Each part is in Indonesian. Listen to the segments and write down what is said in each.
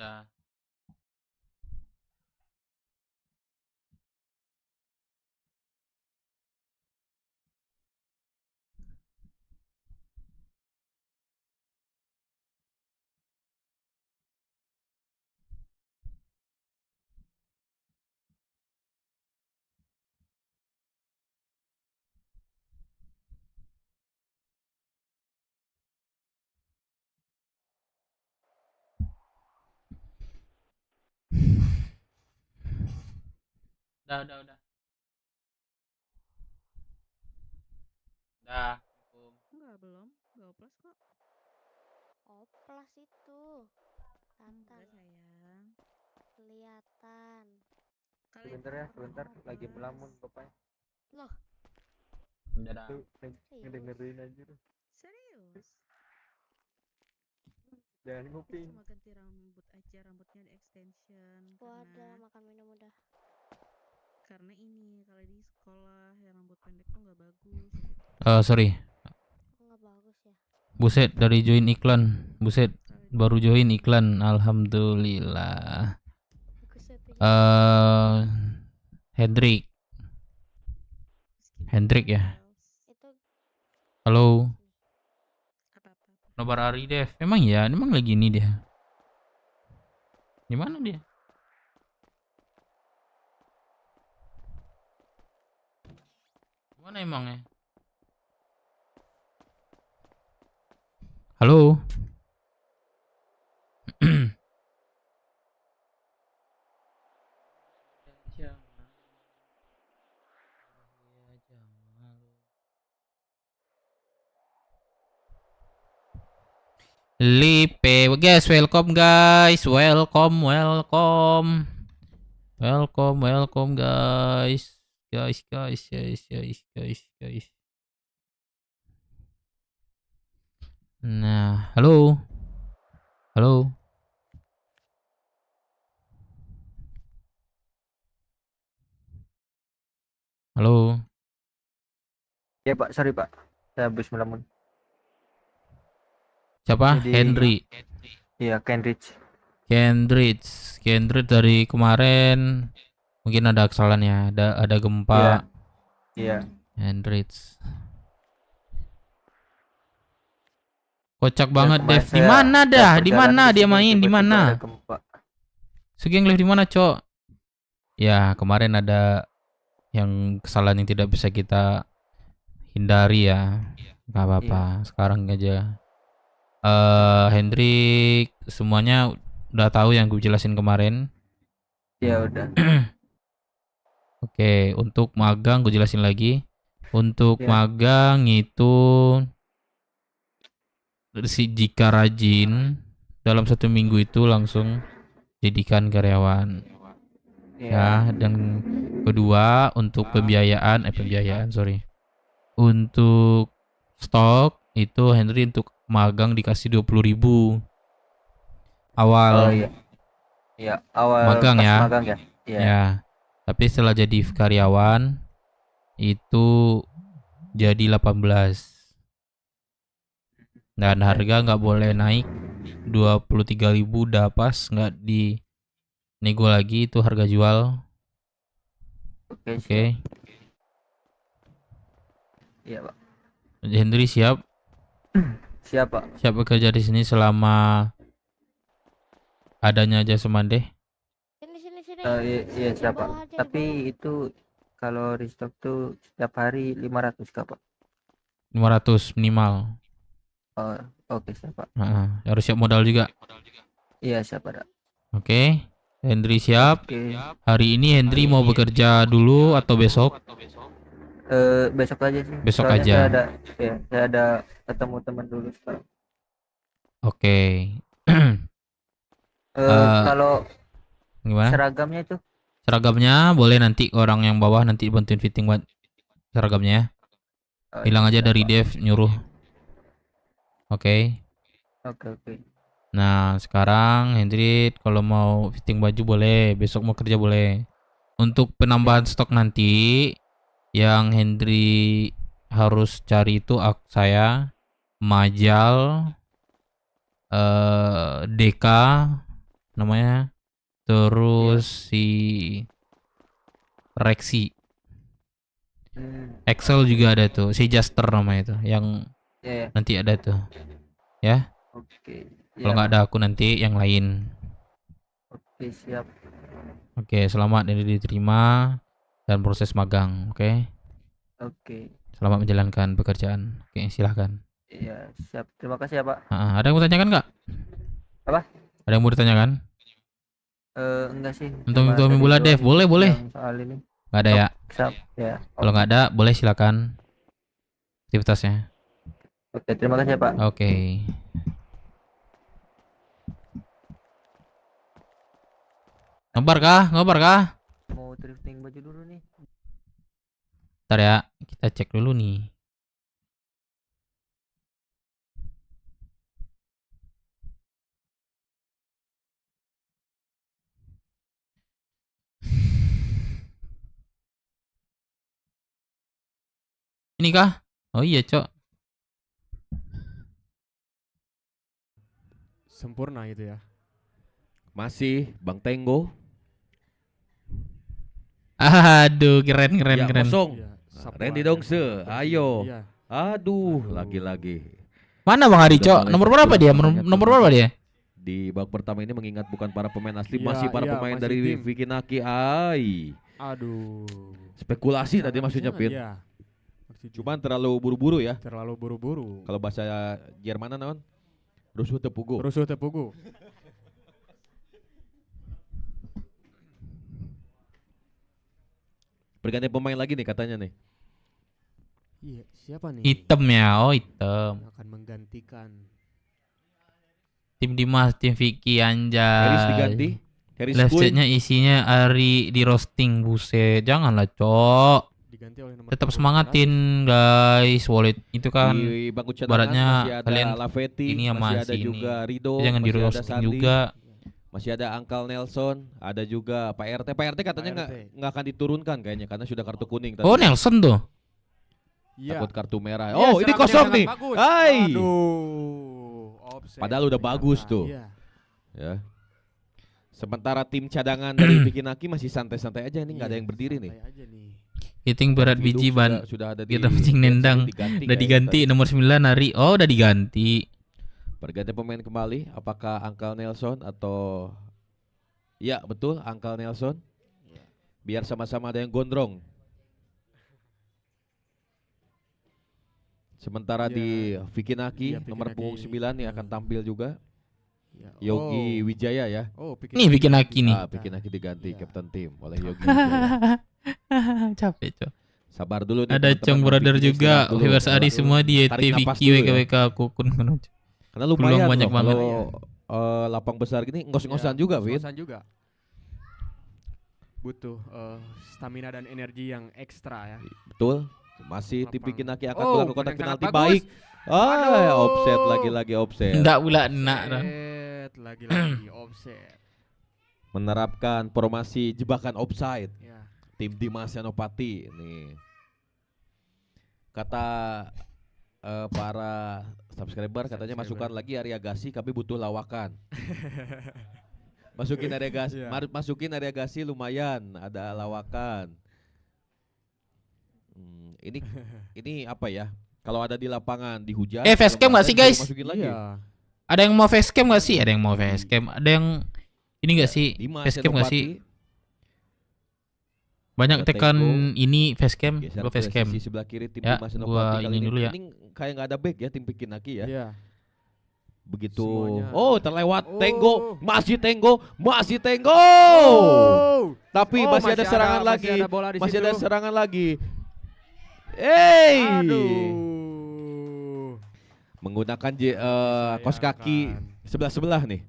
Udah. Udah. Udah. Cukup. Enggak, belum. Enggak oplos kok. Oplas itu. Enggak, Kelihatan. sayang. Kelihatan. Kalian Sebentar kan ya, pernah sebentar. Lagi oplos. melamun bapaknya. Loh, Udah dah. Tuh, serius? ngedengerin aja tuh. Serius. Jangan nguping. Cuma ganti rambut aja, rambutnya di extension Wadah, makan minum udah. karena ini kalau di sekolah yang rambut pendek tuh nggak bagus gitu. Sorry. Nggak bagus ya. Buset dari join iklan. Buset Kalau di baru join iklan. Alhamdulillah. Bagus ya tuh. Hendrik. skin Hendrik ya? girls. Itu Halo. Apa-apa. Nobar Ari Dev. Emang ya, emang lagi ini dia. Di mana dia? Gimana emangnya? Halo. Lipe, guys, welcome guys, welcome guys. Nah, halo, halo. Halo. Ya Pak, sorry Pak. Saya habis melamun. Siapa? Jadi- Henry. Iya, Cambridge. Kendrick dari kemarin mungkin ada kesalahan ya, ada gempa. Iya. Hendrik. Kocak Ya, banget kemarin Dev. Di saya mana dah? Di perjalanan mana di dia sini, main? Di tiba-tiba mana? ada gempa. Sugeng live di mana, Cok? Ya, kemarin ada yang kesalahan yang tidak bisa kita hindari ya. Gak apa-apa. Sekarang aja. Hendrik, semuanya udah tahu yang gue jelasin kemarin. Ya udah. Oke, untuk magang gue jelasin lagi. Untuk Ya. magang itu jika rajin dalam 1 minggu itu langsung jadikan karyawan. Iya. Ya, dan kedua untuk pembiayaan, sorry. Untuk stok itu Henry untuk magang dikasih 20.000 awal. Oh iya. Iya, awal Magang pas ya. magang ya. Iya. Ya. Tapi setelah jadi karyawan itu jadi 18. Dan harga nggak boleh naik 23.000, udah pas nggak di nego lagi, itu harga jual. Oke. Oke. Iya, Pak. Henry siap Siapa? bekerja di sini selama adanya jasa mandeh. Sini. Iya, Di siapa? bawah aja, di Tapi itu kalau restock tuh setiap hari 500 Kak, Pak. 500 minimal. Oh, oke, siapa? Harus siap modal juga. Iya, siapa, Dak? Oke. Henry siap. Oke. Hari ini Henry mau bekerja dulu atau besok? Besok aja sih. Besok Soalnya aja. saya ada ketemu teman dulu sekarang. Oke. Kalau Gimana? seragamnya itu Seragamnya boleh nanti orang yang bawah nanti bantuin fitting buat seragamnya ya. Bilang aja dari siapa? Dev nyuruh. Oke. Oke. Nah, sekarang Hendrik kalau mau fitting baju boleh, besok mau kerja boleh. Untuk penambahan stok nanti yang Hendri harus cari itu saya, Majal, Deka, namanya. Terus si Rexy. Excel juga ada tuh, si Jaster namanya tuh, yang Ya, ya. nanti ada tuh. Ya, Oke. kalau Ya. nggak ada aku nanti yang lain. Oke, siap. Oke, selamat ini diterima dan proses magang. Oke, Oke. selamat menjalankan pekerjaan. Oke, silahkan. Iya, siap. Terima kasih ya, Pak. Ada yang mau tanyakan nggak? Apa? Ada yang mau ditanyakan? Enggak sih. Untuk Cuma tadi bola doang Dev, boleh boleh. yang soal ini. Nggak ada ya? Siap. Ya. Kalau nggak ada, boleh silakan aktivitasnya. Oke, terima kasih ya, Pak. Oke. Ngobar kah? Ngobar kah? Mau thrifting baju dulu nih. Ntar ya, kita cek dulu nih. Ini kah? Oh iya, Cok. Sempurna gitu ya. Masih Bang Tenggo. Aduh, keren keren Ya, keren. kosong. Iya, Randy Sapuan Dongse, yang sangat ayo. penting. Iya. Aduh, Aduh. lagi-lagi. Mana Bang Adi, Sudah Cok? mulai Nomor berapa terpulang dia? banyak Nomor pemain. berapa dia? Di babak pertama ini mengingat bukan para pemain asli, Iya, masih para iya, pemain masih dari tim. Vicky Naki. Ai. Aduh. Spekulasi tadi Sangat- maksudnya, sangat, Pin. Iya. Maksudnya Cuman terlalu buru-buru ya. terlalu buru-buru. Kalau bahasa Jerman naon? Rusuh tepugu. Rusuh tepugu. Pergantian pemain lagi nih katanya nih. Iya, siapa nih? Hitam ya. Oh, hitam. Yang akan menggantikan. Tim Dimas, tim Vicky Harris diganti. anjay. Harris Live Kuy. chatnya isinya Ari di roasting, buset. Janganlah, Cok. Diganti oleh nomor Tetap 21. semangatin guys, wallet itu kan. Di bangku cadangan baratnya masih ada kalian Lavetti, ini sama masih ada si ini. juga Rido, Jangan di masih ada roasting Sandi, juga. masih ada Uncle Nelson, ada juga Pak RT. Pak RT katanya Pak RT. nggak akan diturunkan kayaknya karena sudah kartu kuning tadi. Oh, Nelson tuh. Iya. Takut kartu merah. Iya, Oh, ini serangan kosong yang nih. sangat bagus. Hai. Aduh. Offside Padahal udah ternyata. bagus tuh. Iya. Ya. Sementara tim cadangan dari Vicky Naki masih santai-santai aja, ini nggak ada Iya, yang berdiri nih. santai aja nih. Hiting berat Viduk biji ban. sudah ada di Kita mancing nendang. diganti Udah kayaknya diganti tadi. nomor 9 Ari. Oh, udah diganti. Pergantian pemain kembali, apakah Uncle Nelson atau ya betul Uncle Nelson? Biar sama-sama ada yang gondrong. Sementara Ya. di Vicky Naki Iya, Vicky nomor Naki. punggung 9 yang akan tampil juga Ya. Yogi Oh. Wijaya ya. Oh, Nih, bikin Naki nih. Vicky Naki diganti Iya. kapten tim oleh Yogi Wijaya. Capek, Cok. Sabar dulu nih Ada teman-teman, Cong Brother Vicky juga. istirahat dulu. Viewers Ari semua di Tarik napas Vicky dulu ya. WKWK Kukun. Karena lumayan banyak loh banget. kalau lapang besar gini ngos-ngosan Iya, juga, Vin. ngos-ngosan juga. Butuh stamina dan energi yang ekstra ya. Betul. Masih tim Lapang. Vicky Naki akan Oh, melakukan kotak umpan yang penalti sangat baik. Aduh. Offset lagi-lagi offset. Nggak pula enak. Lagi-lagi offset. Menerapkan formasi jebakan offside. Ya. Tim Dimas Yanopati nih. Kata para subscriber katanya masukkan lagi Arya Gasi, kami butuh lawakan. Masukin Arya Gasi, Iya. masukin Arya Gasi lumayan, ada lawakan. Ini apa ya? Kalau ada di lapangan di hujan. facecam kalau nggak sih, ada, guys? masukin lagi. Iya. Ada yang mau facecam nggak sih? Ada yang mau facecam. Ada yang ini nggak sih? Dimas Facecam nggak sih? Yanopati, Banyak Ada tekan Tenggo. ini facecam. geser Gua ke facecam. sisi sebelah kiri tim Ya, Dimas gua Yanopati kali ini dulu ya. Ini kayak nggak ada back ya tim Vicky Naki ya. Iya. Begitu. Semuanya. Oh, terlewat. Oh. Tenggo, masih Tenggo, masih Tenggo. Tapi Oh, masih ada serangan lagi. Masih ada bola di Masih situ. ada serangan lagi. Hey. Aduh. Menggunakan kos Sayang kaki kan. sebelah-sebelah nih.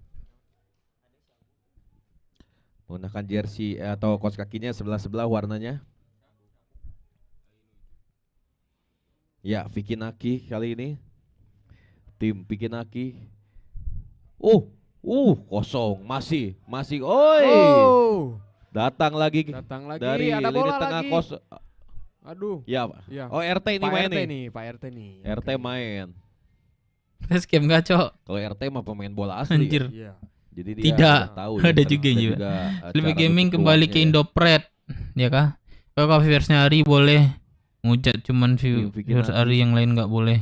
Menggunakan jersey atau kos kakinya sebelah-sebelah warnanya. Ya, Vicky Naki kali ini. Tim Vicky Naki. Kosong. Masih. Oi. Oh. Datang lagi Datang lagi dari ada lini bola tengah lagi. kos. Aduh. Ya, Iya. oh RT ini Pak main RT nih. nih, Pak RT nih. RT Oke. main. Facecam nggak, Cok? Kalau RT mah pemain bola asli. Anjir. Iya. Jadi dia Tidak, udah tahu ada ya, juga dan juga. juga Lebih cara gaming nutup kembali ruangnya ke ya. Indopret, ya kah? Kalau viewersnya Ari boleh ngujat, cuman Tim Vicky viewers Nati. Ari yang lain nggak boleh.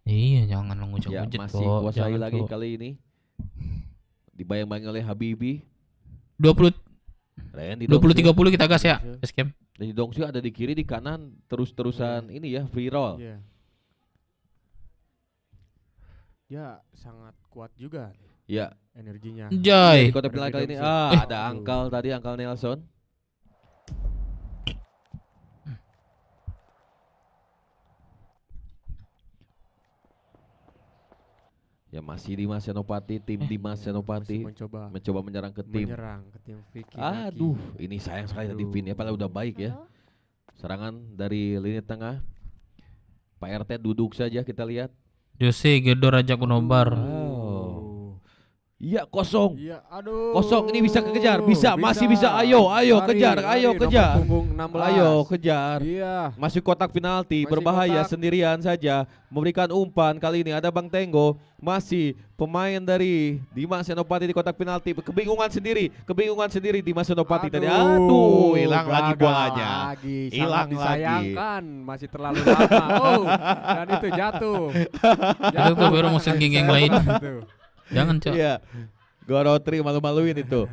Iya, jangan lo Ya, ngujat-ngujat, masih Cok. kuasai Jangan, lagi Cok. kali ini. Dibayang-bayang oleh Habibi. 20 Randy 20 Dongsu. 30 kita gas ya. Dongsu. Facecam. Randy Dongsu ada di kiri, di kanan, terus-terusan ini ya, free roll. Iya. Dia sangat kuat juga Ya, energinya. Jai. di kotak penalti kali ini. Dongsu. Ada Angkal tadi, Angkal Nelson. Ya masih Dimas Senopati, tim Dimas Masih Senopati mencoba menyerang ke tim. menyerang ke tim Vicky Naki. Aduh, ini sayang sekali tadi Vin ya, padahal udah baik ya. Halo? Serangan dari lini tengah. Pak RT duduk saja kita lihat. Jose Gedor Raja Kunobar. Wow. Iya, kosong. Iya, aduh. Kosong, ini bisa kekejar, bisa, masih bisa. Ayo, Lari, kejar, ayo lari, kejar. nomor punggung 16. Ayo kejar. Iya. Masuk kotak penalti, Masih berbahaya kotak. sendirian saja. Memberikan umpan kali ini ada Bang Tenggo. Masih pemain dari Dimas Senopati di kotak penalti. Kebingungan sendiri Dimas Senopati tadi. Aduh, hilang lagi gagal bolanya. lagi. Hilang Sangat lagi. disayangkan, masih terlalu lama. Oh, dan itu jatuh. Itu baru musim geng lain. Itu. Jangan, Cok. Iya. Gorotri malu-maluin itu.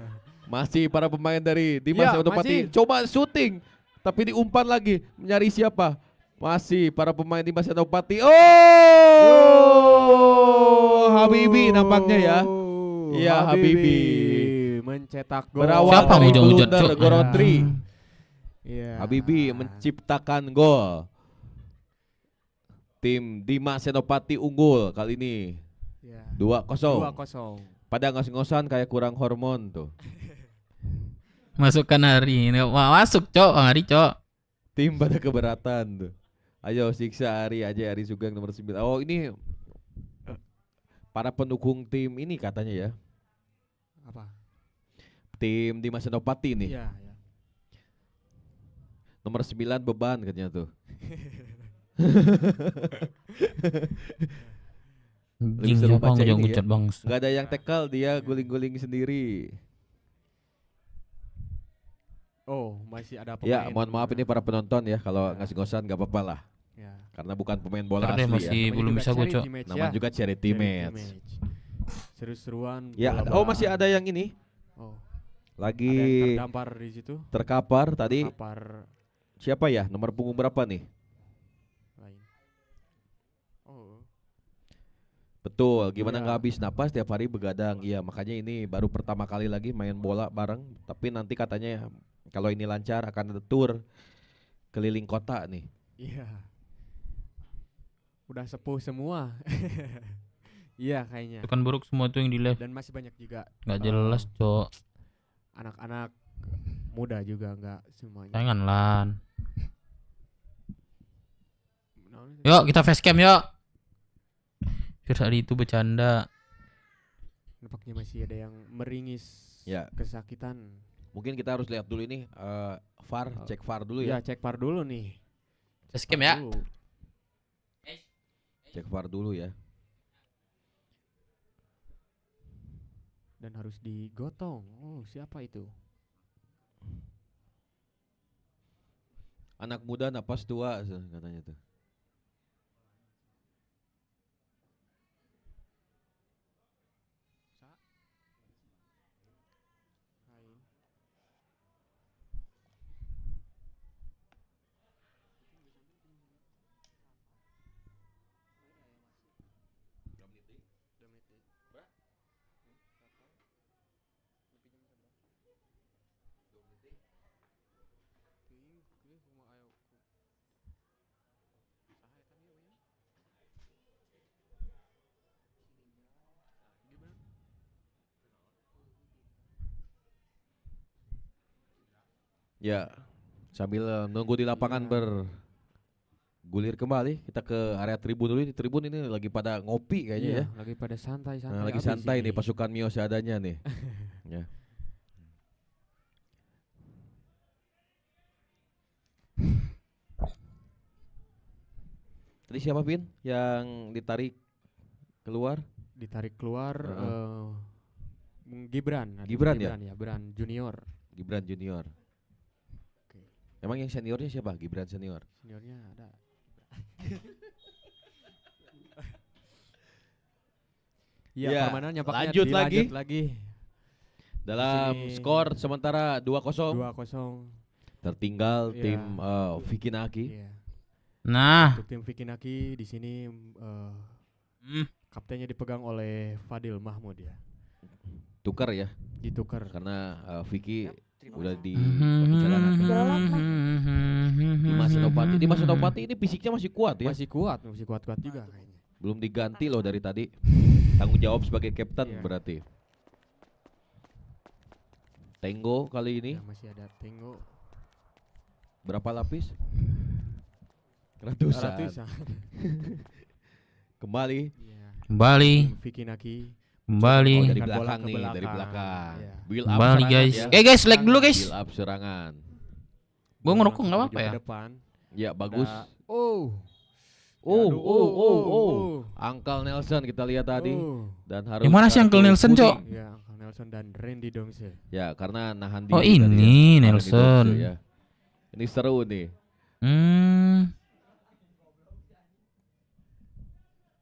Masih para pemain dari Dimas Iya, Senopati masih. coba syuting tapi diumpan lagi, mencari siapa? Masih para pemain Dimas Senopati. Oh! Habibi nampaknya ya. Iya, Habibi. Mencetak gol. Berawal Siapa dari hujat-hujat, blunder Cok? Gorotri. Iya. Habibi menciptakan gol. Tim Dimas Senopati unggul kali ini. Iya. 2-0. 2-0. Pada ngos-ngosan kayak kurang hormon tuh. Masukkan Ari. Masuk, Cok. Bang Ari, Cok. Tim pada keberatan tuh. Ayo siksa Ari aja, Ari Sugeng nomor 9. Oh, ini para pendukung tim ini katanya ya. Apa? Tim Dimas Senopati nih. Iya, iya. Nomor 9 beban katanya tuh. Jing, seru siapa baca ini ngujat-ngujat, Bang? Gak ada yang tackle, dia guling-guling sendiri. Oh, masih ada pemain. Ya, mohon maaf ini para penonton ya kalau ngasih ngosan gak apa-apa lah. Ya. Karena bukan pemain bola Ntar deh, asli masih ya. belum bisa gue, Cok. Namanya juga charity match. Seru-seruan. Ya, oh masih ada yang ini. Oh, ada yang Lagi terdampar di situ. terkapar tadi. Terkapar Siapa ya? Nomor punggung berapa nih? lain. Oh, Betul, gimana Iya. nggak habis napas tiap hari begadang. Iya, makanya ini baru pertama kali lagi main bola bareng. Tapi nanti katanya kalau ini lancar akan ada tour keliling kota nih. iya. Udah sepuh semua. Iya kayaknya. Itu kan buruk semua tuh yang di live. Dan masih banyak juga Gak jelas, Cok. anak-anak muda juga nggak semuanya. Jangan, Lan. Yuk, kita facecam yuk. Firsa Ari itu bercanda. Nampaknya masih ada yang meringis Ya. kesakitan. Mungkin kita harus lihat dulu ini VAR, cek VAR dulu ya. Ya, cek VAR dulu nih. Facecam VAR ya. dulu. Cek VAR dulu ya. Dan harus digotong. Oh, siapa itu? Anak muda napas tua katanya tuh. Ya, sambil nunggu di lapangan bergulir kembali, kita ke area tribun dulu. Di tribun ini lagi pada ngopi kayaknya ya. Lagi pada santai-santai. Nah, lagi abis santai ini. nih pasukan Mio seadanya nih. Ya. Tadi siapa Pin yang ditarik keluar? Ditarik keluar Heeh. Gibran. ada Gibran ya? Gibran Junior. Gibran Junior. Oke. Emang yang seniornya siapa? Gibran senior. Seniornya ada. Ya, Iya, permainannya Pak lanjut lagi. lagi. Dalam Di sini skor sementara 2-0 2-0. tertinggal Iya. tim Vicky Naki. Iya. Nah, Untuk tim Vicky Naki di sini kaptennya dipegang oleh Fadil Mahmud ya. Tukar ya Ditukar. karena Vicky udah di Mhm. perjalanan. Dimas Senopati. Dimas Mhm. Senopati ini fisiknya masih kuat ya. Masih kuat juga kayaknya. Belum diganti loh dari tadi. Tanggung jawab sebagai kapten Iya. berarti. Tenggo kali ini Ya, masih ada Tenggo. berapa lapis? Ratusan. Ratusan. Kembali. Iya. kembali, Tim Vicky Naki. kembali, Oh, dari Kan bola belakang ke nih, dari belakang. belakang. Iya. Build up kembali serangan guys. ya. Guys, lag dulu guys. Build up serangan. Gua ngerokok nggak Maju apa-apa ke ya? depan. Ya bagus. Oh. Oh, Aduh, oh. Uncle Nelson kita lihat tadi dan harus Yang mana sih Uncle satu Nelson, Cok? puting. Ya, Uncle Nelson dan Randy Dongse. Ya, karena nahan Oh, diri tadi ini ya. Nahan Nelson. diri ya. Ini seru nih.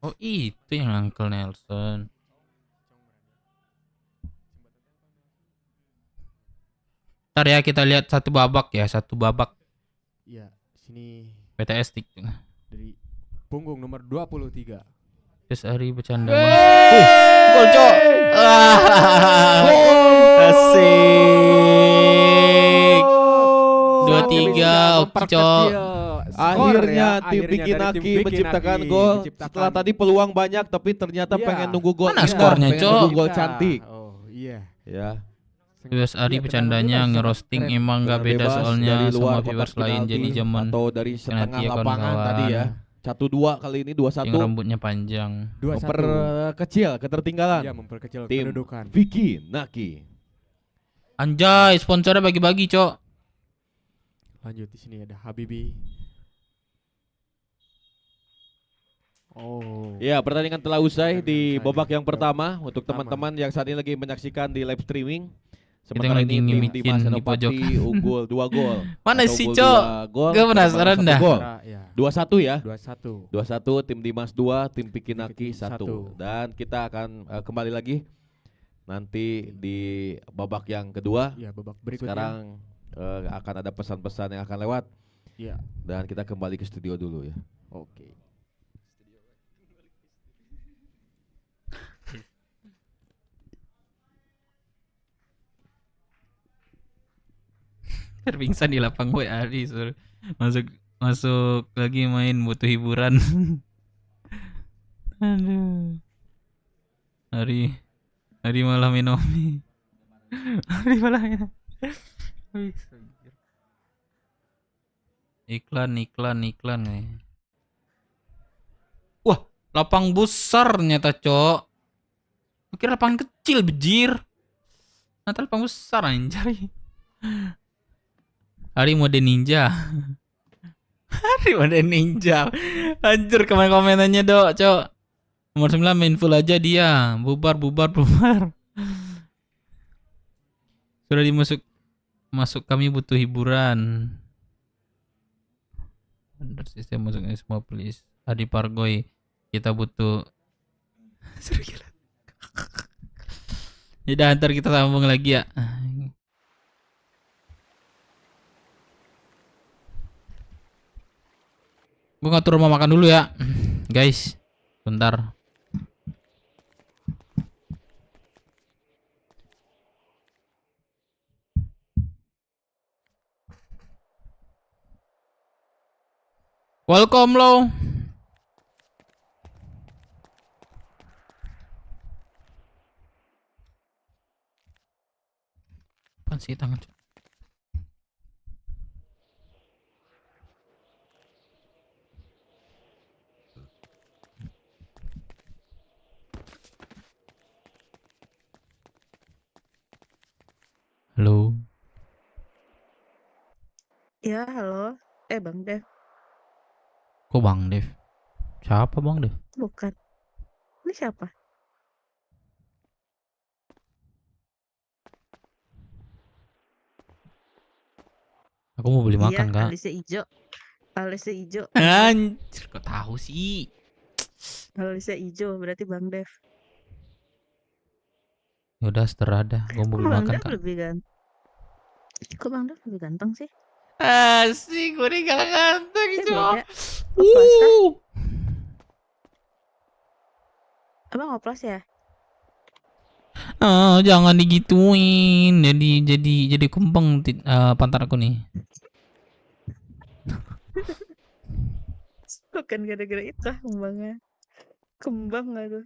Oh, itu yang Uncle Nelson. Ntar ya kita lihat satu babak ya, satu babak Ya, sini PTS tik. dari punggung nomor 23. Terus Ari bercanda. Gol, Cok. Asik. 2-3, oke, Cok. Akhirnya tim Vicky Naki menciptakan gol setelah tadi peluang banyak tapi ternyata Iya. pengen nunggu gol. Mana indah, skornya, pengen Cok? nunggu gol cantik. Oh, iya. Ya. Terus Ari Iya, bercandanya tendangan ngerosting keren. emang nggak Tendangan beda bebas soalnya dari luar sama kotak viewers lain penalti jadi zaman atau dari setengah penalti ya, lapangan kawan-kawan. tadi ya. 1-2 kali ini yang 2-1 rambutnya panjang. 2-1. memperkecil ketertinggalan Ya, memperkecil tim kedudukan. Vicky Naki. Anjay, sponsornya bagi-bagi, Cok. Lanjut di sini ada Habibi. Oh. Ya, pertandingan telah usai Pertandingan di usai babak di yang babak pertama untuk pertama. teman-teman yang saat ini lagi menyaksikan di live streaming. Kita Sementara lagi ini tim ngimikin Dimas di Senopati pojokan. unggul 2 gol. Mana Atau sih, gol Cok? 2 gol, Gua penasaran satu dah. gol. Ya, 2-1 ya. 2-1. 2-1 tim Dimas 2, tim Vicky Naki Vicky 1. satu. Dan kita akan kembali lagi nanti di babak yang kedua. Ya, babak berikutnya. Sekarang akan ada pesan-pesan yang akan lewat Ya. dan kita kembali ke studio dulu ya. Oke. Terpingsan di lapang boy Ari, sur. Masuk lagi main butuh hiburan. Aduh. Ari malah minum. Ari malah minum. Iklan nih. Wah, lapang besar ternyata, Cok. Kira lapangan kecil, bejir. Ternyata lapang besar anjay. Hari mode ninja. Hari mode ninja. Anjir komen-komenannya, Dok, Cok. Nomor 9 main full aja dia. Bubar. Sudah masuk kami butuh hiburan. Under sistem masuknya semua please. Adi Pargoy, kita butuh. Seru gila. Yaudah, ntar kita sambung lagi ya. Gue ngatur rumah makan dulu ya, guys. Bentar. Welcome lo. Apaan sih tangan? Halo. Ya, halo. Bang Dev. Kok Bang Dev? Siapa Bang Dev? Bukan. Ini siapa? Aku mau beli Iya, makan, Kak. alisnya ijo. Alisnya ijo. Anjir, kok tahu sih? Alisnya ijo berarti Bang Dev. Ya udah, seterah dah. Gua mau Kok beli Bang makan, Dev Kak. lebih ganteng? Kok Bang Dev lebih ganteng sih? Asik, gue nih gak ganteng, Beda. Oplas kah? Abang oplas ya? Jangan digituin. Jadi kembang pantat aku nih. Bukan gara-gara itu ah kembangnya. Kembang gak tuh?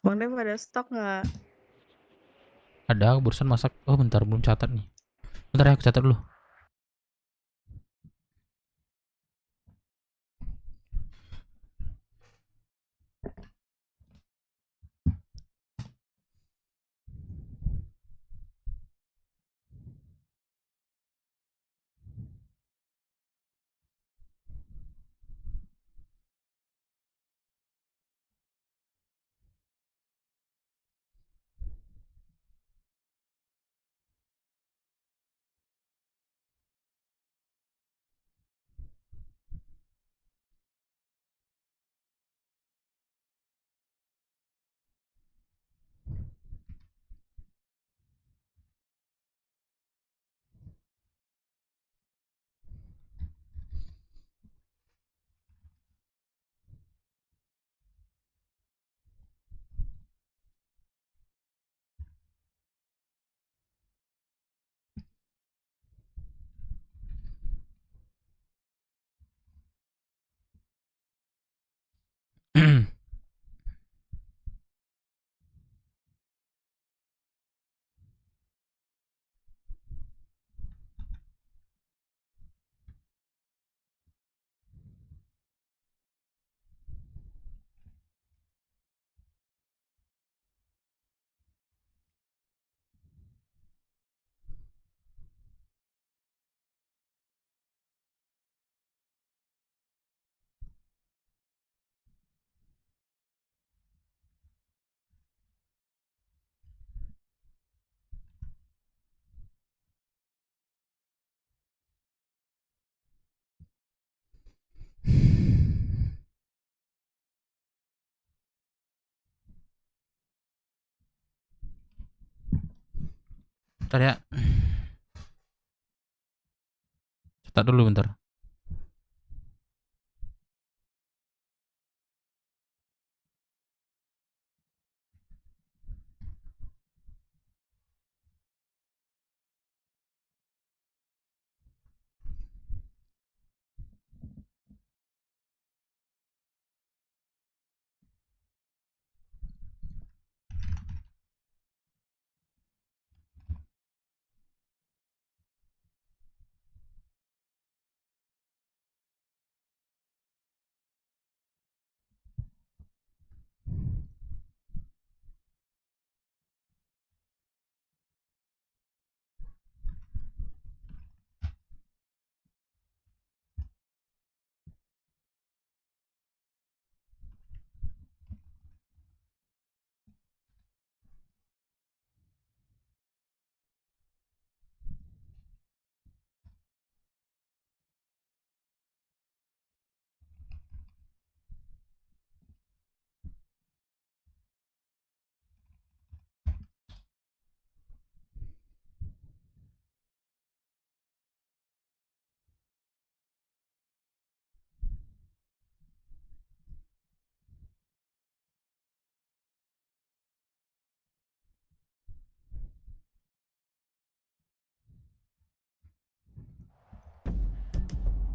Bang Dev ada stok gak? Ada, aku barusan masak. Oh, bentar, belum catat nih. Bentar ya, aku catat dulu. Bentar ya. Catat dulu bentar.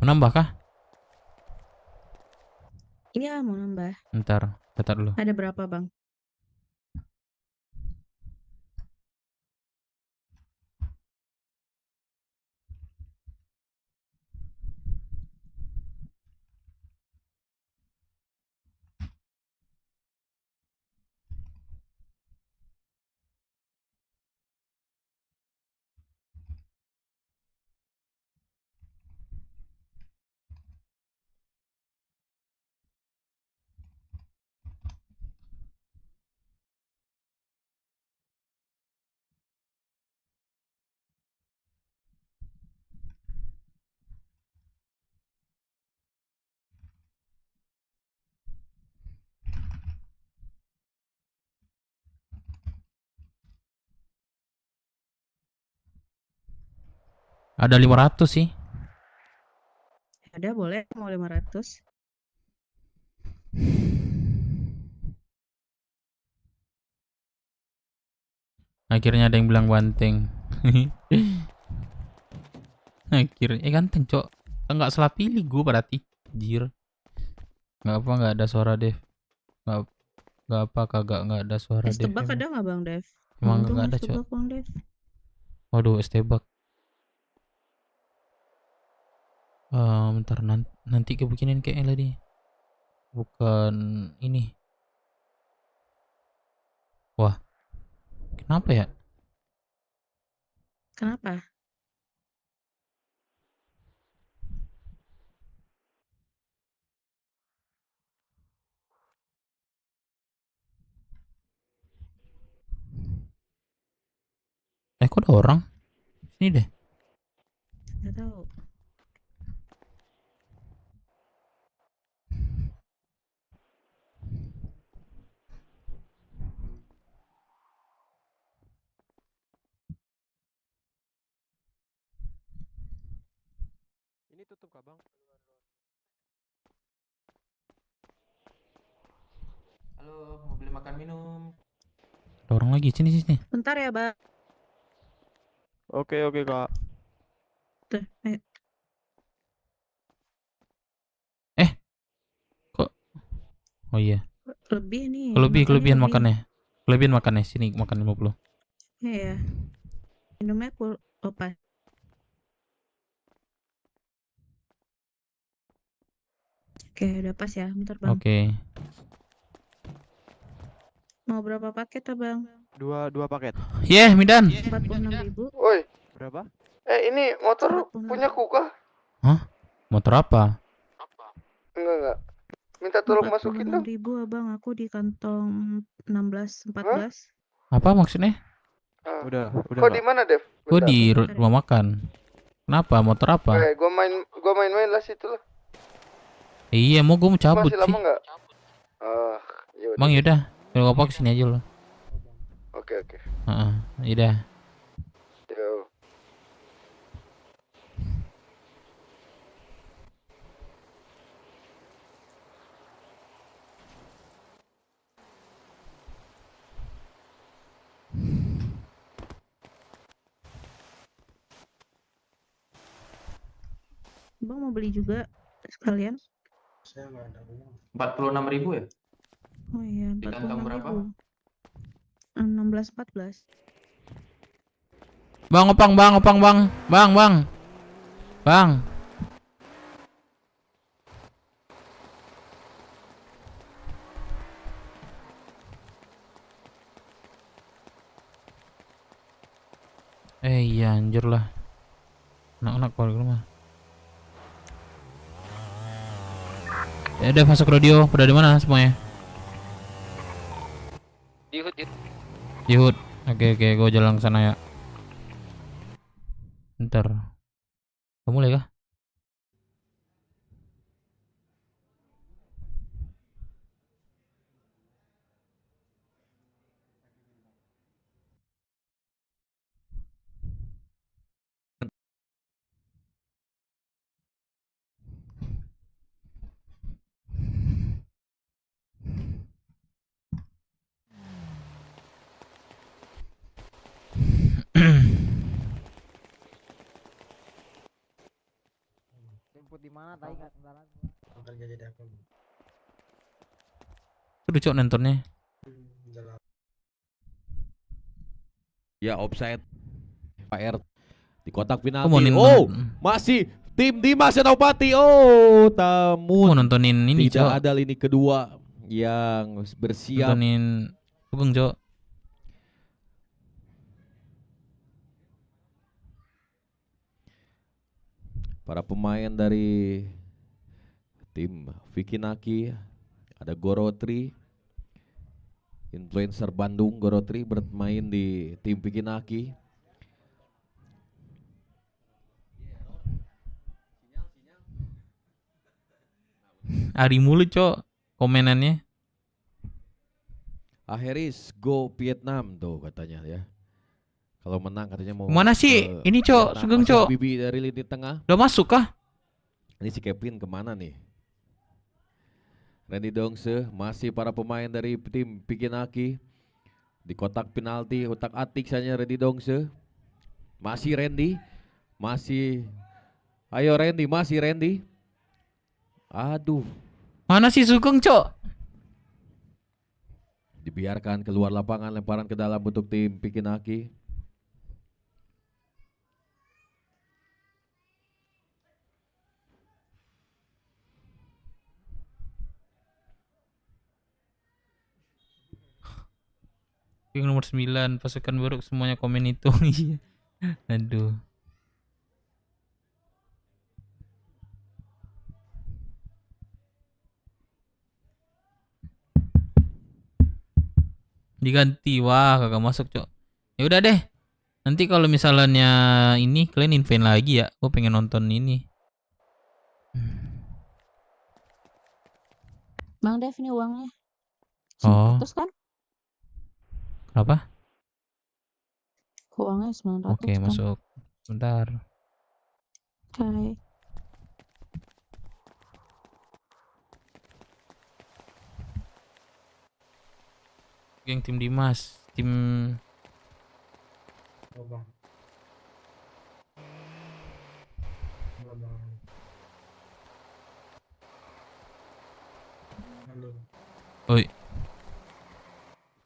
Menambah kah? Iya mau nambah. Bentar, catat dulu. Ada berapa Bang? Ada 500 sih. Ada boleh mau 500. Akhirnya ada yang bilang banteng. Akhirnya ganteng, Cok. Enggak salah pilih gue berarti. Jir. Enggak apa, enggak ada suara Dev. Enggak apa, kagak enggak ada suara Es Dev. tebak ada nggak Bang Dev? Emang Mau dong enggak ada, es Cok. tebak Bang Dev. Waduh, es tebak. Bentar nanti kebikinin kayaknya tadi. Bukan ini. Wah. Kenapa ya? Kenapa? Kok ada orang? Sini deh. Nggak tahu. Ini tutup kah bang? Halo, mau beli makan minum. Ada orang lagi, sini sini. Bentar ya Bang. Oke kak. Tuh, ayo. Oh iya. Lebih nih. Kelebihan makannya. makannya. Kelebihan makannya, sini makan 50. Iya. Minumnya pas. Oke, udah pas ya. Bentar Bang. Oke. Mau berapa paket ya Bang? Dua paket. Yeah, Midan. 46.000. Woi, Berapa? ini motor 46. punya kah? Motor apa? Enggak. Minta tolong masukin dong. 46.000 Abang, aku di kantong 16 14. Apa maksudnya? Ah. Udah Kok Kak. di mana, Dev? Gue Bentar. di rumah makan. Kenapa? Motor apa? Gua main-main lah situ lah. Iya, mau gue mau cabut Masih sih. lama enggak? Yaudah. Bang, yaudah. Kalau apa kesini aja lo. Oke. Yaudah. Yo. Bang mau beli juga sekalian? 46.000 ya? Oh iya, Di kantong berapa? 46.000. 16 14. Bang, opang, bang. Bang. Iya, anjir lah. Anak-anak keluar rumah. Ya udah masuk radio. Pada di mana semuanya? Di HUD. Oke, gue jalan ke sana ya. Ntar. Kamu mulai kah? Jemput di mana tadi enggak kenalan. Udah cok nontonnya. Ya offside. PR di kotak Aku penalti. mau Oh, masih tim Dimas Senopati. Oh, mau namun nontonin ini tidak cok. ada lini kedua yang bersiap. Nontonin Sugeng cok. Para pemain dari tim Vicky Naki, ada Gorotri, influencer Bandung. Gorotri bermain di tim Vicky Naki. Ari mulu cok komenannya. Aheris go Vietnam tuh katanya ya. Kalau menang katanya mau Mana sih? ke Ini, Cok, Vietnam. Sugeng, Masih Cok. Bibi dari lini tengah. Udah masuk kah? Ini si Kevin kemana nih? Randy Dongse, masih para pemain dari tim Pikinaki di kotak penalti, otak atik saja Randy Dongse. Masih Randy, masih, ayo Randy, masih Randy. Aduh, Mana sih Sugeng, Cok? dibiarkan keluar lapangan, lemparan ke dalam untuk tim Pikinaki. Yang nomor 9 pasukan buruk semuanya komen itu. Iya. Aduh. Diganti, wah kagak masuk, Cok. Ya udah deh. Nanti kalau misalnya ini kalian invite lagi ya. Gue pengen nonton ini. Bang Dev ini uangnya. Oh. 900 kan? Kenapa? Uangnya 900 Oke, kan? masuk. Bentar. Oke. Geng tim Dimas, tim Oi.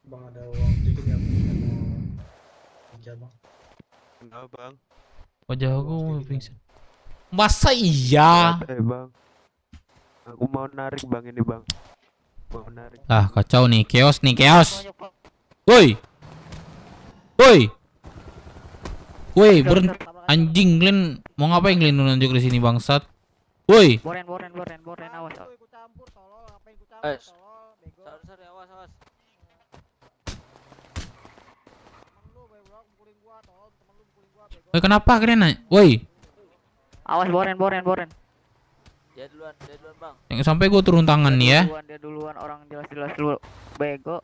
Bang ada uang dikit ya mau Kenapa bang? Wajah aku mau pingsan. Masa iya? Bang, aku mau narik bang ini bang. Mau narik. Ah, kacau nih, chaos nih, chaos. Woi. Woi. Woi, anjing kalian mau ngapain kalian nunjuk di sini bangsat? Woi. Boren, awas. Awas. Woi, kenapa kalian? Woi. Awas boren. Dia duluan bang. Yang sampai gue turun tangan nih ya. Dia duluan orang jelas lu bego.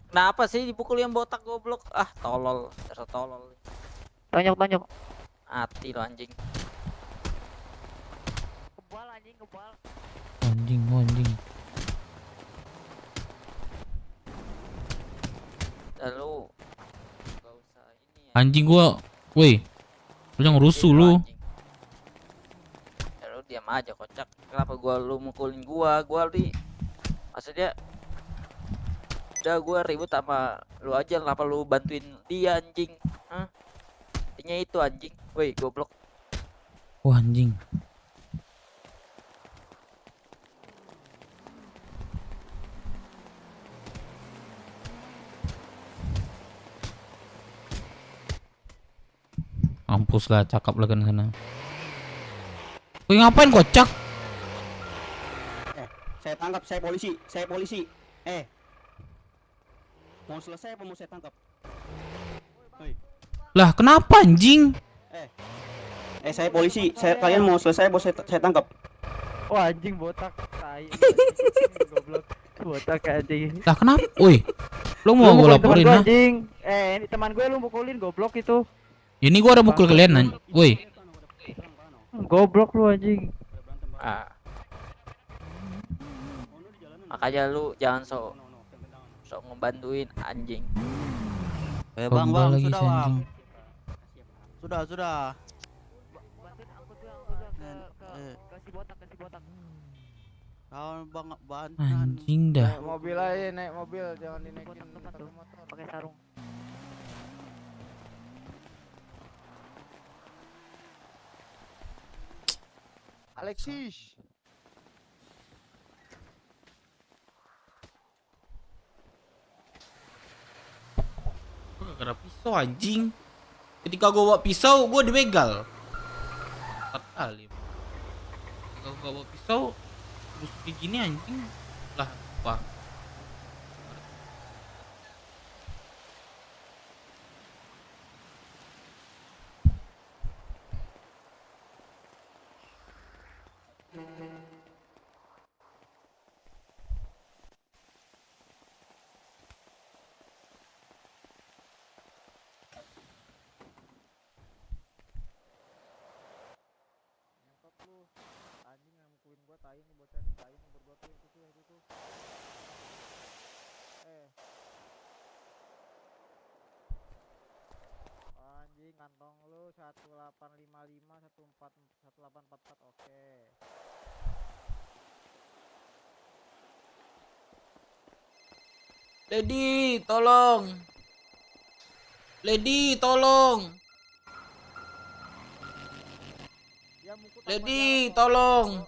Kenapa sih dipukul yang botak goblok? Ah, tolol, dasar tolol. Tonjok. Mati lo anjing. Kebal. Anjing. Lalu enggak usah ini ya. Anjing gua. Woi. Lu jangan rusuh lu. Ya lu diam aja kocak. Kenapa lu mukulin gua di maksudnya udah gua ribut sama lu aja, kenapa lu bantuin dia anjing? Hah? Intinya itu anjing. Woi, goblok. Wah, anjing. Mampus lah, cakap lah kan sana. Woi, ngapain kocak? Saya tangkap, saya polisi. Mau selesai apa mau saya tangkap? Lah, kenapa anjing? Saya polisi. Kalian mau selesai apa saya tangkap? Wah, anjing botak tai. Goblok. Botak anjing. Lah, kenapa? Woi. Lu mau gua laporin ha? Anjing. Ini teman gue lu mukulin goblok itu. Ini gua udah mukul kalian. Woi. Goblok lu anjing. Makanya lu jangan sok ngebantuin anjing. Bang, lagi sudah si bang. anjing. Sudah. Kasih botak. Kau bang bantu. Anjing dah. Mobil aja, naik mobil, jangan dinaikin pakai motor, pakai sarung. Alexis. Gua gak ada pisau anjing. Ketika gua bawa pisau, gua dibegal. 4 kali. Ketika gua bawa pisau, terus kayak gini anjing. Lah, apa? Anjing kantong lu 1855 1844 oke. Lady, tolong. Lady, tolong. Lady, tolong.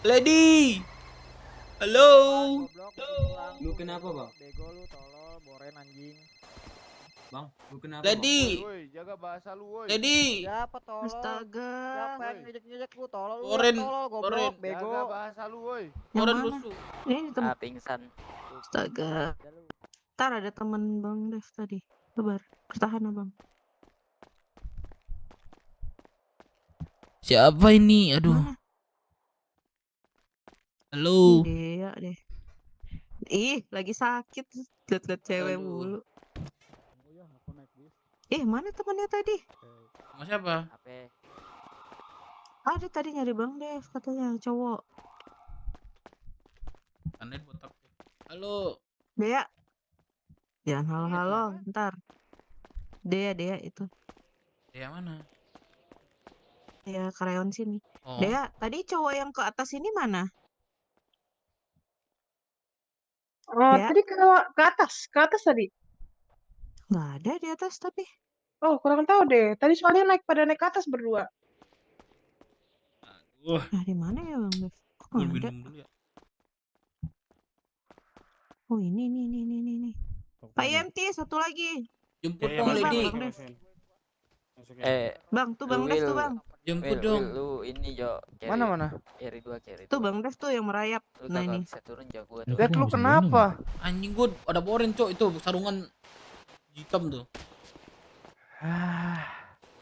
Lady. Halo. Lu kenapa, Bang? Bego lu tolol, boren anjing. Bang, lu kenapa? Lady. Woi, jaga bahasa lu, woi. Lady. Siapa tolol? Astaga. Siapa yang ngejek-ngejek lu tolol? Lu Boren, yang tolol goblok, boren. bego. Jaga bahasa lu, woi. Yang Orang mana? rusuh. Ini di tempat. Pingsan. Astaga. Ntar ada temen Bang Dev tadi. Sabar. Bertahan Abang. Siapa ini? Aduh. Mana? Halo. Iya deh. Ih, lagi sakit. Lihat-lihat cewek Aduh. mulu. Mana temannya tadi? Sama siapa? Apa? Ada tadi nyari Bang Dev katanya cowok. Aneh botak. Halo. Dea. Jangan halo-halo, ntar. Dea itu. Ya mana? Ya karyawan sini. Oh. Dea, tadi cowok yang ke atas ini mana? Dea? Tadi ke atas tadi. Nggak ada di atas tapi. Oh, kurang tahu deh. Tadi soalnya pada naik ke atas berdua. Nah, di mana ya Bang Dev? Kok Gue nggak ada? minum dulu ya. Oh ini. Pak YMT satu lagi. Jemput Ya, dong Nih, Bang, Lady. Bang Dev. Bang, tuh Bang Dev tuh Bang. Jemput dong. Lu ini Jo. Mana? Carry 2, carry 2. Tuh Bang Dev tuh yang merayap. Lu Nah kagak ini. bisa turun Jo gua. Dad, lu kenapa? Anjing gue ada boren cok itu sarungan hitam tuh.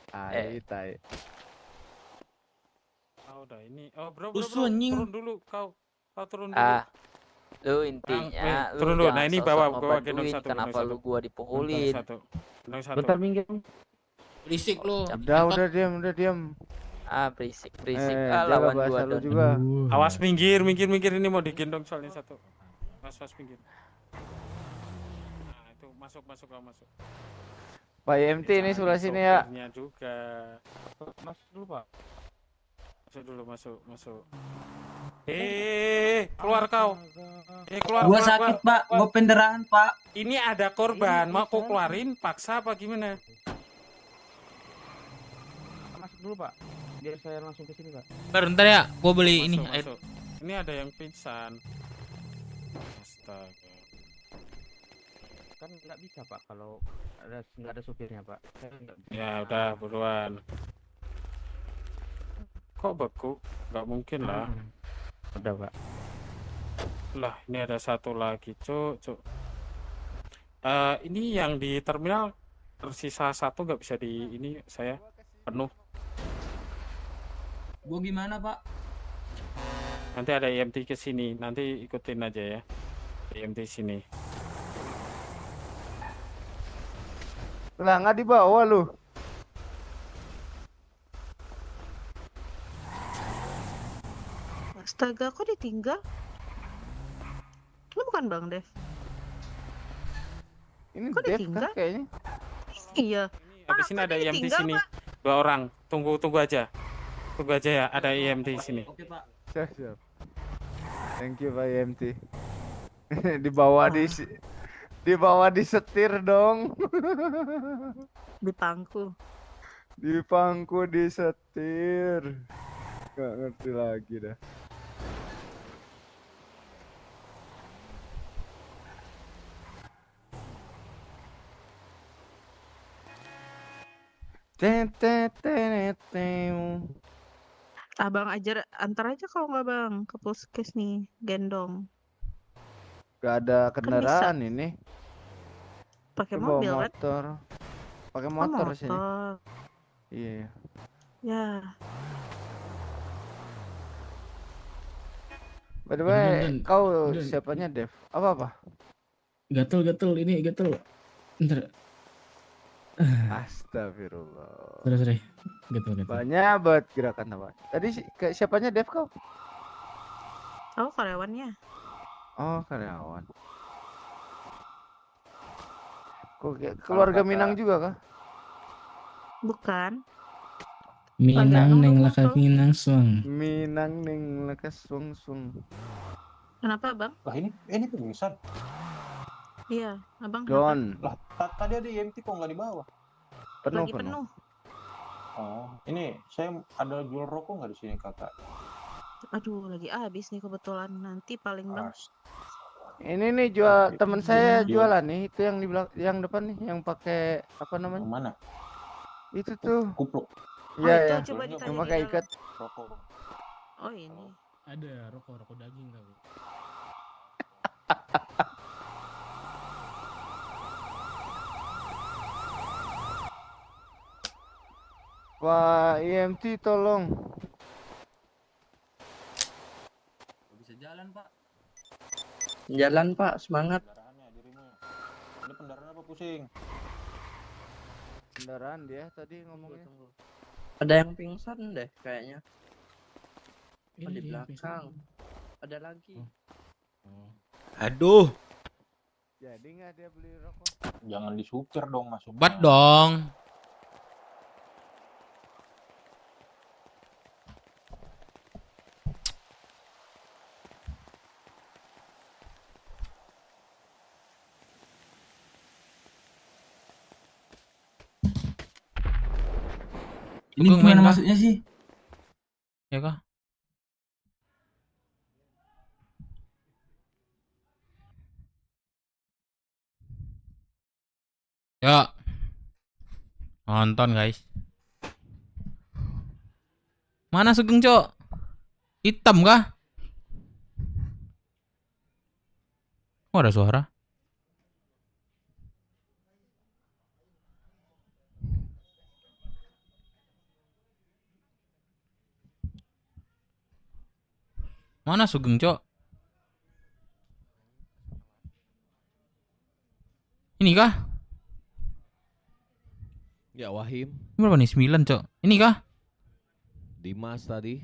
Tai. Udah ini. Oh, bro, Rusuh, anjing. turun dulu kau. Kau turun dulu. Lu intinya lu turun dulu. Nah, jangan ini sosok bawa ngebantuin, gendong satu. kenapa gendong lu satu. gua dipukulin? Gendong satu. Bentar minggir. Berisik lu. Udah diam. Berisik. Jaga Lawan bahasa gua lu dong. juga. Awas minggir ini mau digendong soalnya satu. Awas minggir. Nah, itu masuk. Pak YMT ini sebelah sini ya. Sopirnya juga. Masuk dulu, Pak. Masuk. Keluar kau. Keluar. Gua sakit, Pak. Gua pendarahan, Pak. Ini ada korban, mau kau keluarin paksa apa gimana? Masuk dulu, Pak. Biar saya langsung ke sini, Pak. Bentar ya, gue beli ini air. Masuk. Ini ada yang pingsan. Astaga. Kan nggak bisa Pak kalau nggak ada supirnya Pak. Saya nggak bisa. Ya udah buruan. Kok beku? Nggak mungkin lah. Udah Pak. Lah ini ada satu lagi cuk. Ini yang di terminal tersisa satu, nggak bisa di ini saya penuh. Gua gimana, Pak? Nanti ada EMT ke sini, nanti ikutin aja ya. EMT sini. Lah nggak dibawa lu. Astaga, kok ditinggal? Lu bukan Bang Dev? Ini Kok Dev ditinggal? kan kayaknya. Iya. Habis ini ada EMT ditinggal, sini. Pak? 2 orang. Tunggu aja. Tunggu aja ya, ada EMT sini. Oke, Pak. Siap. Thank you Pak YMT. Dibawa disetir dong. Di pangku. Di pangku disetir. Gak ngerti lagi dah. Abang ajar antar aja kalau nggak Bang ke puskes nih, gendong. Gak ada kendaraan ini. Pakai Bawa mobil kan? motor. Pakai Oh, motor sini. motor. Iya. Ya. By the way, Dan, kau dan. siapanya Dev? Apa? Gatel ini gatel. Bentar. Astagfirullah. Sorry. Gitu. Banyak banget gerakan apa. Tadi ke siapanya Dev kau? Oh, karyawannya. Oh, karyawan. Kok keluarga Minang juga kah? Bukan. Minang neng laka Minang suang. Minang neng laka suang. Kenapa, Bang? Lah ini pingsan. Iya, Abang Don. Lah tadi ada EMT kok nggak dibawa? Lagi penuh. Oh, ini saya ada jual rokok nggak di sini kakak? Aduh, lagi habis nih kebetulan. Nanti paling Bang. Ini nih jual teman saya jualan nih, itu yang di belakang, yang depan nih, yang pakai apa namanya? Yang mana? Itu tuh. Kupluk. Iya itu ya. coba ditanya Yang di pakai dalam. ikat. Rokok. Oh, ini. Ada rokok daging tau. Pak EMT tolong. Bisa jalan, Pak. Jalan, Pak, semangat. Ini kendaraan apa pusing? Kendaraan dia tadi ngomongnya. Ada yang pingsan deh kayaknya. Oh, di belakang. Ada lagi. Aduh. Jadi nggak dia beli rokok? Jangan disupir dong masuk. Bat dong. Ini Sugeng main gimana kah? masuknya sih? Ya kah? Yuk. Nonton guys. Mana Sugeng, Cok? Hitam kah? Oh, ada suara. Mana Sugeng, Cok? Ini kah? Ya Wahim. Berapa nih? 9, Cok. Ini kah? Dimas tadi.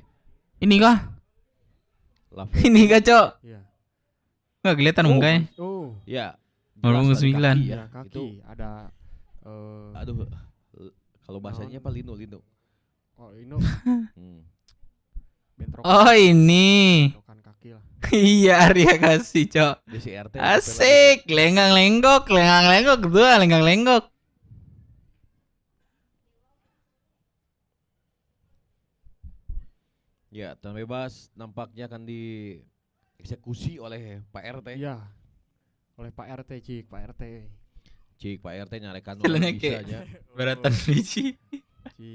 Ini kah? Ini kah, Cok? Iya. Nggak kelihatan mukanya. Oh. Ya. Nomor jelas tadi 9. kaki ya. Kaki Itu ada aduh. Kalau bahasanya apa lino. Oh, ini. Bentrok. Oh, ini. Bentrokan kaki lah. Iya, Arya kasih, Cok. Dia si RT. Asik, lenggang-lenggok kedua lenggang-lenggok. Ya, tanah bebas nampaknya akan dieksekusi oleh Pak RT. Iya. Oleh Pak RT, Cik, Pak RT. Cik, Pak RT nyalekan Jalannya bisa kayak aja. beratan biji. Cik.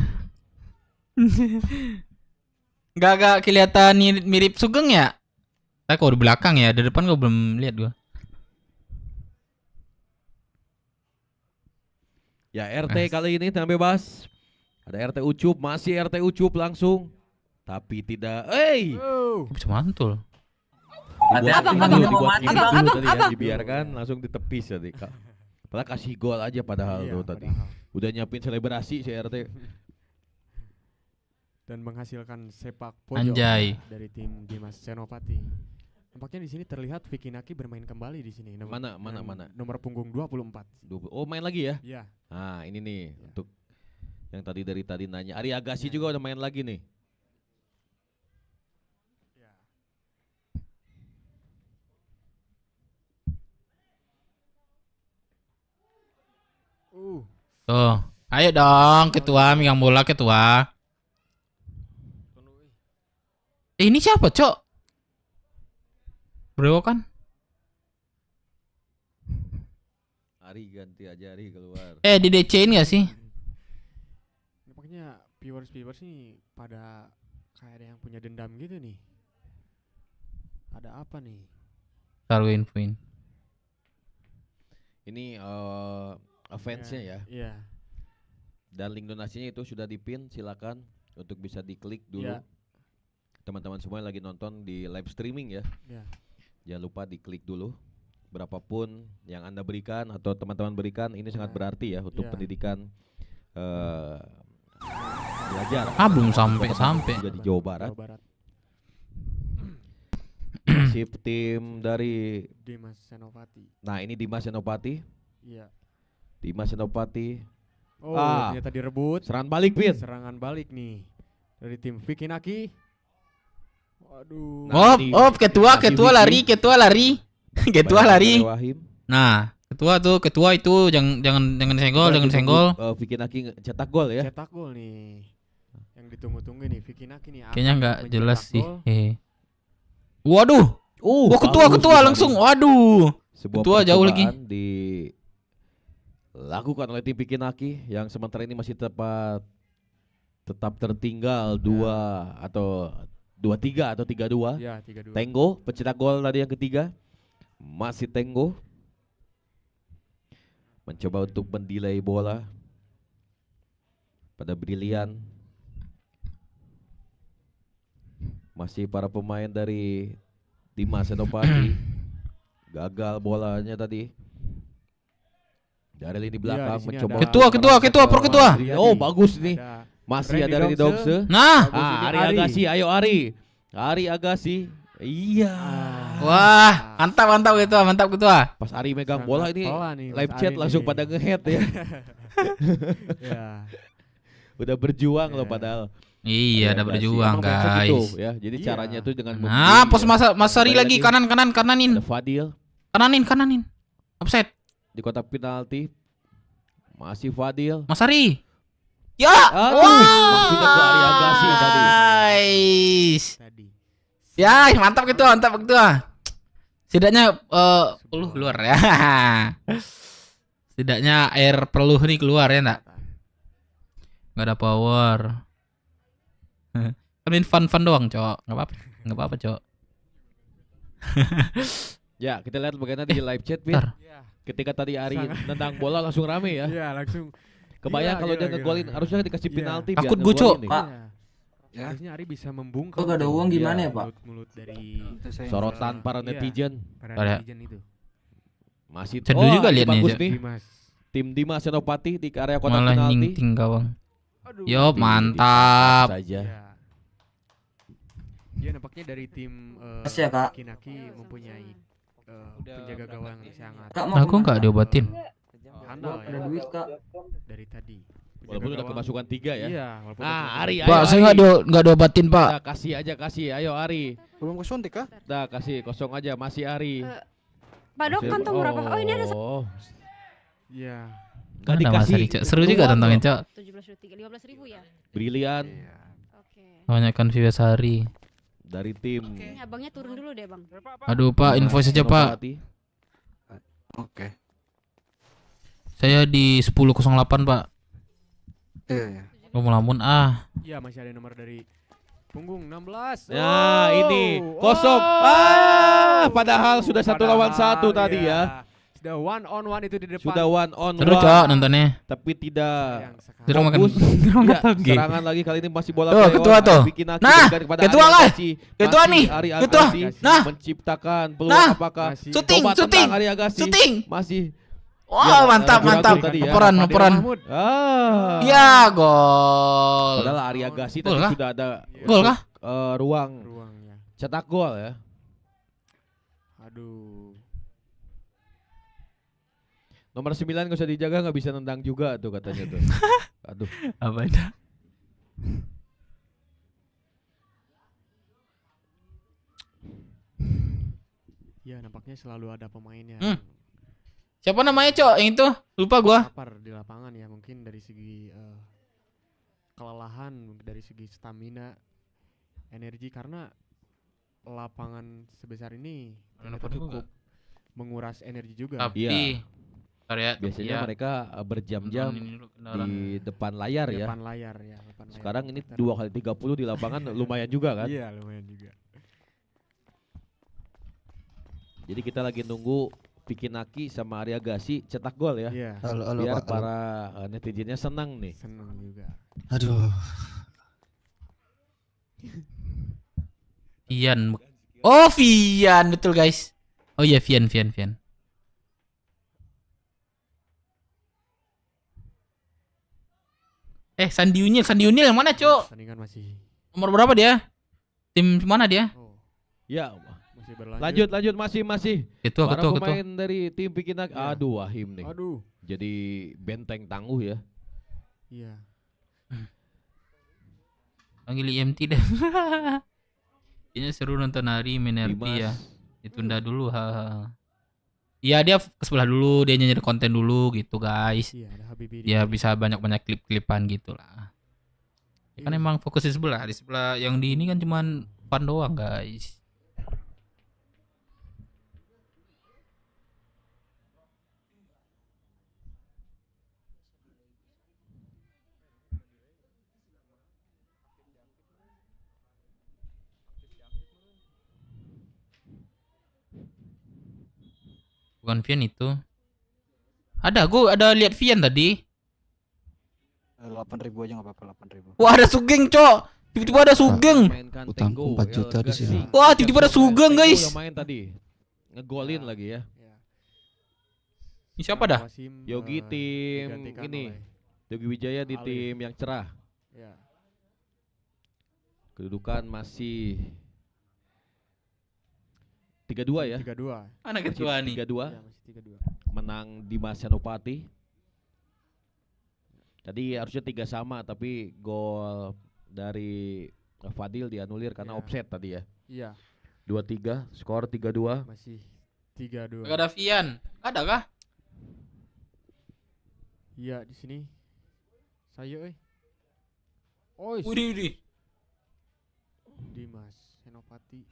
Gak kelihatan mirip Sugeng ya? Tapi kalau di belakang ya, di depan gue belum lihat gue. Ya RT kali ini tanah bebas. Ada RT Ucup, masih RT Ucup langsung. Tapi tidak, Bisa mantul. Dibiarkan langsung ditepis tadi. Padahal kasih gol aja padahal tuh tadi. Udah nyiapin selebrasi si RT. Dan menghasilkan sepak pojok Anjay. dari tim Dimas Senopati. Nampaknya di sini terlihat Vicky Naki bermain kembali di sini. Mana? Nomor punggung 24. Oh, main lagi ya? Iya. Nah, ini nih untuk yang dari tadi nanya. Ari Agassi juga udah main lagi nih. Tuh, ayo dong ketua megang bola ketua. Ini siapa, Cok? Bro kan? Ari ganti aja Ari keluar. Di DC-in gak sih? Nampaknya viewers nih pada kayak ada yang punya dendam gitu nih. Ada apa nih? Taruh infoin. Ini fansnya ya. Iya. Dan link donasinya itu sudah dipin, silakan untuk bisa diklik dulu. Iya. Teman-teman semua yang lagi nonton di live streaming ya. Iya. Jangan lupa diklik dulu berapapun yang Anda berikan atau teman-teman berikan ini sangat berarti ya untuk pendidikan belajar. Belum sampai. Juga di Jawa Barat. Nasib tim dari Dimas Senopati. Nah, ini Dimas Senopati. Iya. Dimas Senopati. Oh, ternyata direbut. Serangan balik, Pin. Serangan balik nih dari tim Vicky Naki. Waduh. Ketua lari. Ketua lari. Nah, ketua itu jangan senggol. Vicky Naki cetak gol ya. Cetak gol nih. Yang ditunggu-tunggu nih Vicky Naki nih. Kayaknya nggak jelas sih. Waduh. Ketua langsung. Waduh. Sebuah ketua jauh lagi. Dilakukan oleh tim Vicky Naki yang sementara ini masih tetap tertinggal 2-3 atau 3-2. Ya, 3-2. Tenggo pencetak gol tadi yang ketiga. Masih Tenggo. Mencoba untuk mendelay bola pada Brilian. Masih para pemain dari Dimas Senopati. Gagal bolanya tadi. Dari lini belakang mencoba. Ketua. Oh, bagus nih. Masih ada Randy Dongse. Nah, Ari Agassi, ayo Ari. Ari Agassi. Iya. Wah, mantap ketua. Pas Ari megang bola ini live chat langsung pada ngehead ya. Udah berjuang loh padahal. Iya, udah berjuang guys. Gitu, ya. Jadi caranya tuh dengan pos Mas Ari lagi kananin. Fadil. Kananin. Offside. Di kotak penalti. Masih Fadil. Mas Ari. Ya. Maksudnya ke Ari Agassi tadi. Ya, mantap ketua. Setidaknya peluh keluar ya. Setidaknya air peluh nih keluar ya enggak? Enggak ada power. Kan ini fun doang, Cok. Enggak apa-apa, Cok. Ya, kita lihat bagaimana di live chat, Pin. Ketika tadi Ari nendang bola langsung rame ya. Iya, langsung. Kebayang kalau dia ngegolin, harusnya dikasih penalti. Takut gue, Cok. Pak. Harusnya Ari bisa membungkam. Kok gak ada uang gimana ya, Pak? Mulut dari sorotan para netizen. Para netizen itu. Masih Cedu juga lihat nih. Tim Dimas Senopati di area kotak penalti. Malah nyingting gawang. Yup, mantap. Dia nampaknya dari tim Kinaki mempunyai penjaga gawang yang sangat. Aku nggak diobatin. Handal ya. Ada duit, Kak. Dari tadi. Walaupun udah kemasukan 3 ya. Iya, Ari. Pak, saya nggak diobatin, Pak. Nah, kasih. Ayo Ari. Belum kesuntik kah? Dah kasih kosong aja, masih Ari. Pak Dok, kantong berapa? Oh, ini ada. Iya. Gak dikasih. Seru juga tantangin, Cok. 15.000 ya. Brilian. Banyakkan views hari. Dari tim. Ini abangnya turun dulu deh, Bang. Aduh, Pak, invoice aja, Pak. Oke. Saya di 10.08, Pak. Iya. Lamun Iya, masih ada nomor dari punggung 16. Nah, ini kosong. Padahal sudah 1 lawan 1 tadi ya. Sudah 1-on-1 itu di depan. Sudah 1-on-1. Seru, Cok, nontonnya. Tapi tidak fokus. Serangan lagi kali ini masih bola. Ketua tuh. Nah, ketua lah. Ketua nih. Ketua. Nah, menciptakan peluang apakah? Syuting. Masih. Wah, mantap. Laporan. Ya, gol. Padahal Ari Agassi tadi sudah ada gol kah? Ruang cetak gol ya. Aduh. Nomor 9 gak usah dijaga, gak bisa nendang juga tuh katanya tuh. Aduh. Apa itu? Ya, nampaknya selalu ada pemainnya. Siapa namanya, Cok? Yang itu? Lupa gua. Lapar di lapangan ya, mungkin dari segi kelelahan, dari segi stamina, energi, karena lapangan sebesar ini cukup menguras energi juga. Tapi biasanya mereka berjam-jam di depan layar ya. Sekarang ini 2x30 di lapangan lumayan juga kan? Iya, lumayan juga. Jadi kita lagi nunggu Vicky Naki sama Ari Agassi cetak gol ya. Iya. Biar para netizennya senang nih. Senang juga. Aduh. Vian. Oh, Vian, betul guys. Oh iya, Vian. Sandi Unil yang mana, Cok? Tandingan masih. Nomor berapa dia? Tim mana dia? Ya. Masih berlanjut. Lanjut masih. Ketua. Pemain dari tim Pikinak. Iya. Aduh, Wahim nih. Aduh. Jadi benteng tangguh ya. Iya. Panggil IMT deh. Kayaknya seru nonton hari Minervi ya. Ditunda dulu. Iya, dia ke sebelah dulu, dia nyari konten dulu gitu, guys. Iya, ada Habibie. Ya bisa banyak-banyak klip-klipan gitu lah. Ya kan emang fokus di sebelah yang di ini kan cuman fun doang, guys. Bukan Vian itu. Gue ada lihat Vian tadi. 8.000 aja nggak apa-apa, 8.000. Wah, ada Sugeng, Cok. Tiba-tiba ada Sugeng. Utangku 4 juta di sini. Wah, tiba-tiba ada Sugeng, guys. Udah main tadi. Ngegolin lagi ya. Ini siapa dah? Yogi tim ini. Yogi Wijaya di tim yang cerah. Ya. Kedudukan masih 3-2 ya. 3-2. Mana ketua nih? 3-2. Ya, masih 3-2. Menang Dimas Senopati. Tadi harusnya 3 sama tapi gol dari Fadil dianulir karena offset tadi ya. Iya. 2-3, skor 3-2. Masih 3-2. Gak ada Vian. Ada kah? Iya, di sini. Saya Ois. Widih. Dimas Senopati.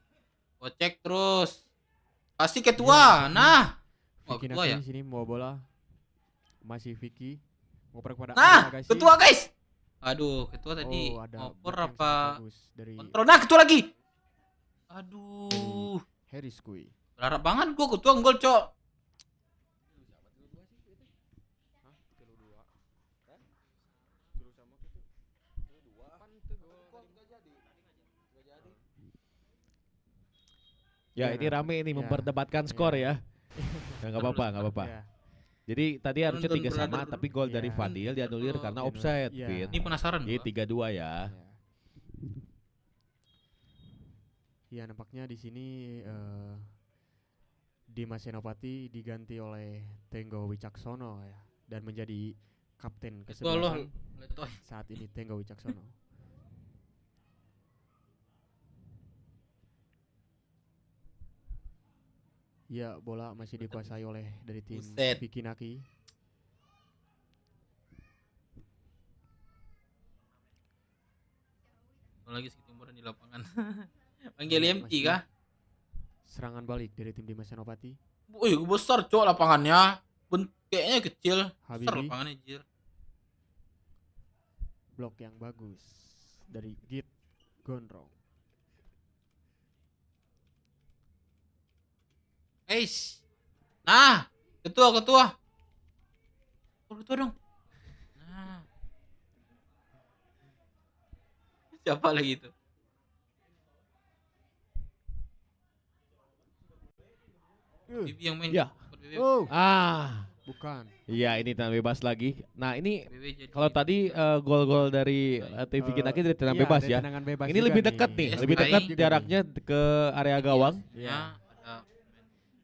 Cek terus. Kasih ketua. Nah. Vicky Ketua ya. di sini mau bola. Masih Vicky. Ngoper kepada ketua, guys. Aduh, ketua tadi ngoper apa? Kontrol. Nah, ketua lagi. Aduh. Harris Kui. Berharap banget gua ketua gol, Cok. Ya, ini rame ini memperdebatkan skor ya. Enggak apa-apa. Ya. Jadi tadi harusnya 3 sama tapi gol dari Fadil dianulir karena offside, Vin. Ini penasaran. Jadi 3-2 ya. Iya, nampaknya di sini Dimas Senopati diganti oleh Tenggo Wicaksono ya dan menjadi kapten ke-11 saat ini Tenggo Wicaksono. Ya, bola masih dikuasai oleh dari tim Vicky Naki. Lagi sekitar di lapangan. Panggil MT kah? Serangan balik dari tim Dimas Senopati. Wih, besar, Cok, lapangannya. Kayaknya kecil. Besar Habibie. lapangannya, jir. Blok yang bagus dari Git Gondrong. Nah, ketua. Ketua dong. Nah. Siapa lagi itu? Bibi yang main. Ya. Bukan. Iya, ini tendangan bebas lagi. Nah, ini kalau tadi gol-gol dari tim Vicky Naki dari tendangan bebas ya. Ini lebih dekat nih, lebih dekat jaraknya ke area gawang. Ya.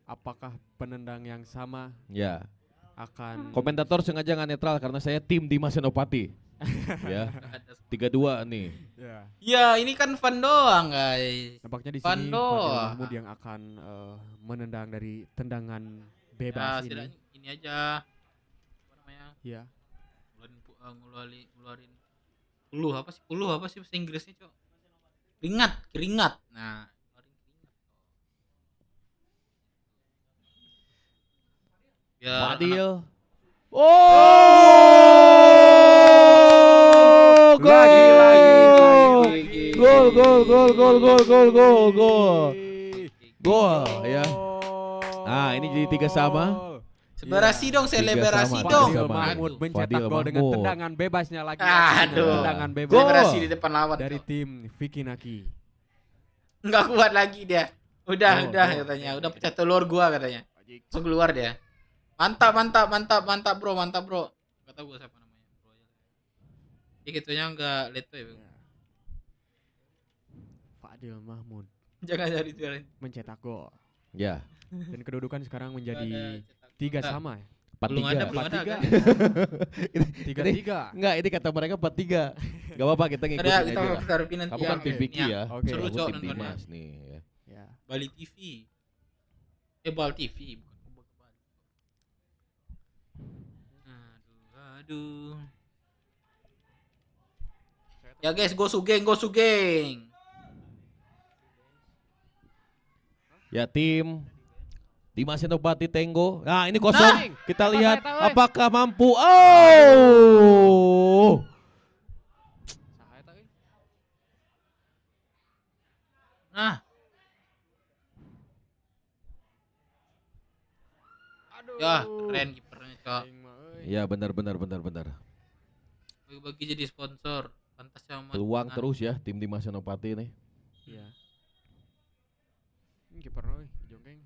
Apakah penendang yang sama? Ya. Akan komentator sengaja nggak netral karena saya tim Dimas Senopati. Ya. 3-2 nih. Ya, ini kan fun doang, guys. Nampaknya di sini Fadil Mahmud yang akan menendang dari tendangan bebas ini. Ini aja. Apa namanya? Iya. Ngeluarin puluh apa sih bahasa Inggrisnya, Cok? Keringat. Nah, Fadil. Gol ya. Nah, ini jadi 3 sama. Selebrasi dong, selebrasi dong. Fadil Mahmud mencetak gol dengan tendangan bebasnya lagi. Aduh. Tendangan bebas. Selebrasi di depan lawan dari tim Vicky Naki. Enggak kuat lagi dia. Udah katanya. Udah pecah telur gua katanya. Langsung keluar dia. Mantap bro. Kata gua siapa namanya? Gitunya enggak leto ya, Bang. Fadil Mahmud Jangan cari juara. mencetak gol. Ya. Dan kedudukan sekarang menjadi Ada 3 cetak. sama ya. Belum ada, belum ada, 4-3. kan? 3-3. Enggak, ini kata mereka 4-3. Enggak apa-apa kita ngikutin Ada aja kita lah. harapin nanti Kamu kan ya. tim Vicky ya. Oke. Seru Aku cok tim nontonnya. Dimas nih ya. Ya. Bali TV. Bal TV bukan Bali. Aduh. Ya guys, go Sugeng. Ya tim Dimas Senopati Tenggo. Nah, ini kosong. Kita lihat apakah mampu. Oh. Nah. Ya, keren kipernya, Cok. Ya benar. Bagi-bagi jadi sponsor. Pantas sama Peluang terus ya tim Dimas Senopati nih. Iya. Ini kiper euy, Jongkeng.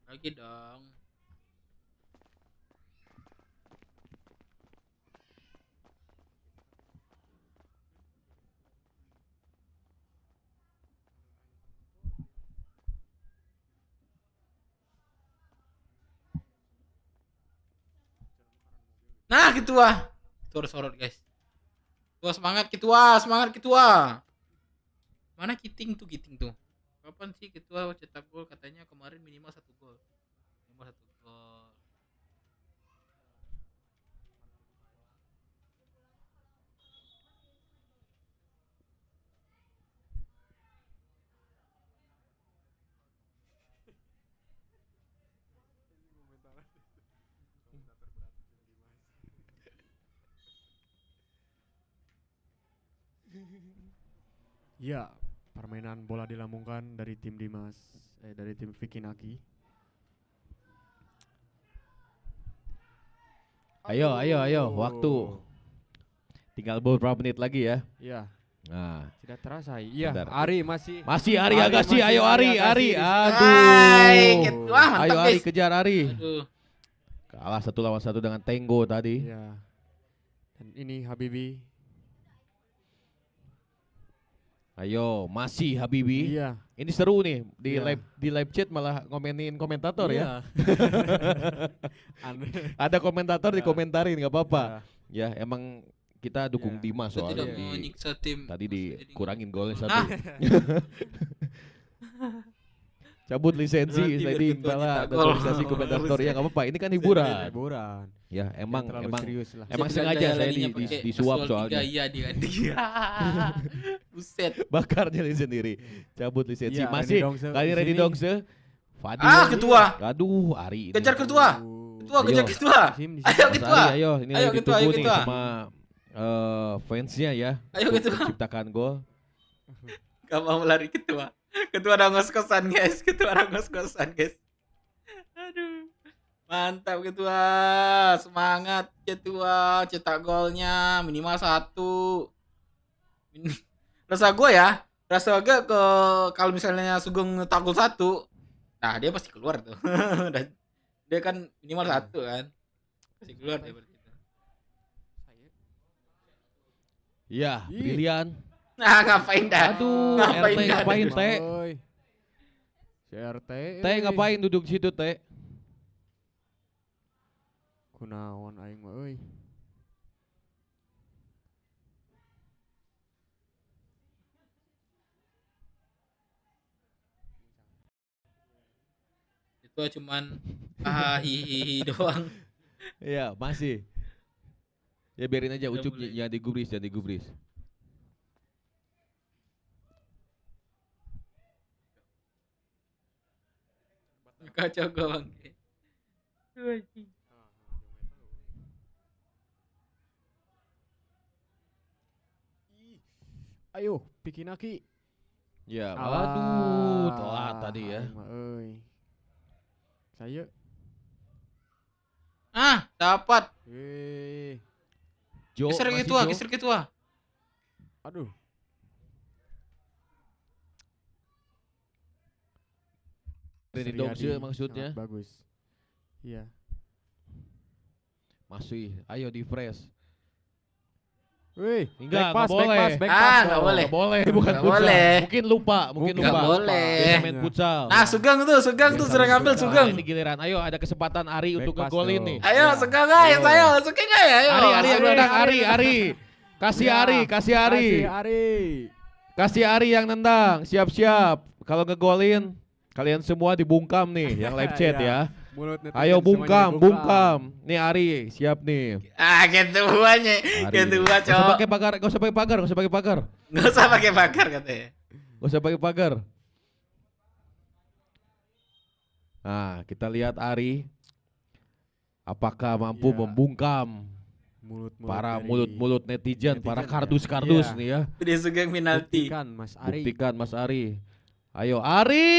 Lagi dong. Nah, ketua. Sorot guys. Ketua semangat ketua. Mana Kiting tuh? Kapan sih ketua cetak gol? Katanya kemarin minimal 1 gol. Ya, permainan bola dilambungkan dari tim Dimas, dari tim Vicky Naki. Ayo, waktu. Tinggal beberapa menit lagi ya. Iya. Nah, Tidak terasa. Iya, Bentar. Ari masih. Ari Agassi, ayo Ari. Aduh. Hai, ketua mantap Ayo Ari, guys. kejar Ari. Aduh. Kalah 1 lawan 1 dengan Tenggo tadi. Iya. Dan ini Habibi. Ayo, masih Habibi. Iya. Ini seru nih di Iya. live chat malah ngomenin komentator ya. Aneh. Ada komentator dikomentarin nggak apa-apa. Ya, emang kita dukung Dimas Saya soalnya tidak mau nyiksa tim. tadi dikurangin golnya Nah. 1. Cabut lisensi Berarti sliding berketua bala nyetak gol. naturalisasi komentator ya nggak apa-apa. Ini kan hiburan. Hiburan. Ya, emang terlalu serius lah. emang Saya bilang sengaja gaya saya larinya pakai disuap Casual soalnya. 3, iya dia. Buset. Bakar nyali sendiri. Cabut lisensi. Iya, Masih Randy Dongse kali di Randy sini. Dongse. Fadil. Ketua. Aduh, Ari ini. Kejar ketua. Ketua kejar Ayo. ketua. Ayo Mas ketua. Ari, ayo ini Ayo lagi ketua, ditunggu ayo nih ketua. sama fansnya ya. Ayo untuk ketua. Ciptakan gol. Gak mau lari ketua. Ketua udah ngos-kosan guys. Aduh. Mantap ketua. Semangat ketua. Cetak golnya minimal 1. Rasa gue ke kalau misalnya Sugeng nyetak gol 1. Nah, dia pasti keluar tuh. Dan dia kan minimal 1 kan. Pasti keluar dia berarti. Iya, brilian. Nah, ngapain dah? Aduh, RT ngapain, Teh? CRT. Teh ngapain duduk di situ, Teh? Kunaon aing mah euy. Itu cuman hihihi doang. Iya, masih. Ya biarin aja Ucup jangan digubris. Kacau gue bang. Ayo, Vicky Naki. Ya, aduh, telat tadi ya. aing mah euy. Saya. Ah, dapat. Jo, Geser masih ke tua, Jo. geser ke tua. Aduh. Ready Sri Dongse Adi, maksudnya. sangat bagus. Iya. Masih, ayo di fresh. Wih, Enggak, back pass, boleh. back pass Nggak dong. boleh. Nggak boleh, bukan Nggak futsal. boleh. Mungkin lupa, mungkin Bukan. lupa. Nggak boleh. Biasa main futsal. Nah, Sugeng tuh sudah ngambil Nah, Sugeng. ini giliran. Ayo ada kesempatan Ari untuk pass ngegolin dong. nih. Ayo, Sugeng guys, ayo, Sugeng guys, ayo. Ari yang nendang, Ari. Kasih Ya, Ari, kasih Ari. Kasih Ari yang nendang. Siap-siap. Kalau ngegolin, kalian semua dibungkam nih yang live chat ya. Mulut netizen Ayo semuanya bungkam. Nih Ari, siap nih. Ah, ketuanya. Ari. Ketua, Gak usah cok. pakai pagar, gak usah pakai pagar, gak usah pakai pagar. Nggak usah pakai bakar katanya. Gak usah pakai pagar. Nah, kita lihat Ari apakah mampu membungkam para mulut-mulut netizen, para kardus-kardus nih ya. Dia Sugeng penalti. Buktikan Mas Ari. Buktikan Mas Ari. Ayo Ari.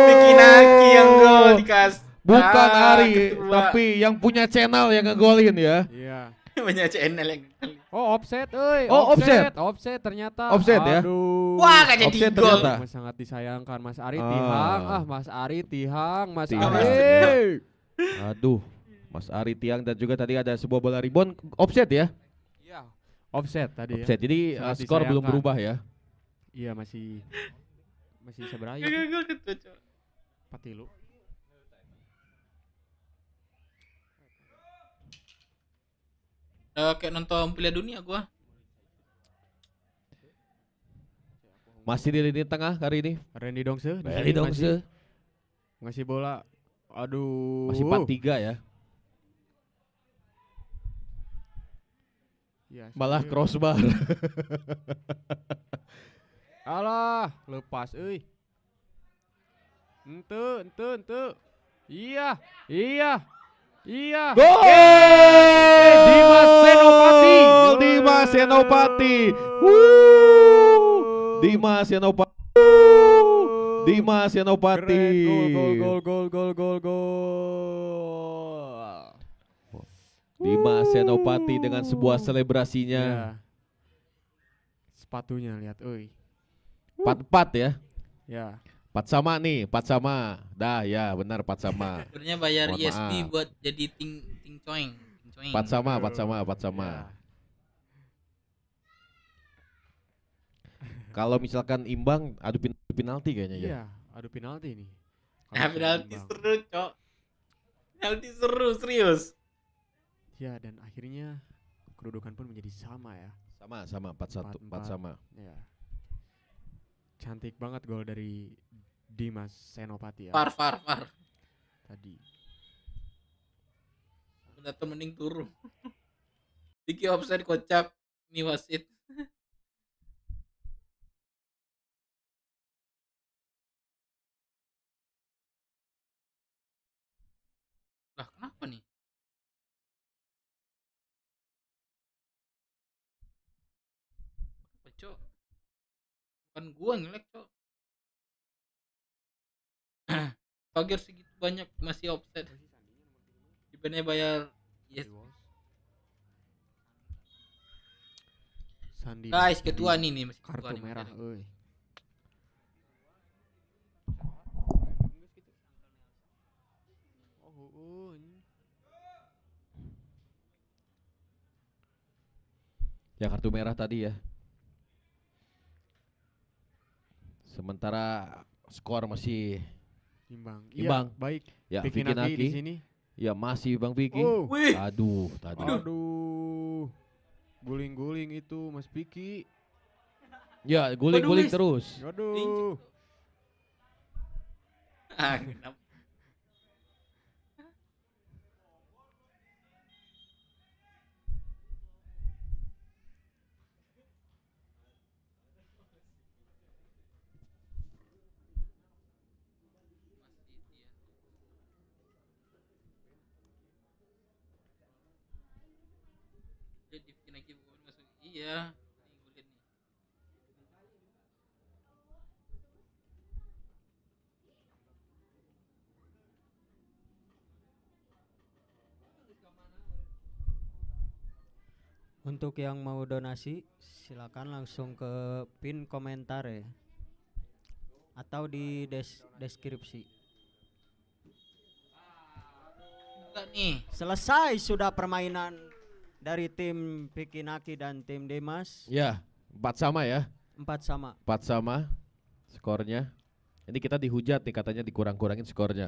Bikin Aki yang gol dikas. Bukan Ari, ketua. tapi yang punya channel yang ngegolin ya. Iya. Banyak channel yang Oh, offset, euy. Oh, offset. Offset ternyata. Offset ya? Aduh. Wah, gak jadi Offset gol. ternyata. Sangat disayangkan Mas Ari Ah. Tihang. Mas Ari Tihang, Mas Tihang. Ari. Aduh, Mas Ari Tiang dan juga tadi ada sebuah bola rebound offset ya. Iya. Offset tadi ya. Offset. Jadi Sangat skor belum disayangkan. berubah ya. Iya, masih seberaya. Gagal gol ketua, cok. Patilu. Kayak nonton Piala Dunia gua. Masih di lini tengah hari ini. Randy Dongse. di Randy sini Dongse. ngasih bola. Aduh. Masih 4-3 ya. Ya, Malah serius. crossbar. Alah, lepas euy. Ente. Iya. Gol! Dimas Senopati. Dimas Senopati. Dimas Senopati. Dimas Senopati. Gol. Dimas Senopati dengan sebuah selebrasinya. Ya. Sepatunya lihat, euy. 4-4 ya. Ya. 4 sama nih, 4 sama. Dah ya, benar 4 sama. Sebenarnya bayar Mohon ESP maaf. buat jadi ting coeng. 4 sama, 4 sama, 4 sama. Ya. Kalau misalkan imbang adu penalti kayaknya ya. Iya, adu penalti nih. Ah, penalti seru, cok. Penalti seru, serius. Ya, dan akhirnya kedudukan pun menjadi sama ya. Sama 4-1, 4 sama. Ya. Cantik banget gol dari Dimas Senopati ya. Far. Tadi. Udah mending turun. Diki offside kocak. Ini wasit. Lah, kenapa nih? Apa, cok? Bukan gua ngelek, cok. Pagar segitu banyak masih offset. Dibanding bayar yes. Sandi. Guys, ketua nih masih ketua kartu nih, merah, makanya. euy. Ya kartu merah tadi ya. Sementara skor masih Imbang. Imbang. Iya, baik. Ya, Vicky Vicky Naki di Naki. sini. Ya masih Bang Vicky. Oh. Wih. Aduh, tadi. Aduh. Guling-guling itu Mas Vicky. Ya, guling-guling terus. Aduh. Ah, kenapa? Dia dibikin lagi bukan masuk. Iya. Ini golin nih. Untuk yang mau donasi silakan langsung ke pin komentar ya. Atau di deskripsi. Enggak nih. Selesai sudah permainan dari tim Pikinaki dan tim Dimas. Ya, 4 sama ya. 4 sama. 4 sama skornya. Ini kita dihujat nih katanya dikurang-kurangin skornya.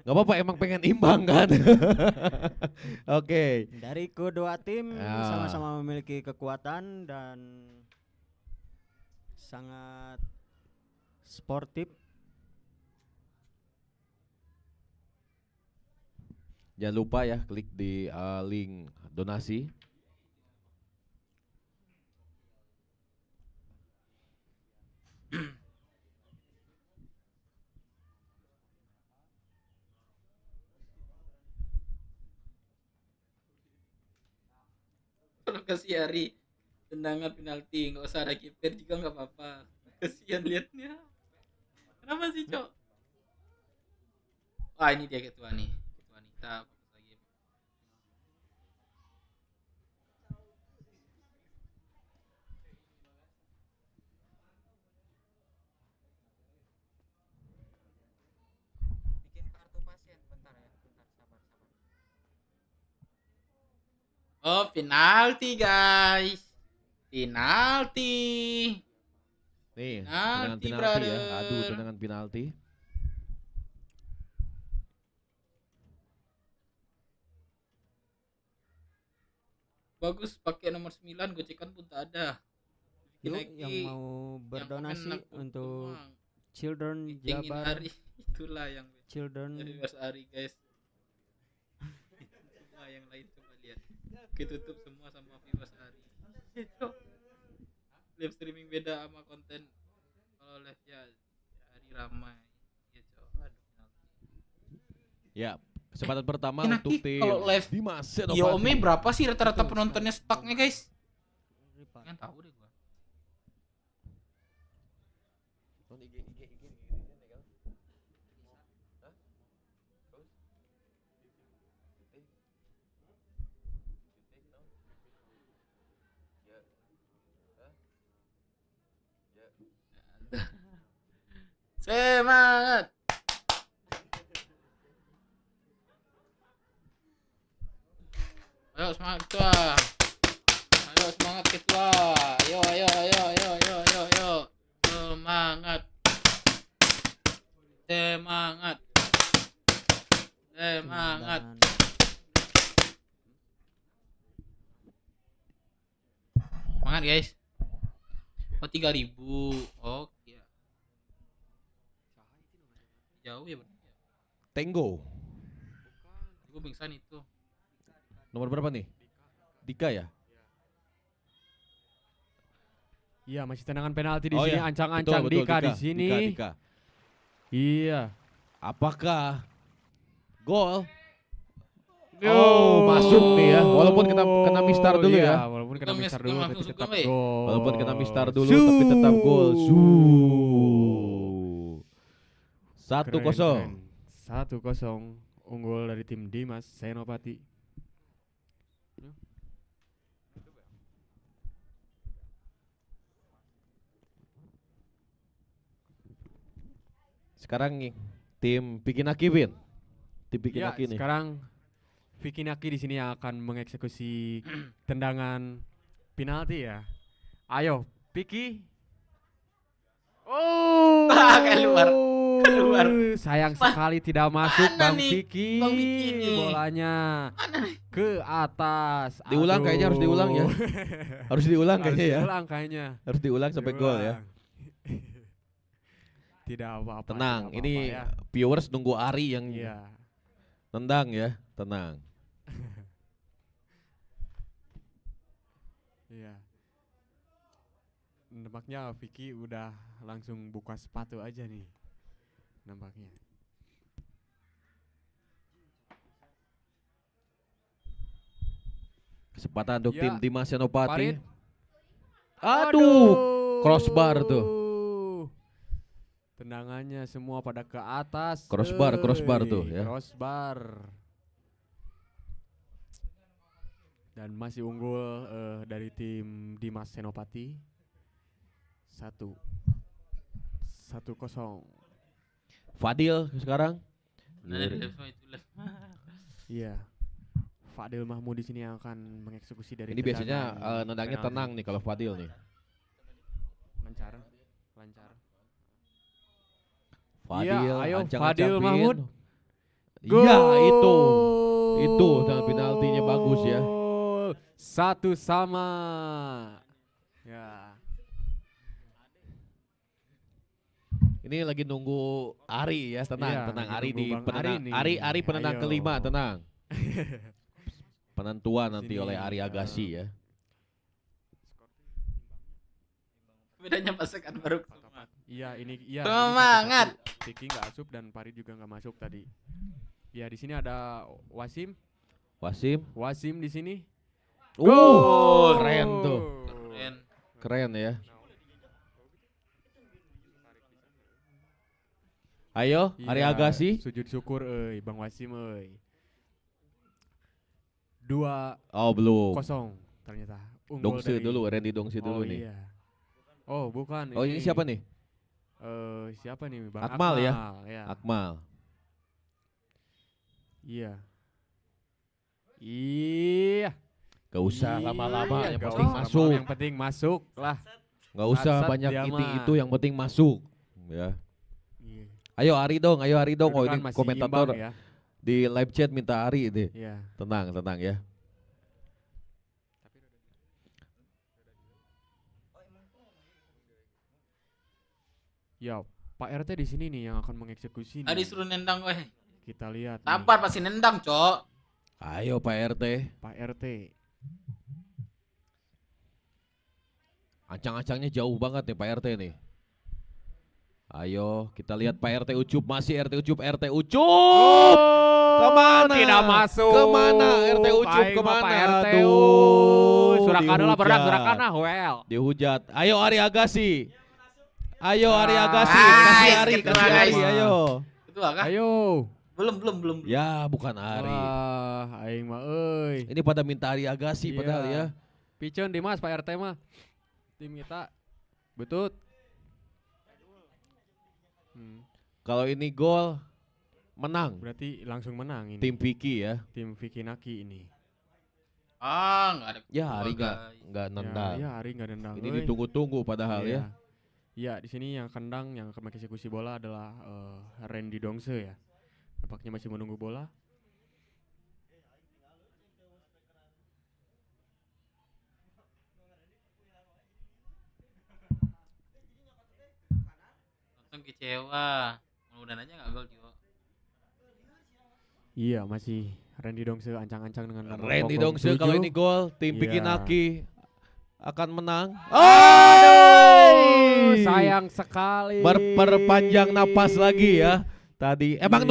Gak apa-apa, emang pengen imbang kan. Oke. Dari kedua tim sama-sama memiliki kekuatan dan sangat sportif. Jangan lupa ya klik di link donasi. Kalau kasih Ari tendangan penalti nggak usah ada kiper juga nggak apa-apa. Kasihan liatnya. Kenapa sih Cok? Wah ini dia ketua nih. Ketua Nita fokus lagi. Bikin kartu pasien bentar ya, bentar sabar. Oh penalti guys. Penalti. Nih, tendangan Penalti, penalti ya. brother. Aduh, tendangan penalti. Bagus pakai nomor 9 gocekan pun tak ada. Yuk Lagi yang mau berdonasi yang komen untuk doang. Children Tingin Jabar. Ari itulah yang Children dari Mas Ari guys. Semua yang lain coba lihat. Ketutup semua sama Viwas Ari. Live streaming beda sama konten. Kalau live ya Ari ramai. Ya Cok. Aduh penalti. Ya, kesempatan pertama Enak untuk nih tim kalau live Dimas Senopati. Yome berapa sih rata-rata penontonnya stoknya guys? Kan tahu deh gua. Semangat. Ayo semangat ketua. Ayo semangat ketua. Ayo. Semangat. Semangat. Semangat. Semangat guys. Oh 3.000. Oke. Jauh ya berarti. Tenggo. Gue pingsan itu. Nomor berapa nih? Dika ya? Iya, masih tendangan penalti di Oh sini, ya, ancang-ancang betul, Dika di sini. Dika. Iya. Apakah gol? Oh, masuk nih ya. Walaupun kena mistar dulu Iya, ya. walaupun kena mistar dulu tapi tetap gol. Walaupun kena mistar dulu tapi tetap gol. 1-0. 1-0 unggul dari tim Dimas Senopati. Sekarang nih tim Pikinaki Win. Tim Ya, Pikinaki nih. sekarang Pikinaki di sini yang akan mengeksekusi tendangan penalti ya. Ayo, Piki. Oh, keluar. Sayang sekali tidak masuk Mana Bang nih? Piki. Bang Piki nih. Bolanya ke atas. Diulang kayaknya harus diulang ya. Harus diulang kayaknya ya. Harus diulang kayaknya. Harus diulang sampai gol ya. Tidak apa-apa. Tenang, tidak ini apa-apa ya. viewers nunggu Ari yang Iya. tendang ya, tenang. Iya. Nampaknya Vicky udah langsung buka sepatu aja nih. Nampaknya. Kesempatan untuk Ya, tim Dimas Senopati. Farid. Aduh, crossbar tuh. Tendangannya semua pada ke atas. Crossbar tuh ya. Crossbar. Dan masih unggul dari tim Dimas Senopati 1-0. Fadil sekarang. Iya. Fadil Mahmud di sini yang akan mengeksekusi dari Ini biasanya tendangan nendangnya penalti. tenang nih kalau Fadil nih. Lancar. Fadil, Iya, ayo ancang-ancang Fadil Pin. Mahmud. Iya, itu. Itu dengan penaltinya bagus ya. 1-1. Ya. Ini lagi nunggu Ari ya, tenang, Iya, tenang. lagi Ari nunggu di Bang penendang. Ari nih. Ari penendang Ayo. kelima, tenang. Penentuan nanti Sini, oleh Ari Agassi ya. Bedanya pasokan baru. Iya, ini iya. Semangat. Tiki nggak asup dan Pari juga nggak masuk tadi. Ya, di sini ada Wasim. Wasim di sini. Keren tuh. Keren ya. Ayo, Ari Iya, Agassi. Sujud syukur Bang Wasim 2-0 Oh, belum. ternyata. Dongse dulu, Randy Dongse dulu nih. Iya. Oh, bukan. Oh, ini siapa nih? Siapa nih? Bang Akmal ya. Ya. Akmal. Iya. Iya. Gak usah lama-lama, yang Gak penting usah masuk. lama-lama, yang penting masuk lah. Gak usah Sat-sat banyak dia itu, mah. yang penting masuk. Ya. Iya. Ayo Ari dong, ayo Ari dong. Oh, Kedudukan ini masih komentator imbang ya. di live chat minta Ari deh. Iya. Tenang ya. Ya, Pak RT di sini nih yang akan mengeksekusi. Tadi nih. suruh nendang weh. Kita lihat. nih. Tampar pasti nendang, Cok. Ayo Pak RT. Pak RT. Ancang-ancangnya jauh banget nih Pak RT nih. Ayo kita lihat Pak RT Ucup, masih RT Ucup. Kemana? Tidak masuk. Kemana RT Ucup? Aing mah Kemana? Pak RT. Aduh, Surakan lah berak, dihujat. surakan lah well. Dihujat. Ayo Ari Agassi. Ayo Ari Agassi. Kasih Ari, kasih Ari. Ayo. Kedua kah? Ayo. Belum. Ya bukan Ari. Wah, aing mah euy. Ini pada minta Ari Agassi Iya. padahal ya. Piceun Dimas Pak RT mah. Tim kita. Betul. Kalau ini gol menang. Berarti langsung menang ini. Tim Vicky ya. Tim Vicky Naki ini. Enggak ada. Ya Ari nggak nendang. Ya, Ari enggak nendang. Ini euy. ditunggu-tunggu padahal Iya. ya. Iya, di sini yang kandang yang akan mengeksekusi bola adalah Randy Dongse ya. Nampaknya masih menunggu bola. Nonton kecewa. Mudah-mudahan aja enggak gol, Jo. Iya, masih Randy Dongse ancang-ancang dengan nomor Randy pokok Dongse kalau 7. ini gol tim Iya. Vicky Naki akan menang. Aduh, sayang sekali. Berperpanjang napas lagi ya. Tadi emang Iya.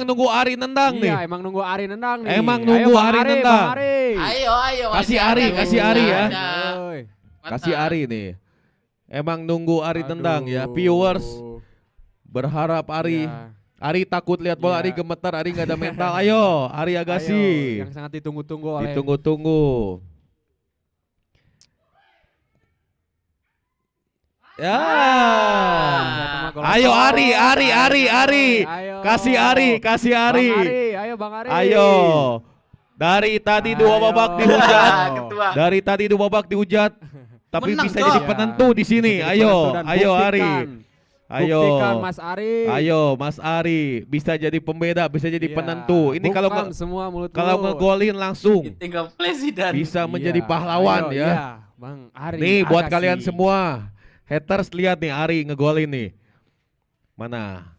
nunggu Ari nendang nih. Iya, emang nunggu Ari nendang nih. Emang Ayo, nunggu Bang Ari Bang nendang. Ari. Ayo. Kasih masih Ari, ada, kasih masih Ari ya. ada. Oi. Kasih Mantap. Ari nih. Emang nunggu Ari Aduh. tendang ya. Viewers berharap Ari. Iya. Ari takut lihat bola, Iya. Ari gemetar, Ari nggak ada mental. Ayo, Ari Agassi. Ayo, yang sangat ditunggu-tunggu oleh Ditunggu-tunggu. Ya. Ayo Ari. Ayo. Kasih Ari. Bang Ari, ayo Bang Ari. Ayo. Dari tadi dua Ayo. babak dihujat. Ketua. Dari tadi dua babak dihujat. Tapi Menang, bisa Cok. jadi penentu di sini. Bisa jadi Ayo, penentu dan ayo Ari. buktikan. Ayo. Buktikan Mas Ari. Ayo Mas Ari, bisa jadi pembeda, bisa jadi Iya. penentu. Ini kalau Bukan semua mulut kalau ngegolin langsung Tinggal presiden. bisa Iya, menjadi pahlawan ayo, ya. Iya, Bang Ari. Nih buat Agassi. kalian semua haters, lihat nih Ari ngegolin nih. Mana?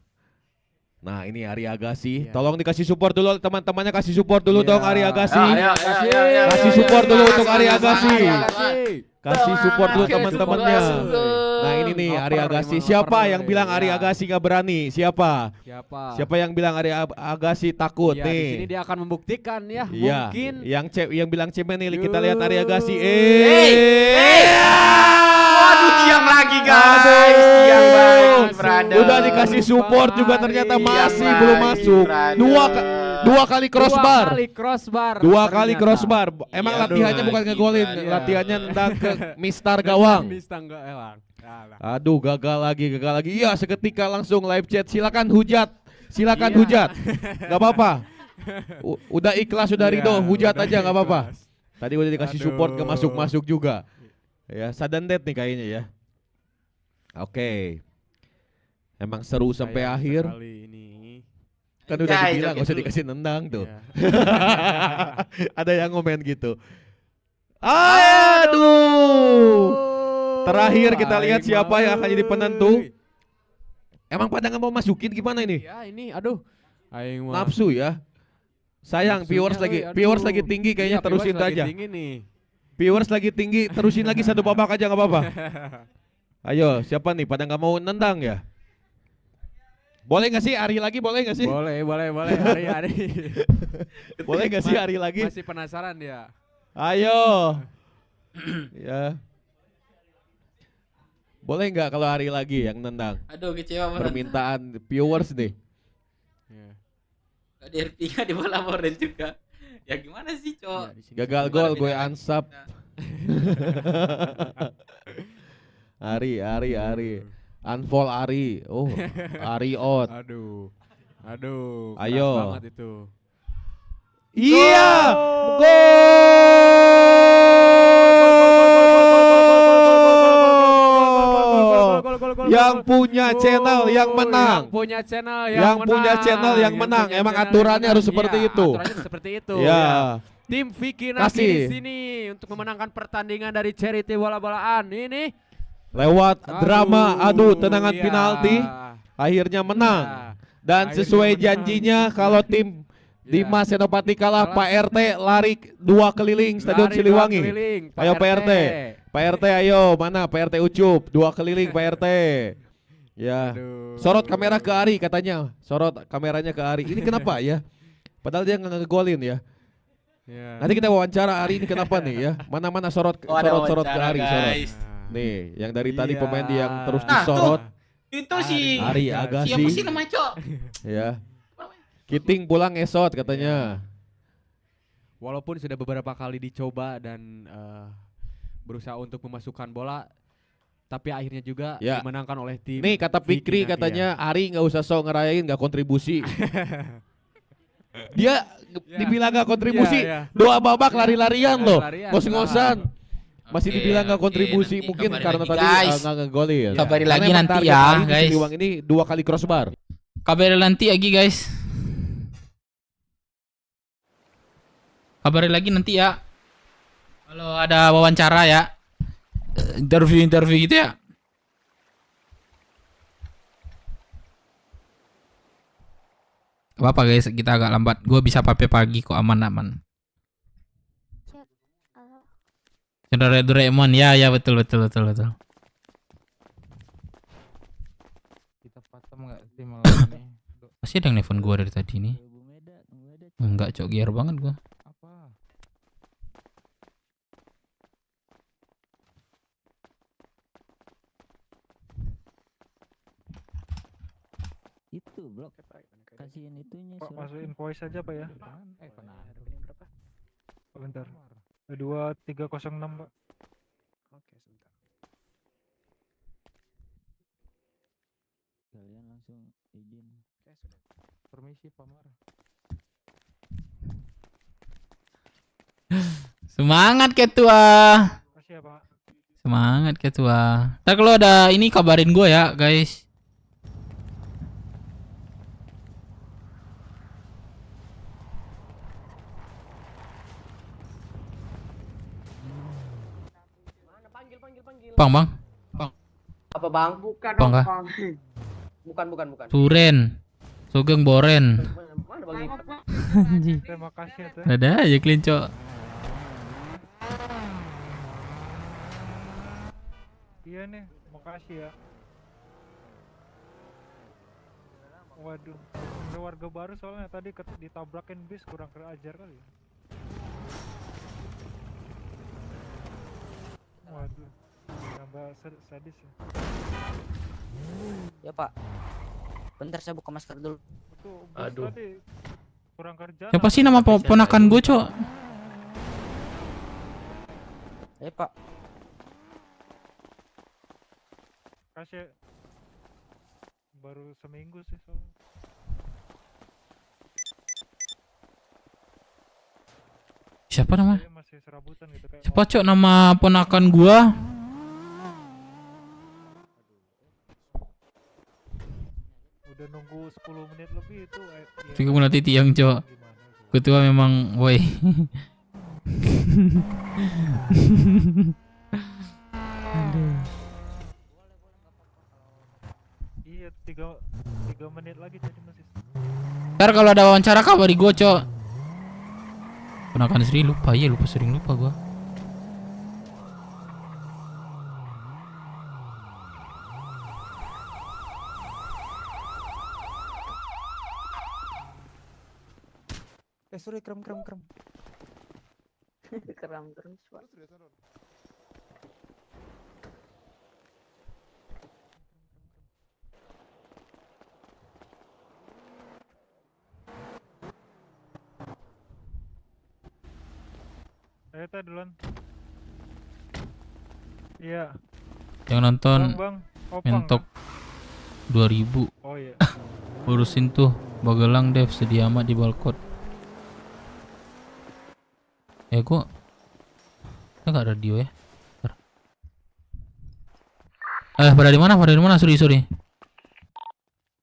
Nah ini Ari Agassi. Iya. Tolong dikasih support dulu teman-temannya, kasih support dulu Iya. dong Ari Agassi. Ayo. Kasih support dulu untuk Ari Semangat, Agassi. Agassi. Kasih support dulu Oke, teman-temannya. support. Nah ini nih Ari Lapar, Agassi. emang Siapa lapar yang nih, bilang Ari ya. Agassi gak berani? Siapa? Siapa? Siapa yang bilang Ari Agassi takut Iya, di nih? sini dia akan membuktikan ya, Iya, mungkin. yang bilang cemen nih, kita Yuh. lihat Ari Agassi. Waduh, diam lagi guys. Aduh. Diam lagi, brother. Udah dikasih support juga ternyata Diam masih lagi, belum masuk. brother. Dua Dua kali crossbar. Dua kali ternyata. crossbar. Emang Iya, latihannya aduh. bukan ngegolin, Iya. latihannya nendang ke mistar gawang. Mistar gawang. Alah. Aduh, gagal lagi. Iya, seketika langsung live chat. Silakan hujat. Silakan Iya. hujat. Gak apa-apa. Udah ikhlas, udah Iya, ridho, hujat udah aja nggak apa-apa. ikhlas. Tadi udah dikasih support ke Aduh. masuk-masuk juga. Ya, sudden death nih kayaknya ya. Oke. Emang seru sampai Sayang akhir. sekali ini. Kan udah Anjay, dibilang joget gak usah dulu. dikasih nendang tuh. Iya. Ada yang komen gitu. Aduh. Terakhir kita lihat Aing siapa yang akan jadi mau. penentu. Emang pada nggak mau masukin gimana ini? Ya ini aduh. Aing mah. Nafsu ya. Sayang Nafsunya, viewers lagi aduh. viewers lagi tinggi kayaknya Iya, terusin viewers lagi aja. tinggi nih. Viewers lagi tinggi, terusin lagi satu babak aja nggak apa-apa. Ayo, siapa nih? Pada nggak mau nendang ya? Boleh nggak sih Ari lagi? Boleh nggak sih? Boleh. Hari. Boleh nggak sih Ari lagi? Masih penasaran dia. Ayo. Ya. Boleh nggak kalau Ari lagi yang nendang? Aduh kecewa banget. Permintaan viewers nih. Iya. Gak di RP gak dilaporin juga. Ya gimana sih cok? Gagal gol gue unsub. Ari. Unfollow Ari. Oh, Ari out. Aduh. Ayo. Keras banget itu. Iya. Gol. Yang punya channel yang menang. Yang punya channel yang menang. Emang aturannya harus seperti itu. Aturannya seperti itu. Ya. Tim Vicky Naki Kasih. di sini untuk memenangkan pertandingan dari charity bola-bolaan ini. Lewat drama adu tendangan iya. penalti akhirnya menang. Dan Akhirnya sesuai menang. janjinya kalau tim Dimas Senopati kalah, Pak RT lari 2 keliling Stadion Lari 2 Siliwangi. keliling, Pak Ayo Pak RT. RT. Pak RT ayo, mana Pak RT Ucup 2 keliling Pak RT. Ya. Sorot kamera ke Ari katanya. Sorot kameranya ke Ari. Ini kenapa ya? Padahal dia nggak ngegolin ya. Nanti kita wawancara Ari ini kenapa nih ya? Mana sorot Oh, ada sorot ke wawancara, Ari sorot. guys. Nih, yang dari tadi Iya. pemain yang terus Nah, disorot. Itu si Ari Agassi. siapa sih namanya cok? Ya. Kiting pulang esot katanya. Walaupun sudah beberapa kali dicoba dan berusaha untuk memasukkan bola, tapi akhirnya juga Ya. dimenangkan oleh tim. Nih kata Fikri Vicky Naki katanya ya. Ari nggak usah sok ngerayain nggak kontribusi. Dia dibilang nggak kontribusi, Ya. 2 babak lari-larian loh, Lari-larian. ngos-ngosan. Masih Oke, dibilang nggak oke, kontribusi nanti mungkin kabari karena lagi, tadi guys. nggak ngegolin. Kabari Karena lagi emang nanti target ya, Ari di guys. Siliwangi ini 2 kali crossbar. Kabari nanti lagi guys. Kabari lagi nanti ya. Kalau ada wawancara ya. Interview gitu ya. Apa guys, kita agak lambat. Gue bisa pakai pagi kok, aman-aman. Saudara Doraemon, ya betul. Kita patem nggak sih malam ini? Masih ada yang nelfon gue dari tadi nih. Enggak, cok, giar banget gue. Apa? Itu blok kasihin itunya Pak, surat. masukin voice aja Pak ya. Pernah. Bentar. 2306 Pak. Oke, sebentar. Kalian langsung izin. Oke, sudah. Permisi Pak Mar. Semangat ketua. Makasih ya Pak. Semangat ketua. Ntar kalau ada ini kabarin gue ya guys. Bang. Apa bang? Bukan Bang, kah? Bukan. Suren. Sugeng Boren. Mana bang itu? Terima kasih ya Teh. Ada aja kelincok. Iya nih, makasih ya. Waduh, ada warga baru soalnya tadi ditabrakin bis kurang ajar kali ya. Waduh, tambah sadis ya. Ya Pak. Bentar saya buka masker dulu. Tuh, bus tadi kurang kerjaan. Siapa sih nama ponakan gue, Cok? Pak. Kasih baru seminggu sih soalnya. Siapa nama? Dia masih serabutan gitu kayak Siapa, Cok, nama ponakan gua? udah nunggu 10 menit lebih itu ya. Cukup nanti tiang, Cok. Ketua memang, woi. Iya, 3 menit lagi jadi masih. Ntar kalau ada wawancara kabari gua, Cok. Ponakan Sri lupa, iya sering lupa gua. Sorry, krem. Keram terus, Pak. Ayo teh duluan. Iya. Yang nonton Bang, mentok 2000. Oh iya. Urusin tuh Bagelang Dev sedia amat di balkon. Gua enggak radio ya. Bentar. Pada di mana? Sorry.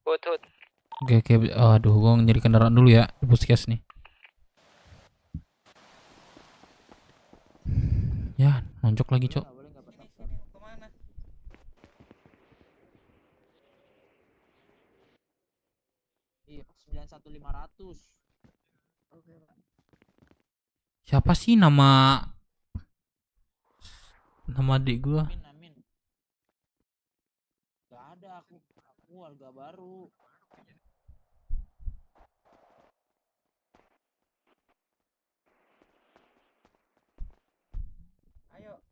Hut. Oke. Aduh, gua nyari kendaraan dulu ya di puskes nih. Ya, nonjok lagi, Cok. Iya, 91500. Oke, Pak. Siapa sih nama adik gua? Amin. Gak ada, aku warga baru. Ayo.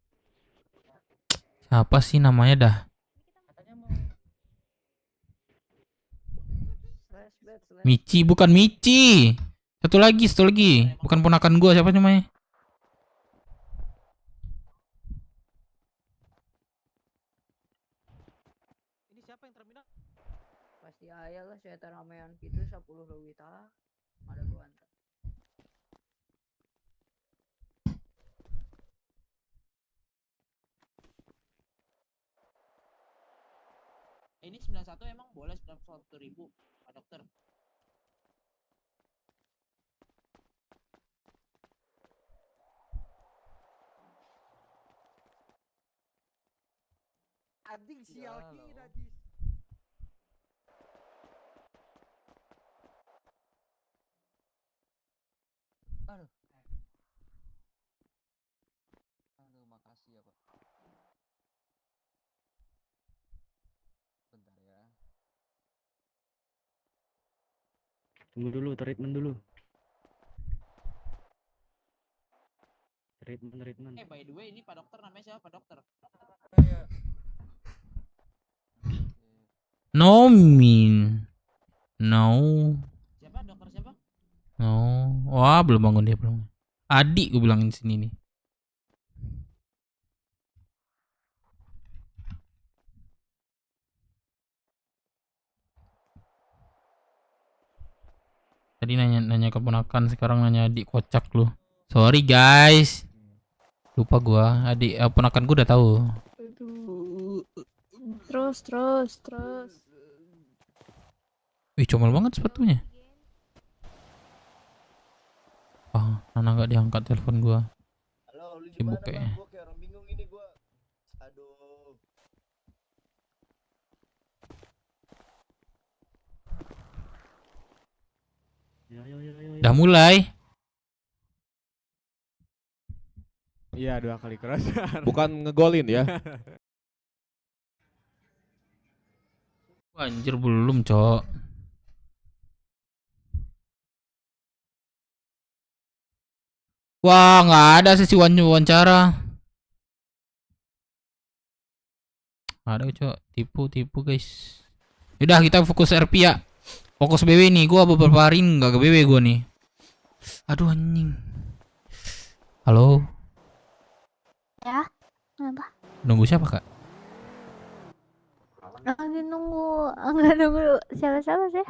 Siapa sih namanya dah? Michi, bukan Michi. Satu lagi. Bukan ponakan gua, siapa namanya? Ini siapa yang terminal? Pasti ayah lah, saya ramean gitu 10 lebih tah. Ada gua antar. Ini 91 emang boleh 91.000, Pak Dokter? Anjing sial ki najis. Aduh. Makasih ya, Pak. Bentar ya. Tunggu dulu, treatment dulu. Treatment. By the way, ini Pak Dokter namanya siapa, Pak Dokter? No. Siapa, dokter siapa? No. Wah, belum bangun dia, belum. Adik gue bilangin sini nih. Tadi nanya keponakan, sekarang nanya adik, kocak lu. Sorry guys. Lupa gua, adik ponakan gua udah tahu. Terus. Wih, comel banget sepatunya. Nana nggak diangkat telepon gua. Halo, lu Sibuk gimana, Bang? kayaknya. Gua kayak orang bingung ini gua. Aduh. Udah mulai. Iya, 2 kali kerosan. Bukan ngegolin ya. Anjir, belum, Cok. Wah, nggak ada sesi wawancara. Ada, Cok. Tipu guys. Udah, kita fokus RP ya. Fokus BW nih. Gua beberapa hari nggak ke BW gua nih. Aduh anjing. Halo, Ya, kenapa? nunggu siapa kak? Lagi nunggu, enggak nunggu siapa-siapa sih.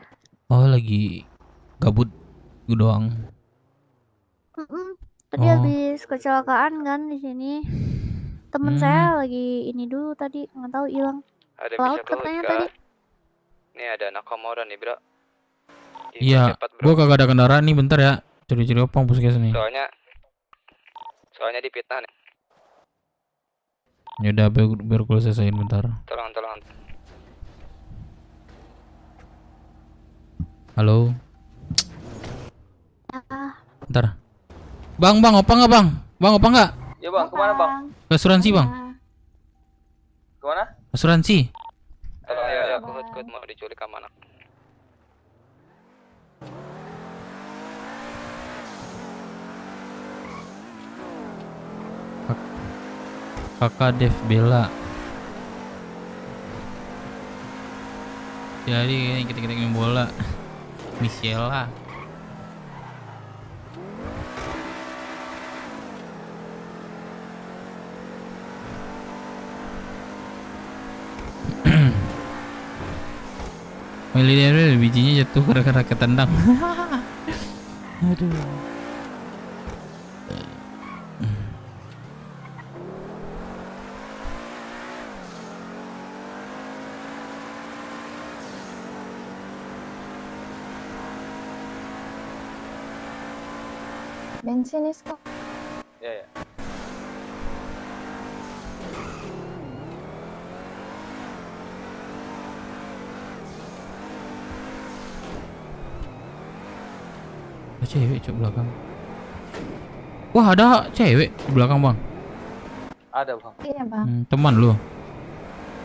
Oh lagi gabut gue doang. Tadi Oh. habis kecelakaan kan di sini. Temen saya lagi ini dulu tadi, nggak tahu hilang. Ada Laut bisa katanya kah? tadi. Nih ada Nakamura nih bro. Iya, gue kagak ada kendaraan nih, bentar ya. Curi-curi opang puskes nih. Soalnya dipitnah nih. Yaudah, biar gue selesaiin bentar. Tolong. Halo, Ya, bentar. Bang, opang nggak bang? Bang, opang nggak? Ya bang, kemana bang? Ke asuransi bang? Kemana? Asuransi? Tolong ya, aku hut mau diculik ke mana? Kakak Dev Bella. Jadi ini kita main bola. Michela. Militer bijinya jatuh gara-gara ketendang. Aduh. bensinis kok. Ya. Ada cewek cok belakang. Wah ada cewek di belakang bang. Ada bang. Iya bang. Teman lu.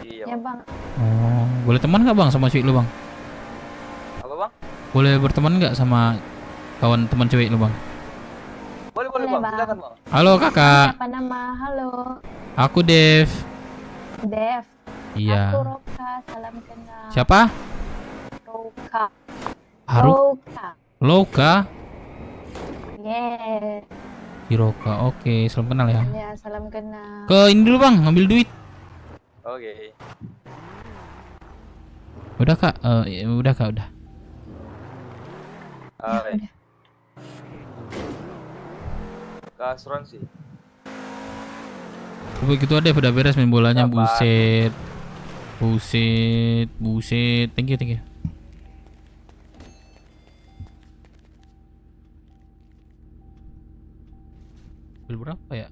Iya. Ya bang. Oh, boleh teman nggak bang sama cewek lu bang? Apa bang? Boleh berteman nggak sama kawan teman cewek lu bang? Boleh Boleh, bang. Bang. Silakan bang. Halo kakak. Siapa nama? Halo. Aku Dev. Dev. Iya. Aku Roka, salam kenal. Siapa? Roka. Haru. Roka. Loka. Yeah. Hiroka. Oke, salam kenal ya. Ya, salam kenal. Ke ini dulu bang, ngambil duit. Oke. Udah kak, ya, udah kak, udah. Ke asuransi. Begitu ada udah beres main bolanya. Apa? Buset. Thank you. Bil berapa ya?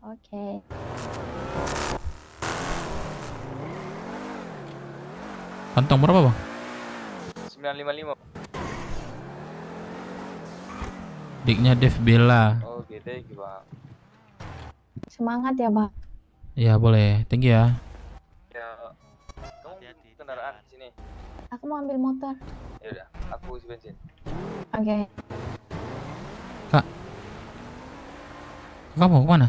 Oke. Kantong berapa bang? 955. Diknya Dev Bella. Oke, thank you bang. Semangat ya bang. Ya boleh, thank you ya. Ya. Kamu kendaraan sini. Aku mau ambil motor. Ya udah, aku isi bensin. Oke. Kak, kamu mau kemana?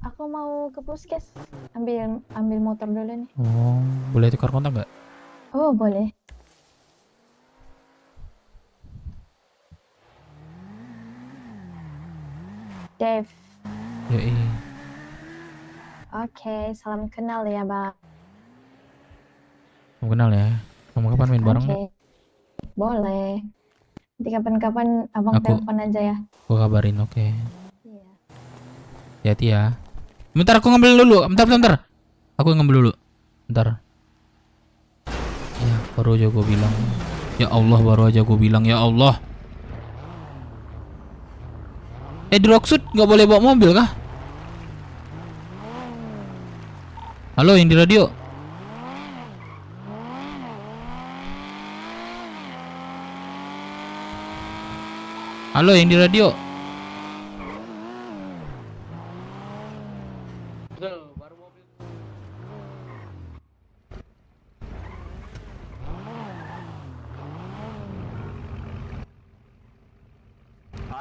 Aku mau ke puskes. Ambil motor dulu nih. Oh, boleh tukar kontak nggak? Oh boleh. Dev. Yoi. Oke, salam kenal ya bang. Kamu kenal ya? Kamu kapan main bareng? Oke. Boleh. Nanti kapan-kapan abang Aku- telepon aja ya. Gua kabarin, oke. Hati-hati ya. Bentar aku ngambil dulu. Bentar. Aku ngambil dulu. Bentar. Ya, baru aja gua bilang. Ya Allah, ya Allah. Di Rocksud nggak boleh bawa mobil kah? Halo, yang di radio. Halo, yang di radio.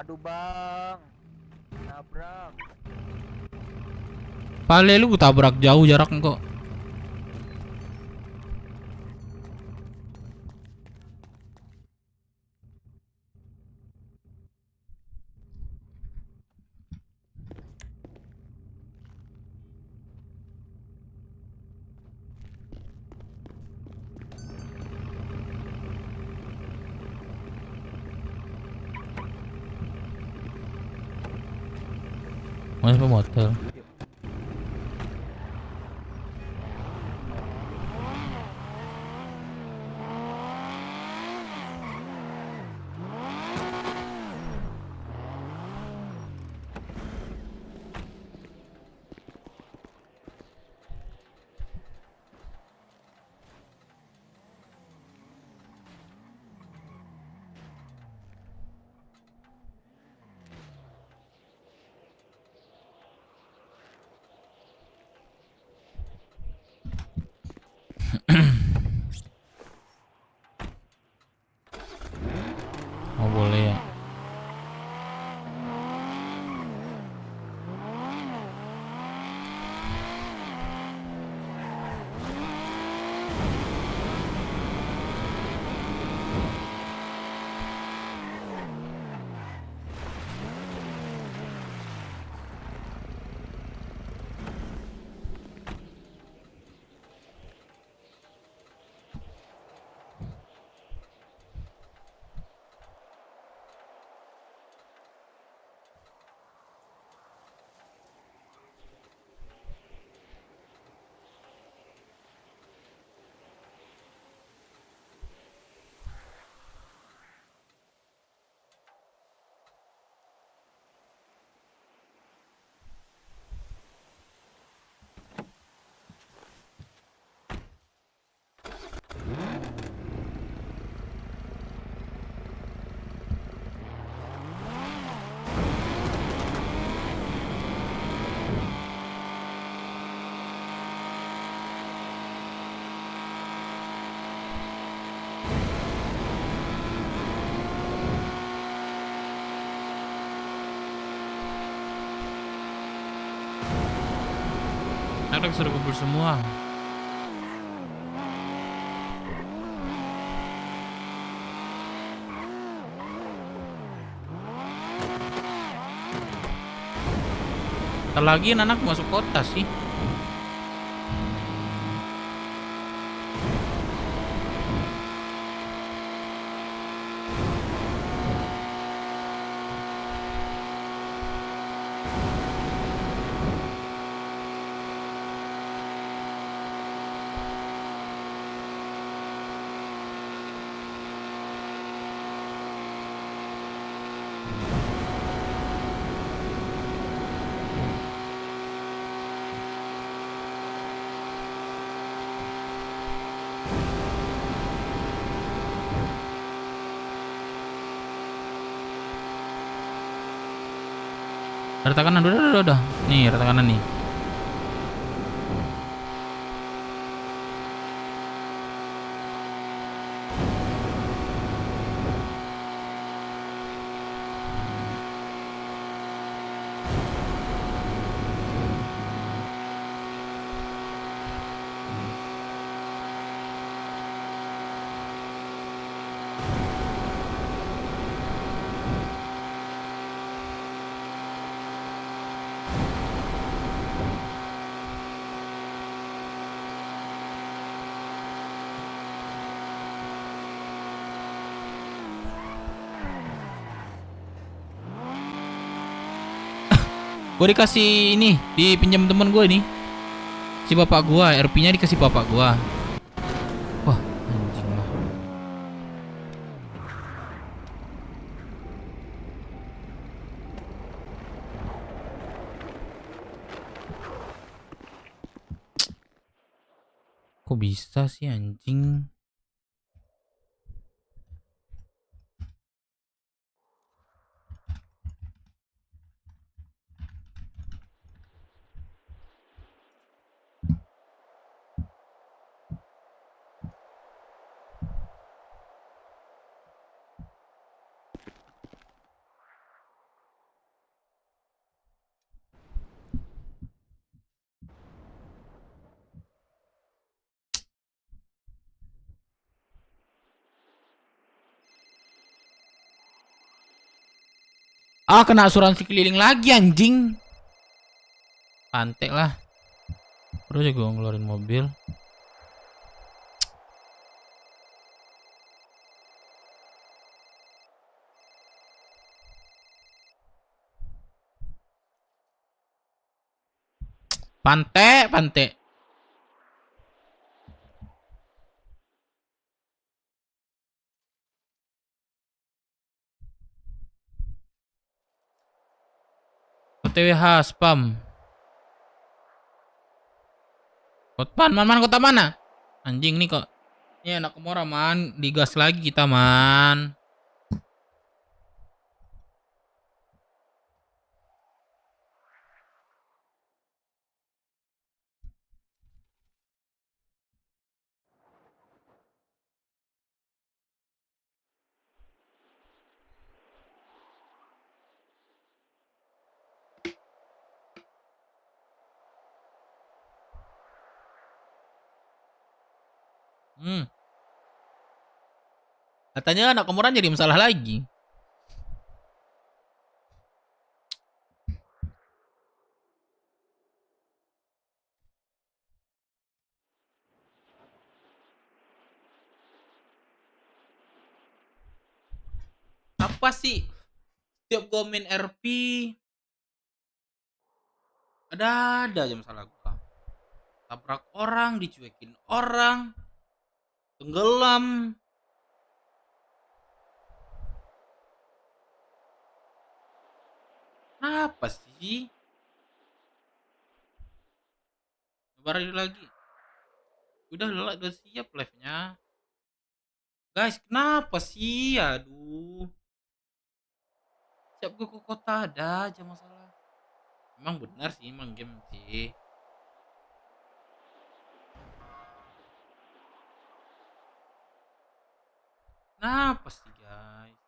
Aduh bang, nabrak. Pale lu gua tabrak jauh jaraknya kok. Mas motor. Oh boleh ya. Anak sudah kumpul semua. Ntar lagi anak masuk kota sih. Rata kanan udah. Nih rata kanan nih. Gue dikasih ini, dipinjam temen gue nih. Si bapak gua, RP-nya dikasih bapak gua. Wah, anjing lah. Kok bisa sih anjing? Ah, kena asuransi keliling lagi anjing. Pantek lah. Terus juga ngeluarin mobil. Pantek. OTWH spam. Man, kota mana? Anjing nih kok. Ini anak Komora man, digas lagi kita man. Katanya anak Komoran jadi masalah lagi. Apa sih? Tiap gue main RP ada aja masalah gua. Tabrak orang, dicuekin orang, tenggelam. Kenapa sih? Baru lagi. Udah siap live-nya. Guys, kenapa sih? Aduh. Siap gue ke kota ada aja masalah. Emang benar sih, emang game sih. Kenapa sih guys?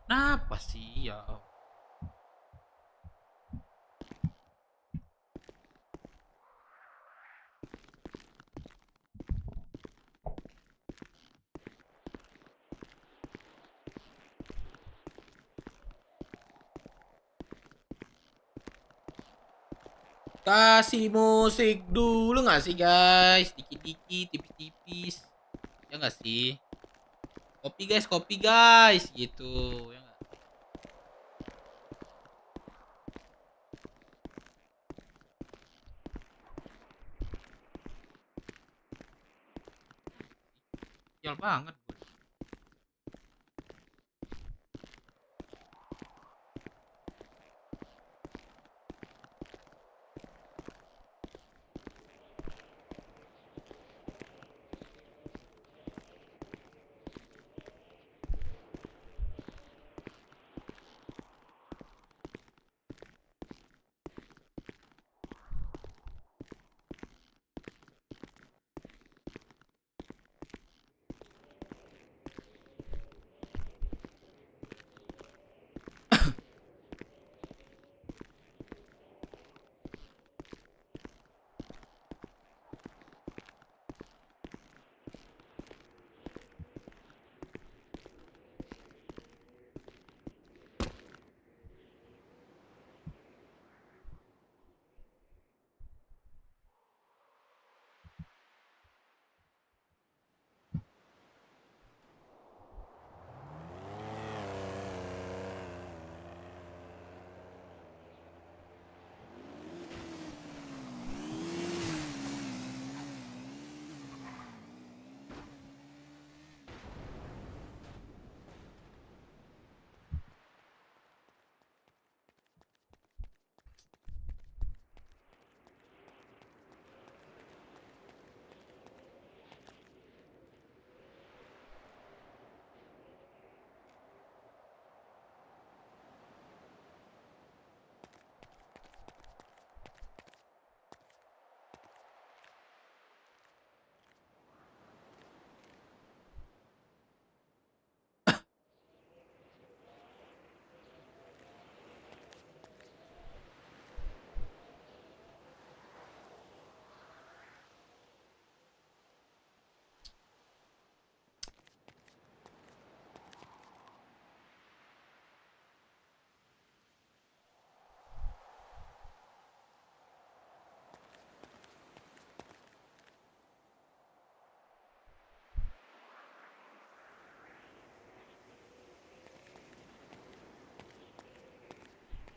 Kenapa sih ya? Kasih musik dulu nggak sih guys? Dikit-dikit, tipis-tipis. Ya nggak sih? Kopi guys, gitu. Ya nggak? Sial banget.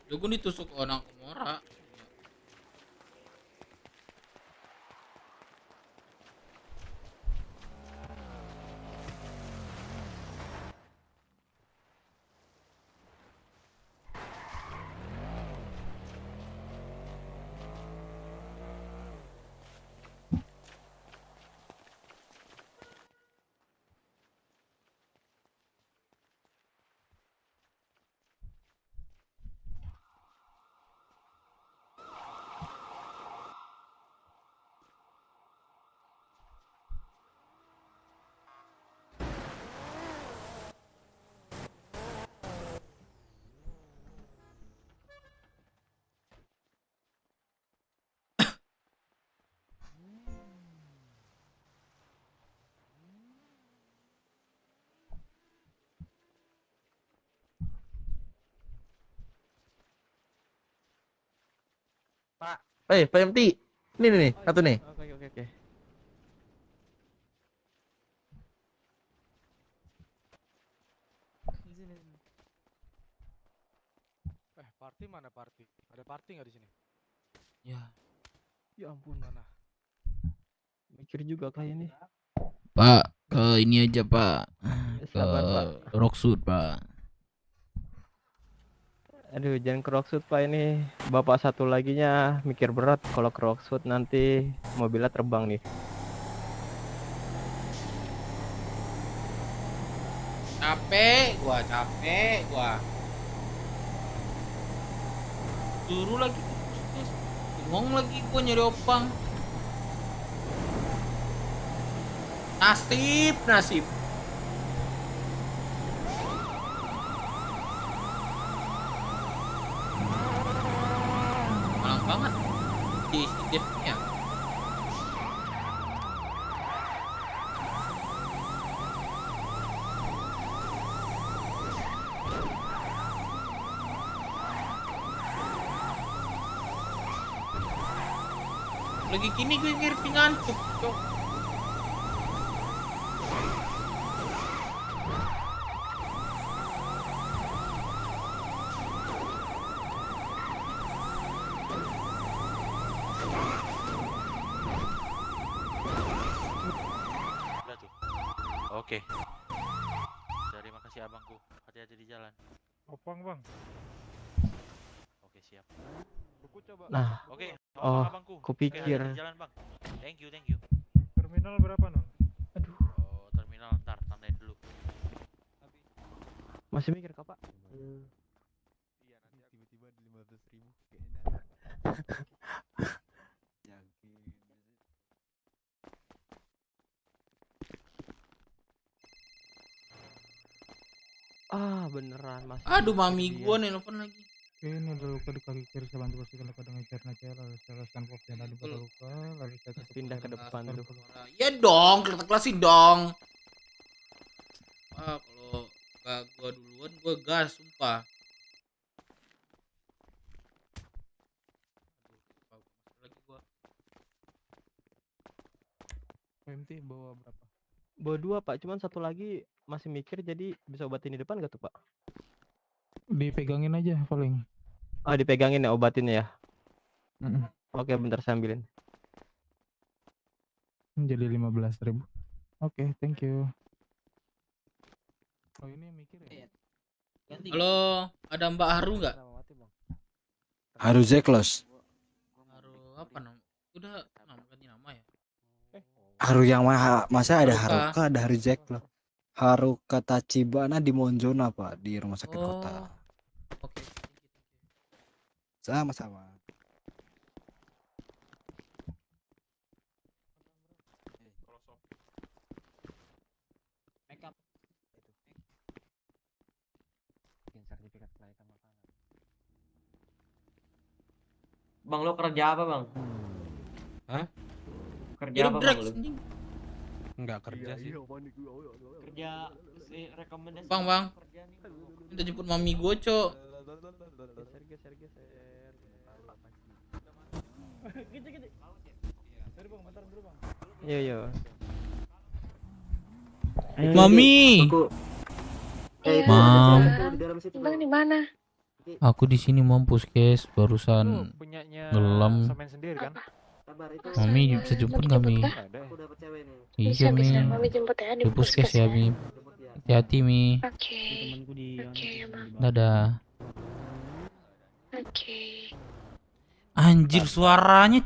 Jogun ditusuk orang Komora. Pak, Pak MT. Ini nih, satu nih. Oke. Party mana party? Ada party nggak di sini? Ya. Ya ampun mana? Mikir juga kayak ini. Pak, ke ini aja Pak. Ke Sabar, Pak. Rocksuit Pak. Aduh, jangan ke Rocksuit Pak ini. Bapak satu laginya mikir berat kalau ke Rocksuit nanti mobilnya terbang nih. Capek gua. Suruh lagi bingung lagi gua nyari opang. Nasib. Malang banget di shiftnya. Lagi kini gue ngerti ngantuk, Cok. Oke. Terima kasih abangku. Hati-hati di jalan. Opang bang. Oke siap. Buku coba. Nah, Oke. oh, abangku. kupikir. Oke, hati-hati di jalan bang. Thank you. Terminal berapa non? Oh terminal ntar tandain dulu. Masih mikir kak Pak? Iya nanti tiba-tiba di 15.000 kayaknya. Ah beneran Mas. Aduh mami gua nelpon lagi. Ini ada luka di kaki kiri, saya bantu bersihkan luka dengan cairan air, lalu saya oleskan pop yang ada pada luka, lalu saya tutup Pindah ke depan tuh. Ya dong, kelasin dong. Kalau gak gua duluan, gua gas, sumpah. Lagi gua. PMT bawa berapa? Bawa 2 Pak, cuman satu lagi masih mikir jadi bisa obatin di depan gak tuh Pak? Dipegangin aja paling. Oh dipegangin ya obatinnya ya? Mm-mm. Oke bentar saya ambilin. Jadi 15.000. Oke, thank you. Oh ini mikir ya? Halo, ada Mbak Haru nggak? Haru Zeklos. Haru apa nama? Udah ganti nama ya? Haru yang masa ada Haruka. Haruka, ada Haru Zeklos. Haruka Tachibana di Monjona Pak, di rumah sakit kota. Oke. Sama-sama. Makeup. Bikin sertifikat kelayakan makanan. Bang lo kerja apa bang? Hah? Kerja apa bang lo? Enggak kerja sih. Kerja rekomendasi. Bang. Minta jemput mami gua, Cok. Geser. Gitu. Sorry bang, bentar dulu bang. Iya. Mami. Iya, Mam. Bang di mana? Aku di sini mampus, guys. Barusan punyanya ngelam. Semen sendiri kan? Mami bisa jemput nggak, Mi? Iya, Mi. Di puskes ya, Mi. Hati-hati, Mi. Dadah. Anjir, suaranya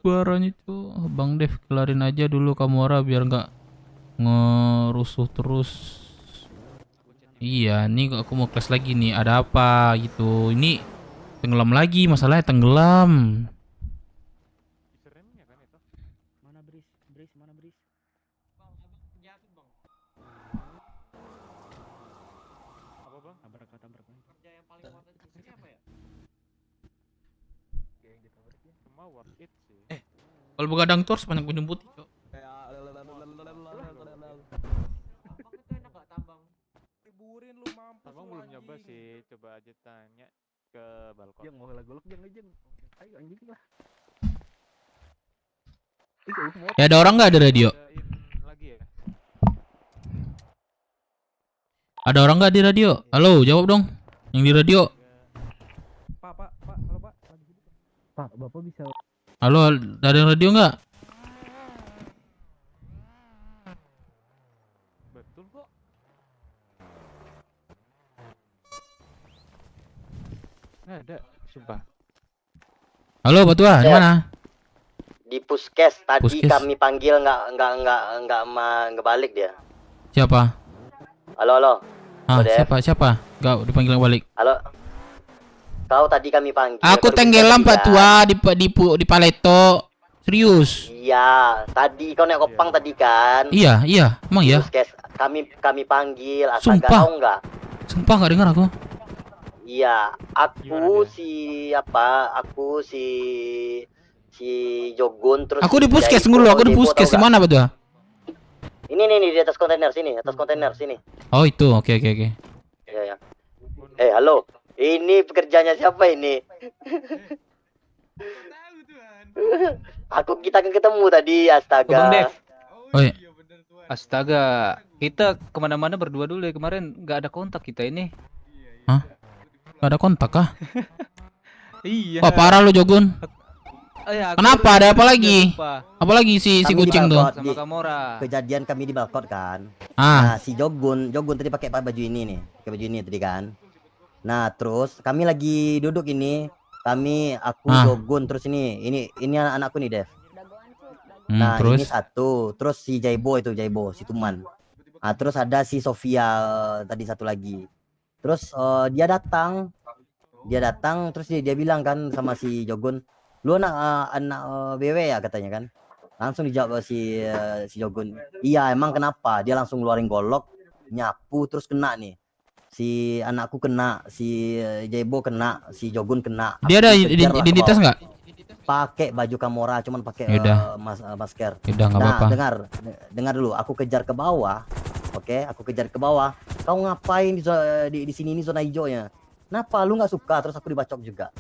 suaranya tuh. Bang Dev, kelarin aja dulu Kamora biar nggak ngerusuh terus. Iya, nih aku mau kelas lagi nih. Ada apa gitu? Ini tenggelam lagi, masalahnya tenggelam. Mana Bris? Bris mana Bris? Apa bang? Tabrak. Yang paling siapa ya? Cuma worth it sih. Kalau begadang tuh harus banyak minum putih, Cok. Abang belum nyoba sih, coba aja tanya ke balkon. Yang mau golok jangan. Ayo anjing lah. Ya ada orang nggak di radio? Lagi ya? Ada orang nggak di radio? Halo, jawab dong. Yang di radio. Pak, halo Pak. Pak, Bapak bisa. Halo, ada yang radio nggak? Betul kok. Nggak ada, sumpah. Halo, Pak Tua, di mana? Di puskes tadi Puskes. kami panggil nggak balik dia. Siapa? Halo. Ah, Dev. siapa? Gak dipanggil balik. Halo. Kau tadi kami panggil. Aku baru tenggelam, bisa Pak bilang. Tua, di Paleto. Serius? Iya, tadi kau naik kopang tadi kan? Iya, emang ya? Puskes kami panggil. Astaga, Sumpah. tahu nggak? Sumpah nggak dengar aku. Iya, aku si Jogun terus. Aku di si puskes Jaibo. dulu, aku di Jaibo puskes tahu di nggak? mana, Pak Tua? Ini nih di atas kontainer sini, sini. Oh itu, oke. Ya. Halo. Ini pekerjaannya siapa ini? Kita kan ketemu tadi, astaga. Bang Dev. Oi. Astaga, kita kemana-mana berdua dulu ya, kemarin nggak ada kontak kita ini. Hah? Gak ada kontak kah? Iya. Wah, parah lu, Jogun. Kenapa? Ada apa lagi? lupa. Apalagi si Kami kucing di tuh. balkon, Sama Kamora. Kejadian kami di balkon kan. Ah. Nah, si Jogun tadi pakai baju ini nih, pakai baju ini tadi kan. Nah, terus kami lagi duduk ini, aku Jogun terus ini anakku nih, Dev. Nah, terus? ini satu, terus si Jaibo, si Tuman. Nah, terus ada si Sofia tadi satu lagi. Terus dia datang terus dia bilang kan sama si Jogun, lu anak BW ya katanya kan. Langsung dijawab si Jogun, iya emang kenapa? Dia langsung ngeluarin golok, nyapu terus kena nih. Si anakku kena, si Jaibo kena, si Jogun kena. Dia ada Aku kejar lah ke identitas bawah. nggak? Pakai baju Kamora, cuman pakai Yaudah. masker. Yaudah, nggak apa-apa. Dengar dulu, aku kejar ke bawah. Oke, aku kejar ke bawah. Kau ngapain di sini, ini zona hijaunya? Kenapa lu nggak suka? Terus aku dibacok juga.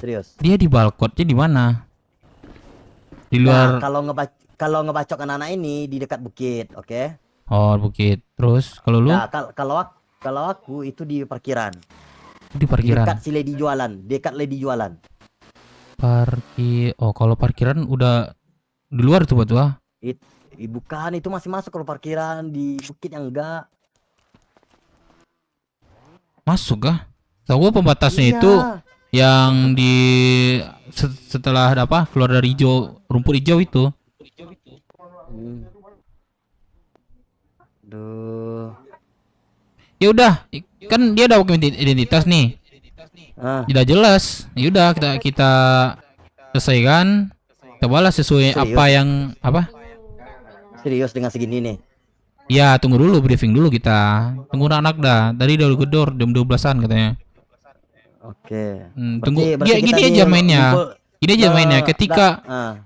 Serius. Dia di balkotnya di mana? Di Nah, luar. kalau ngebacok anak-anak ini di dekat bukit, oke? Oh, bukit. Terus kalau lu Nah, kalau aku itu di parkiran. di parkiran. Dekat si Lady jualan, dekat Lady jualan. Oh, kalau parkiran udah di luar tuh, Pak Tua. Bukan, itu masih masuk kalau parkiran di bukit yang enggak. Masuk kah? Tahu gua pembatasnya Iya. itu yang di setelah apa keluar dari rumput hijau itu. Duh. Ya udah, kan dia udah pakai identitas nih. Udah jelas. Ya udah kita selesaikan. Kita balas sesuai Serius? apa yang apa? Serius dengan segini nih. Ya, tunggu dulu, briefing dulu kita. Tunggu anak dah. Tadi udah gedor jam 12-an katanya. Oke. Tunggu. Berarti Dia kita gini nih aja mainnya. Gini aja Dah, mainnya. Ketika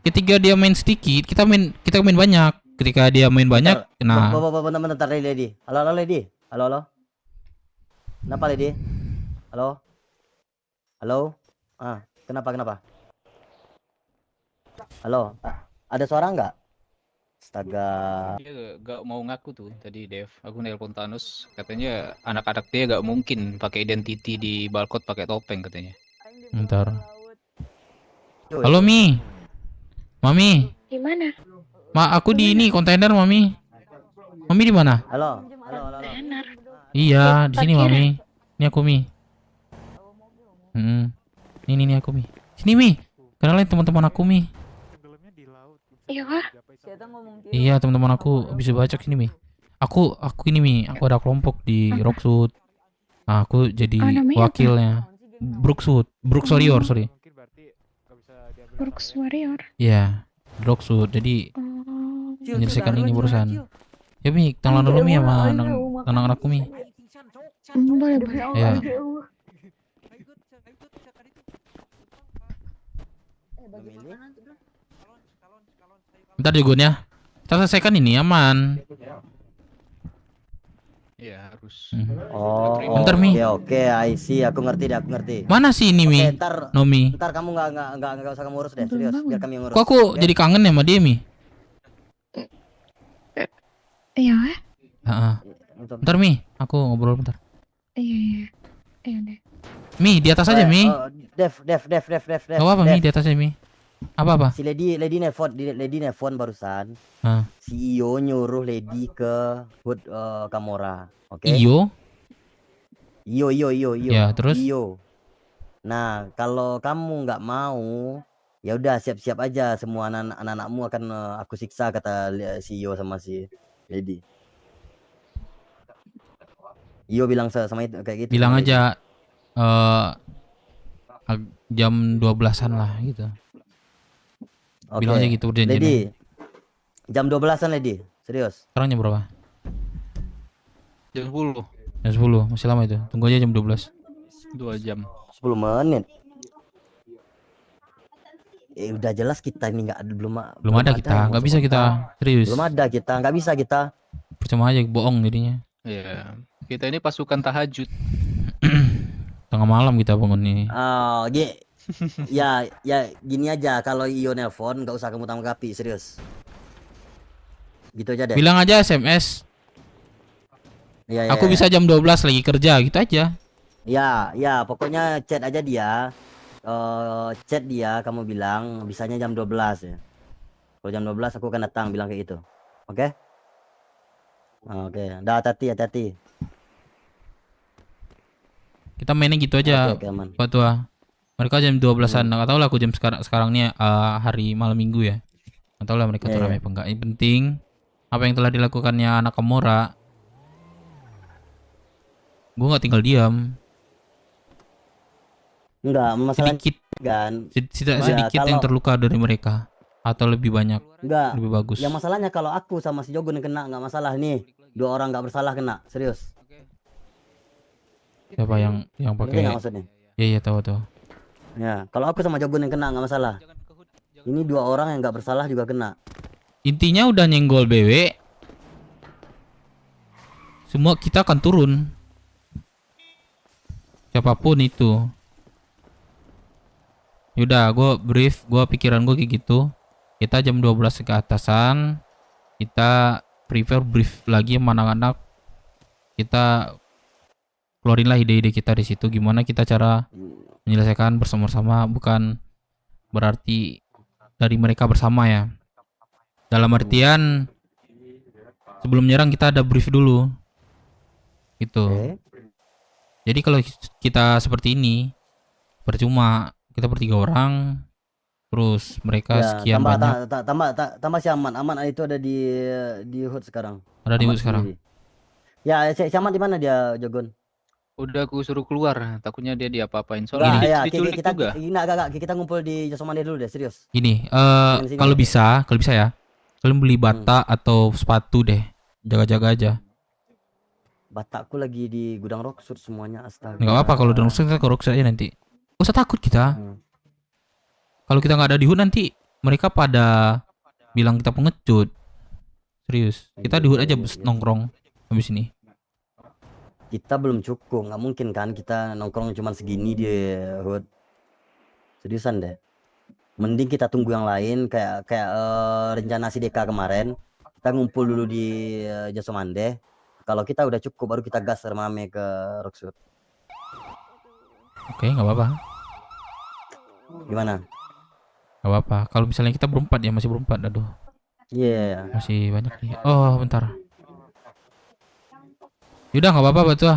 dah, dia main sedikit, kita main banyak. Ketika dia main banyak, nah. Bentar, Lady. Halo, Lady. Halo. Kenapa, Lady? Halo. Kenapa? Halo. Ada suara nggak? Astaga. Dia gak mau ngaku tuh tadi Dev. Aku nelpon Thanos, katanya anak-anak dia gak mungkin pakai identity di Balkot pakai topeng katanya. Bentar. Halo Mi. Mami. Gimana? Aku di ini kontainer Mami. Mami di mana? Halo. Iya, di sini Mami. Ini aku Mi. Ini aku Mi. Sini Mi. Kenalin teman-teman aku Mi. Iya kah? Iya, teman-teman aku bisa baca ini Mi. Aku ini Mi. Aku ada kelompok di Rocksuit. Nah, aku jadi wakilnya. Brooks Warrior, sorry. Brooks Warrior. Iya, Rocksuit. Jadi menyelesaikan ini urusan. Ya Mi, kenalan dulu Mi sama anak-anakku Mi. Boleh. Ya. Bentar Jogon ya. Kita selesaikan ini aman. Iya harus. Oh, bentar Mi. Oke, I see. Aku ngerti. Mana sih ini Mi? Nomi. Ntar kamu nggak usah kamu urus deh, serius. Biar kami yang urus. Kok aku jadi kangen ya sama dia Mi? Iya. Bentar Mi, aku ngobrol bentar. Iya deh. Mi, di atas aja Mi. Dev. Gak apa-apa Mi, di atas aja Mi. Apa? Si Lady nelfon barusan. CEO nyuruh Lady ke Hood Kamora. Oke. Iyo. Ya, terus? Iyo. Nah, kalau kamu nggak mau, ya udah siap-siap aja, semua anak-anakmu akan aku siksa, kata CEO sama si Lady. Iyo bilang sama itu kayak gitu. Bilang aja jam 12-an lah gitu. Oke. Bilang aja gitu urgensinya. Lady, jam 12-an Lady, serius. Sekarang jam berapa? Jam 10. Jam 10, masih lama itu. Tunggu aja jam 12. 2 jam. 10 menit. Udah jelas kita ini belum ada kita, nggak bisa kita, serius. Belum ada kita, nggak bisa kita. Percuma aja, bohong jadinya. Iya. Kita ini pasukan tahajud. Tengah malam kita bangun nih. Oh, ya gini aja, kalau Iyo nelpon nggak usah kamu tanggapi, serius. Gitu aja deh. Bilang aja SMS. Aku bisa jam 12 lagi kerja, gitu aja. Ya, pokoknya chat aja dia. Chat dia, kamu bilang bisanya jam 12 ya. Kalau jam 12 aku akan datang, bilang kayak gitu. Oke? Oke, dah hati-hati. Kita mainnya gitu aja. Oke, aman. Tua. Mereka jam 12-an. Nggak tahu lah aku jam sekarang nih hari malam minggu ya. Nggak tahu lah mereka tuh ramai apa enggak. Yang penting apa yang telah dilakukannya anak Kamora, gue nggak tinggal diam. Enggak, masalah sedikit kan. Sedikit yang terluka dari mereka atau lebih banyak. Enggak. Lebih bagus. Yang masalahnya kalau aku sama si Jogun yang kena, nggak masalah nih. 2 orang nggak bersalah kena, serius. Siapa yang pakai? Nggak maksudnya? Iya tahu. Ya, kalau aku sama Jogun yang kena nggak masalah. Ini 2 orang yang nggak bersalah juga kena. Intinya udah nyenggol BW, semua kita akan turun. Siapapun itu. Yaudah, gue pikiran gue kayak gitu. Kita jam 12 ke atasan, kita brief lagi sama anak-anak. Kita keluarin lah ide-ide kita di situ, gimana kita cara menyelesaikan bersama-sama, bukan berarti dari mereka bersama ya. Dalam artian sebelum nyerang kita ada brief dulu. Gitu. Jadi kalau kita seperti ini percuma, kita ber3 orang terus mereka sekian banyak. Tambah si Aman itu ada di HUD sekarang. Ada di HUD sekarang. Ya, si Aman di mana dia, Jogon? Udah aku suruh keluar, takutnya dia diapa-apain. Soalnya diculik juga. Kita ngumpul di Josomande dulu deh, serius. Gini, kalau bisa ya, kalian beli bata atau sepatu deh, jaga-jaga aja. Bataku lagi di gudang Rocksuit semuanya, astaga. Nggak apa-apa kalau di Rocksuit, kita ke Rocksuit aja nanti. Gak usah takut kita. Kalau kita nggak ada di HUD nanti mereka pada bilang kita pengecut. Serius, kita di HUD aja nongkrong habis ini. Kita belum cukup, nggak mungkin kan kita nongkrong cuma segini di HUD. Seriusan deh. Mending kita tunggu yang lain kayak rencana si Deka kemarin. kita ngumpul dulu di Jasomande. Kalau kita udah cukup baru kita gas rame ke Rocksuit. Oke, nggak apa-apa. Gimana? Nggak apa-apa. Kalau misalnya kita berempat ya, masih berempat. Aduh. Iya. Masih banyak nih. Oh, bentar. Yaudah nggak apa-apa Batu.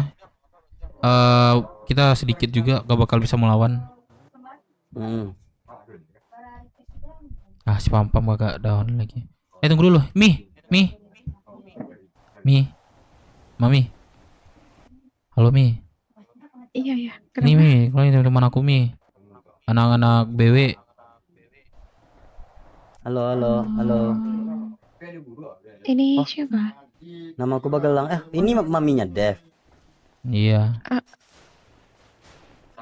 Kita sedikit juga gak bakal bisa melawan. Si Pam-Pam agak down lagi. Tunggu dulu. Mami. Halo Mi. Iya. Ini Mi, kalau ini teman aku Mi. Anak-anak BW. Halo. Ini siapa? Nama aku Bagelang. Ini maminya Dev. Iya.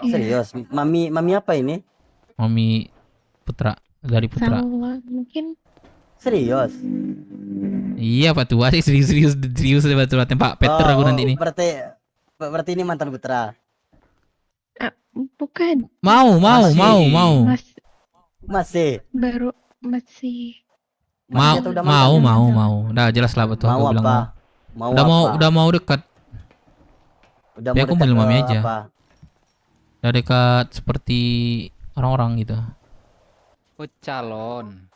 Serius? Mami apa ini? Mami Putra, dari Putra. Salah mungkin. Serius? Iya Pak Tua sih, serius deh Pak Tua. Pak Peter aku nanti ini. Berarti ini mantan Putra. Bukan. Mau. Masih. Baru masih. Mau. Udah jelas lah betul aku bilang udah mau dekat. Dia aku panggil Mami aja. Udah dekat seperti orang-orang gitu. Oh, calon.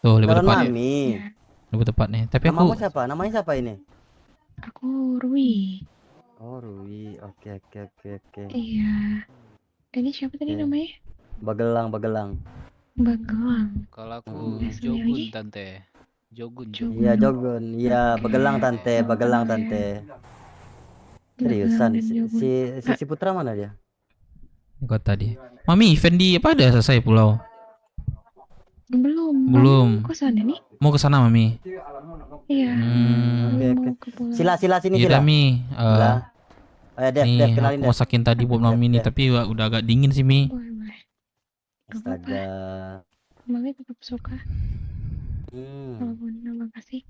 Tuh, lebih Calon tepat. Mami. Lebih tepat nih. Tapi Namamu siapa? Namanya siapa ini? Aku Rui. Oh, Rui. Oke. Iya. Ini siapa tadi namanya? Bagelang. Kalau aku Jogun tante. Jogun. Iya Jogun. Iya Bagelang tante. Seriusan si Putra mana dia? Kok tadi. Mami, event di apa ada selesai pulau? Belum. Kok sana nih? Mau ke sana Mami. Iya. Oke. Sila sini. Iya Mi. Dev kenalin Dev. Masakin tadi buat Mami nih, tapi udah agak dingin sih Mi. Astaga. Mami tetap suka. Walaupun nama kasih.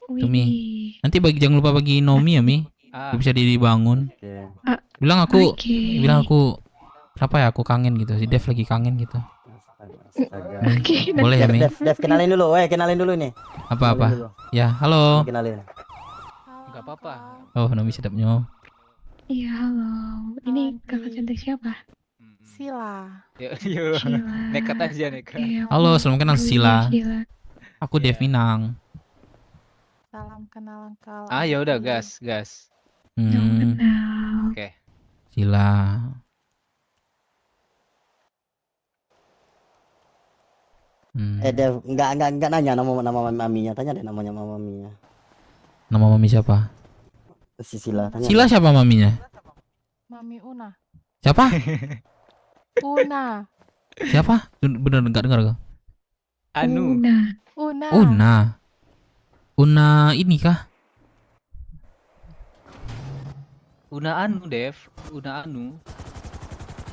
Tuh Mi. Nanti jangan lupa bagi Nomi ya Mi. Bisa dibangun. Bilang aku apa ya, aku kangen gitu. Si Dev lagi kangen gitu. Boleh ya Mi? Dev kenalin dulu nih. Apa? Ya, halo. Kenalin. Enggak apa-apa. Oh, Nomi sedapnya. Iya, halo. Ini kakak cantik siapa? Sila. Yuk. Nekat aja. Halo, selamat kenal Sila. Aku Dev Minang. Salam kenalan kalau. Ya udah, gas. Oke. Sila. Dev enggak nanya nama maminya, tanya deh namanya maminya. Nama mami siapa? Si Sila. Tanya. Sila siapa maminya? Mami Una. Siapa? Una. Siapa? Bener enggak dengar gak? Anu. Una ini kah? Una Anu, Dev. Una Anu.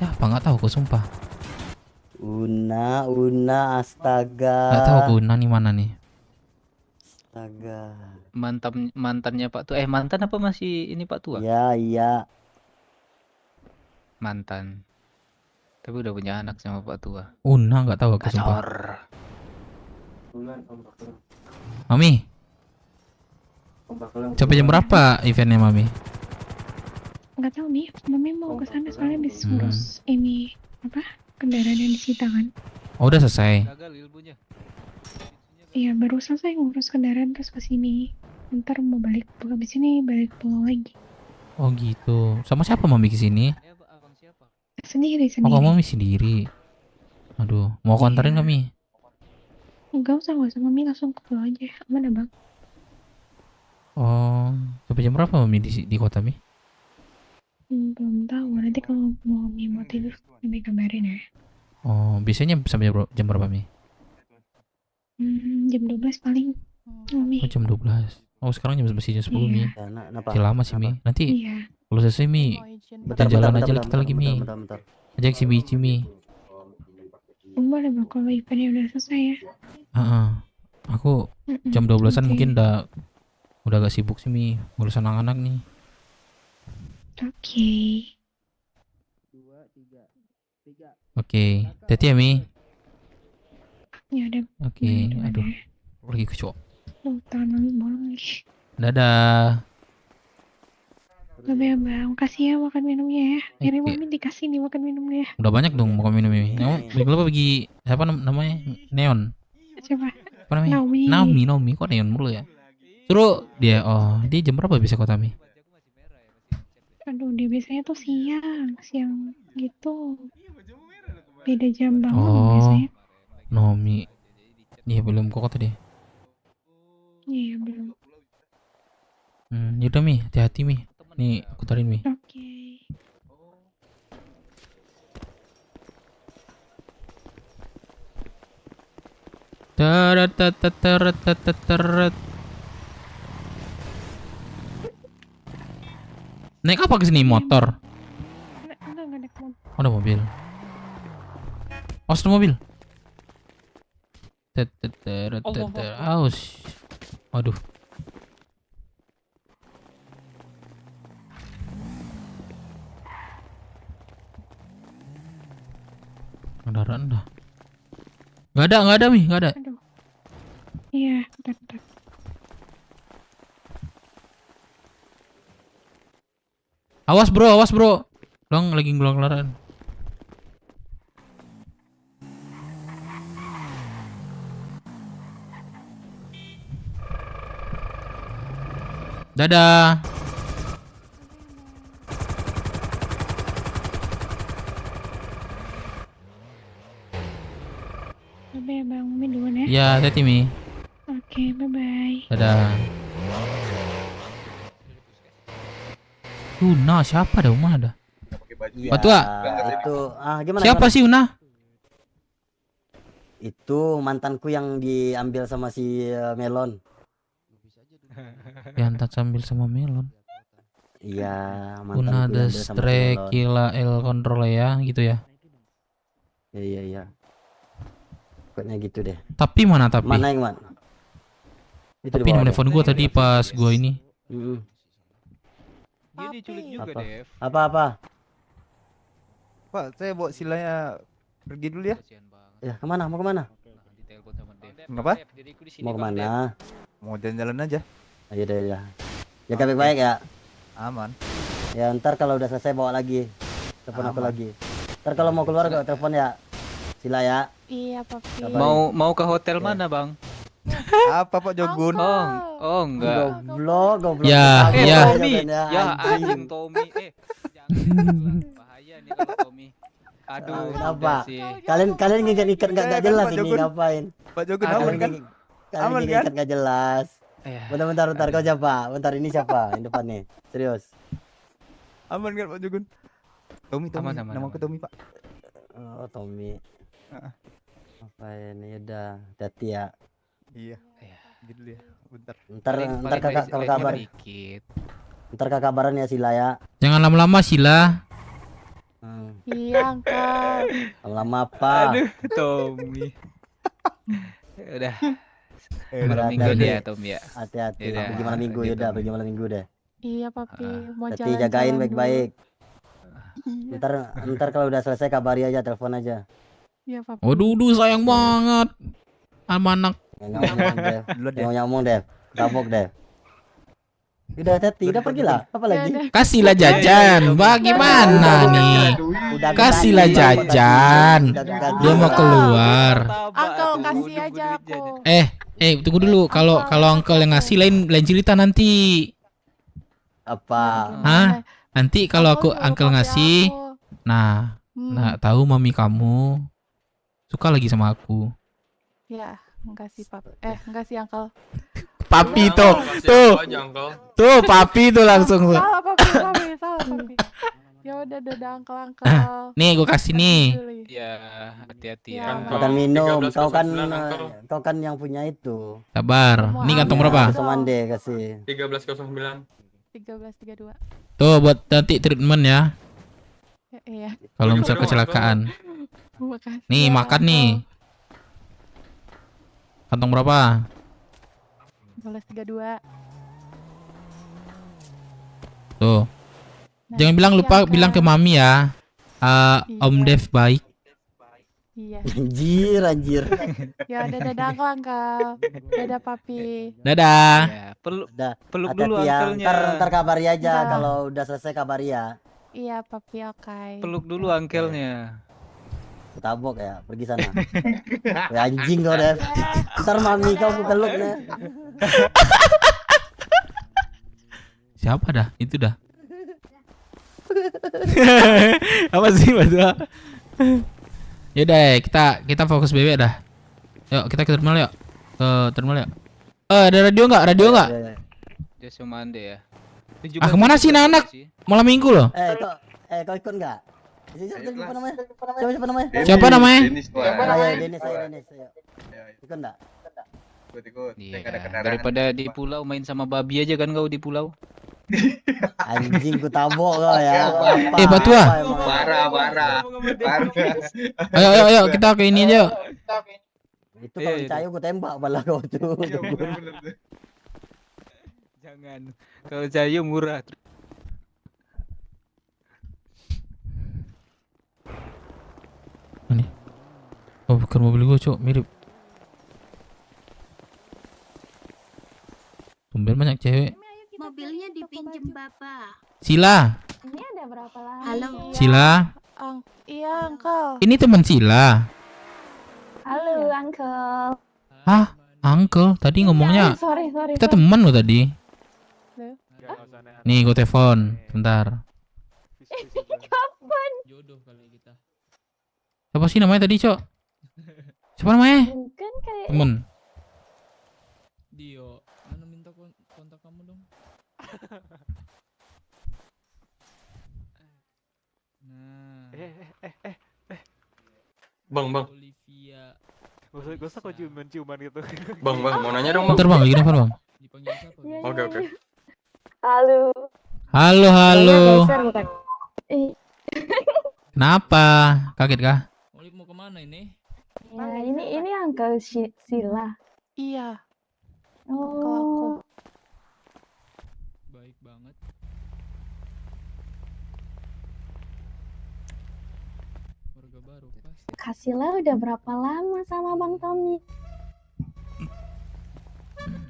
Siapa nggak tahu aku sumpah. Una astaga. Nggak tahu aku Una nih mana nih. Astaga. Mantannya Pak Tua. Mantan apa masih ini Pak Tua? Iya. Mantan. Tapi udah punya anak sama Pak Tua. Una nggak tahu aku sumpah. Mami. Sampai jam berapa eventnya Mami? Nggak tahu nih, Mami mau ke sana soalnya habis ngurus ini kendaraan yang disita kan. Oh, udah selesai. Iya, baru selesai ngurus kendaraan terus ke sini. Ntar mau balik, habis ini balik pulang lagi. Oh gitu. Sama siapa Mami ke sini? Sendiri. Oh, Mami sendiri. Aduh, mau aku anterin kami? Enggak usah, Mami langsung ke pulau aja. Aman ya Bang? Oh, sampai jam berapa Mami di kota Mi? Belum tahu, nanti kalau Mami mau tidur Mami kabarin ya. Oh, biasanya sampai jam berapa Mi? Jam 12 paling Mami. Oh, jam 12. Oh, sekarang masih jam 10 Mi. Masih lama sih Mi. Nanti kalau selesai Mi, kita jalan aja kita lagi Mi. Ajak si Bici Mi. Boleh Bang, kalau eventnya udah selesai ya. Aku jam 12-an mungkin udah gak sibuk sih Mi, ngurus anak-anak nih. Oke, hati ya Mi. Ya udah. Oke, aduh, lagi ke cowok. Tuh, tangan mami bolong nih. Dadah. Gak ya bang, makasih ya makan minumnya ya. Dari mami dikasih nih makan minumnya. Udah banyak dong mau minum ini. Kamu lupa bagi siapa namanya? Neon. Coba. Apa namanya? Naomi. Naomi. Kok Neon mulu ya? Suruh dia. Oh, dia jam berapa bisa kota Mi? Aduh, dia biasanya tuh siang gitu. Beda jam bangun Oh, biasanya. Naomi. Iya belum kok tadi. Iya belum. Yaudah Mi, hati-hati Mi. Nih aku tarin Mi. Oke. Teret. Naik apa ke sini? Motor. Enggak naik mobil. Oh, ada mobil. Oh, ada mobil. Aus. Waduh. Kendaraan dah. Nggak ada Mi, nggak ada. Aduh. Iya, bentar. Awas bro. Long lagi ngeluaran. Dadah. Bye bang, mami duluan ya. Ya, hati-hati Mi. Oke, bye. Dadah. Una siapa ada rumah ada? Iya, Batua. itu gimana? Siapa sih Una? Itu mantanku yang diambil sama si Melon. Diantar sambil sama Melon. Iya, Una mantanku the diambil sama si Stray Melon. Kila El Control ya, gitu ya. Iya. Pokoknya gitu deh. Tapi mana tapi? Mana yang mana? Itu Tapi nomor telepon gua tadi pas gua ini. Dia diculik juga, Apa? Dev. Apa? Pak, saya bawa silanya pergi dulu ya. Ya, kemana? Mau kemana? Kenapa? Mau kemana? Mau jalan-jalan aja. Ayo deh ya. Jaga baik-baik ya. Aman. Ya ntar kalau udah selesai bawa lagi. Telepon aku Aman. lagi. Ntar kalau mau keluar gak telepon ya. Sila ya. Iya, Papi. Mau ke hotel mana, Bang? Apa Pak Jogun? Oh, enggak. Goblok. Ya, ya. Tommy. Ya, anjing Tommy. Bahaya nih kalau Tommy. Aduh, Kenapa? udah sih. Kalian ngikat gak jelas ini ngapain? Pak Jogun Kalian aman kan? ngi- Kalian ngikat gak jelas. Bentar, kau siapa? Bentar, ini siapa? Yang depan nih. Serius. Aman kan Pak Jogun? Tommy. Aman. Namaku Tommy, Pak. Oh, Tommy. Apa ini udah hati ya. Iya. Gitu ya. Bentar. Ntar kakak kabar. Ntar kakak kabaran ya Sila ya. Jangan lama-lama Sila. Iya, Uncle. Lama apa? Aduh, Tommy. Udah. Udah, Malam minggu hati-hati. dia, Tommy ya. Hati-hati. Yaudah, Pergi malam minggu gitu. yaudah, pergi malam minggu deh. Iya, Papi. Mau Hati jalan-jalan jagain dulu. baik-baik. Ntar kalau udah selesai kabari aja, telepon aja. Iya, Papi. Waduh, sayang banget. Sama anak. Yang ngomong deh. Kapok deh. Udah hati, udah pergilah. Apa lagi? Kasihlah jajan. Bagaimana nih? Kasihlah jajan. Dia mau keluar. Uncle, kasih aja aku. Tunggu dulu. Kalau uncle yang ngasih lain cerita nanti. Apa? Hah? Nanti kalau uncle ngasih, nah tahu mami kamu suka lagi sama aku. Ya, enggak sih, Pap. Enggak sih, Uncle. Papi tuh. Tuh papi tuh langsung. Salah, Papi. Salah, Papi. Ya udah, Uncle. Nih gue kasih nih. Ya, hati-hati ya. Makan minum. Kau kan yang punya itu. Sabar. Ini kantong berapa? Somande kasih. 1309. 1332. Tuh buat nanti treatment ya. Iya. Kalau misal kecelakaan. Makasih. Nih ya, makan nih. Kantong berapa? 1232. Tuh. Jangan bilang lupa bilang ke mami ya. Om Dev baik. Iya. Anjir. Ya udah dadah kok Uncle. Dadah Papi. Dadah. Ya, peluk Dah. peluk dulu Hati-hati ya. uncle-nya. Ntar kabari aja Dah. kalau udah selesai kabari ya. Iya Papi, oke. Peluk dulu uncle-nya. Tabok ya, pergi sana. Ya, anjing kau Dev. Ntar mami kau peluk nih. Siapa dah? Itu dah. Apa sih masalah? Yaudah, kita fokus bebek dah. Yuk, kita ke terminal yuk. Ke terminal yuk. Ada radio nggak? Radio nggak? Dia cuma ande ya. Ah, kemana sih anak? Malam minggu loh. Kau ikut nggak? Siapa namanya? Siapa namanya? Siapa namanya? Denis. Denis. Ikut nggak? Ikut. Iya, daripada di pulau main sama babi aja kan kau di pulau. Anjing ku tabok kau ya. Patua. Parah. Ayo kita ke ini aja. Itu kalau dicayu ku tembak malah kau tuh. Jangan. Kalau cayu murah. Ini. Oh, bukan mobil gua, Cok. Mirip. Tumben banyak cewek. Mobilnya dipinjem Bapak. Sila. Ini ada berapa lama? Halo. Sila. Iya Uncle. Ini teman Sila. Halo Uncle. Hah? Uncle, tadi ngomongnya Sorry. kita teman loh tadi. Nih, gue telepon. Bentar. Kapan? Jodoh kali kita. Siapa sih namanya tadi, Cok? Siapa namanya? Bukan kayak Temen. Dio, mana minta kontak kamu dong? Nah. Bang. Olivia. Gak usah kok ciuman gitu. Bang, mau nanya dong, Bang. Bentar, Bang, lagi nelfon, Bang. Dipanggil siapa? Oke. Halo. bukan. Kenapa? Kaget kah? Olive mau kemana ini? Ya, ini Uncle Sila. Iya. Oh. Baik banget. Warga baru pasti. Kak Sila udah berapa lama sama Bang Tommy?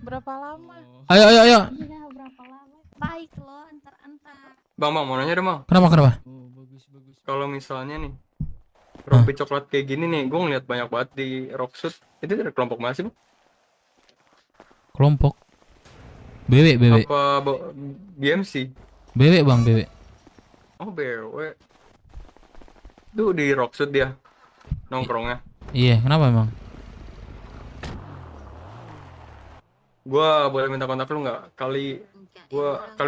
Berapa lama? Ayo. Iya, berapa lama? Baik loh, antar-antar. Bang, mau nanya dong, Bang. Kenapa? Oh, bagus. Kalau misalnya nih rompi coklat kayak gini nih, gue ngeliat banyak banget di Rocksuit. Itu dari kelompok mana sih, Bang? Kelompok. Bebek. Apa BMC? Bebek, Bang, bebek. Oh, BW. Tuh di Rocksuit dia nongkrongnya. Iya, kenapa emang? Gua boleh minta kontak lu nggak? Kali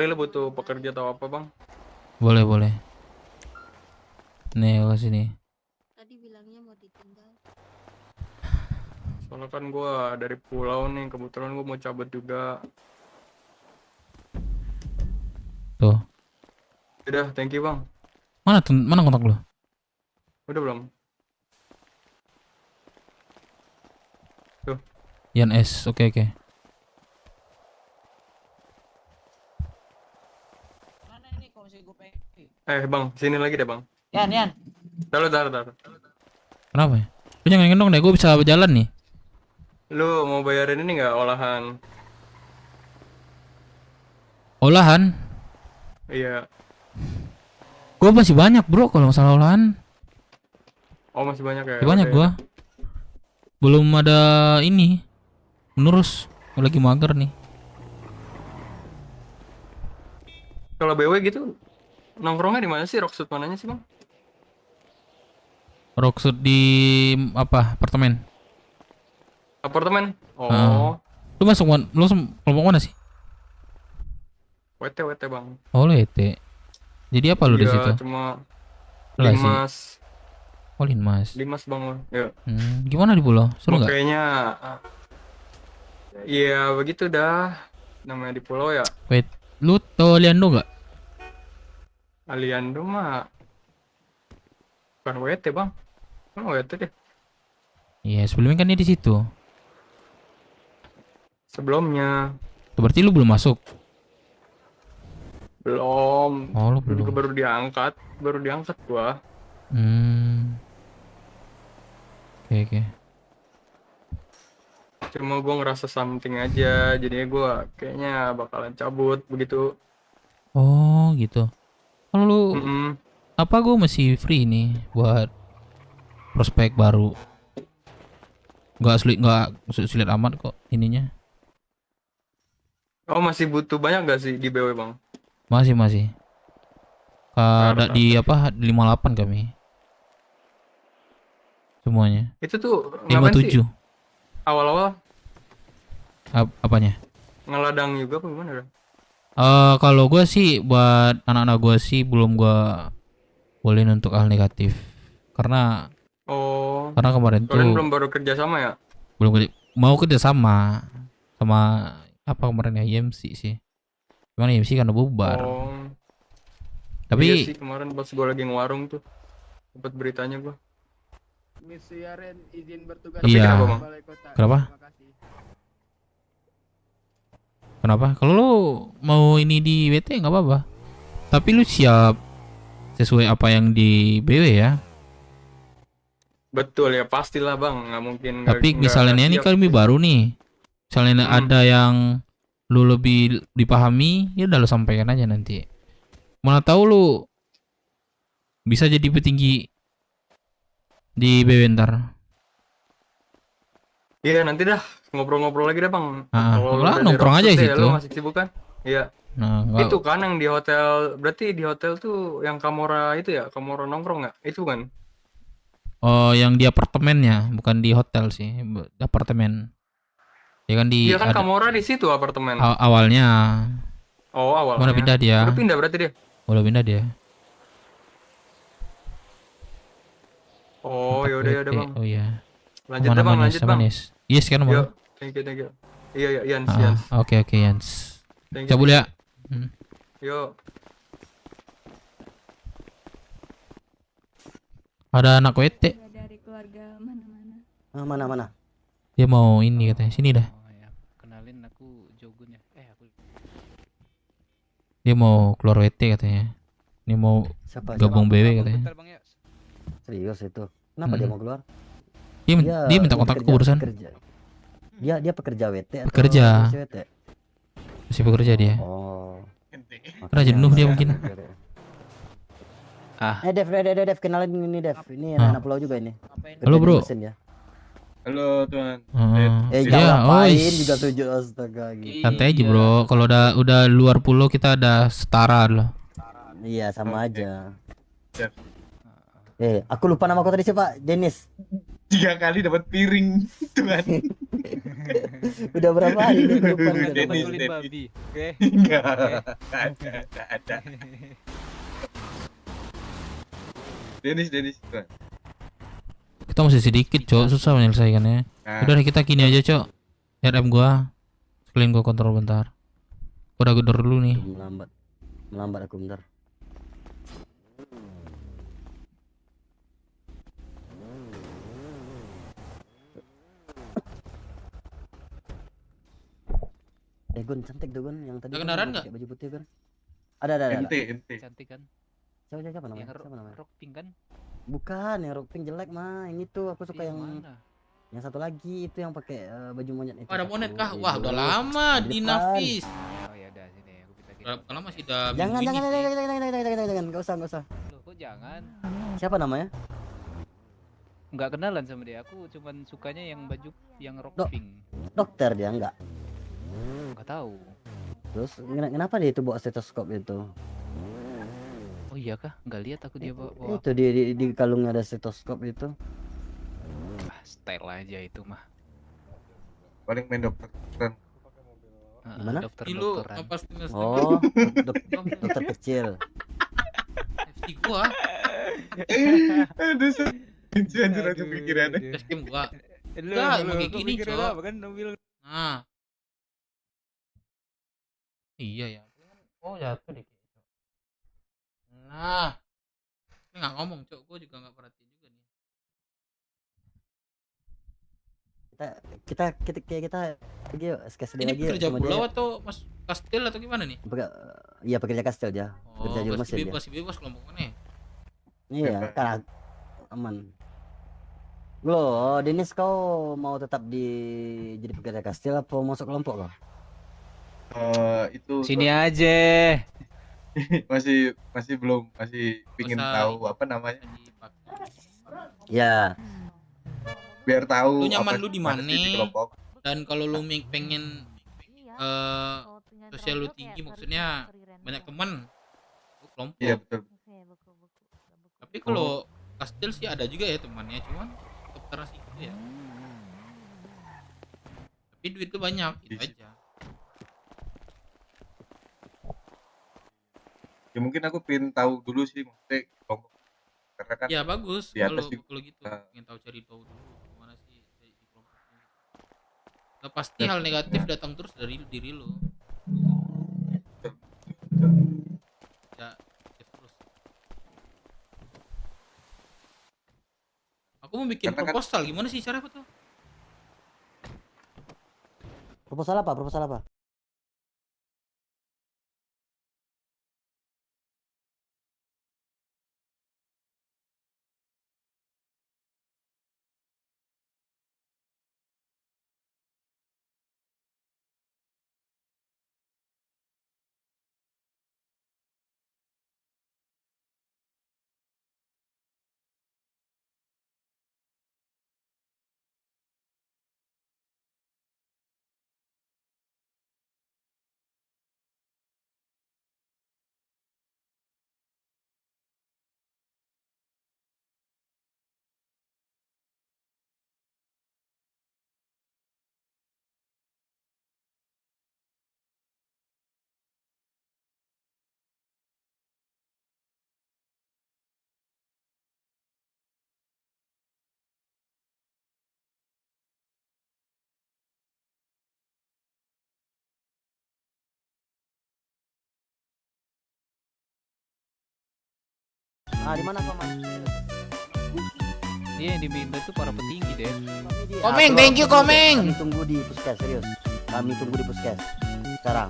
lu butuh pekerja atau apa, Bang? Boleh. Nih, ke sini. Tadi bilangnya mau ditinggal. Soalnya kan gua dari pulau nih, kebetulan gua mau cabut juga. Tuh. Udah, thank you, Bang. Mana kontak lu? Udah belum? Tuh. Yan S. Oke. Bang, sini lagi deh, Bang. Yan. Taruh. Kenapa ya? Lu jangan gendong deh, gue bisa berjalan nih. Lu mau bayarin ini nggak olahan? Olahan? Iya. Gue masih banyak, bro, kalau masalah olahan. Oh, masih banyak ya? Masih banyak Oke. gua. Belum ada ini. Menurus, gua lagi mager nih. Kalau BW gitu nongkrongnya di mana sih? Rocksuit mananya sih, Bang? Rocksuit di apa? Apartemen. Apartemen? Oh. Lu kelompok mana sih? WT, Bang. Oh, lu ET. Jadi apa lu di Iya, situ? cuma Relasi. Limas. Oh, Limas. Limas, Bang. Ya. Gimana di pulau? Seru nggak? Kayaknya iya begitu dah. Namanya di pulau ya. Wait, lu tau Liando nggak? Aliando mah bukan WT, Bang. Kan WT deh. Iya, sebelumnya kan dia di situ. Sebelumnya Tuh, berarti lu belum masuk. belum. Oh, lu Juga belum. baru diangkat gua. Oke. Cuma gue ngerasa something aja, jadinya gue kayaknya bakalan cabut begitu. Oh gitu. Kalau lu Mm-mm. apa gue masih free nih buat prospek baru. Nggak sulit amat kok ininya. Oh masih butuh banyak gak sih di BW bang? Masih. Ada di apa 58 kami. Semuanya. Itu tuh ngapain sih? 57. Awal-awal Apanya? ngeladang juga apa gimana dah? Kalau gue sih buat anak-anak gue sih belum gue bolehin untuk hal negatif karena Oh. karena kemarin Kalian tuh belum baru kerja sama ya? mau kerja sama apa kemarin ya IMC sih. Cuman IMC karena bubar. Oh. Tapi Iya sih kemarin pas gue lagi ngewarung tuh dapat beritanya gue. Miss Yaren izin bertugas iya. kenapa, Bang? Balai Kota. Kenapa? Terima kasih. Kenapa? Kalau lu mau ini di WT nggak apa-apa. Tapi lu siap sesuai apa yang di BW ya. Betul ya pastilah bang, nggak mungkin. Tapi nggak misalnya ini siap. kami baru nih. Misalnya ada yang lu lebih dipahami, ya udah lu sampaikan aja nanti. Mana tahu lu bisa jadi petinggi di BW ntar. Iya nanti dah ngobrol-ngobrol lagi dah bang. Kalau lah udah di nongkrong aja Rockford di ya, situ. lu masih sibuk kan? Iya. Nah, Itu kan yang di hotel, berarti di hotel tuh yang Kamora itu ya, Kamora nongkrong nggak? Itu kan? Oh, yang di apartemennya, bukan di hotel sih, di apartemen. Ya kan di Iya kan Kamora di situ apartemen. awalnya. Oh awalnya. Mana pindah dia? Udah pindah berarti dia. Udah pindah dia. Oh yaudah bang. Oh iya. Lanjut dah bang, lanjut bang. Yes kan bang? Yuk, thank you. Iya Yans. Oke Yans. Thank you. Cabut ya. Yuk. Ada anak WT. Dari keluarga mana-mana. Mana? Dia mau ini katanya. Sini dah. Kenalin aku Jogun ya. Aku Dia mau keluar WT katanya. Ini mau gabung BW katanya. Serius itu. Kenapa dia mau keluar? Dia minta kontakku barusan. Dia pekerja WT atau Pekerja. masih WT? Masih bekerja dia. Oh. Karena jenuh dia mungkin. Dev, kenalin ini Dev. Ini anak pulau juga ini. Halo, Kerja di bro. mesin ya. Halo Tuhan. Jangan ngapain juga tujuh astaga gitu. Santai aja bro. Kalau udah luar pulau kita ada setara loh. Iya sama aja. Aku lupa nama kau tadi siapa? Dennis. 3 kali dapat piring Tuhan. Udah berapa hari ini aku lupa. Dennis. Oke. Enggak ada. Dennis Tuhan. Kita masih sedikit cok, susah menyelesaikannya. Udah deh, kita gini aja cok. RM gua sekalian gua kontrol bentar. Gua udah gedor dulu nih. Melambat aku bentar. Gun cantik tuh Gun yang tadi. Ada kendaraan nggak? Pakai baju putih Gun. Ada. Ente. Cantik kan? Siapa namanya? Yang Siapa namanya? rock pink kan? Bukan, yang rock pink jelek mah. Yang itu aku suka yang mana? yang satu lagi itu yang pakai baju monyet itu. Ada monet kah? Itu. Wah, udah lama di depan. Nafis. Oh ya udah sini aku pinta gitu. Udah lama sih udah Jangan, minggu ini sih. jangan, enggak usah. Loh, kok jangan? Siapa namanya? Nggak kenalan sama dia. Aku cuman sukanya yang baju yang rock pink. Dokter dia enggak. Nggak tahu. Terus kenapa dia itu bawa stetoskop itu? Oh iya kah? Nggak lihat aku dia bawa. Itu di kalungnya ada stetoskop itu. Style aja itu mah. Paling main dokter. Gimana? Dokter-dokteran. Oh, dokter kecil. FC gua. Aduh, anjir aja pikirannya. Tim gua. Lu kayak gini pikiran cok. apa kan mobil. Nah. Iya ya. Oh jatuh deh. Nah. Ini nggak ngomong cok. Gua juga nggak perhatiin juga nih. Kita pergi yuk, SKSD Ini lagi yuk pekerja sama pulau dia. atau mas kastil atau gimana nih? Iya pekerja kastel aja. Kerja di mesin dia. Masih bebas kelompoknya. Iya, kan aman. Lo, Dennis, kau mau tetap jadi pekerja kastil apa masuk kelompok kau? Itu Sini aja. masih belum, masih pingin tahu apa namanya. Ya. Biar tahu Lu nyaman apa lu di gimana mana? sih di kelompok. Dan kalau lu pengen sosial lu tinggi, maksudnya banyak teman, lu kelompok. Iya betul. Tapi kalau kastil sih ada juga ya temannya, cuman keteras itu ya. Tapi duit tuh banyak, itu aja. Ya mungkin aku pengen tahu dulu sih maksudnya kelompok. Karena kan Ya bagus di atas kalau gitu, juga. pengen tahu cari tahu dulu gimana sih di kelompoknya. Nah, pasti hal negatif datang terus dari diri lo. Ya, terus. Aku mau bikin Karena kan- proposal, gimana sih cara apa tuh? Proposal apa? Proposal apa? Di mana Paman? Dia yang diminta itu para petinggi deh. Komeng, thank you Komeng. Kami tunggu di puskes, serius. Kami tunggu di puskes sekarang.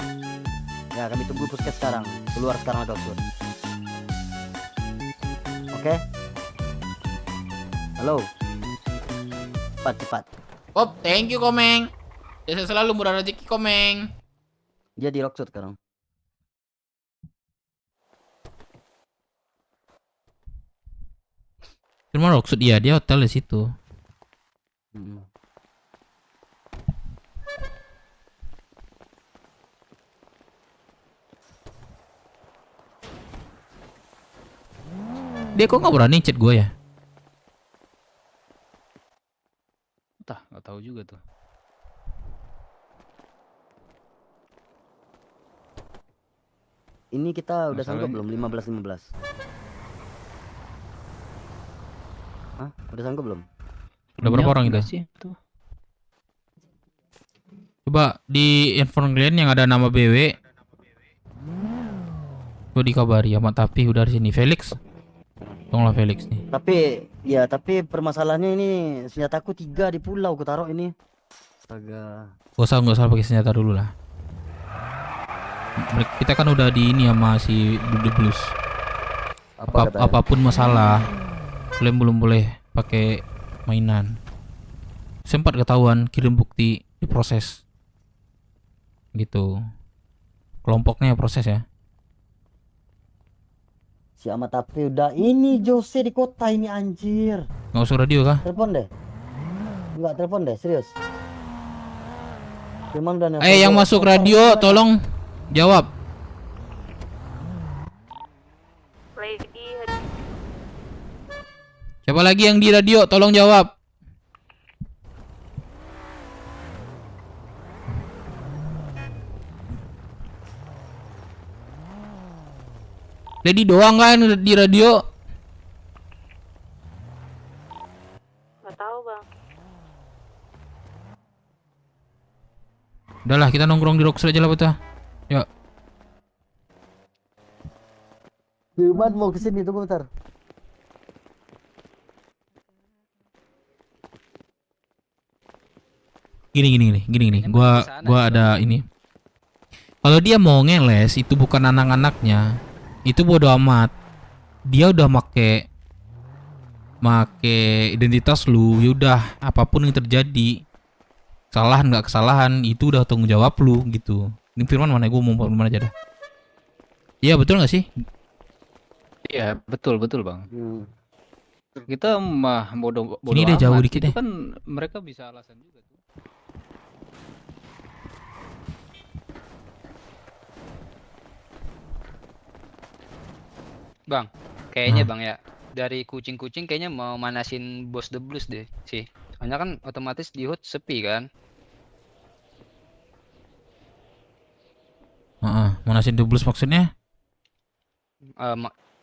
Ya, kami tunggu puskes sekarang. Keluar sekarang dokter. Oke? Halo. Cepat. Pop, thank you Komeng. Saya selalu murah rezeki Komeng. Dia di Rockshot sekarang. Cuma Rockshot dia hotel di situ. Dia kok nggak berani chat gue ya? Entah, nggak tahu juga tuh. Ini kita udah sanggup Masalahnya- belum? 15. Hah? Udah sanggup belum? Udah berapa orang itu? Sih, tuh. Coba di handphone kalian yang ada nama BW. Gue dikabari sama Tapi udah di sini. Felix. Tolonglah Felix nih. Tapi permasalahannya ini senjataku 3 di pulau ku taruh ini. Astaga. Gak usah pakai senjata dulu lah. Kita kan udah di ini sama si Dude Blues. Apa katanya? Apapun masalah, kalian belum boleh pakai mainan. Sempat ketahuan kirim bukti diproses. Gitu. Kelompoknya proses ya. Si Amat Tapi udah ini Jose di kota ini anjir. Nggak usah radio kah? Telepon deh. Enggak telepon deh, serius. Cuman udah Yang masuk radio tolong jawab. Siapa lagi yang di radio tolong jawab. Lady doang kan di radio? Gak tahu bang. Udahlah kita nongkrong di Rockshot aja lah betul. Yuk. Firman mau kesini tunggu bentar. Gini. Gua ada ini. Kalau dia mau ngeles itu bukan anak-anaknya. Itu bodo amat. Dia udah make make identitas lu, yaudah apapun yang terjadi, kesalahan nggak kesalahan itu udah tanggung jawab lu gitu. Ini Firman mana, gue mau Firman aja dah. Iya betul nggak sih? Iya, betul Bang. Kita mah bodoh Ini deh jauh amat. dikit Itu deh. kan mereka bisa alasan juga tuh. Bang, kayaknya Bang ya, dari kucing-kucing kayaknya mau manasin bos The Blues deh sih. Soalnya kan otomatis di HUT sepi kan. Manasin doubles maksudnya?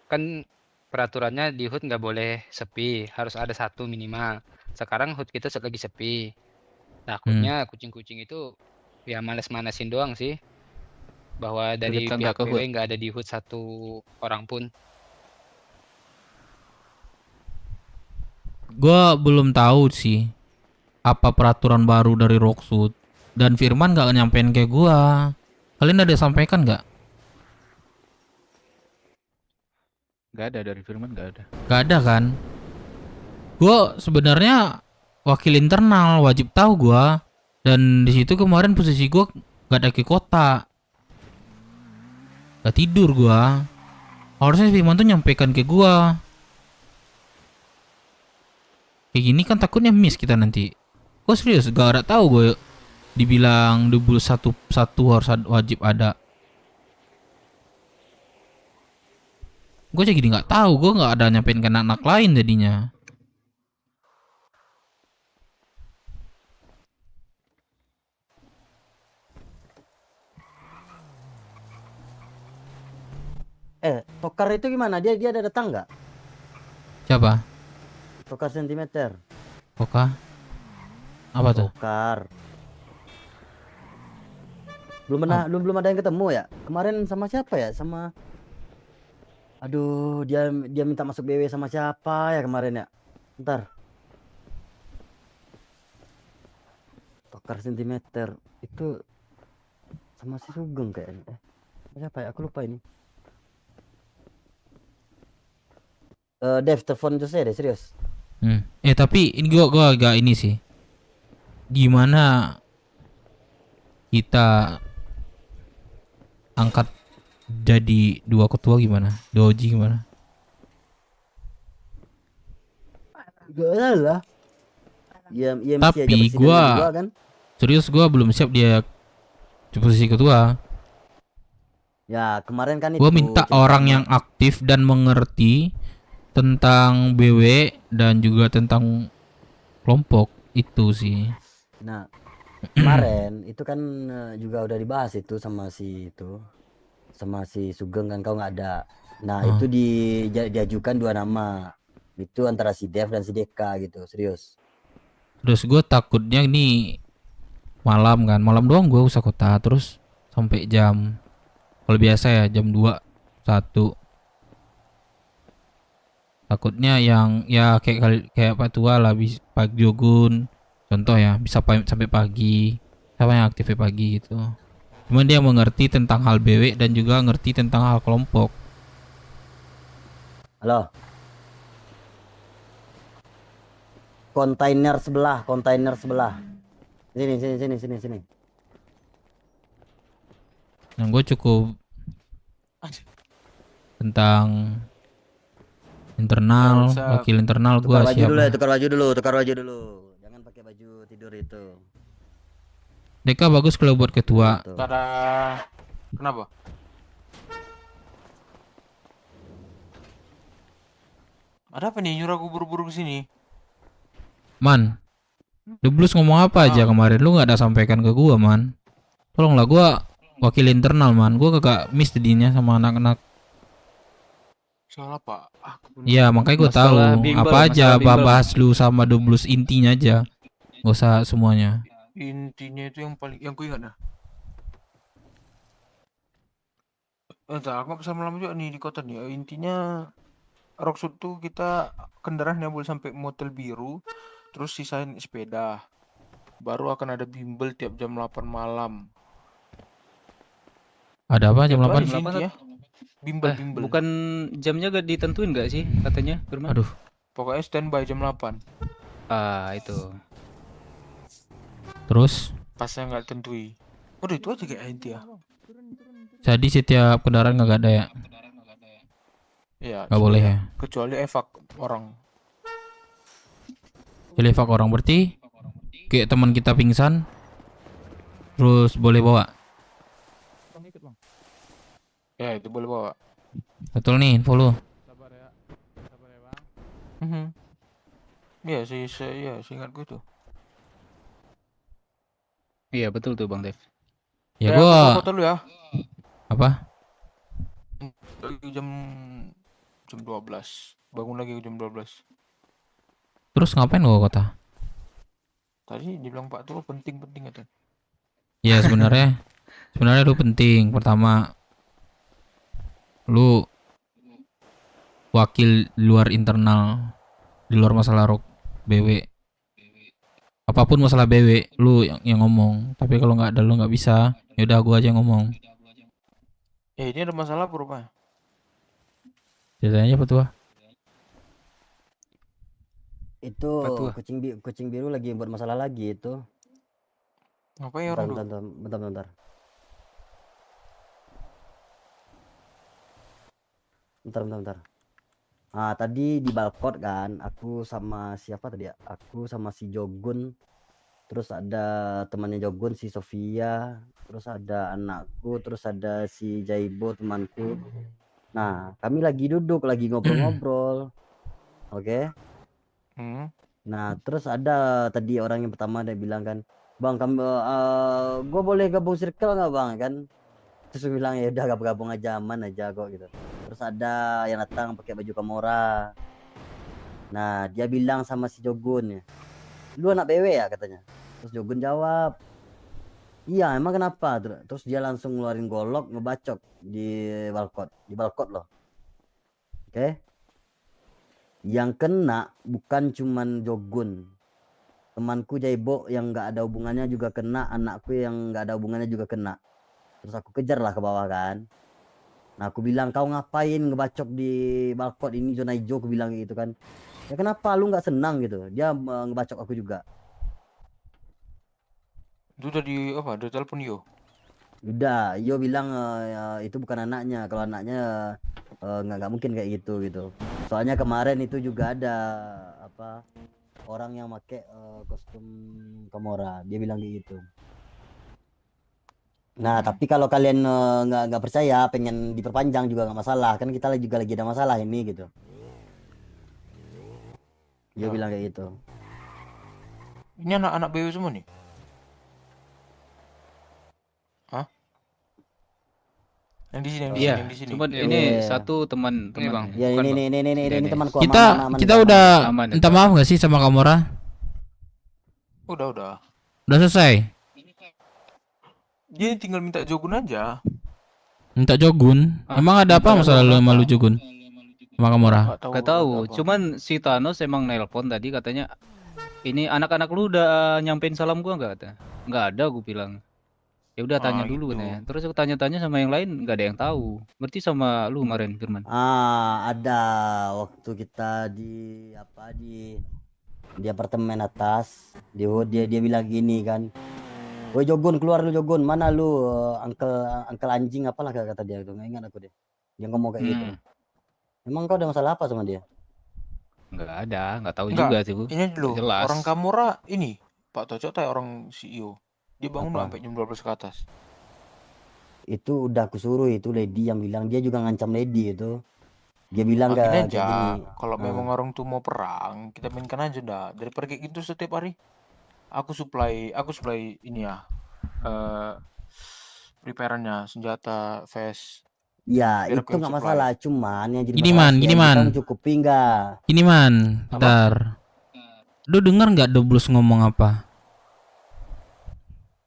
Kan peraturannya di HUT nggak boleh sepi, harus ada satu minimal. Sekarang HUT kita lagi sepi. Takutnya kucing-kucing itu ya manas-manasin doang sih. Bahwa dari Kita pihak nggak ke PW HUT. nggak ada di HUT satu orang pun. Gua belum tahu sih apa peraturan baru dari Rocksud, dan Firman nggak nyampein kayak gua. Kalian ada sampaikan nggak? Nggak ada dari Firman, nggak ada. Gak ada kan? Gua sebenarnya wakil internal, wajib tahu gua. Dan di situ kemarin posisi gua gak ada ke kota. Gak tidur gua. Harusnya Firman tuh nyampaikan ke gua. Kayak gini kan takutnya miss kita nanti. Gua serius gak ada tahu gue dibilang double satu harus wajib ada. Gue jadi nggak tahu, gue nggak ada nyampein ke anak-anak lain jadinya. Tokar itu gimana? Dia ada datang nggak? Siapa? Tokar sentimeter. Oka? Apa tuh? Tokar. Belum ada yang ketemu ya? Kemarin sama siapa ya? Sama aduh, dia minta masuk BW sama siapa ya kemarin ya? Ntar. Tokar sentimeter itu sama si Sugeng kayaknya. Siapa ya? Aku lupa ini. Dev, telepon itu saya deh, serius. Tapi ini gua agak ini sih. Gimana kita angkat jadi 2 ketua gimana? 2 OG gimana? Gak lah. Ya, Tapi gua kan? serius gua belum siap dia posisi ketua. Ya, kemarin kan Gua itu minta ceritanya. orang yang aktif dan mengerti tentang BW dan juga tentang kelompok itu sih. Nah, kemarin itu kan juga udah dibahas itu sama si Sugeng kan, kau nggak ada. Nah, itu diajukan 2 nama. Itu antara si Dev dan si Deka gitu, serius. Terus gue takutnya ini malam doang gue usah kota, terus sampai jam, kalau biasa ya jam 2, 1. Takutnya yang ya kayak Pak Tua lah, Pak Jogun contoh ya, bisa sampai pagi. Siapa yang aktifnya pagi gitu. Cuman dia mengerti tentang hal BW dan juga ngerti tentang hal kelompok. Halo. Kontainer sebelah. Sini. Yang gue cukup tentang internal, wakil internal gue siapa? Tukar baju dulu. Jangan pakai baju tidur itu. Deka bagus kalau buat ketua. Kenapa? Ada apa nih nyuruh aku buru-buru kesini? Man, The Blues ngomong apa aja kemarin? Lu nggak ada sampaikan ke gua, man. Tolonglah, gua wakil internal, man. Gua kagak miss tadinya sama anak-anak. Soal apa? Iya, makanya gua tahu apa aja bahas lu sama The Blues intinya aja. Gak usah semuanya. Intinya itu yang paling ku ingat dah. Entah, aku nggak bisa lama juga nih di kota nih. Intinya Rocksud tuh kita kendaraan yang boleh sampai motel biru, terus sisain sepeda. Baru akan ada bimbel tiap jam 8 malam. Ada apa jam 8? Ya? Bimbel. Bukan jamnya gak ditentuin gak sih katanya, Firman? Aduh. Pokoknya standby jam 8. Itu. Terus Pasnya nggak tentui. Udah itu aja kayak inti ya. jadi setiap kendaraan nggak ada ya? Iya. Nggak boleh sudah. ya? Kecuali evak orang. Jadi evak orang berarti kayak teman kita pingsan, terus boleh bawa. Ya itu boleh bawa. Betul nih info lu. Iya sih, ya seingat gue tuh. Iya betul tuh Bang Dev. Ya aku gua ke kota dulu ya. apa? Lagi jam 12. Bangun lagi jam 12. Terus ngapain lu ke kota? Tadi dibilang Pak tuh penting-penting kan. Ya sebenarnya lu penting. Pertama, lu wakil luar internal, di luar masalah BW. Apapun masalah BW, lu yang ngomong. Tapi kalau nggak ada lu nggak bisa. Ya udah gua aja yang ngomong. Ini ada masalah apa rupanya? Ceritanya apa tuh? Itu Apa tuh? kucing biru lagi buat masalah lagi itu. Ngapain orang tuh? Bentar. Bentar. Tadi di balkon kan, aku sama siapa tadi ya? Aku sama si Jogun, terus ada temannya Jogun si Sofia, terus ada anakku, terus ada si Jaibo temanku. Nah, kami lagi duduk, lagi ngobrol-ngobrol. Oke. Nah, terus ada tadi orang yang pertama dia bilang kan, "Bang, kamu gue boleh gabung circle nggak Bang?" Kan. Terus gue bilang ya udah gabung aja, aman aja kok gitu. Terus ada yang datang pakai baju Kamora. Nah, dia bilang sama si Jogun ya, "Lu anak BW ya?" katanya. Terus Jogun jawab, "Iya, emang kenapa?" Terus dia langsung ngeluarin golok ngebacok di balkon loh. Oke. Yang kena bukan cuman Jogun. Temanku Jaibo yang nggak ada hubungannya juga kena, anakku yang nggak ada hubungannya juga kena. Terus aku kejar lah ke bawah kan. Nah aku bilang, "Kau ngapain ngebacok di balkon ini zona hijau?" Aku bilang gitu kan. "Ya kenapa lu nggak senang gitu?" Dia ngebacok aku juga. Itu tadi apa? Ada telepon Yo. Udah, Yo bilang itu bukan anaknya. Kalau anaknya nggak mungkin kayak gitu. Soalnya kemarin itu juga ada orang yang pakai kostum Kamora. Dia bilang kayak gitu. Nah, tapi kalau kalian nggak percaya, pengen diperpanjang juga nggak masalah. Kan kita juga lagi ada masalah ini gitu. Dia bilang kayak gitu. Ini anak-anak BW semua nih? Hah? Yang di sini, yang di sini. Cuman ini satu teman Bang. Ya ini temanku. Kita udah minta maaf nggak sih sama Kamora? Udah. Udah selesai. Dia tinggal minta Jogun aja. Minta Jogun? Emang ada apa masalah lu sama lu Jogun? Sama Kamora? Gak tahu. Cuman si Thanos emang nelpon tadi katanya, "Ini anak-anak lu udah nyampein salam gua nggak?" kata. "Nggak ada," gue bilang. Ya udah tanya dulu katanya. Terus aku tanya-tanya sama yang lain nggak ada yang tahu. Berarti sama lu kemarin Firman. Ada waktu kita di apartemen atas. Dia bilang gini kan, "Woi Jogun, keluar lu Jogun, mana lu angkel anjing apalah kata dia itu." Nggak ingat aku deh. Dia ngomong kayak gitu. Emang kau ada masalah apa sama dia? Nggak ada, nggak tahu juga sih Bu. Ini dulu. Jelas. Orang Kamora ini Pak Tocok teh orang CEO. Dia bangun sampai jam 12 ke atas. Itu udah aku suruh, itu Lady yang bilang. Dia juga ngancam Lady itu. Dia bilang Gini kayak aja, gini. kalau memang orang tuh mau perang, kita mainkan aja dah. Daripada kayak gitu setiap hari. Aku supply ini ya. Preparannya senjata, vest. Ya, Biar itu aku yang nggak supply. masalah. Cuman yang jadi Gini masalah man, gini man. mencukupi nggak? Gini man, bentar. Lu denger nggak Doblus ngomong apa?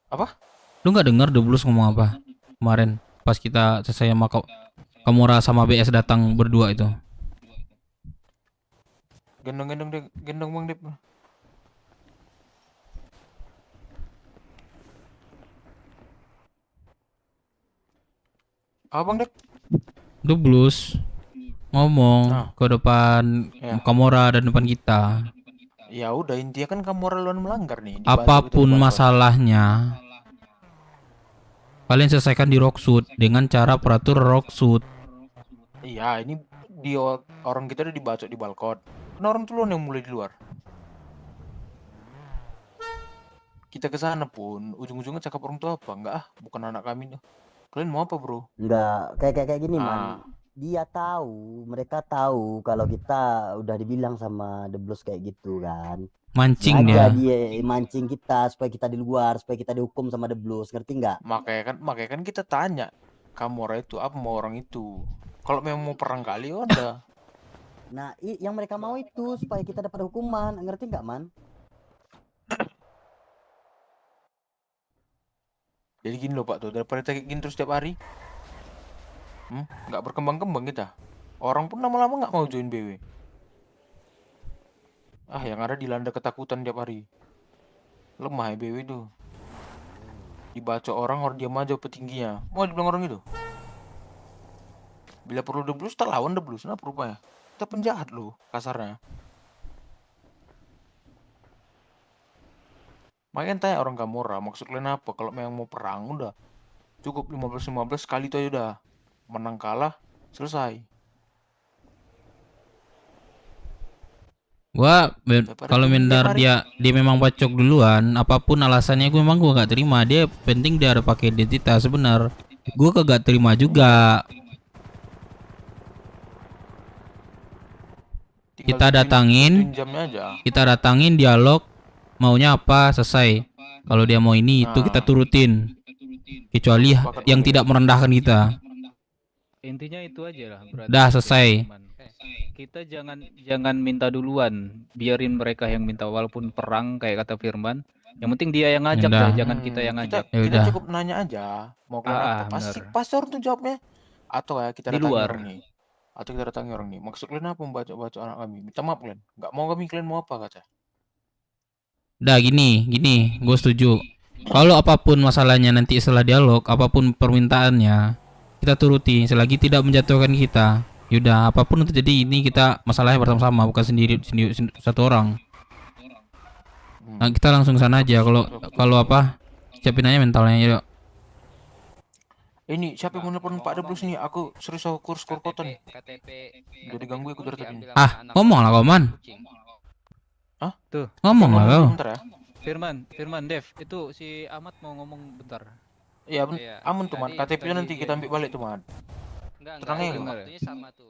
Apa? Lu nggak denger Doblus ngomong apa kemarin pas kita selesai sama Kamora sama BS datang berdua itu? Gendong Bang Dep. Apa Bang Dep? Doblus ngomong ke depan Ya. Kamora dan depan kita. Ya udah, intinya kan kamu laluan melanggar nih. Dibacok itu Apapun dibacok. masalahnya, kalian selesaikan di Rocksuit dengan cara peratur Rocksuit. Iya, ini orang kita udah dibacok di balkon. Kan orang duluan yang mulai di luar. Kita ke sana pun ujung-ujungnya cakap orang tua apa? Enggak ah, bukan anak kami tuh. Kalian mau apa, Bro? Enggak, kayak gini Ah. man. Dia tahu, mereka tahu kalau kita udah dibilang sama The Blues kayak gitu kan. Mancing Sengaja dia. dia mancing kita supaya kita di luar, supaya kita dihukum sama The Blues, ngerti nggak? Makanya kan kita tanya, Kamora itu apa mau orang itu? Kalau memang mau perang kali udah. Nah, yang mereka mau itu supaya kita dapat hukuman, ngerti nggak man? Jadi gini loh Pak tuh, daripada kita kayak gini terus setiap hari, nggak berkembang-kembang kita. Orang pun lama-lama nggak mau join BW. Ah, yang ada dilanda ketakutan tiap hari. Lemah ya BW itu. Dibaca orang diam aja petingginya. Mau dibilang orang itu. Bila perlu The Blues, kita lawan The Blues. Kenapa rupanya? Kita penjahat loh, kasarnya. Makanya tanya orang Kamora, maksud kalian apa? Kalau memang mau perang udah cukup 15-15 kali itu aja udah. Menang kalah selesai. Gua kalau mendengar dia memang bacok duluan, apapun alasannya gue gak terima. Dia penting dia ada pakai identitas benar. Gue kagak terima juga. Kita datangin dialog maunya apa, selesai. Kalau dia mau ini itu kita turutin. Kecuali yang tidak merendahkan kita. Intinya itu aja lah. Berarti Dah selesai. kita jangan minta duluan, biarin mereka yang minta, walaupun perang kayak kata Firman. Yang penting dia yang ngajak Yaudah. dah, jangan kita yang ngajak. Kita cukup nanya aja mau kalian apa. bener. Pasti orang tuh jawabnya. Atau ya kita Di datangi luar. orang nih. Atau kita datangi orang nih. Maksud kalian apa membaca anak kami? Minta maaf kalian. Nggak mau kami, kalian mau apa kata? Dah gini, gue setuju. Kalau apapun masalahnya nanti setelah dialog, apapun permintaannya, kita turuti selagi tidak menjatuhkan kita. Yaudah, apapun yang terjadi ini kita masalahnya bersama-sama, bukan sendiri satu orang. Nah, kita langsung sana aja. Kalau apa, siapin aja mentalnya yuk. Ini siapa yang mau nelfon Pak The Blues nih? Aku serius aku kurs kota nih. Udah diganggu aku dari tadi. Ngomong lah kau man. Hah? Tuh. Ngomong lah kau. Bentar ya. Firman, Dev, itu si Ahmad mau ngomong bentar. Iya, aman tuh man. KTP-nya nanti kita ambil balik tuh man. Enggak, Tenang ya. waktunya sama tuh.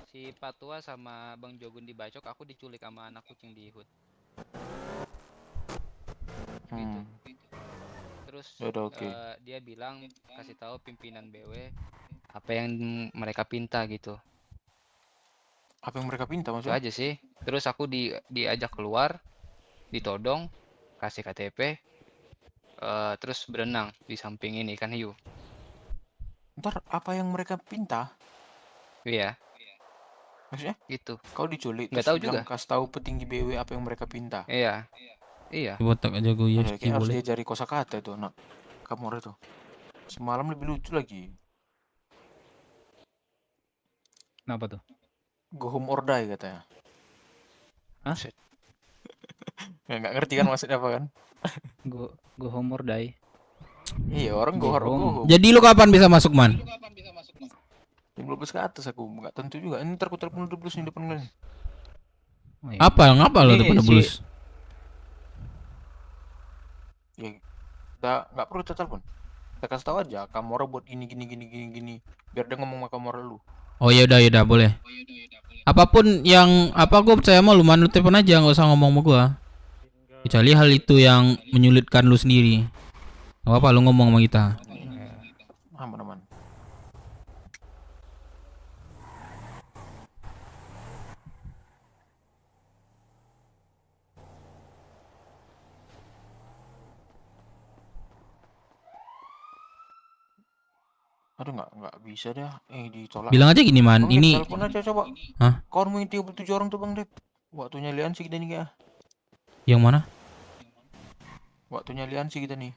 Si Patua sama Bang Jogun dibacok, aku diculik sama anak kucing di Hood. Gitu. Terus Yaudah, oke. dia bilang kasih tahu pimpinan BW apa yang mereka pinta gitu. Apa yang mereka pinta Itu maksudnya? aja sih. Terus aku diajak keluar, ditodong, kasih KTP, terus berenang di samping ini kan hiu. Ntar apa yang mereka pinta? Iya. Maksudnya? Gitu. Kau diculik. Nggak terus tahu bilang, juga. kasih tahu petinggi BW apa yang mereka pinta. Iya. Botak aja gue ya, Kayaknya harus boleh. diajari kosakata itu anak Kamora itu. Semalam lebih lucu lagi. Kenapa tuh? Go home or die katanya. Hah? Nggak ngerti kan maksudnya apa kan? Go home or die. Iya, orang go hard or go home. Jadi lu kapan bisa masuk man? 15 ke atas aku, nggak tentu juga. Ini ntar ku telepon The Blues nih depan kalian. Apa? Ngapa lo depan Blues? Ya, kita nggak perlu kita telepon. Kita kasih tahu aja, Kamora buat gini. Biar dia ngomong sama Kamora lu. Oh ya udah boleh. Apapun yang gue percaya sama lu, man, lu telepon aja, nggak usah ngomong sama gua. Kecuali hal itu yang menyulitkan lu sendiri. Gak apa-apa lu ngomong sama kita. Aman. Aduh nggak bisa dah. Ditolak. Bilang aja gini man, Bang, ini. telepon aja coba. Hah? Kau mau 37 orang tuh Bang Dep. Waktunya lian sih kita nih kayak. Yang mana? Waktunya lian sih kita nih.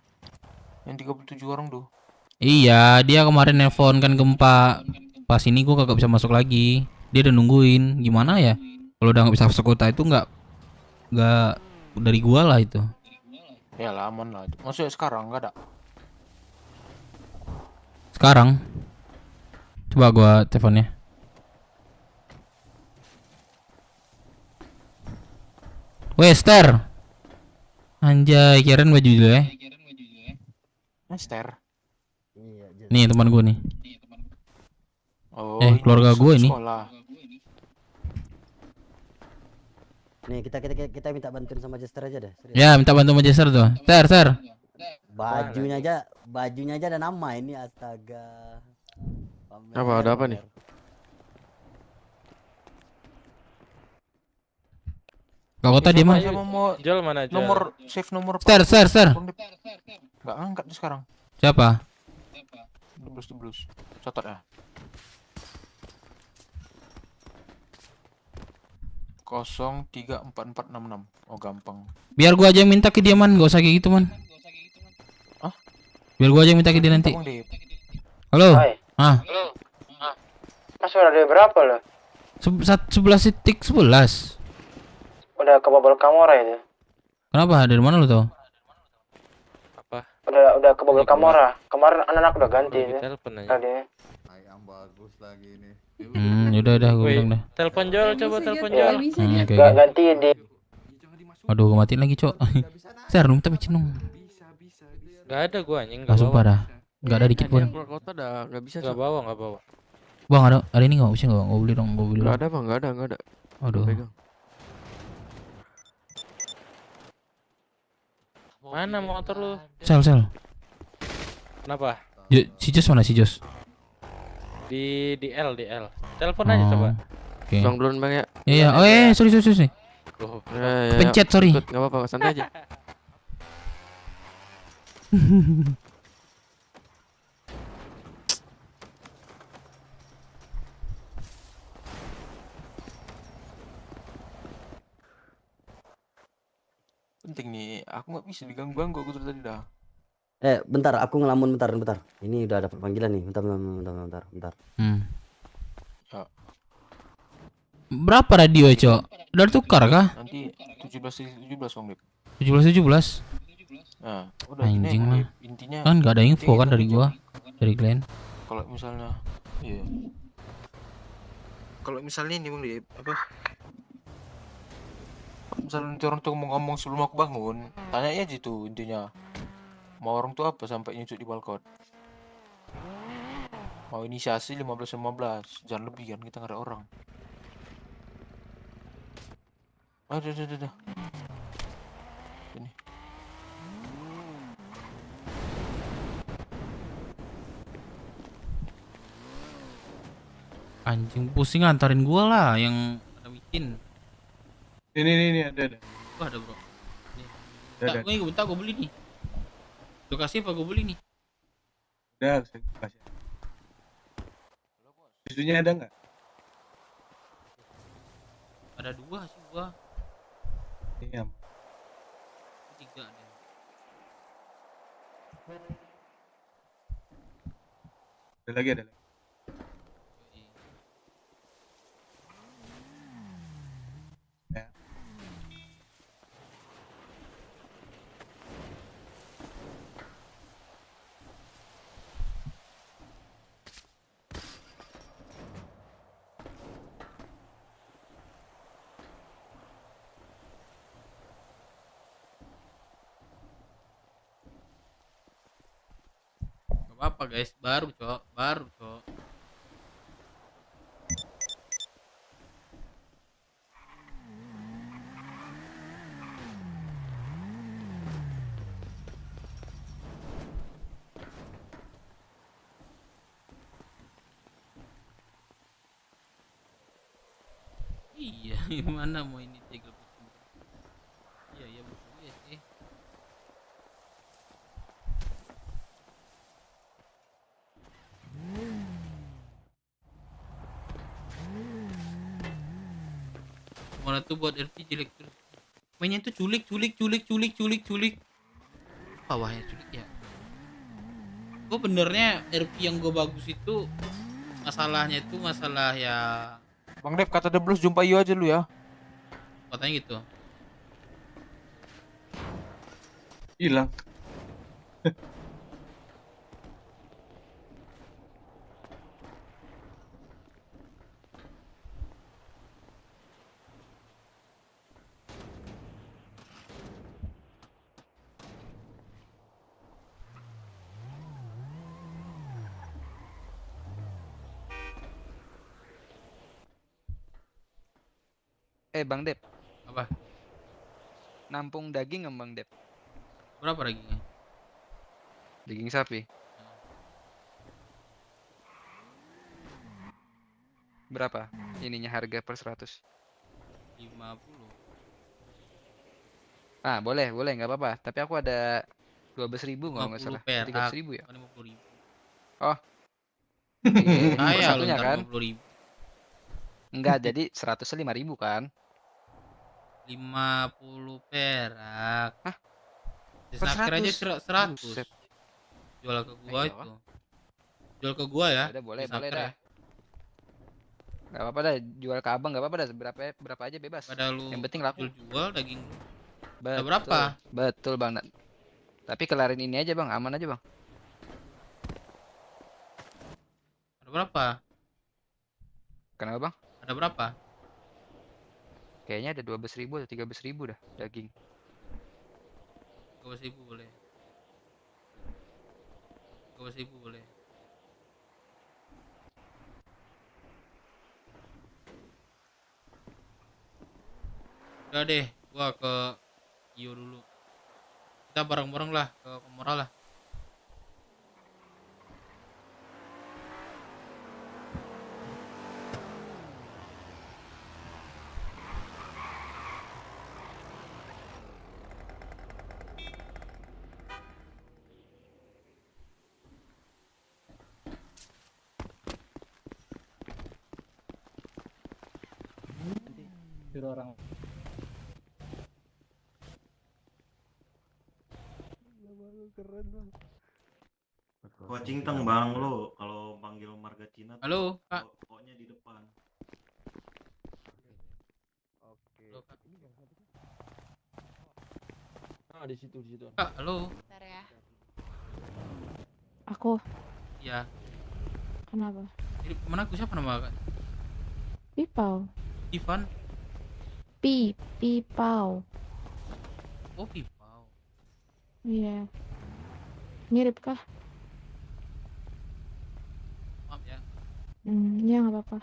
Yang 37 orang tuh. Iya, dia kemarin nelpon kan gempa. Pas ini gua kagak bisa masuk lagi. Dia udah nungguin. Gimana ya? Kalau udah nggak bisa masuk kota itu nggak dari gua lah itu. Ya lah, aman lah. Maksudnya sekarang nggak ada. Sekarang. Coba gua teleponnya. Wester. Anjay, kirain baju dulu ya. Master. Nih teman gua nih. Oh, keluarga ini gua ini. sekolah. Nih kita minta bantuin sama Jester aja deh. Serius. Ya, minta bantu sama Jester tuh. Ter. Bajunya aja ada nama ini, astaga. Ada apa nih? Kak Kota dia mah. Jual mana aja? Nomor save nomor. Ter. Enggak angkat nih sekarang. Siapa? 12. Catat ya. 034466. Oh gampang. Biar gua aja yang minta ke dia man, gak usah kayak gitu man. Biar gua aja yang minta ke dia nanti. Halo. Hai. Mas udah ada berapa lo? 11.11. Udah kebobol Kamora itu. Kenapa? Dari mana lu tau? Udah kebobol Kamora. Kemarin anak-anak udah ganti itu. Tadi. Yang bagus lagi ini. Udah gua bilang dah. Telepon Jol, coba telepon Jol. Oke. Ganti di. Aduh, gua matiin lagi, Cok. Ser, lu minta micin dong. Gak ada gua anjing, Gak sumpah dah. Gak ada dikit pun. Keluar kota dah, gak bisa. Gak bawa. Bang, ada ini enggak? Bisa enggak? Gua beli dong, gua beli. Gak ada, Bang, gak ada. Aduh. Mana motor lu? Sel. Kenapa? Si Jos mana si Jos? Di L. Telepon aja coba. Oke. Bang duluan Bang ya. Iya. Oh sorry. Pencet, sorry. Gak apa-apa, santai aja. Penting nih, aku nggak bisa diganggu-ganggu aku tadi dah. Bentar, aku ngelamun bentar. Ini udah dapat panggilan nih. Bentar. Ya. Berapa radio, Cok? Udah tukar kah? Nanti 17 Bang Beb. 17. Nah, udah Anjing gini, mah. intinya Kan gak ada info kan intinya dari gitu, gua, Cok. dari Glenn. Kalau misalnya, iya. Kalau misalnya ini Bang Beb, apa? Misalnya nanti orang tuh mau ngomong sebelum aku bangun, tanya aja tuh intinya. Mau orang tuh apa sampai nyucuk di balkon? Mau inisiasi 15, jangan lebih kan, kita nggak ada orang. Udah. Ini. Anjing pusing antarin gua lah yang ada micin. Ini ada. Wah, ada bro. Nih. Ada. Bentar gua beli nih. Lu kasih apa gua beli nih? Udah, saya kasih. Susunya ada nggak? Ada 2 sih gua. Iya. 3 deh. Ada lagi. Ya. Gak apa-apa guys, baru cok. Iya, gimana mau ini tegel? Iya betul ya sih. Mana tuh buat RP jelek terus. Mainnya tuh culik. Bawahnya culik ya. Gue benernya RP yang gue bagus itu masalahnya itu masalah ya Bang Dev, kata The Blues jumpa Iyo aja lu ya. Katanya gitu. Hilang. Bang Dep. Apa? Nampung daging nggak Bang Dep? Berapa dagingnya? Daging sapi. Berapa? Ininya harga per 100. 50. Ah, boleh, nggak apa-apa. Tapi aku ada 12.000 kalau nggak 50 salah. perak. 13.000 ya? 50.000. Oh. Iya, per Kaya lu satunya ntar kan? 50.000. Enggak, jadi 100 5.000 kan? 50 perak. Hah? Di Per snaker aja 100. 100. Buset. Jual ke gua iya, itu. Jual ke gua ya. Udah boleh, di snaker dah. ya. Gak apa-apa dah, jual ke abang gak apa-apa dah, berapa aja bebas. Pada lu Yang penting laku. jual daging lu. Ada Betul, berapa? betul bang. Tapi kelarin ini aja bang, aman aja bang. Ada berapa? Kenapa bang? Ada berapa? Kayaknya ada 12.000 atau 13.000 dah daging. 12.000 boleh. 12.000 boleh. Udah deh, gua ke Iyo dulu. Kita bareng-bareng lah ke Komora lah. Suruh orang. Keren bang. Coaching teng bang lo kalau panggil marga Cina. Halo, Kak. Pokoknya di depan. Oke. Halo, Kak. Ah, di situ. Kak, halo. Bentar ya. Aku. Iya. Kenapa? Ini kemana aku siapa nama Kak? Pipau. Ivan. Pipau. Oh, Pipau. Iya. Mirip kah? Maaf ya. Ya nggak apa-apa.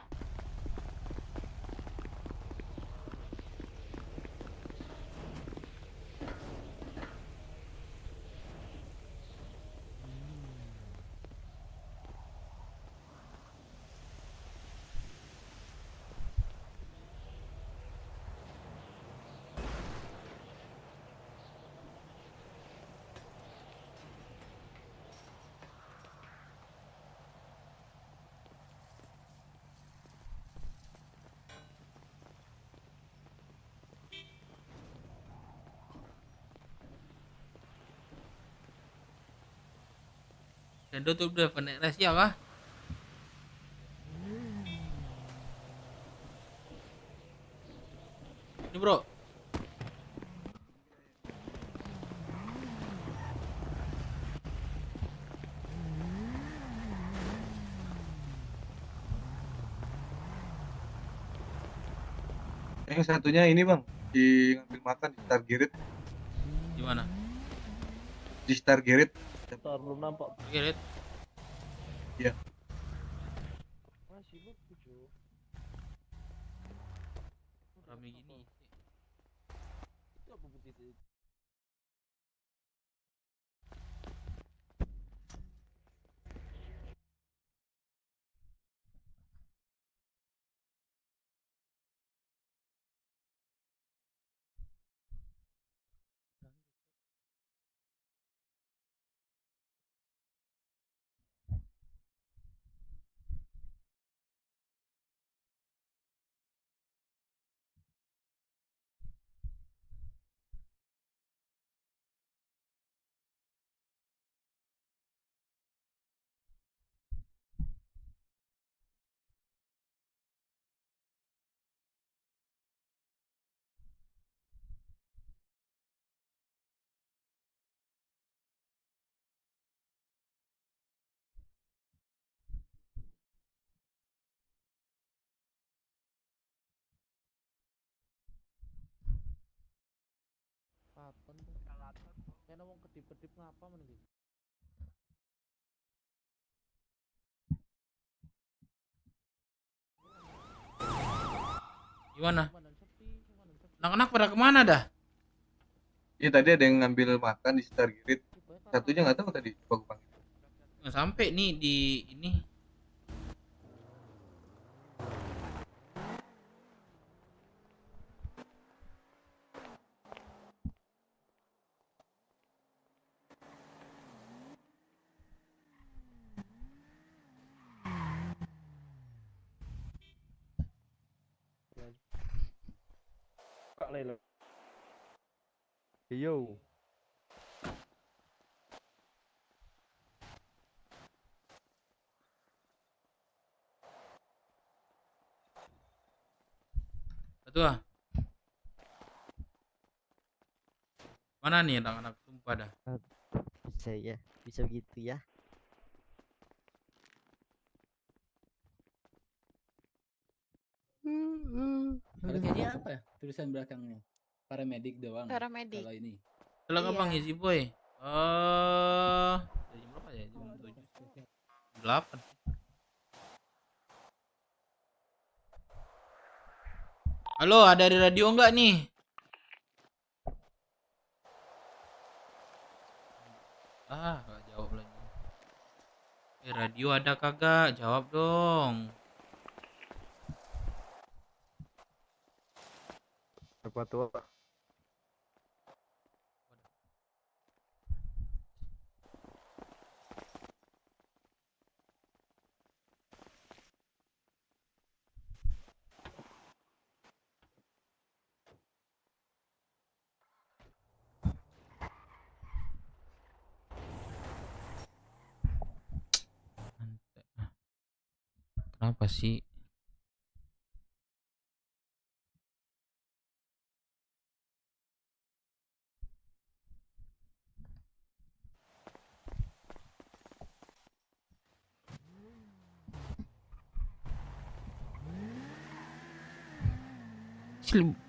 Dendo tuh udah penetrasi apa? Ini bro. Yang satunya ini bang, di ngambil makan di Star Garret. Di mana? Di Star Garret. Star belum nampak. Garret. Iya. Masih beku cuy. Rame gini. Itu apa putih? Kelaton tuh. Kayak ngomong kedip-kedip ngapa menurut. Gimana? Anak-anak pada kemana dah? Iya tadi ada yang ngambil makan di sekitar Girit. Satunya nggak tahu tadi. Coba gua panggil. Nggak sampai nih di ini. Kak Lelo. Yo. Betul ah. Mana nih anak-anak sumpah dah. Bisa ya, bisa begitu ya. Harusnya apa ya tulisan belakangnya? Paramedik doang. Paramedik. Kalau ini. Setelah kapan Iya. ngisi boy? Jam berapa ya? Jam 7. 8. Halo, ada di radio enggak nih? Gak jawab lagi. Radio ada kagak? Jawab dong. Apa tuh? Kenapa sih?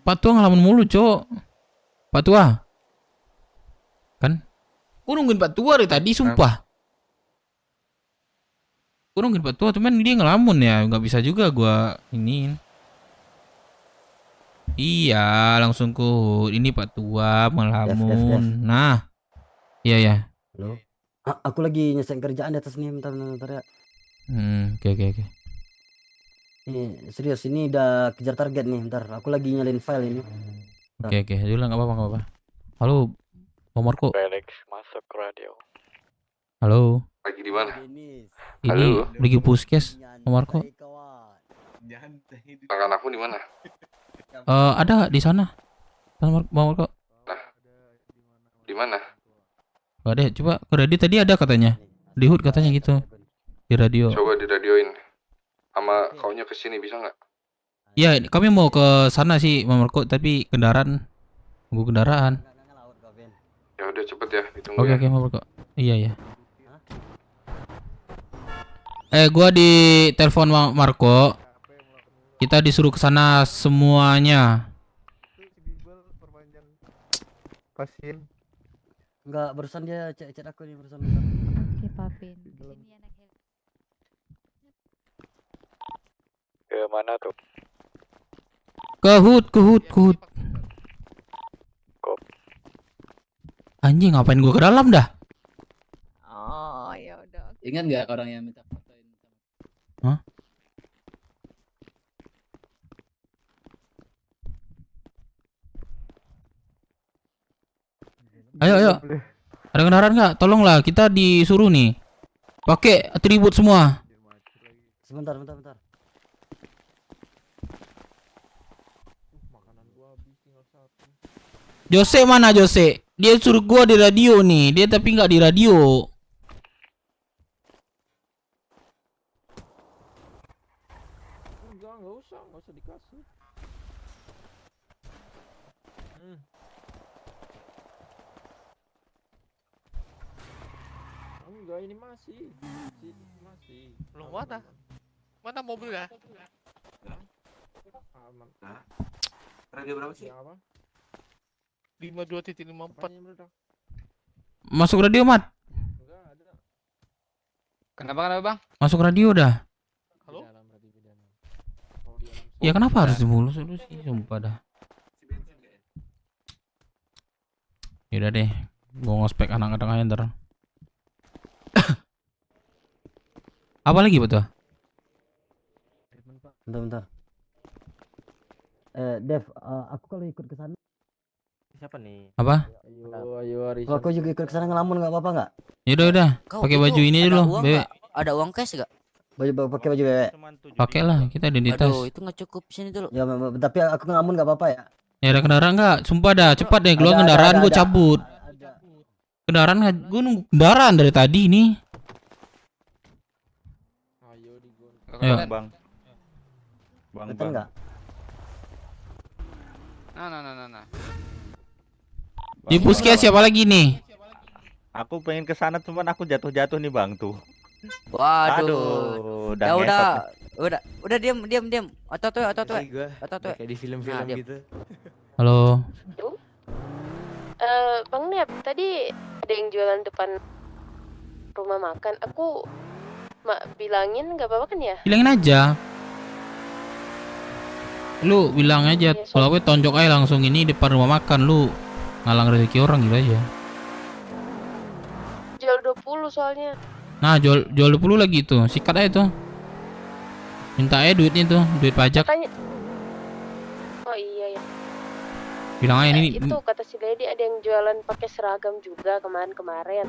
Patua ngelamun mulu, Cok. Patua. Kan? Gua nungguin Patua dari tadi, sumpah. Gua nungguin Patua, cuman dia ngelamun ya. Nggak bisa juga gua iniin. Iya, langsung ku ini Patua ngelamun. Nah. Iya ya. Halo. Aku lagi nyelesain kerjaan di atas nih, bentar ya. Oke. Ini serius, ini udah kejar target nih, bentar. Aku lagi nyalin file ini. Oke. Dulu nggak apa-apa. Halo, Pak Marco. Felix masuk radio. Halo. Lagi di mana? Ini lagi puskes, Pak Marco. Anak-anakmu di mana? Ada di sana. Pak Marco. Di mana? Gak ada, coba ke radio tadi ada katanya. Di HUD katanya gitu. Di radio. Coba diradioin. Sama kaunya ke sini bisa nggak? Iya, kami mau ke sana sih, Pak Marco, tapi kendaraan. Tunggu kendaraan. Ya udah cepet ya, ditunggu Oke, ya. Pak Marco. Iya. Gua di telepon Marco. Kita disuruh ke sana semuanya. Pasien. Enggak, barusan dia chat aku nih barusan. Oke, Papin. Ke mana tuh? Ke HUD. Anjing, ngapain gua ke dalam dah? Oh, ya udah. Ingat nggak orang yang minta fotoin? Hah? Ayo. Ada kendaraan nggak? Tolonglah, kita disuruh nih. Pakai atribut semua. Sebentar. Jose mana Jose? Dia suruh gua di radio nih. Dia tapi nggak di radio. Enggak usah dikasih. Enggak, ini masih. Belum mana? Mana mobilnya? Aman. Radio berapa sih? Apa? 52.54. Masuk radio, Mat. Kenapa Bang? Masuk radio dah. Halo? Ya kenapa harus dimulus dulu sih, sumpah dah. Yaudah deh, gua ngospek anak-anak aja ntar. Apa lagi betul? Bentar. Dev, aku kalau ikut ke sana. Siapa nih? Apa? Ayo Arisa. Kalau aku juga ikut ke sana ngelamun nggak apa-apa nggak? Yaudah, Kau pakai itu baju ini ada dulu, uang Bebe. nggak? Ada uang cash gak? Pakai baju bebek. Pakailah, kita identitas. Aduh, itu nggak cukup sini dulu. Ya, tapi aku ngelamun nggak apa-apa ya. Ya ada kendaraan nggak? Sumpah dah, cepat deh keluar kendaraan, gue cabut. Kendaraan, gue nunggu kendaraan dari tadi nih. Ayo. Bang. Betul nggak? Nah. Di puskes siapa lagi nih? Aku pengen ke sana cuman aku jatuh-jatuh nih Bang tuh. Waduh. Aduh, Ya udah udah diam. Otot tuh. Kayak di film-film gitu. Halo. Bang Nep, tadi ada yang jualan depan rumah makan. Aku bilangin nggak apa-apa kan ya? Bilangin aja. Lu bilang aja, kalau gue tonjok aja langsung ini depan rumah makan, lu ngalang rezeki orang gitu aja. Jual 20 soalnya. Nah, jual 20 lagi tuh, sikat aja tuh. Minta aja duitnya tuh, duit pajak. Katanya. Oh iya ya. Bilang aja ini. Itu kata si Lady ada yang jualan pakai seragam juga kemarin.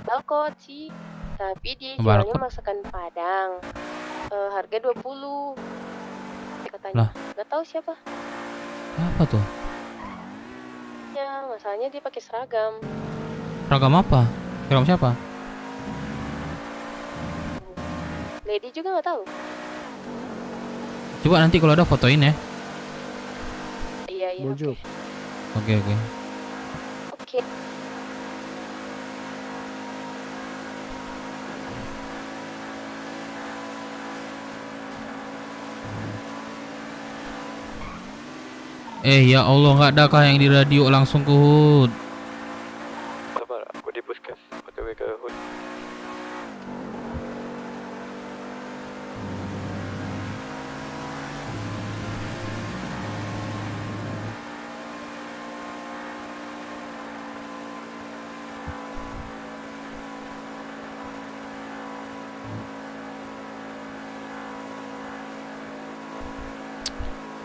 Balkot sih. Tapi dia jualnya masakan Padang. Harga 20. Katanya. Gak tahu siapa. Apa tuh? Ya, masalahnya dia pakai seragam. Seragam apa? Seragam siapa? Lady juga nggak tahu. Coba nanti kalau ada fotoin ya. Iya. Oke. Oke. Ya Allah, nggak ada kah yang di radio langsung ke HUD? Sabar, aku di puskes, OTW ke HUD.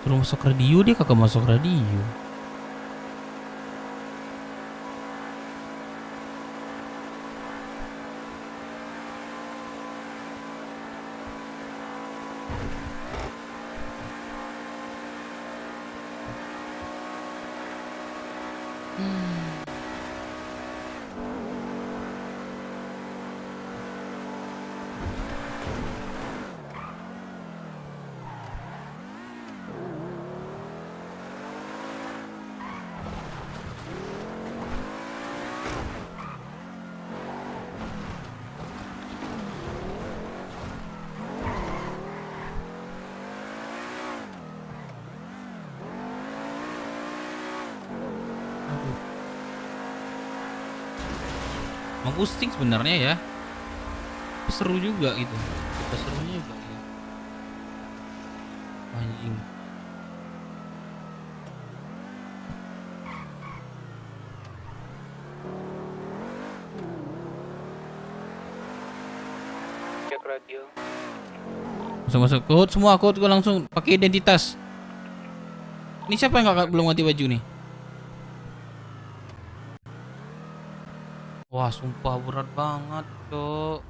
Suruh masuk radio, dia kagak masuk radio. Pusing sebenarnya ya, seru juga gitu, serunya juga ya. Anjing. Cek radio. Masuk code semua, code gue langsung pakai identitas. Ini siapa yang belum ganti baju nih? Wah, sumpah berat banget, Cok.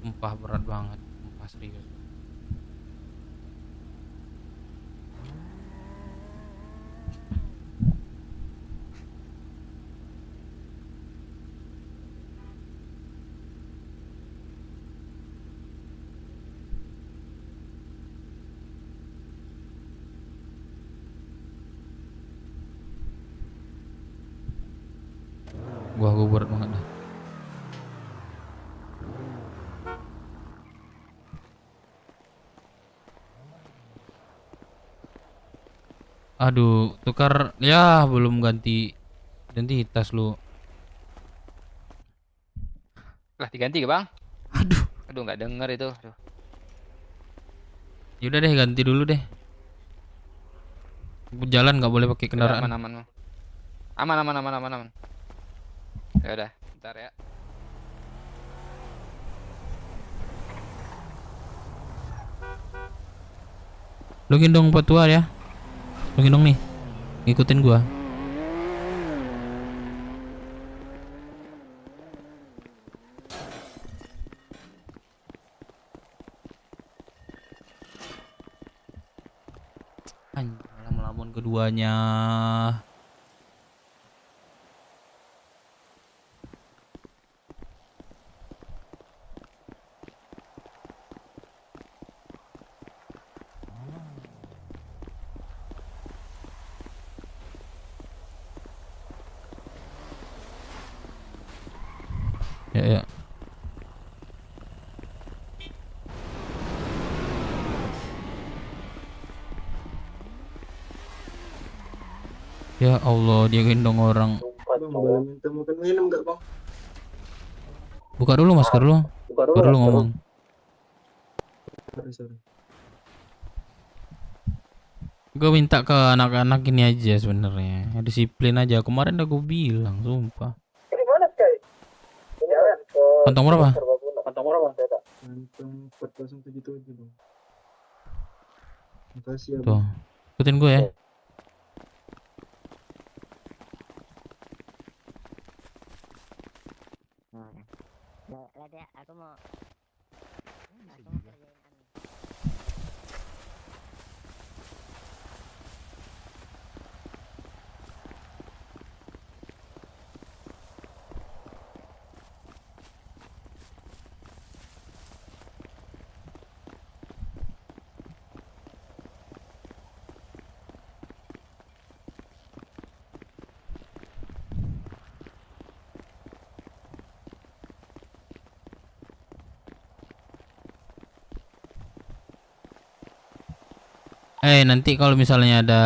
Sumpah berat banget, sumpah serius. Gua berat banget dah. Aduh, tukar ya belum ganti identitas lu. Lah diganti ke bang? Aduh nggak denger itu. Aduh. Yaudah deh ganti dulu deh. Jalan nggak boleh pakai kendaraan. Aman. Aman. Ya udah, bentar ya. Lu gendong petua ya. Lu gendong nih. Ngikutin gua. Anjir, melamun keduanya. Ya. Ya Allah, dia gendong orang. Bang, boleh minta makan minum nggak bang? Buka dulu masker lu. Buka Baru lu ngomong. Sorry. Gue minta ke anak-anak ini aja sebenarnya. Disiplin aja. Kemarin udah gue bilang, sumpah. Di mana guys? Kantong berapa? Kantong berapa? Kantong 4077 bang. Makasih ya Tuh, bang. ikutin gue ya. Lihat ya, aku mau kerjain anu. Nanti kalau misalnya ada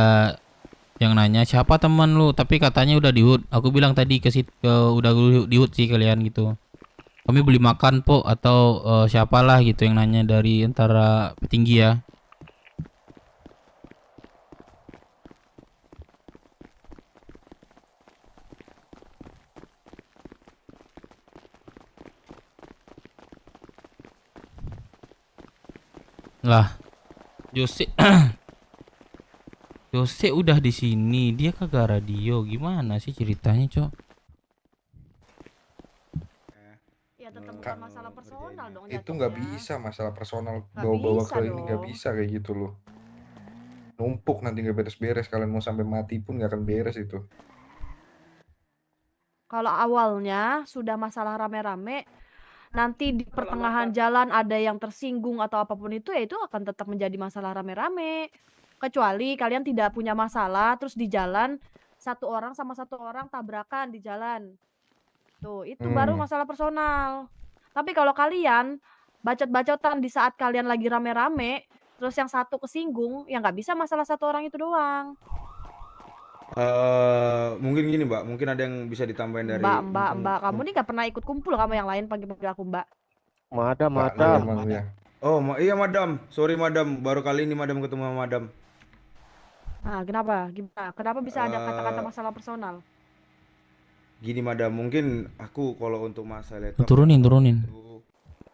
yang nanya siapa teman lu, tapi katanya udah di HUD. Aku bilang tadi udah di HUD sih kalian gitu. Kami beli makan po atau siapalah gitu yang nanya dari antara petinggi ya. Lah, Jose Jose udah di sini, dia kagak radio. Gimana sih ceritanya, Cok? Ya tetap bukan masalah personal dong Itu nggak bisa masalah personal bawa-bawa ke ini, nggak bisa kayak gitu loh. Numpuk nanti nggak beres-beres, kalian mau sampai mati pun nggak akan beres itu. Kalau awalnya sudah masalah rame-rame, nanti di pertengahan jalan ada yang tersinggung atau apapun itu, ya itu akan tetap menjadi masalah rame-rame. Kecuali kalian tidak punya masalah, terus di jalan satu orang sama satu orang tabrakan di jalan. Tuh, itu baru masalah personal. Tapi kalau kalian bacot-bacotan di saat kalian lagi rame-rame, terus yang satu kesinggung, ya nggak bisa masalah satu orang itu doang. Mungkin gini mbak, mungkin ada yang bisa ditambahin dari Mbak, kamu nih nggak pernah ikut kumpul kamu yang lain panggil-panggil aku mbak. Madam. Oh iya madam, sorry madam, baru kali ini madam ketemu sama madam. Nah, kenapa? Gimana? Kenapa bisa ada kata-kata masalah personal? Gini madam, mungkin aku kalau untuk masalah itu Turunin.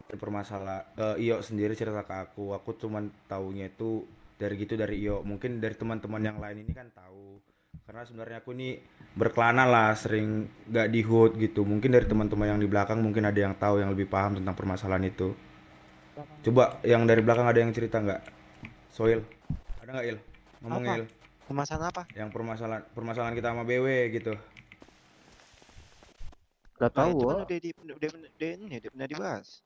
permasalah Iyo sendiri cerita ke aku cuman taunya itu dari Iyo. Mungkin dari teman-teman yang lain ini kan tahu. Karena sebenarnya aku ini berkelana lah, sering gak di HUD gitu. Mungkin dari teman-teman yang di belakang mungkin ada yang tahu, yang lebih paham tentang permasalahan itu. Coba yang dari belakang ada yang cerita nggak? Soil, ada nggak Il? Ngomong Il. Permasalahan apa? Yang permasalahan kita sama BW gitu. Gak tahu. Itu kan udah pernah dibahas.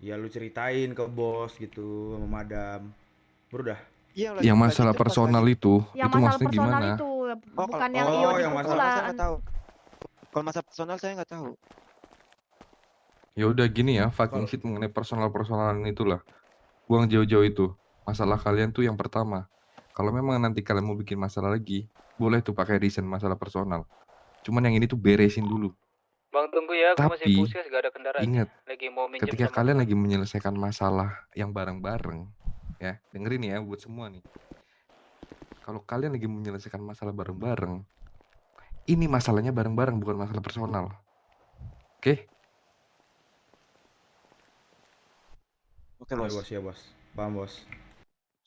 Ya lu ceritain ke bos gitu sama madam. Bro dah. Yang masalah personal itu maksudnya gimana? Itu bukan yang Iyo di kumpulan. Kalau masalah personal saya nggak tahu. Ya udah gini ya, fucking shit mengenai personalan itulah. Buang jauh-jauh itu. Masalah kalian tuh yang pertama. Kalau memang nanti kalian mau bikin masalah lagi, boleh tuh pakai reason masalah personal. Cuman yang ini tuh beresin dulu. Bang tunggu ya, aku masih Tapi puskes gak ada kendaraan. ingat, Lagi mau minjem ketika sama kalian teman. lagi menyelesaikan masalah yang bareng-bareng, ya dengerin ya buat semua nih. Kalau kalian lagi menyelesaikan masalah bareng-bareng, ini masalahnya bareng-bareng, bukan masalah personal. Oke? Oke, Iya, Bos. bos, ya bos. Paham bos.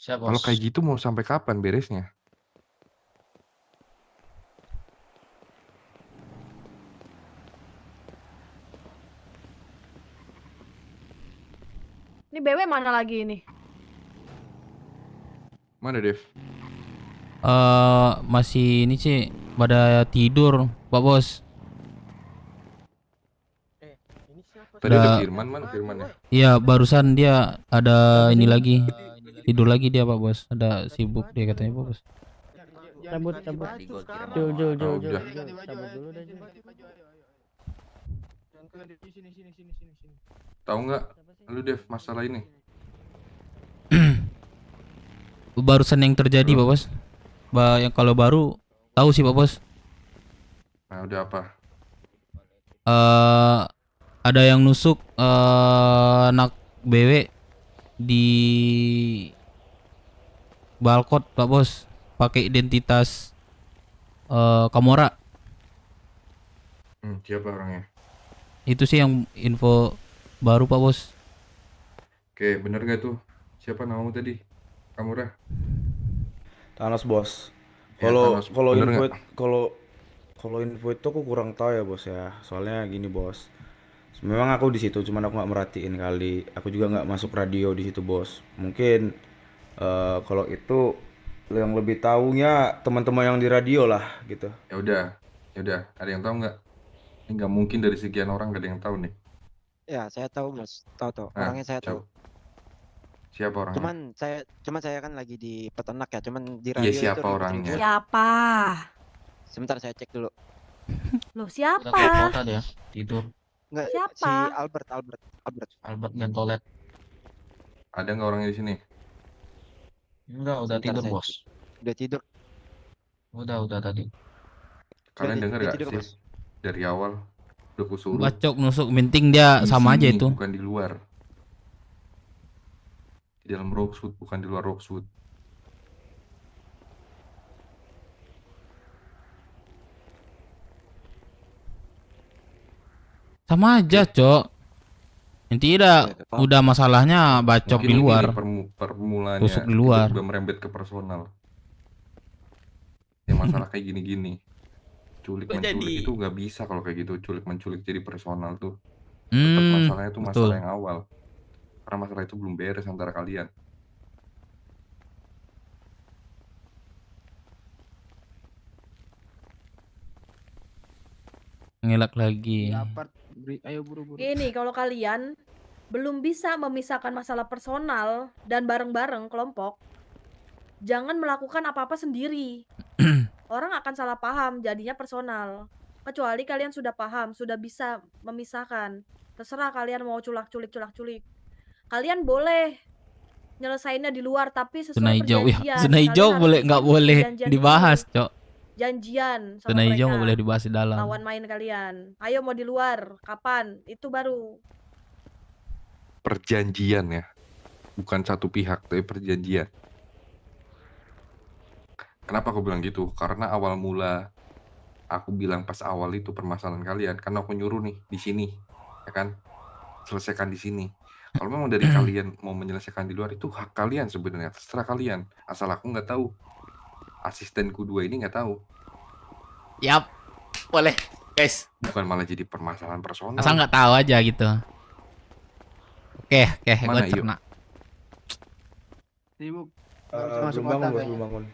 Siap, Kalau Bos. kayak gitu mau sampai kapan beresnya? Ini BW mana lagi ini? Mana Dev? Masih ini sih pada tidur, Pak Bos. Tadi ada Udah- Firman, mana Firman ya? Iya, barusan dia ada ini lagi. Tidur lagi dia, Pak Bos. Ada sibuk dia katanya, Pak Bos. Cabut. Tadi gua kira Jul. Oh, udah. Cabut dulu deh, Jul. Tahu nggak? Lu Dev masalah ini? Barusan yang terjadi, Pak Bos. Yang kalau baru tahu sih, Pak Bos. Nah, udah apa? Ada yang nusuk anak BW di Balkot, Pak Bos, pakai identitas Kamora. Siapa orangnya? Itu sih yang info baru, Pak Bos. Oke, bener gak tuh? Siapa namamu tadi? Kamura? Thanos bos. Ya, Kalau Thanos. kalau Bener info nggak? kalau info itu aku kurang tahu ya bos ya. Soalnya gini bos. Memang aku di situ, cuman aku nggak merhatiin kali. Aku juga nggak masuk radio di situ bos. Mungkin kalau itu yang lebih tahunya teman-teman yang di radio lah gitu. Ya udah. Ada yang tahu nggak? Ini nggak mungkin dari sekian orang gak ada yang tahu nih. Ya, saya tahu, Bos. Tahu. Nah, Orangnya saya tahu. Siapa orangnya? Cuman saya kan lagi di peternak ya, cuman di Iya, radio itu siapa orangnya? Siapa? Sebentar saya cek dulu. Loh, Udah siapa? keluar kota dia. Tidur. Enggak, Siapa? si Albert. Albert Gentolet. Ada nggak orangnya di sini? Enggak, udah Sebentar, tidur, saya Bos. Udah tidur. Udah tadi. Kalian Udah dengar tidur, gak sih? Bos. Dari awal udah kusuruh. Bacok nusuk minting dia Di sama aja sini, itu. bukan di luar. Di dalam Rosewood, bukan di luar Rosewood. Sama aja, Cok. Intinya udah masalahnya bacok Mungkin di luar. ini permulaannya Tusuk di luar. tiba-tiba merembet ke personal. Ya masalah kayak gini-gini. Culik menculik itu nggak bisa kalau kayak gitu. Culik menculik jadi personal tuh. Tetap masalahnya tuh betul. masalah yang awal. Karena masalah itu belum beres antara kalian. Ngelak lagi. Ayo buru-buru. Gini, kalau kalian belum bisa memisahkan masalah personal dan bareng-bareng kelompok, jangan melakukan apa-apa sendiri. Orang akan salah paham, jadinya personal. Kecuali kalian sudah paham, sudah bisa memisahkan. Terserah kalian mau culak-culik. Kalian boleh nyelesainnya di luar, tapi sesuai Zona hijau ya. perjanjian. Zona hijau Kalian harus boleh nggak ikuti boleh perjanjian dibahas, itu. Cok. Janjian sama Zona hijau mereka. nggak boleh dibahas di dalam. Lawan main kalian. Ayo mau di luar, kapan? Itu baru. Perjanjian ya. Bukan satu pihak, tapi perjanjian. Kenapa aku bilang gitu? Karena awal mula aku bilang pas awal itu permasalahan kalian, karena aku nyuruh nih di sini, ya kan? Selesaikan di sini. Kalau memang dari kalian mau menyelesaikan di luar itu hak kalian sebenarnya, terserah kalian. Asal aku nggak tahu. Asistenku dua ini nggak tau. Yap, boleh, guys. Bukan malah jadi permasalahan personal. Asal nggak tahu aja gitu. Oke, Mana, gue yuk? cerna. Sibuk. Belum bangun bos, belum bangun.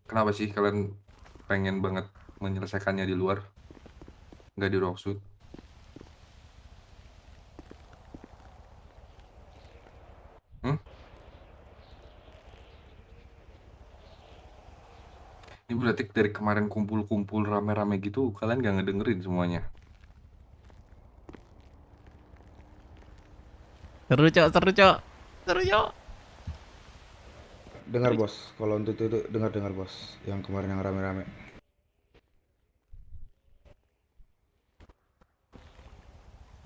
Kenapa sih kalian pengen banget menyelesaikannya di luar? Nggak di Rosewood? Ini berarti dari kemarin kumpul-kumpul rame-rame gitu, kalian nggak ngedengerin semuanya. Seru, Cok. Seru, Cok. Dengar bos, kalau untuk itu dengar bos, yang kemarin yang rame-rame.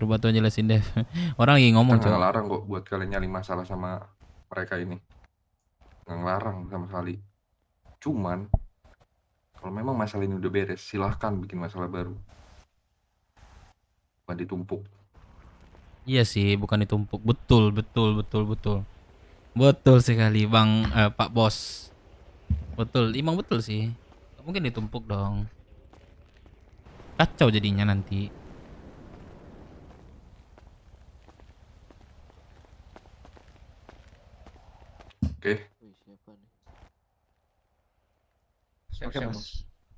Coba tuh jelasin deh. Orang lagi ngomong, Kita nggak Cok. ngelarang kok buat kalian nyari masalah sama mereka ini. Nggak ngelarang sama sekali. Cuman kalau memang masalah ini udah beres, silahkan bikin masalah baru. Bukan ditumpuk. Iya sih, bukan ditumpuk. Betul. Betul sekali, Bang Pak Bos. Betul, emang betul sih. Nggak mungkin ditumpuk dong. Kacau jadinya nanti. Oke.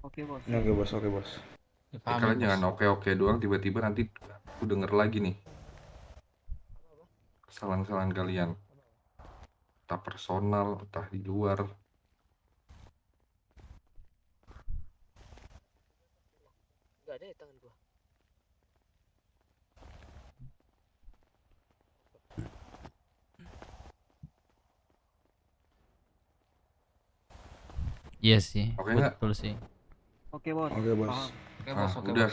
Oke bos. Oke bos. Kalian jangan oke doang, tiba-tiba nanti aku denger lagi nih kesalahan-kesalahan kalian. Entah personal, entah di luar. Gak ada ya tangan gua. Iya sih, Oke nggak? betul sih. Oke bos. Oke bos. Nah, udah.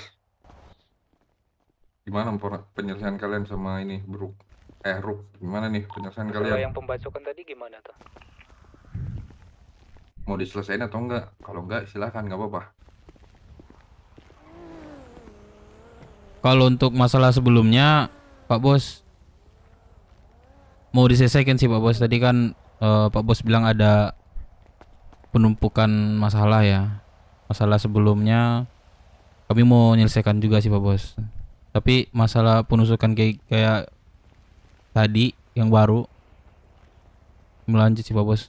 Gimana penyelesaian kalian sama ini, Brook? Ruk, gimana nih penyelesaian Kalau kalian? yang pembacokan tadi gimana tuh? Mau diselesain atau enggak? Kalau enggak, silahkan, nggak apa-apa. Kalau untuk masalah sebelumnya, Pak Bos mau diselesaikan sih Pak Bos. Tadi kan Pak Bos bilang ada penumpukan masalah ya. Masalah sebelumnya kami mau menyelesaikan juga sih Pak Bos. Tapi masalah penusukan kayak tadi yang baru melanjut sih Pak Bos.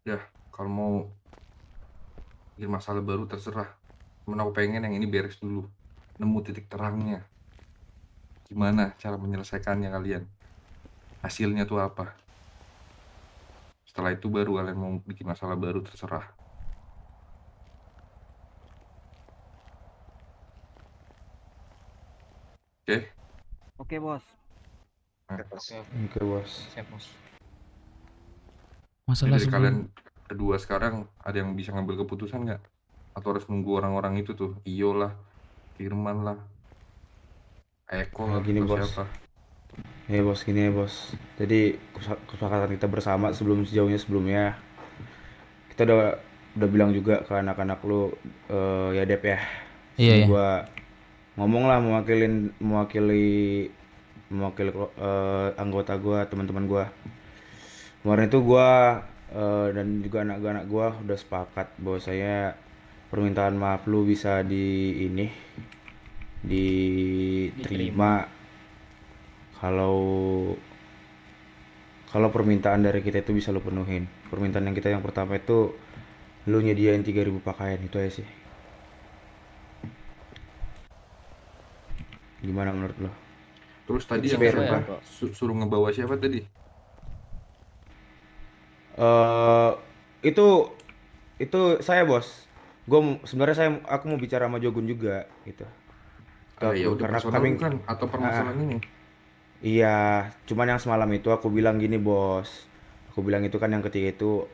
Ya, kalau mau bikin masalah baru terserah. Cuman aku pengen yang ini beres dulu. Nemu titik terangnya. Gimana cara menyelesaikannya kalian? Hasilnya tuh apa? Setelah itu baru kalian mau bikin masalah baru terserah. Oke? Oke bos. Oke bos. Siap bos. Masalah Dari sebelum kalian berdua sekarang ada yang bisa ngambil keputusan nggak? Atau harus nunggu orang-orang itu tuh? Iyo lah, Firman lah, Eko lah, Gini atau bos. siapa? Ya bos, gini ya bos. Jadi kesepakatan kita bersama sebelumnya kita udah bilang juga ke anak-anak lu ya Dep ya. Iya, iya. Gua ngomong lah mewakili anggota gua, teman-teman gua. Kemarin itu gua dan juga anak-anak gua udah sepakat bahwa saya permintaan maaf lu bisa diterima kalau permintaan dari kita itu bisa lu penuhin. Permintaan yang pertama itu lu nyediain 3.000 pakaian, itu aja sih. Gimana menurut lo? Terus tadi Itu yang spare, suruh ngebawa siapa tadi? Itu saya bos. Sebenarnya aku mau bicara sama Jogun juga gitu. Ya udah Karena personal bukan atau permasalahan ini? Iya, cuman yang semalam itu aku bilang gini bos. Aku bilang itu kan yang ketiga itu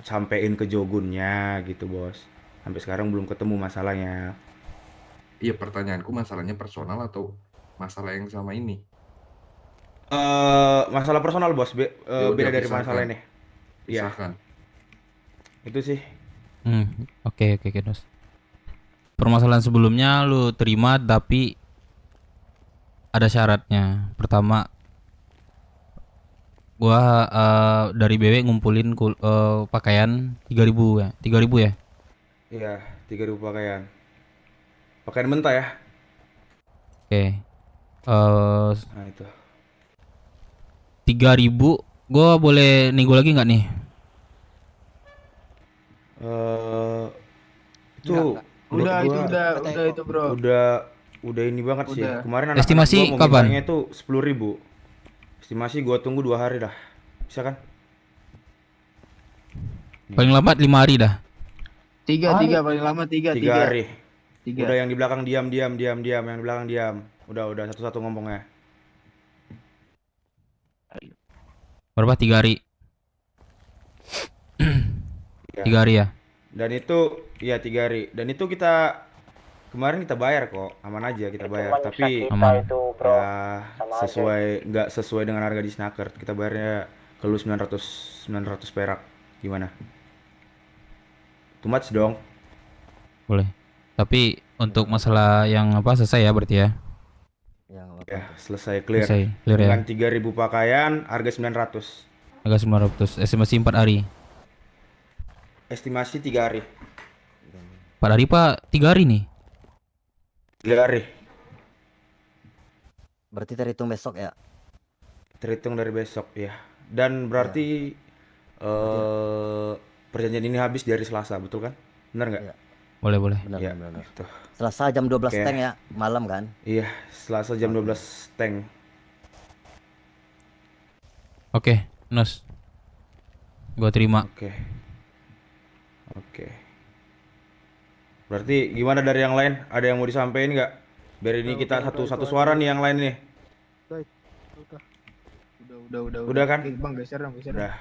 sampein ke Jogunnya gitu bos. Sampai sekarang belum ketemu masalahnya. Iya, pertanyaanku masalahnya personal atau masalah yang sama ini? Masalah personal bos, Ya udah, beda dari pisahkan. masalah ini. Iya, Pisahkan. itu sih. Oke, Dos. Permasalahan sebelumnya lu terima tapi ada syaratnya. Pertama, gua dari BW ngumpulin pakaian 3.000 ya. 3.000 ya? Iya, 3.000 pakaian. Pakaian mentah ya. Oke. Nah itu. 3.000 gua boleh nego lagi nggak nih? Itu Udah menurut itu itu bro. Udah ini banget sih. Udah. Kemarin anak-anak Estimasi gua mau kapan? mintanya itu 10.000. Estimasi gua tunggu 2 hari dah. Bisa kan? Paling lambat 5 hari dah. Tiga paling lama tiga. 3 hari. 3. Udah yang di belakang diam, yang di belakang diam. Udah satu-satu ngomongnya. Berapa 3 hari? 3 hari ya? Dan itu ya 3 hari. Dan itu kita kemarin kita bayar kok, aman aja kita bayar. Tapi Aman. ya nggak sesuai dengan harga di Snaker. Kita bayarnya ke lu 900 perak. Gimana? Too much dong. Boleh. Tapi untuk masalah yang apa selesai ya berarti ya? Ya, selesai clear. Selesai, clear ya. Dengan 3.000 pakaian, harga 900. Harga 900. Estimasi 4 hari. Estimasi 3 hari. 4 hari Pak, 3 hari nih. 3 hari. Berarti terhitung besok ya? Terhitung dari besok ya. Dan berarti perjanjian ini habis di hari Selasa, betul kan? Benar nggak? Boleh. Benar, Ya, benar. gitu. Selasa jam 12 Oke. tank ya, malam kan? Iya, Selasa jam 12 tank. Oke, Nos. Gua terima. Oke. Berarti gimana dari yang lain? Ada yang mau disampaikan nggak? Biar ini kita satu suara nih yang lain nih. Udah kan? Bang, geser dong. Udah.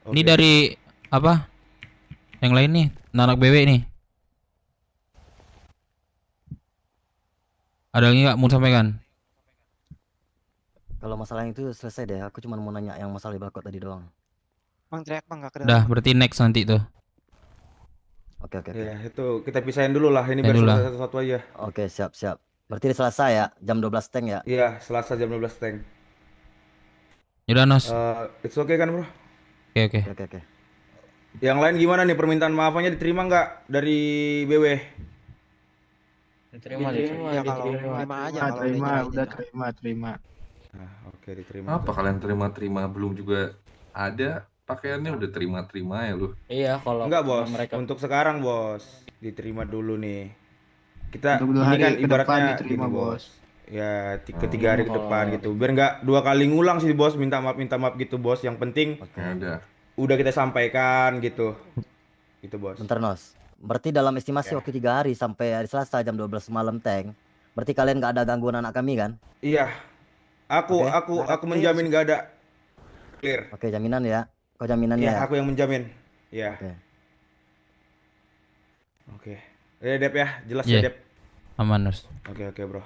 Oh. Ini dari apa? Yang lain nih, anak BW nih. Ada lagi nggak mau sampaikan? Kalau masalah itu selesai deh, aku cuma mau nanya yang masalah di balkon tadi doang. Bang, teriak bang, nggak kedengeran. Udah, berarti next nanti tuh. Oke. Ya, itu kita pisahin dulu lah. Ini Pisahin biar dulu lah. selesai satu-satu aja. Oke, siap. Berarti di Selasa ya, jam 12 tank ya? Iya, Selasa jam 12 tank. Yaudah, Nos. It's okay kan, bro? Oke. Yang lain gimana nih, permintaan maafannya diterima nggak dari BW? Diterima aja kalau terima. Nah, oke, diterima. Apa kalian terima belum juga ada pakaiannya udah terima ya lu? Iya, kalau Enggak, Bos. mereka Untuk sekarang, Bos. Diterima dulu nih. Kita Untuk 2 ini hari kan ke depan ibaratnya diterima, gini, Bos. Ya, 3 hari ke depan gitu. Biar nggak 2 kali ngulang sih, Bos. Minta maaf gitu, Bos. Yang penting udah kita sampaikan gitu. Gitu, Bos. Bentar, Nos. Berarti dalam estimasi waktu 3 hari sampai hari Selasa jam 12 malam tank, berarti kalian nggak ada gangguan anak kami kan? Iya. Aku menjamin nggak ada. Clear. Oke, jaminan ya. Kau jaminannya Iya, ya? aku yang menjamin. Iya. Oke. Dep ya, jelas ya, Iya. Dep. Aman, Nos. Oke, bro.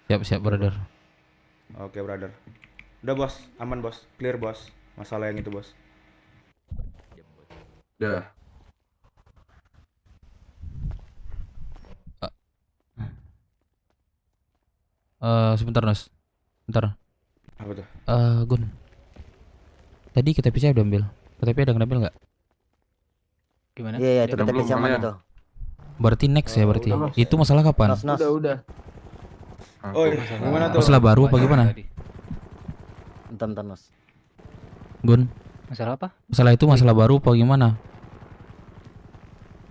Siap, brother. Oke, brother. Udah, Bos. Aman, Bos. Clear, Bos. Masalah yang itu, Bos. Udah. Sebentar, Nos. Bentar. Apa tuh? Gun. Tadi kita bisa udah ambil. KTP ada ngambil nggak? gimana? Iya, itu KTP siaman itu. Berarti next ya berarti. Itu masalah kapan? Nos. Udah. Oh, gimana tuh? Masalah baru apa gimana? Bentar, Nos. Gun. Masalah apa? Masalah itu masalah baru apa gimana?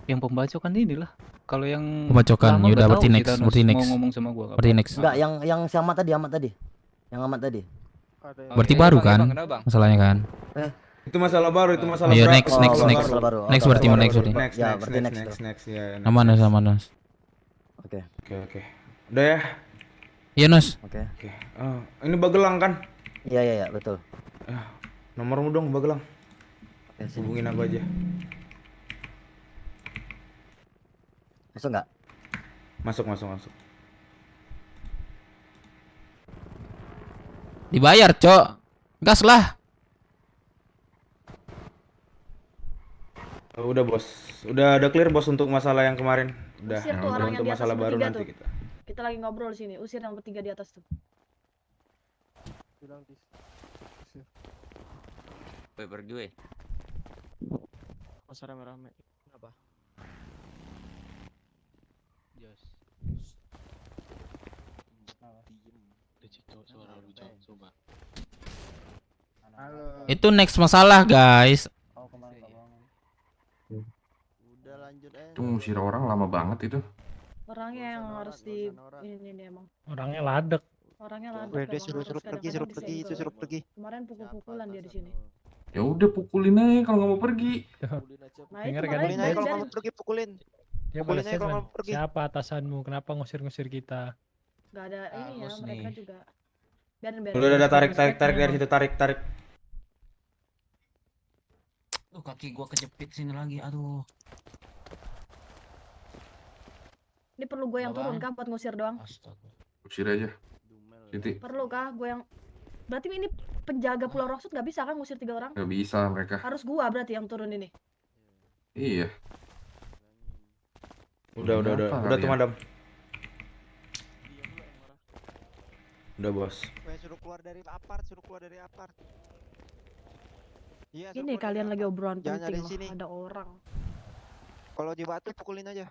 Yang pembacokan inilah. Kalau yang Pembacokan, lama yaudah udah berarti tahu next, kita, Nos, berarti mau next. ngomong sama gua. Berarti next. Enggak, yang si Ahmad tadi. Yang Ahmad tadi. Berarti baru kan? Masalahnya kan? Itu masalah baru, itu masalah Ayo berapa? next. Masalah baru. Next berarti Masalah next baru. berarti. Ya, berarti next. Ya, next. Aman, Nos. Oke. Udah ya? Iya, Nos. Oke. Oh, ini Bagelang kan? Iya, betul. Nomormu dong, Bagelang. Oke, sini. Hubungin aku aja. Masuk nggak? Masuk. Dibayar, Cok. Gas lah. Udah, Bos. Udah clear, Bos, untuk masalah yang kemarin. Udah. Usir tuh orang yang Untuk di atas masalah baru bertiga nanti tuh. kita. Kita lagi ngobrol di sini. Usir yang bertiga di atas tuh. Woi, pergi weh. Masa rame-rame. Kenapa? Itu next masalah, guys. Udah lanjut Itu ngusir orang lama banget itu. Orangnya yang harus di ini emang. Orangnya ladek. Orangnya ladek. Udah, emang suruh harus pergi, kadang-kadang suruh pergi. Kemarin pukul-pukulan dia di sini. Ya udah pukulin aja kalau nggak mau pergi. Nah itu Dengar kan? makanya Pukulin aja kalau biarin. nggak mau pergi, pukulin. Dia Pukulin balasnya aja kalau cuman, nggak mau pergi. siapa atasanmu? Kenapa ngusir-ngusir kita? Gak ada ini ya, Bagus mereka nih. juga. Biarin, biarin. Udah tarik Respect dari memang. situ, tarik. Kaki gua kejepit sini lagi. Aduh. Ini perlu gue yang Udah, turun Bang. kah buat ngusir doang? Usir aja. Siti. Perlu kah gue yang... Berarti ini penjaga Pulau Rockshot gak bisa kan ngusir 3 orang? Nggak bisa mereka. Harus gua berarti yang turun ini. Iya. Udah Kenapa tuh kalian? madam. Udah bos. Weh, suruh keluar dari apart, Iya, suruh Ini keluar kalian dari lagi apart. obrolan Jangan ada penting di loh, sini. ada orang. Kalau di batu pukulin aja.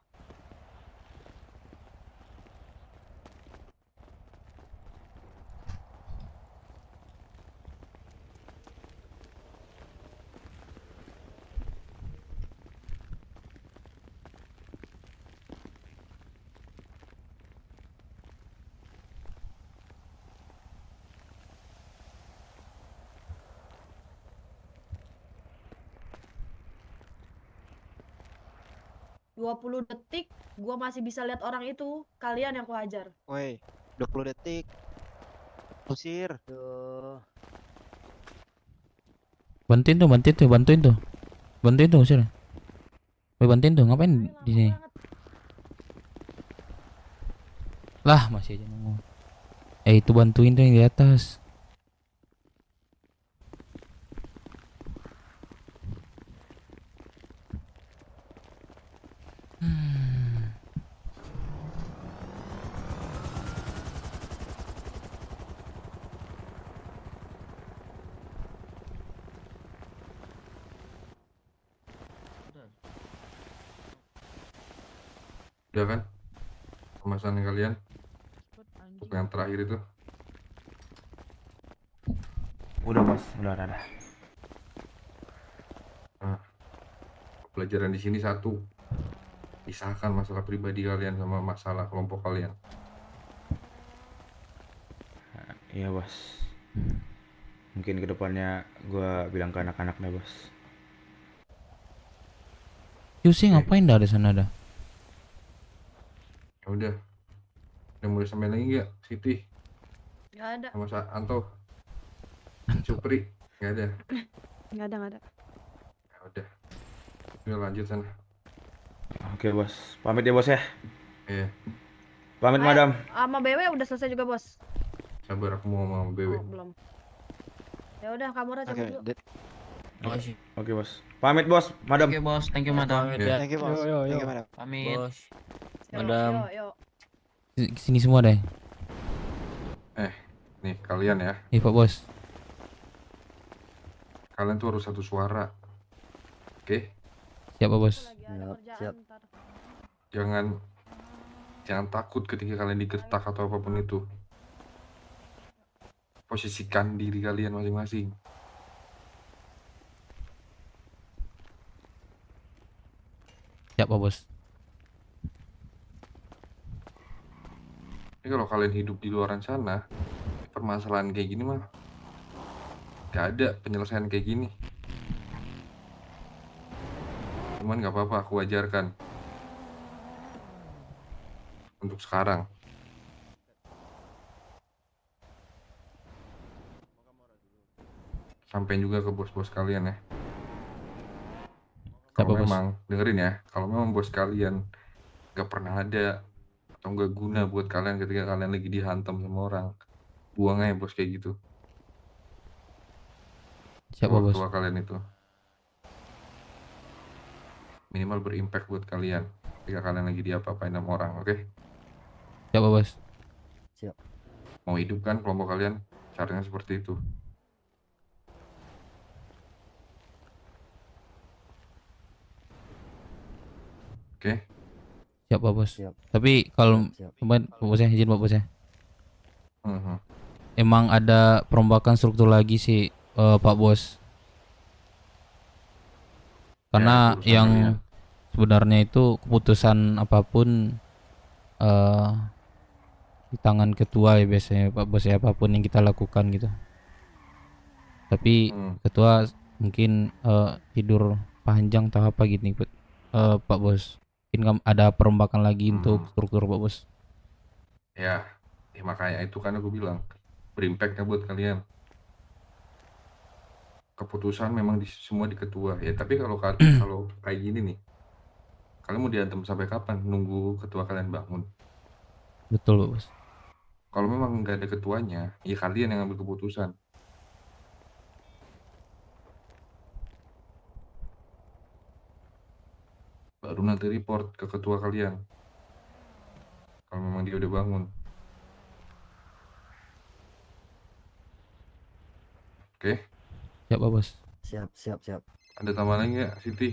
Dua 20 detik gua masih bisa lihat orang itu. Kalian yang kuhajar. Woi, 20 detik. Usir. Bantuin tuh usir. Woi, bantuin tuh, ngapain di sini? Lah, masih aja nunggu. Itu bantuin tuh yang di atas. Udah kan? Kemasan kalian? Untuk yang terakhir itu. Udah bos, udah. Nah, pelajaran di sini satu. Pisahkan masalah pribadi kalian sama masalah kelompok kalian. Iya bos. Mungkin kedepannya gua bilang ke anak-anak deh bos. Yusi ngapain dah di sana dah? Ya udah mulai sampai lagi nggak Siti Gak ada. sama Anto, Supri nggak ada. Gak ada. Ya udah lanjut sana. Oke bos, pamit ya bos ya. Iya. Pamit Ayo, madam. sama BW udah selesai juga bos. Sabar, aku mau sama BW. Oh, belum. Ya udah kamu aja cabut dulu. Oke bos. Pamit bos, madam. Oke bos, thank you madam. Iya. Thank you, bos. Yo. Thank you, madam. Pamit. Yuk, Madam. yuk. Sini semua deh. Nih kalian ya, Ih, Pak Bos. kalian tuh harus satu suara. Oke? Siap, Pak Bos. Siap. Jangan takut ketika kalian digertak atau apapun itu. Posisikan diri kalian masing-masing. Siap, Pak Bos. Ini kalau kalian hidup di luar sana, permasalahan kayak gini mah gak ada penyelesaian kayak gini. Cuman gak apa-apa, aku ajarkan. Untuk sekarang. Sampai juga ke bos-bos kalian ya. Kalau memang, dengerin ya, kalau memang bos kalian gak pernah ada atau nggak guna buat kalian ketika kalian lagi dihantam sama orang, buang aja bos kayak gitu. Siapa bos? Tua kalian itu minimal berimpact buat kalian ketika kalian lagi diapa-apain sama orang, oke? Siapa bos? Siap. Mau hidup kan kelompok kalian, caranya seperti itu. Oke? Siap, Pak Bos. Siap. Tapi kalau Siap. Pak Bosnya izin Pak Bosnya. Mhm. Emang ada perombakan struktur lagi sih Pak Bos. Karena urusan yang kalian. sebenarnya itu keputusan apapun di tangan ketua ya biasanya Pak Bos ya, apapun yang kita lakukan gitu. Tapi ketua Mungkin tidur panjang atau apa gitu nih, Pak Bos. Mungkin ada perombakan lagi untuk struktur Pak Bos. Ya, makanya itu kan aku bilang berimpact buat kalian. Keputusan memang semua di ketua ya, tapi kalau kalau kayak gini nih, kalian mau diantem sampai kapan? Nunggu ketua kalian bangun? Betul Pak Bos. Kalau memang nggak ada ketuanya, ya kalian yang ambil keputusan. Baru nanti report ke ketua kalian. Kalau memang dia udah bangun. Oke? Siap Pak Bos. Siap. Ada tambahan lagi nggak, Siti?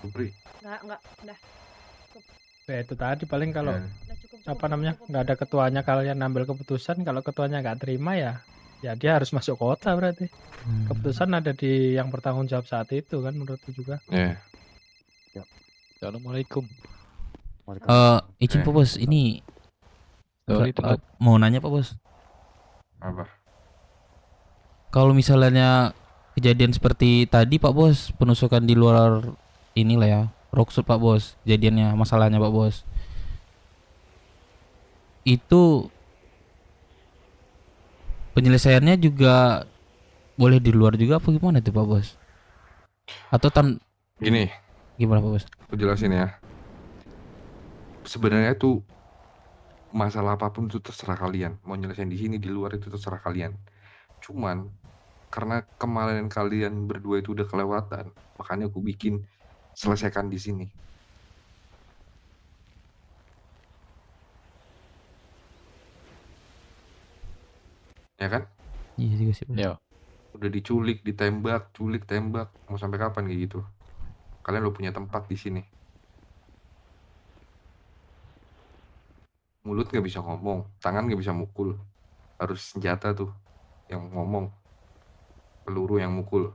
Supri? Enggak, udah. Ya itu tadi paling kalau Udah apa namanya nggak ada ketuanya kalian ambil keputusan, kalau ketuanya nggak terima ya dia harus masuk kota berarti. Keputusan ada di yang bertanggung jawab saat itu kan menurutku juga. Assalamualaikum. Izin Pak Bos, ini Sorry, telat. mau nanya Pak Bos. Apa? Kalau misalnya kejadian seperti tadi Pak Bos, penusukan di luar inilah ya, Rocksuit Pak Bos, kejadiannya, masalahnya Pak Bos. Itu penyelesaiannya juga boleh di luar juga apa gimana tuh Pak Bos? Atau Gini. Gimana Pak Bos? Aku jelasin ya. Sebenarnya tuh masalah apapun itu terserah kalian. Mau nyelesain di sini, di luar itu terserah kalian. Cuman karena kemarin kalian berdua itu udah kelewatan, makanya aku bikin selesaikan di sini. Ya kan? Iya juga sih. Udah diculik, ditembak, culik, tembak. Mau sampai kapan kayak gitu? Kalian lo punya tempat di sini. Mulut nggak bisa ngomong, tangan nggak bisa mukul. Harus senjata tuh yang ngomong, peluru yang mukul.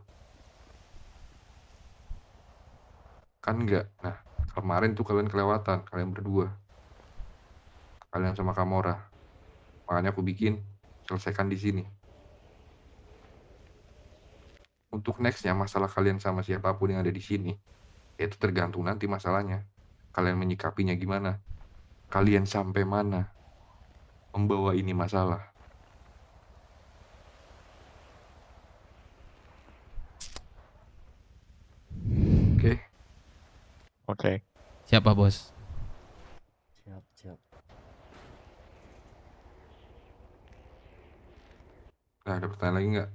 Kan enggak. Nah, kemarin tuh kalian kelewatan, kalian berdua. Kalian sama Kamora. Makanya aku bikin selesaikan di sini. Untuk nextnya masalah kalian sama siapapun yang ada di sini, itu tergantung nanti masalahnya. Kalian menyikapinya gimana? Kalian sampai mana membawa ini masalah? Oke. Siap Pak Bos. Siap. Nah, ada pertanyaan lagi nggak?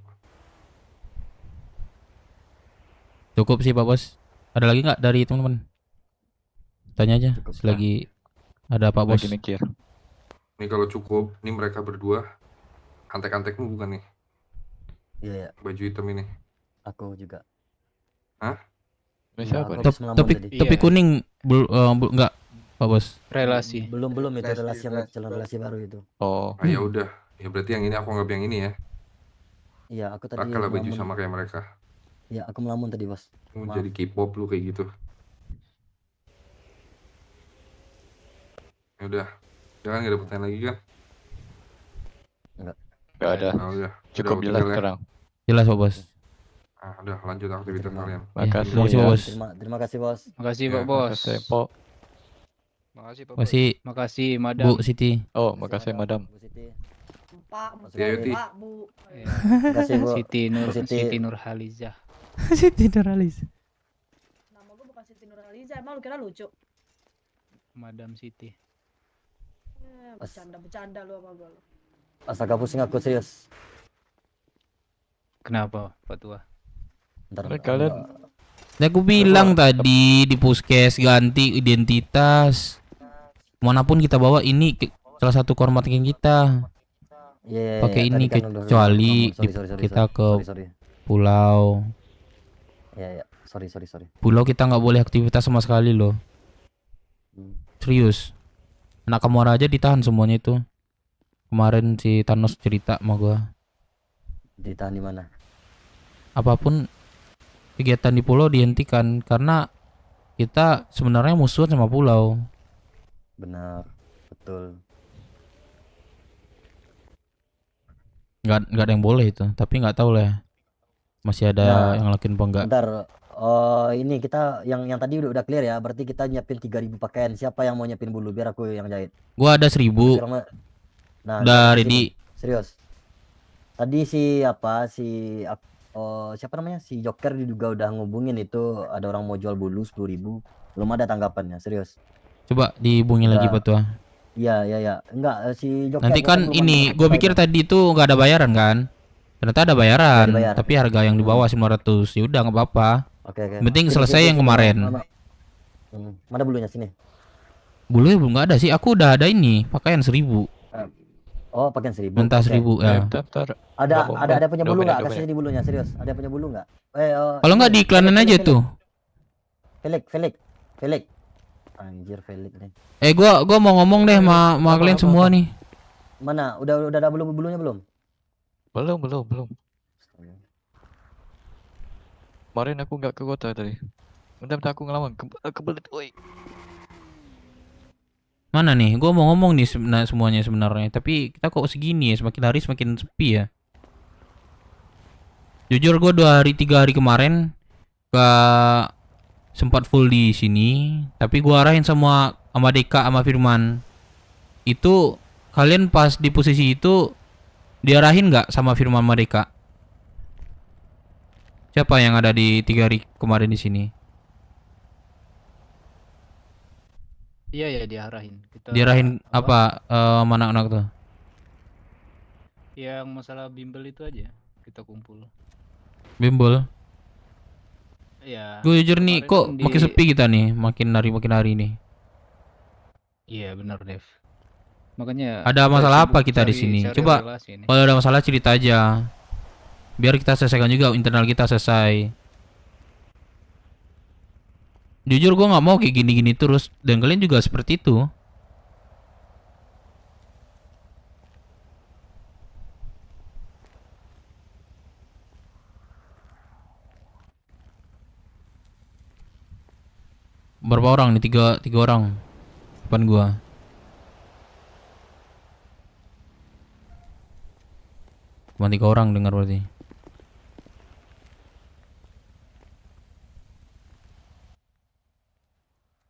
Cukup sih Pak Bos. Ada lagi nggak dari teman-teman? Tanya aja. Selagi ada Pak Bos. Lagi mikir. Ini kalau cukup, ini mereka berdua. Antek-antekmu bukan nih? Iya. Baju hitam ini. Aku juga. Hah? Topi kuning enggak Pak Bos. Relasi. Belum itu relasi yang calon relasi baru itu. Oh. Ya udah. Ya berarti yang ini aku anggap yang ini ya. Iya, aku tadi Pakai lah baju melamun. sama kayak mereka. Iya, aku melamun tadi, Bos. Mau Maaf. jadi K-pop lu kayak gitu. Ya udah. Jangan nggak ada pertanyaan lagi kan? Enggak. Nggak ada. Nah, udah. Cukup Udah, jelas tinggal ya. sekarang. Jelas Pak Bos. Ah, udah lanjut aktivitas kalian. Makasih terima kasih, ya. Pak Bos. Terima kasih, Bos. Makasih Ya, Pak Bos. Makasih, Pok. Makasih Pak Bos. Makasih. Makasih Madam. Bu Siti. Oh, makasih Madam. Pak, Ya, Yuti. Pak, Bu. Makasih, Bu. Siti Nur Bu Siti. Siti Nurhalizah. Siti Nurhalizah. Nama gue bukan Siti Nurhaliza, emang lu kira lucu? Madam Siti. Bercanda lu sama gue lu. Astaga, pusing aku serius. Kenapa Pak Tua? Ntar Kalian Aku bilang tadi di puskes ganti identitas. Manapun kita bawa ini salah satu kehormatan kita. Iya, Pakai tadi ini kan udah kecuali ngomong. Sorry, kita ke sorry. pulau. Iya, sorry. Pulau kita nggak boleh aktivitas sama sekali loh. Serius. Anak Kamora aja ditahan semuanya itu. Kemarin si Thanos cerita sama gua. Ditahan di mana? Apapun kegiatan di pulau dihentikan karena kita sebenarnya musuhan sama pulau. Benar, betul. Nggak ada yang boleh itu, tapi nggak tahu lah. Masih ada Nah, yang lakuin apa enggak? bentar. Ini kita yang tadi udah clear ya. Berarti kita nyiapin 3.000 pakaian. Siapa yang mau nyiapin bulu biar aku yang jahit? Gua ada 1.000. Nah, Udah di sini. ready. Serius. Tadi siapa namanya? Si Joker juga udah ngubungin itu ada orang mau jual bulu 10.000. Belum ada tanggapannya, serius. Coba dihubungin lagi Petua. Iya. Enggak, si Joker Nanti kan belum ini ada gue pikir tadi itu nggak ada bayaran kan? Ternyata ada bayaran, dibayar. tapi harga yang di bawah 900. Ya udah nggak apa-apa. Oke. Yang penting Sini, selesai sini, yang sini. kemarin. Mana bulunya sini? Bulunya belum nggak ada sih. Aku udah ada ini pakaian 1.000. Oh, pakaian 1.000. Mentah Oke. 1.000 ya. Ada punya bulu nggak? Kasih di bulunya, serius. Ada punya bulu nggak? Kalau nggak diiklanin aja tuh. Felix. Anjir Felix nih. Gua mau ngomong deh sama kalian semua nih. Mana? Udah ada bulunya belum? Belum. Kemarin aku nggak ke kota tadi. Bentar aku ngelawan kebelet. Oi. Mana nih? Gua mau ngomong nih semuanya sebenarnya, tapi kita kok segini ya, semakin hari semakin sepi ya. Jujur gua 3 hari kemarin gak sempat full di sini, tapi gua arahin sama Deka sama Firman. Itu kalian pas di posisi itu diarahin nggak sama Firman sama Deka? Siapa yang ada di 3 hari kemarin di sini? Iya diarahin. Diarahin apa mana anak tuh? Yang masalah bimbel itu aja kita kumpul. Bimbel. Iya. Gue jujur nih, kemarin kok kan makin sepi kita nih, makin hari nih. Iya benar Dev. Makanya Ada kita masalah sibuk apa kita di cari- sini? cari Coba relasi nih. kalau ada masalah cerita aja. Biar kita selesaikan juga internal kita selesai. Jujur gue nggak mau kayak gini-gini terus, dan kalian juga seperti itu. Berapa orang nih? Tiga orang depan gua. Cuma 3 orang dengar berarti.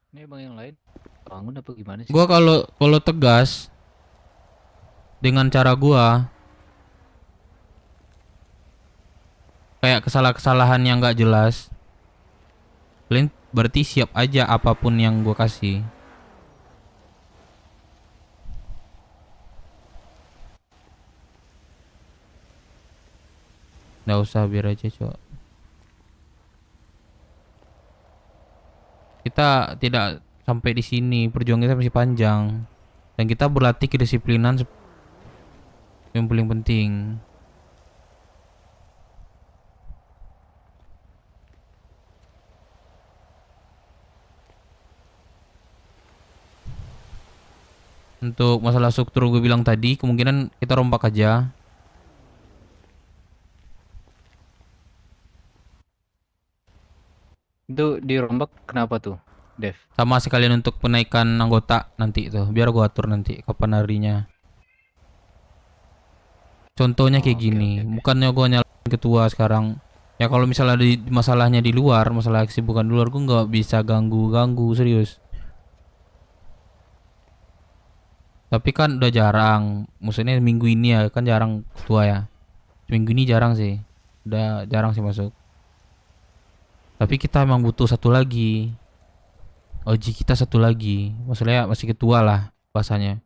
Ini emang yang lain bangun apa gimana sih? Gua kalau tegas dengan cara gua, kayak kesalahan yang nggak jelas, kalian berarti siap aja apapun yang gua kasih. Nggak usah, biar aja coba. Kita tidak sampai di sini, perjuangan kita masih panjang, dan kita berlatih kedisiplinan yang paling penting. Untuk masalah struktur gue bilang tadi, kemungkinan kita rompak aja. Itu dirombak kenapa tuh, Dev? Sama sekalian untuk penaikan anggota nanti tuh, biar gua atur nanti kapan harinya. Contohnya kayak gini, bukannya gua nyalain ketua sekarang. Ya kalau misalnya di masalahnya di luar, masalah kesibukan di luar, gua nggak bisa ganggu serius. Tapi kan udah jarang, maksudnya minggu ini ya kan jarang ketua ya. Minggu ini jarang sih, udah jarang sih masuk. Tapi kita emang butuh satu lagi. OG kita satu lagi. Maksudnya masih ketua lah bahasanya.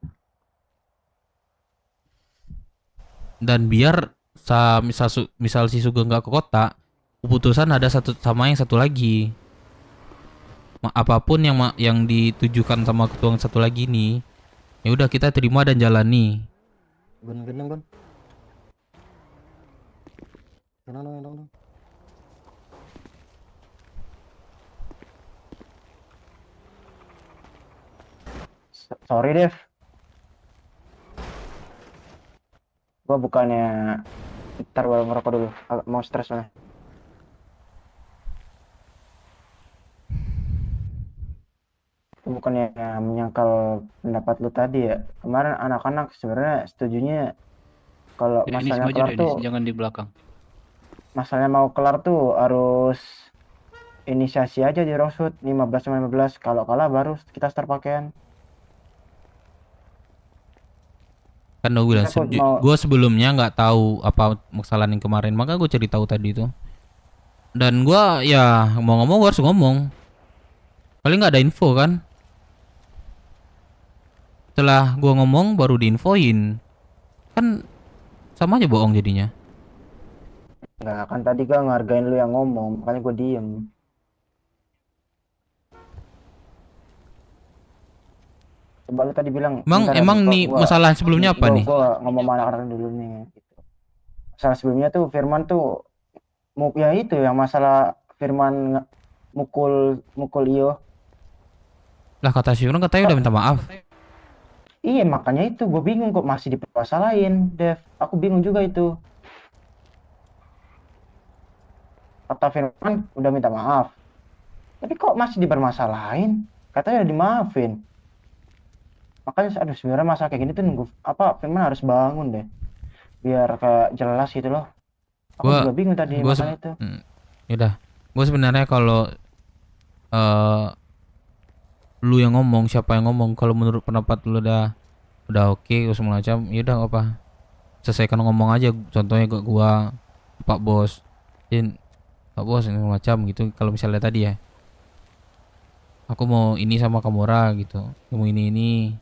Dan biar misal si Sugeng nggak ke kota, keputusan ada satu sama yang satu lagi. Apapun yang ditujukan sama ketua yang satu lagi nih, ya udah kita terima dan jalani. Gun. Tenang. Sorry Dev, gua bukannya ntar baru ngerokok dulu, agak mau stres soalnya. Gua bukannya menyangkal pendapat lu tadi ya. Kemarin anak-anak sebenarnya setujunya kalau Ini masalahnya aja kelar deh, tuh jangan di belakang. masalahnya mau kelar tuh harus inisiasi aja di Rosewood 15 sama 15. Kalau kalah baru kita start pakaian. Kan gue bilang Kita kok mau gue sebelumnya nggak tahu apa masalah yang kemarin, maka gue cari tahu tadi itu. Dan gue ya mau ngomong gue harus ngomong. Paling nggak ada info kan. Setelah gue ngomong baru diinfoin. Kan sama aja bohong jadinya. nggak kan tadi gue ngargain lu yang ngomong, makanya gue diem. Coba lu tadi bilang Emang nih masalah sebelumnya apa nih? Gue ngomong sama anak-anak dulu nih gitu. Masalah sebelumnya tuh Firman tuh ya itu yang masalah Firman mukul Iyo. Lah kata si Firman katanya udah minta maaf. Iya makanya itu gue bingung kok masih dipermasalahin, Dev. Aku bingung juga itu. Kata Firman udah minta maaf, tapi kok masih dipermasalahin? Katanya udah dimaafin. Makanya aduh sebenarnya masalah kayak gini tuh nunggu apa Firman harus bangun deh, biar kayak jelas gitu loh. Aku juga bingung tadi makanya itu. Yaudah, gue sebenarnya kalau lu yang ngomong, siapa yang ngomong, kalau menurut pendapat lu udah oke semua macam, yaudah nggak apa, selesaikan ngomong aja. Contohnya ke gua, Pak Bos, Pak Bos ini macam gitu. Kalau misalnya tadi ya, aku mau ini sama Kamora gitu, mau ini,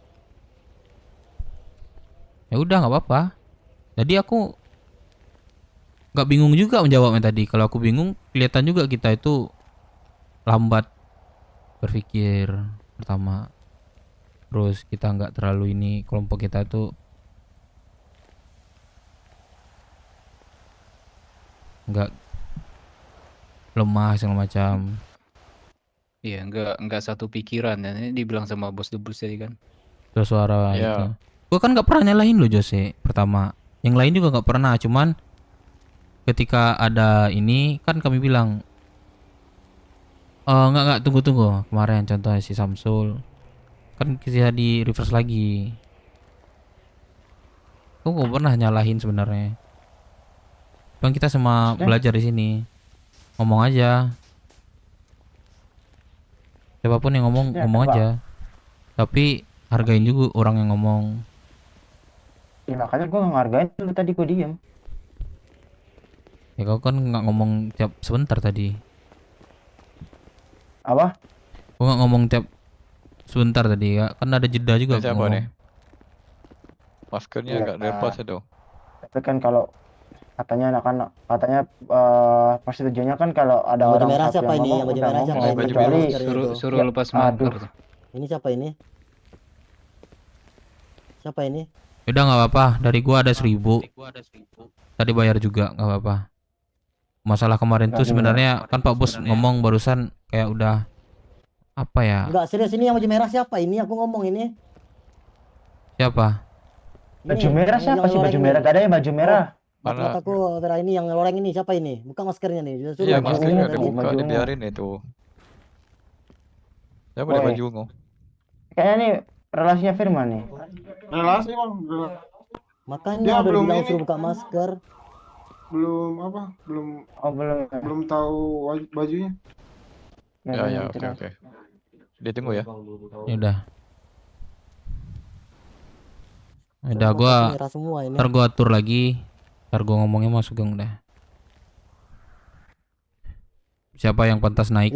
ya udah nggak apa-apa. Jadi aku nggak bingung juga menjawabnya tadi. Kalau aku bingung, kelihatan juga kita itu lambat berpikir pertama. Terus kita nggak terlalu ini, kelompok kita tuh nggak lemah segala macam. Iya, nggak satu pikiran, dan ini dibilang sama bos debus tadi kan. Terus suara Iya. itu. Gua kan nggak pernah nyalahin lo Jose pertama. Yang lain juga nggak pernah, cuman ketika ada ini kan kami bilang nggak tunggu kemarin contohnya si Samsul kan bisa di reverse lagi. Aku nggak pernah nyalahin sebenarnya. Bang kita semua belajar di sini. Ngomong aja. Siapapun yang ngomong aja. Tapi hargain juga orang yang ngomong. Ya makanya gue ngehargain lu tadi, gue diem. Ya kau kan nggak ngomong tiap sebentar tadi. Apa? Gua nggak ngomong tiap sebentar tadi ya, kan ada jeda juga. Siapa ngomong. nih? Maskernya Iya, agak lepas itu. Tapi kan kalau katanya anak-anak, katanya persetujuannya kan kalau ada Baju orang merah satu siapa yang ini? ngomong Yang baju udah merah siapa ngomong, ini? kecuali Suruh ya, lepas aduh. masker. Ini siapa ini? Siapa ini? Udah nggak apa-apa, dari gua ada 1.000. Tadi bayar juga nggak apa-apa. Masalah kemarin tuh sebenarnya kan Pak Bos ngomong barusan kayak udah apa ya? Enggak, serius ini yang baju merah siapa ini? Aku ngomong ini. Siapa? Baju merah siapa sih? Baju merah, gak ada yang baju merah. Mataku merah ini, yang loreng ini siapa ini? Buka maskernya nih. Suruh Iya, buka maskernya tadi. dibuka, dibiarin itu. Siapa di baju ungu? Kayaknya nih relasinya Firman nih. Relasi bang, Makanya dia udah belum bilang ini. suruh buka masker. belum apa, belum tahu bajunya. Ya, oke. Dia tunggu ya. Ya udah. Udah gua merah semua ini. ntar gua atur lagi. Ntar gua ngomongnya masuk gang udah. Siapa yang pantas naik?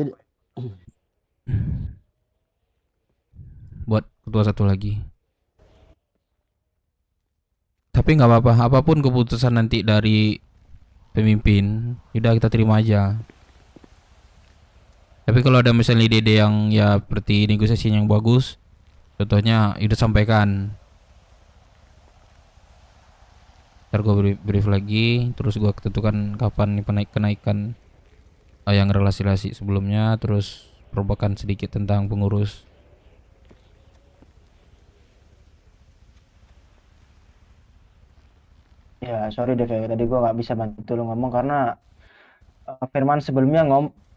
Buat ketua satu lagi. Tapi nggak apa-apa, apapun keputusan nanti dari pemimpin, udah kita terima aja. Tapi kalau ada misalnya ide yang ya seperti negosiasi yang bagus, contohnya udah sampaikan. Ntar gue brief lagi, terus gue tentukan kapan kenaikan yang relasi-relasi sebelumnya, terus perubahan sedikit tentang pengurus. Ya sorry deh, kayak tadi gue nggak bisa bantu lu ngomong karena Firman sebelumnya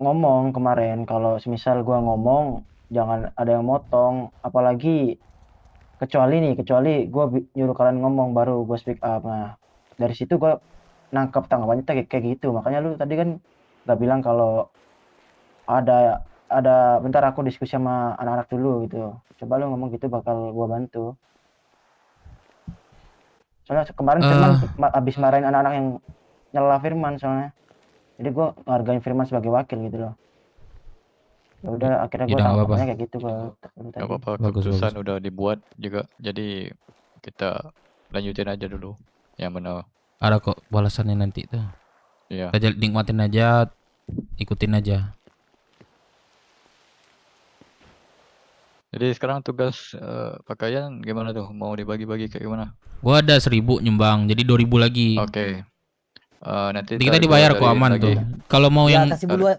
ngomong kemarin kalau semisal gue ngomong jangan ada yang motong, apalagi kecuali gue nyuruh kalian ngomong baru gue speak up. Nah dari situ gue nangkep tanggapannya kayak gitu. Makanya lu tadi kan nggak bilang kalau ada bentar aku diskusi sama anak-anak dulu gitu. Coba lu ngomong gitu bakal gua bantu. Soalnya kemarin Firman habis marahin anak-anak yang nyela Firman soalnya. Jadi gua ngargain Firman sebagai wakil gitu loh. Ya udah akhirnya gua tangkapnya kayak gitu kalau Gak apa-apa, keputusan udah dibuat juga. Jadi kita lanjutin aja dulu yang benar. Ada kok balasannya nanti tuh. Iya. Kita nikmatin aja, ikutin aja. Jadi sekarang tugas pakaian gimana tuh? Mau dibagi-bagi kayak gimana? Gua ada 1000 nyumbang, jadi 2000 lagi. Oke. Nanti Kita dibayar kok aman tuh. Kalau mau Ya, yang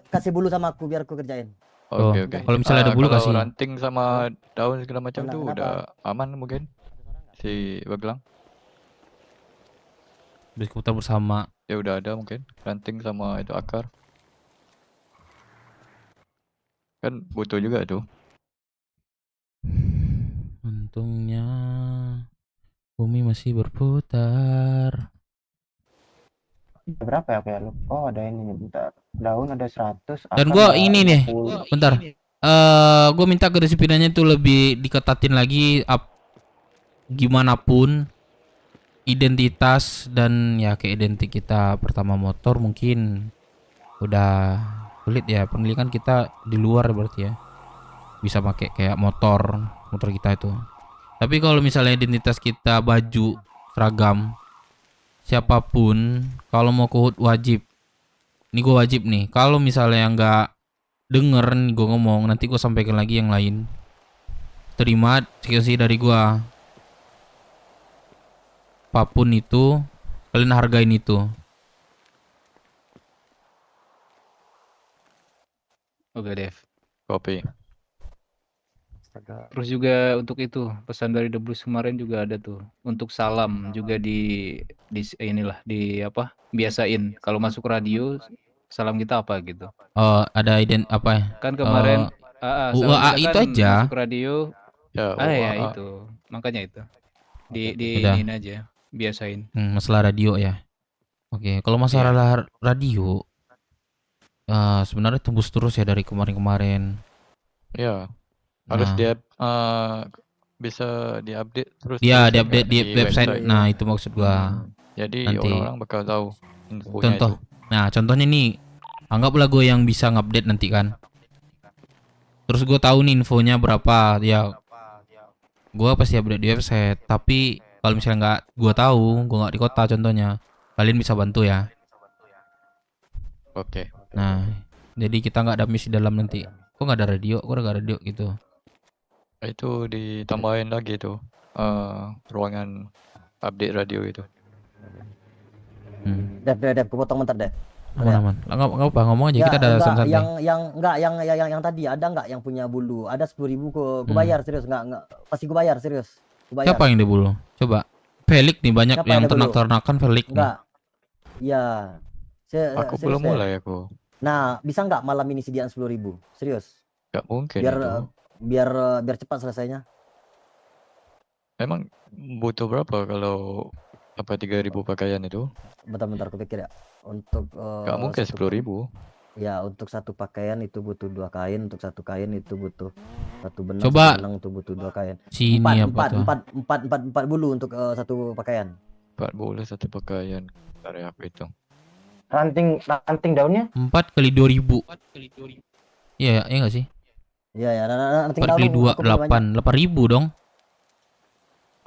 kasih bulu sama aku biar aku kerjain. Oke, oke. Kalau misalnya ada bulu kalau kasih. ranting sama daun segala macam tuh udah aman mungkin si Baglang. Bisa kita bersama. Ya udah ada mungkin ranting sama itu akar. Kan butuh juga tuh. Untungnya bumi masih berputar. Berapa ya kayak lu? Oh ada ini nih, bentar. Daun ada 100. Dan gua ini nih, bentar. Gua minta kedisiplinannya tuh lebih diketatin lagi, gimana pun identitas dan ya kayak identik kita pertama motor mungkin udah sulit ya. Pendidikan kita di luar berarti ya. Bisa pakai kayak motor kita itu. Tapi kalau misalnya identitas kita baju seragam, siapapun kalau mau ke HUT wajib. Ini gue wajib nih. Kalau misalnya nggak denger nih gue ngomong, nanti gue sampaikan lagi yang lain. Terima sekian dari gue. Apapun itu, kalian hargain itu. Oke, Dev. Kopi. Terus juga untuk itu pesan dari The Blues kemarin juga ada tuh. Untuk salam juga di inilah di apa? Biasain kalau masuk radio salam kita apa gitu. Oh, ada apa ya? Kan kemarin UAA itu kan aja. masuk radio. Ya, ya itu. Makanya itu. Di iniin aja, biasain. Masalah radio ya. Oke, kalau masalah radio sebenarnya tembus terus ya dari kemarin-kemarin. Ya. Harus dia bisa diupdate terus. Iya, diupdate di website. Nah, itu maksud gua. Jadi nanti orang-orang bakal tahu infonya contoh. itu. Nah, contohnya nih, anggaplah gue yang bisa ngupdate nanti kan. Terus gue tahu nih infonya berapa, ya gue pasti update di website. Tapi kalau misalnya nggak gue tahu, gue nggak di kota contohnya, kalian bisa bantu ya. Oke. Nah, jadi kita nggak ada misi dalam nanti. Kok nggak ada radio? Kok nggak ada radio gitu? Itu ditambahin lagi tuh ruangan update radio itu. Dep, kepotong bentar deh. Aman. Nggak apa, ngomong aja, kita ada santai. Yang tadi ada nggak yang punya bulu? Ada 10.000 ku bayar serius nggak pasti ku bayar serius. Siapa yang di bulu? Coba. Felix nih banyak yang ternak-ternakan Felix nih. Enggak. Iya. Aku belum mulai aku. Nah, bisa nggak malam ini sediaan 10.000? Serius? Nggak mungkin. Biar cepat selesainya. Emang butuh berapa kalau 3.000 pakaian itu? Bentar aku pikir ya. Untuk nggak mungkin 10.000. Ya, untuk satu pakaian itu butuh 2 kain, untuk satu kain itu butuh 1 benang, coba benang itu butuh 2 kain. Empat bulu untuk satu pakaian. 4 bulu satu pakaian. Dari apa itu? Ranting daunnya? 4 kali 2.000. Iya, iya nggak sih? Iya, 4 kali 2, 8 ribu dong.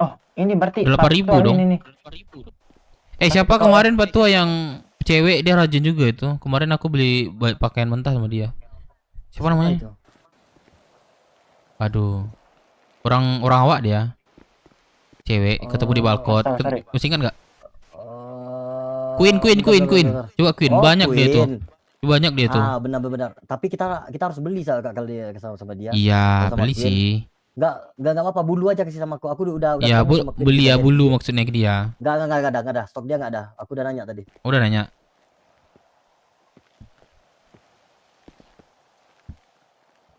Oh, ini berarti 8.000 dong. Ini. Siapa kemarin Patua yang cewek, dia rajin juga itu. Kemarin aku beli pakaian mentah sama dia. Siapa namanya? Aduh. Orang awak dia. Cewek, ketemu di balkon. Masih ingat nggak? Queen. Coba Queen, banyak dia tuh. Banyak dia tuh. Benar. Tapi kita harus beli kalau dia sama dia. Iya, beli sih. Enggak apa-apa, bulu aja kasih sama aku. Aku udah ya, beli ya bulu maksudnya ke dia. Enggak ada. Stok dia enggak ada. Aku udah nanya tadi. Udah nanya.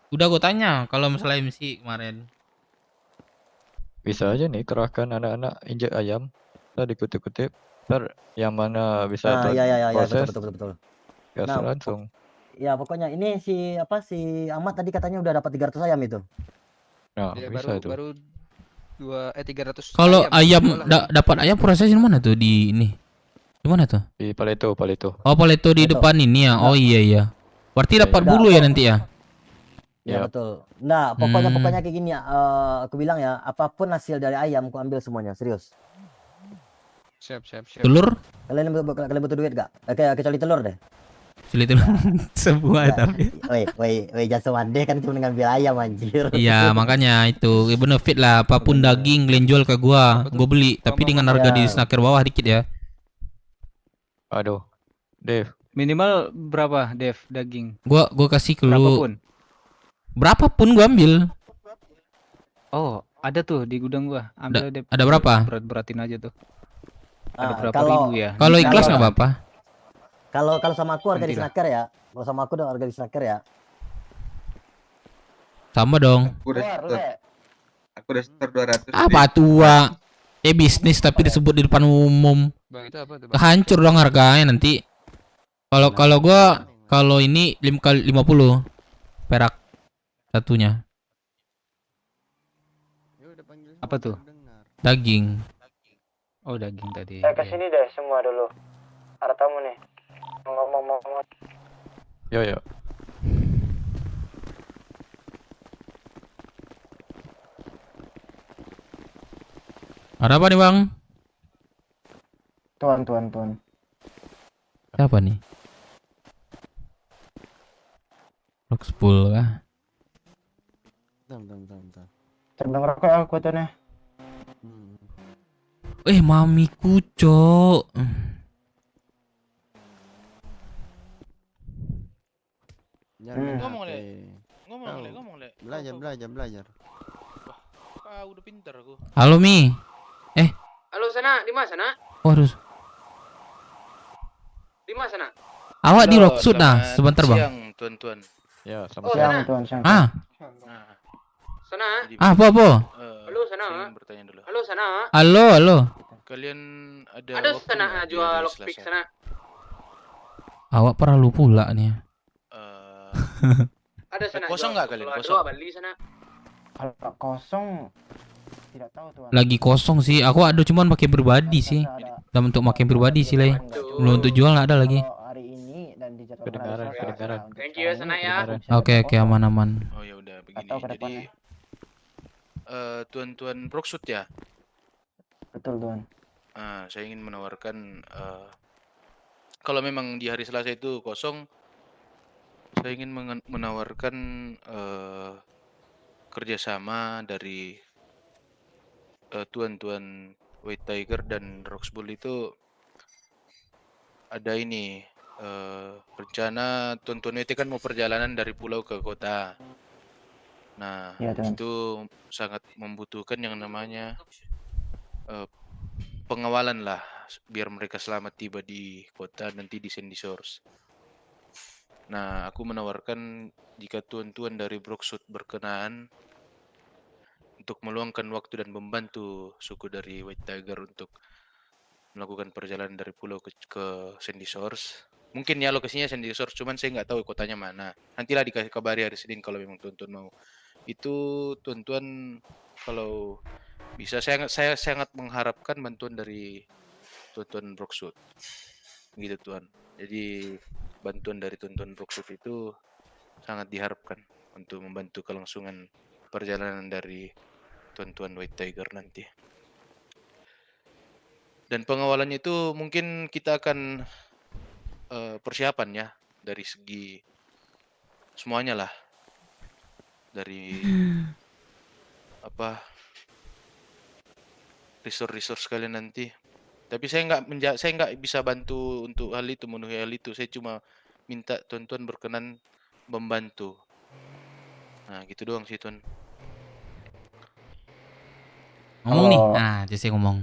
Udah gue tanya kalau masalah MC kemarin. Bisa aja nih kerahkan anak-anak injek ayam. Kita dikutip-kutip. Ntar yang mana bisa Nah, ya betul proses betul. gas Nah, langsung. ya pokoknya ini si Ahmad tadi katanya udah dapat 300 ayam itu. Nah, Ya, bisa itu. baru 300 Kalau ayam jualan. dapat ayam prosesin mana tuh di ini? Di mana tuh? Di Paleto. Oh, Paleto di Paleto. depan ini ya. Oh iya. Berarti dapat bulu ya nanti ya? Ya Yap. betul. Nah, pokoknya kayak gini ya. Aku bilang ya, apapun hasil dari ayam aku ambil semuanya, serius. Siap. Telur? Kalian butuh duit gak? Kecuali telur deh. Sulit telur semua tapi. Woi, jangan deh kan cuma ngambil ayam anjir. Iya, makanya itu benefit lah. Apapun daging kalian jual ke gua beli. Tapi dengan harga di snaker bawah dikit ya. Aduh, Dev. Minimal berapa, Dev, daging? Gua kasih ke lu. Berapapun gua ambil. Oh, ada tuh di gudang gua. Ambil Dev. Ada berapa? Berat-beratin aja tuh. Ada berapa kalau- ribu ya? Kalau ikhlas nggak apa-apa. Kalau sama aku harga di Nanti lah. snaker ya. Kalau sama aku udah harga di snaker ya. Sama dong. Aku udah setor 200. Apa tua? Bisnis tapi disebut di depan umum. Bang, itu apa tuh, Bang? Hancur dong harganya nanti. Kalau gua ini 50 perak satunya. Apa tuh? Daging. Oh, daging tadi. Saya kesini deh semua dulu. Ada tamu nih. Ngomong. Yo. Ada apa nih, Bang? Tuan. Siapa nih? Roxpool kah? Bentar. Sedang rokok aku tuannya. Mamiku, Cok. Ngomong le. Belajar. Wah, udah pintar aku. Halo, Mi. Halo, sana, di mana sana? Waduh. Di mana sana? Awak di Halo, Rocksuit nah, selamat sebentar, Bang. Siang, tuan-tuan. Ya, Oh, Siang, sana. Tuan, siang. Ah, Sana. apa? Halo, sana. Saya ingin bertanya dulu. Halo, sana. Halo. Kalian ada Ada waktu sana nggak di jual hari lockpick Selasa? sana. Awak perlu pula nih. Ada sana. Kosong jual nggak kalian? dua Kosong? beli sana. Kalau kosong tidak tahu tuan. Lagi kosong sih. Aku ada cuman pakai pribadi sih. Dan untuk pakai pribadi sih, Lay. Belum untuk jual nggak ada lagi. Hari ini dan di jadwal Kedengaran. Thank you ya sana ya. Oke, aman. Oh ya udah begini. Atau ke Jadi tuan-tuan Proksut ya. Betul tuan. Saya ingin menawarkan kalau memang di hari Selasa itu kosong, saya ingin menawarkan kerjasama dari tuan-tuan White Tiger dan Roxbull itu ada ini rencana tuan-tuan WT kan mau perjalanan dari pulau ke kota. Nah, Iya, Tuan. itu sangat membutuhkan yang namanya pengawalan lah biar mereka selamat tiba di kota nanti di Sandy Shores. Nah, aku menawarkan jika tuan-tuan dari Brooksuit berkenan untuk meluangkan waktu dan membantu suku dari White Tiger untuk melakukan perjalanan dari pulau ke Sandy Shores. Mungkin ya lokasinya Sandy Shores, cuman saya nggak tahu kotanya mana. Nantilah dikasih kabari hari Senin kalau memang tuan-tuan mau. Itu tuan-tuan kalau bisa, saya sangat mengharapkan bantuan dari tuan-tuan Brooksuit. Gitu tuan. Jadi bantuan dari tuan-tuan Brooksuit itu sangat diharapkan untuk membantu kelangsungan perjalanan dari tuan-tuan White Tiger nanti. Dan pengawalannya itu mungkin kita akan persiapan ya dari segi semuanya lah, dari apa resource kalian nanti. Tapi saya nggak bisa bantu untuk hal itu, memenuhi hal itu. Saya cuma minta tuan-tuan berkenan membantu. Nah gitu doang sih tuan. Ngomong nih. Nah, Jesse ngomong.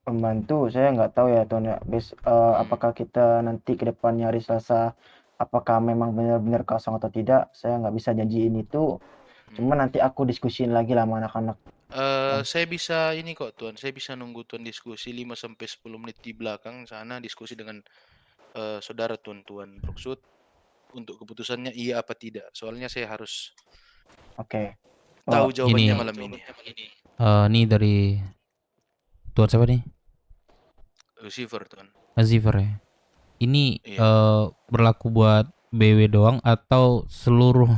Pembantu saya nggak tahu ya tuan ya. Apakah kita nanti ke depannya hari Selasa apakah memang benar-benar kosong atau tidak, saya nggak bisa janjiin itu. Cuma nanti aku diskusiin lagi lah sama anak-anak Saya bisa ini kok Tuan, saya bisa nunggu Tuan diskusi 5 sampai 10 menit di belakang sana diskusi dengan saudara Tuan Broksud untuk keputusannya iya apa tidak. Soalnya saya harus Oke. tahu jawabannya Ini malam ini. ini dari Tuan siapa nih? Lucifer Tuan. Azifer ya. Ini Iya. berlaku buat BW doang atau seluruh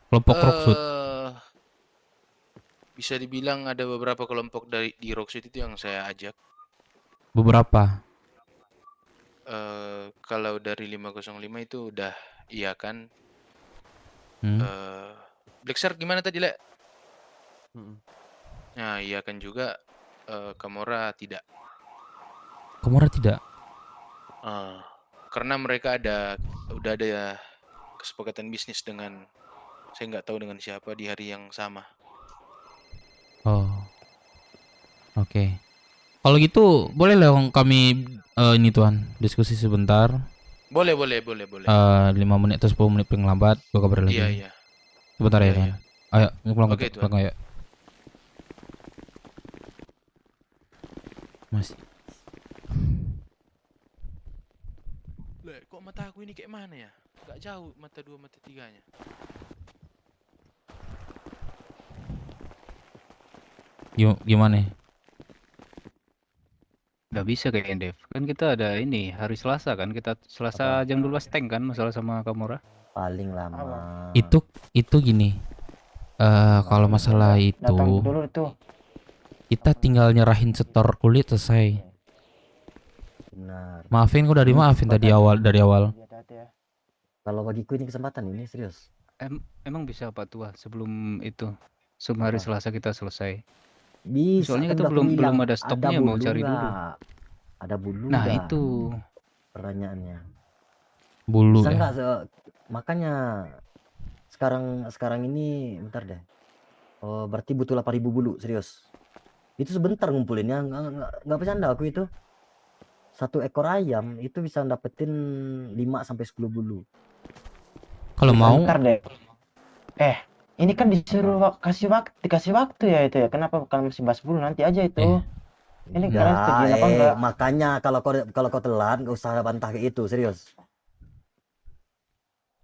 kelompok Rocksud? Bisa dibilang ada beberapa kelompok di Rocksud itu yang saya ajak. Beberapa. Kalau dari 505 itu udah iya kan. Black Shark gimana tadi, Le? Nah, iya kan juga. Kamora tidak. Kamora tidak? Karena mereka udah ada kesepakatan bisnis dengan, saya nggak tahu dengan siapa di hari yang sama. Oh, oke. Kalau gitu boleh lah kami ini Tuan diskusi sebentar. Boleh. 5 menit atau 10 menit paling lambat gua kabar lagi. Iya. Sebentar ya Tuan. Ayo pulang Oke, ke Tuan. ayo. Masih. Le, kok mata aku ini kayak mana ya? Gak jauh mata 2 mata 3-nya. Gimana? Gak bisa kayaknya Dev. Kan kita ada ini hari Selasa kan. Kita Selasa jam 12 tank kan masalah sama Kamora. Paling lama. Itu gini. Kalau masalah itu dulu itu. Kita tinggal nyerahin setor kulit selesai. Benar. Maafin kok udah dimaafin tadi dari awal. Kalau bagiku ini kesempatan ini serius. Emang bisa Pak Tua sebelum itu sebelum hari Selasa kita selesai. Bisa. Soalnya kan kita udah aku belum bilang, ada stoknya mau cari dulu. Ada bulu Nah nggak? itu Pertanyaannya. Bulu Bisa ya. nggak makanya sekarang ini bentar deh. Oh, berarti butuh 8.000 bulu serius. Itu sebentar ngumpulinnya, nggak bercanda aku itu. 1 ekor ayam itu bisa dapetin 5 sampai 10 bulu. Kalau mau Bentar deh. Ini kan disuruh dikasih waktu ya itu ya. Kenapa bukan masih bahas dulu nanti aja itu? Ini kalian setuju apa enggak? Makanya kalau kau telat nggak usah bantah kayak itu serius.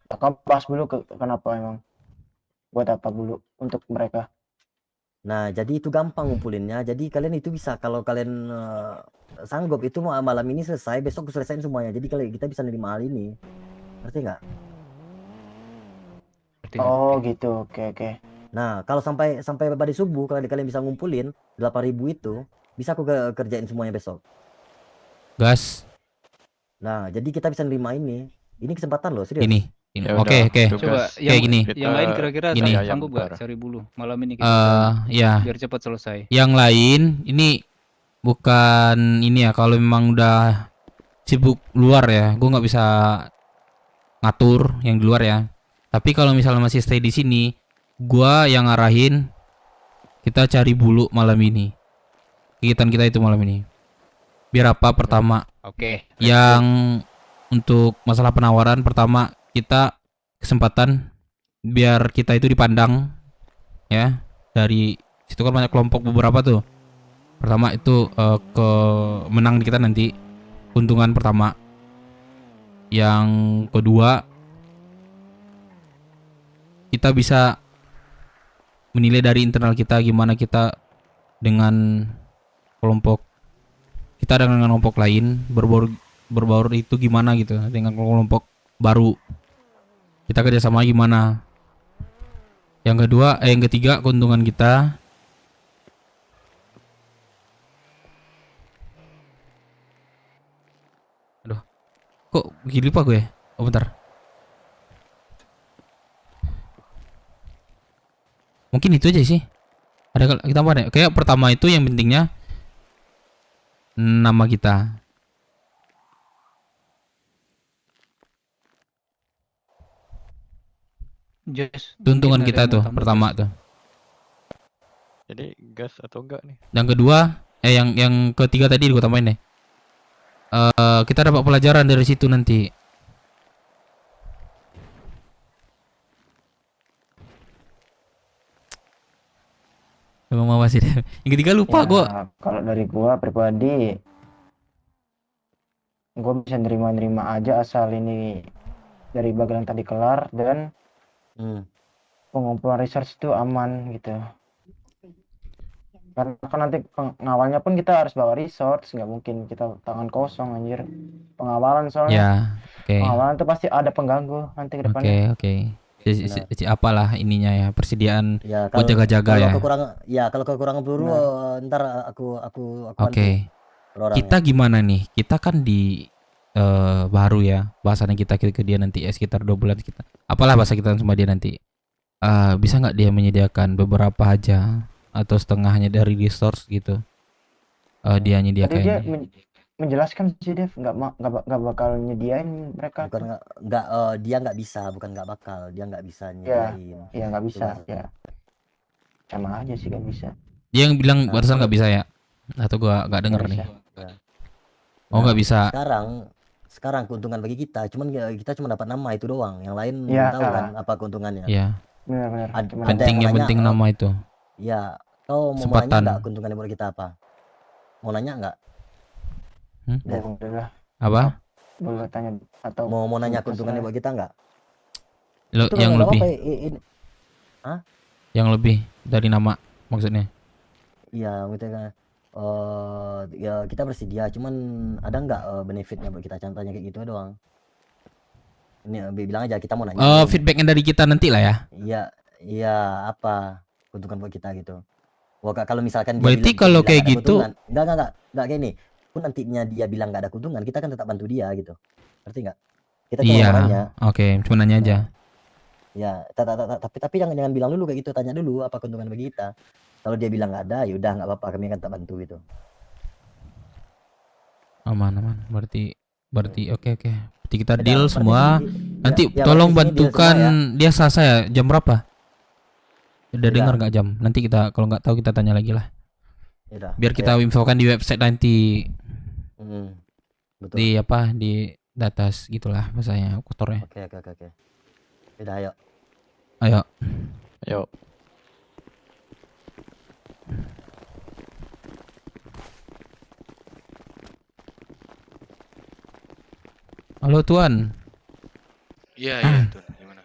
Kau bahas dulu kenapa emang? Buat apa dulu untuk mereka? Nah, jadi itu gampang ngumpulinnya. Jadi kalian itu bisa kalau kalian sanggup itu malam ini selesai, besok selesaiin semuanya. Jadi kalau kita bisa nerima hal ini. Ngerti nggak? Oh, gitu. Oke. Nah, kalau sampai pada subuh kalau kalian bisa ngumpulin 8.000 itu, bisa aku kerjain semuanya besok. Gas. Nah, jadi kita bisa nerima ini. Ini kesempatan loh, serius. Ini. Ya Oke. coba Kayak gini. Yang lain kira-kira gini. sanggup gak cari bulu malam ini kita ya. biar cepat selesai. Yang lain ini bukan ini ya, kalau memang udah sibuk luar ya, gue nggak bisa ngatur yang di luar ya. Tapi kalau misalnya masih stay di sini, gue yang ngarahin kita cari bulu malam ini. Kegiatan kita itu malam ini. Biar apa? Pertama, Oke. yang untuk masalah penawaran pertama, kita kesempatan biar kita itu dipandang ya, dari situ kan banyak kelompok beberapa tuh. Pertama itu ke menang kita nanti, keuntungan pertama. Yang kedua, kita bisa menilai dari internal kita gimana kita dengan kelompok lain, berbaur itu gimana gitu dengan kelompok baru, kita kerjasama gimana. Yang ketiga, keuntungan kita. Aduh, kok gini lupa gue ya? Oh bentar. Mungkin itu aja sih. Ada kita apa ya? Kayak pertama itu yang pentingnya nama kita. Keuntungan kita tuh pertama tuh. Jadi gas atau enggak nih? Yang kedua, yang ketiga tadi gue tambahin deh. Kita dapat pelajaran dari situ nanti. Ngomong apa sih? Yang ketiga lupa gua. Ya, kalau dari gua pribadi, gua bisa nerima-nerima aja asal ini dari bagian tadi kelar dan pengumpulan resource itu aman gitu. Karena kan nanti pengawalnya pun kita harus bawa resource, nggak mungkin kita tangan kosong anjir. Pengawalan Ya, soalnya, oke. pengawalan itu pasti ada pengganggu nanti ke depannya. Oke. Apalah ininya ya, persediaan Ya buat jaga-jaga kalau ya. kalau kekurangan peluru ntar aku bantu Oke. per orang Kita ya. gimana nih? Kita kan di baru ya bahasannya kita ke dia nanti ya sekitar 2 bulan kita. Apalah bahasa kita sama dia nanti. Bisa nggak dia menyediakan beberapa aja atau setengahnya dari resource gitu? Dia Tadi dia nyediakan. menjelaskan sih Dev, nggak bakal nyediain mereka. Bukan dia nggak bisa, bukan nggak bakal, dia nggak bisa Ya, nyediain. ya nggak Itu bisa maksudnya. ya. Sama aja sih nggak bisa. Dia yang bilang Nah, barusan nggak bisa ya? Atau gua nggak denger nih? Ya. Oh nggak bisa. Sekarang keuntungan bagi kita, cuman kita cuma dapat nama itu doang. Yang lain Ya. belum tahu kan apa keuntungannya. Iya. Benar-benar. Yang penting nama itu. Ya, kau mau nanya Kesempatan. nggak keuntungannya buat kita apa? Mau nanya nggak? Udah. Apa? Boleh tanya atau Mau nanya keuntungannya buat kita nggak? Itu Yang nggak lebih. apa-apa, Hah? Yang lebih dari nama maksudnya. Iya, gitu kan. Ya kita bersedia, cuman ada nggak benefitnya buat kita? Contohnya kayak gitu doang. Ini bilang aja kita mau nanya. Feedbacknya dari kita nanti lah ya. Iya, apa keuntungan buat kita gitu. Wah, kalau misalkan Berarti kalau bilang kayak ada gitu- keuntungan, enggak gini. Pun nantinya dia bilang nggak ada keuntungan, kita kan tetap bantu dia gitu. Ngerti nggak? Kita cuma Iya. orangnya. Oke, cuma nanya aja. Ya, tapi jangan bilang dulu kayak gitu, tanya dulu apa keuntungan bagi kita. Kalau dia bilang nggak ada, ya udah nggak apa-apa, kami akan tak bantu gitu. Aman. Berarti oke. Berarti kita Ya, deal berarti semua. Nanti ya, tolong berarti sini deal bantukan semua dia Selasa ya. Jam berapa? Udah Udah. dengar nggak jam? Nanti kita kalau nggak tahu kita tanya lagi lah. Udah, Biar oke. kita infokan di website nanti. Betul. Di apa? Di atas gitulah bahasanya kotornya. Oke. Udah, ayo. Ayo. Halo Tuan. Iya, Tuan. Gimana?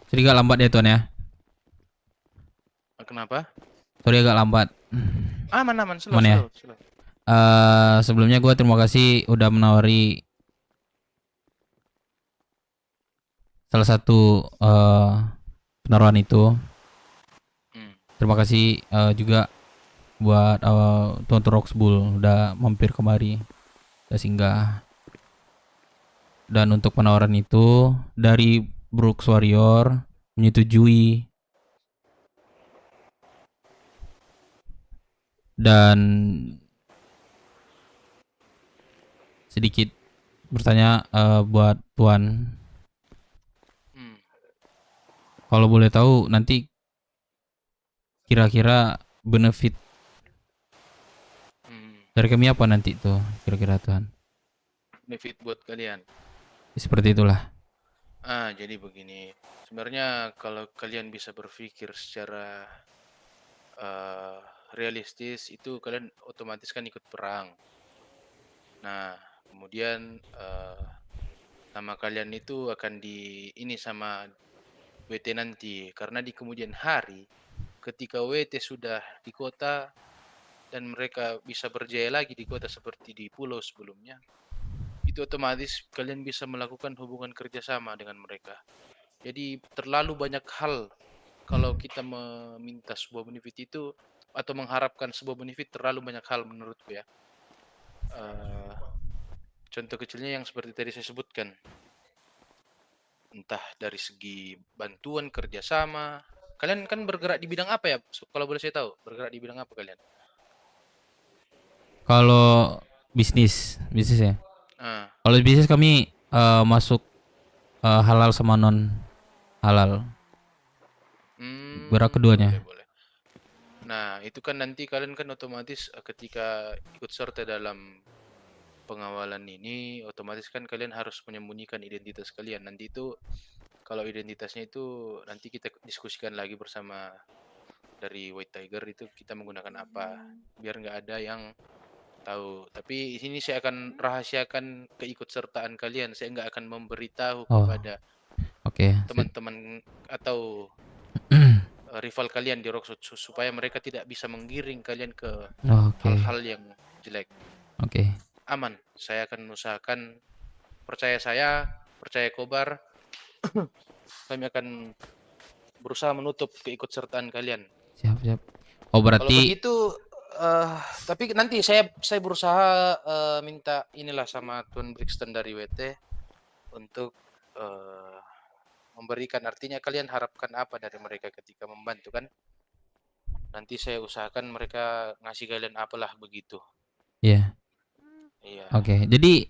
Jadi agak lambat ya Tuan ya. Kenapa? Sorry agak lambat. Aman, Aman ya? slow. Sebelumnya gue terima kasih udah menawari salah satu penaruhan itu. Terima kasih juga buat Tuan Roxbull udah mampir kemari, udah singgah. Dan untuk penawaran itu dari Brooks Warrior menyetujui. Dan sedikit bertanya buat Tuan. Kalau boleh tahu nanti kira-kira benefit dari kami apa nanti tuh kira-kira Tuan? Benefit buat kalian. Seperti itulah. Jadi begini. Sebenarnya kalau kalian bisa berpikir secara realistis, itu kalian otomatis kan ikut perang. Nah, kemudian nama kalian itu akan ini sama WT nanti, karena di kemudian hari ketika WT sudah di kota dan mereka bisa berjaya lagi di kota seperti di pulau sebelumnya, itu otomatis kalian bisa melakukan hubungan kerjasama dengan mereka. Jadi terlalu banyak hal kalau kita meminta sebuah benefit itu atau mengharapkan sebuah benefit, terlalu banyak hal menurutku ya. Contoh kecilnya yang seperti tadi saya sebutkan, entah dari segi bantuan kerjasama. Kalian kan bergerak di bidang apa ya? Kalau boleh saya tahu, bergerak di bidang apa kalian? Kalau bisnis ya. Kalau bisnis kami masuk halal sama non halal. Berak keduanya. Boleh. Nah, itu kan nanti kalian kan otomatis ketika ikut serta dalam pengawalan ini, otomatis kan kalian harus menyembunyikan identitas kalian. Nanti itu kalau identitasnya itu nanti kita diskusikan lagi bersama dari White Tiger itu kita menggunakan apa, biar nggak ada yang tahu. Tapi ini saya akan rahasiakan keikutsertaan kalian. Saya nggak akan memberitahu Oh, kepada oke. teman-teman atau rival kalian di Rockshot supaya mereka tidak bisa menggiring kalian ke Oh, oke. hal-hal yang jelek. Oke. Aman. Saya akan usahakan, percaya saya, percaya Kobar, kami akan berusaha menutup keikutsertaan kalian. Siap, siap. Oh, Kalau berarti begitu, tapi nanti saya berusaha minta inilah sama Tuan Brixton dari WT untuk memberikan, artinya kalian harapkan apa dari mereka ketika membantu kan? Nanti saya usahakan mereka ngasih kalian apalah begitu. Iya. Iya. Oke. Jadi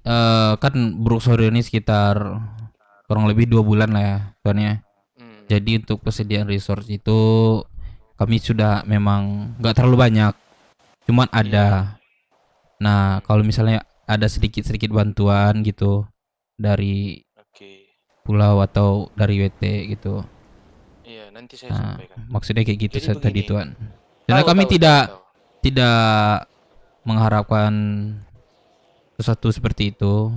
kan Brookshore ini sekitar kurang lebih 2 bulan lah ya, Tuan ya. Jadi untuk persediaan resource itu kami sudah memang nggak terlalu banyak, cuman ada. Nah, kalau misalnya ada sedikit-sedikit bantuan gitu dari pulau atau dari WT gitu. Iya, nanti saya sampaikan. Maksudnya kayak gitu Jadi tadi begini. Tuan. Karena kami tidak mengharapkan sesuatu seperti itu.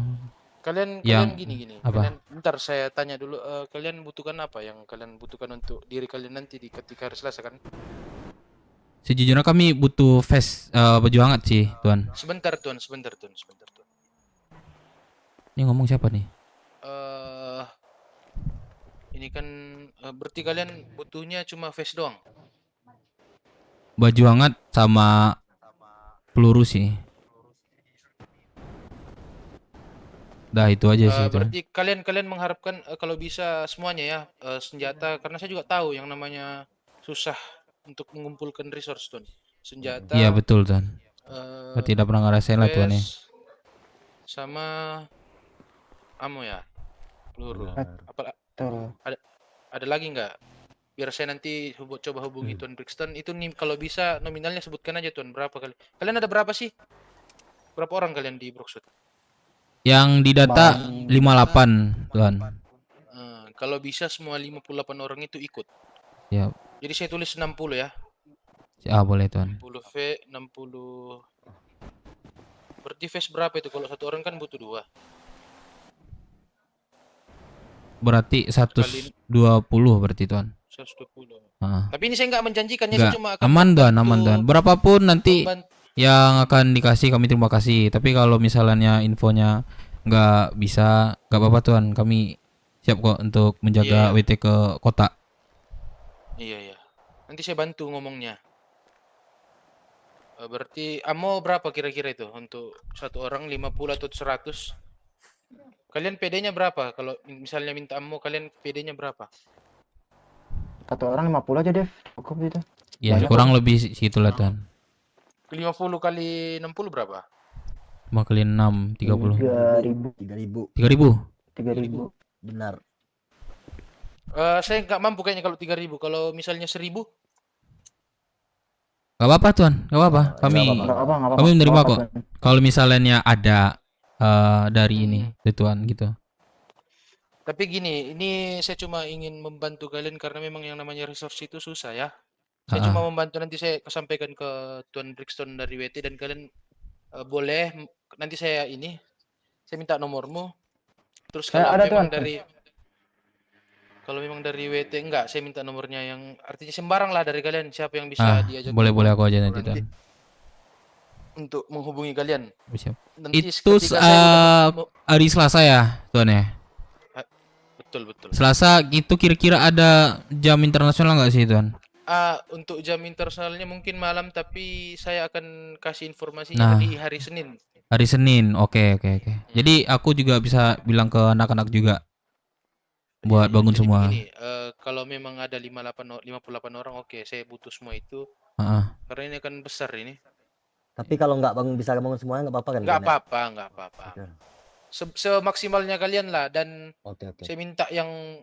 Kalian yang gini. apa? Kalian, bentar saya tanya dulu, kalian butuhkan apa yang kalian butuhkan untuk diri kalian nanti di ketika hari Selasa kan? Sejujurnya kami butuh vest baju hangat sih, Tuan. Sebentar Tuan. Ini ngomong siapa nih? Ini kan berarti kalian butuhnya cuma vest doang. Baju hangat sama peluru sih. Dah itu aja sih. Tuan. Berarti kalian mengharapkan kalau bisa semuanya ya, senjata, karena saya juga tahu yang namanya susah untuk mengumpulkan resource Tuan. Senjata. Iya betul Tuan. Tidak pernah ngerasain lah Tuan ya. vest, sama ammo ya, peluru. Apa ada lagi nggak? Biar saya nanti coba hubungi Tuan Brixton. Itu nih kalau bisa nominalnya sebutkan aja Tuan, berapa kali. Kalian ada berapa sih? Berapa orang kalian di Brookshot? Yang didata 58 Tuan. Kalau bisa semua 58 orang itu ikut. Siap. Jadi saya tulis 60 ya. Boleh Tuan. 60 V, 60. Berarti vest berapa itu? Kalau satu orang kan butuh 2. Berarti 120 berarti Tuan. 120. Ah. Tapi ini saya nggak menjanjikan ya, Nggak, saya cuma akan aman Tuan. Berapapun nanti yang akan dikasih kami terima kasih. Tapi kalau misalnya infonya nggak bisa, nggak apa-apa Tuan. Kami siap kok untuk menjaga WT ke kota. Iya. Nanti saya bantu ngomongnya. Berarti ammo berapa kira-kira itu untuk satu orang, 50 atau 100? Kalian PD-nya berapa? Kalau misalnya minta ammo, kalian PD-nya berapa? Satu orang 50 aja Dev, cukup itu. Ya kurang lebih segitulah Tuan. 50 kali 60 berapa? 5 kali 6 30. 3.000. 3.000. Benar. Saya nggak mampu kayaknya kalau 3.000. Kalau misalnya 1.000? Gak apa-apa Tuan, gak apa-apa. Kami menerima kok. Kalau misalnya ada dari ini, Tuan gitu. Tapi gini, ini saya cuma ingin membantu kalian karena memang yang namanya resource itu susah ya. Saya cuma membantu, nanti saya sampaikan ke Tuan Brixton dari WT dan kalian boleh nanti saya minta nomormu. Terus kalau memang dari WT enggak, saya minta nomornya yang artinya sembarang lah dari kalian, siapa yang bisa diajak. Boleh aku aja nanti Tuan. Untuk menghubungi kalian. Siap. Nanti Itu hari Selasa ya Tuan ya? Betul. Selasa itu kira-kira ada jam internasional nggak sih Tuan? Untuk jam internasionalnya mungkin malam, tapi saya akan kasih informasinya di hari Senin. Hari Senin, oke. Jadi aku juga bisa bilang ke anak-anak juga buat bangun semua. Begini, kalau memang ada 58 orang, oke, saya butuh semua itu. Karena ini akan besar ini. Tapi kalau nggak bisa bangun semuanya nggak apa-apa kan? Nggak apa-apa. Semaksimalnya kalian lah, dan saya minta yang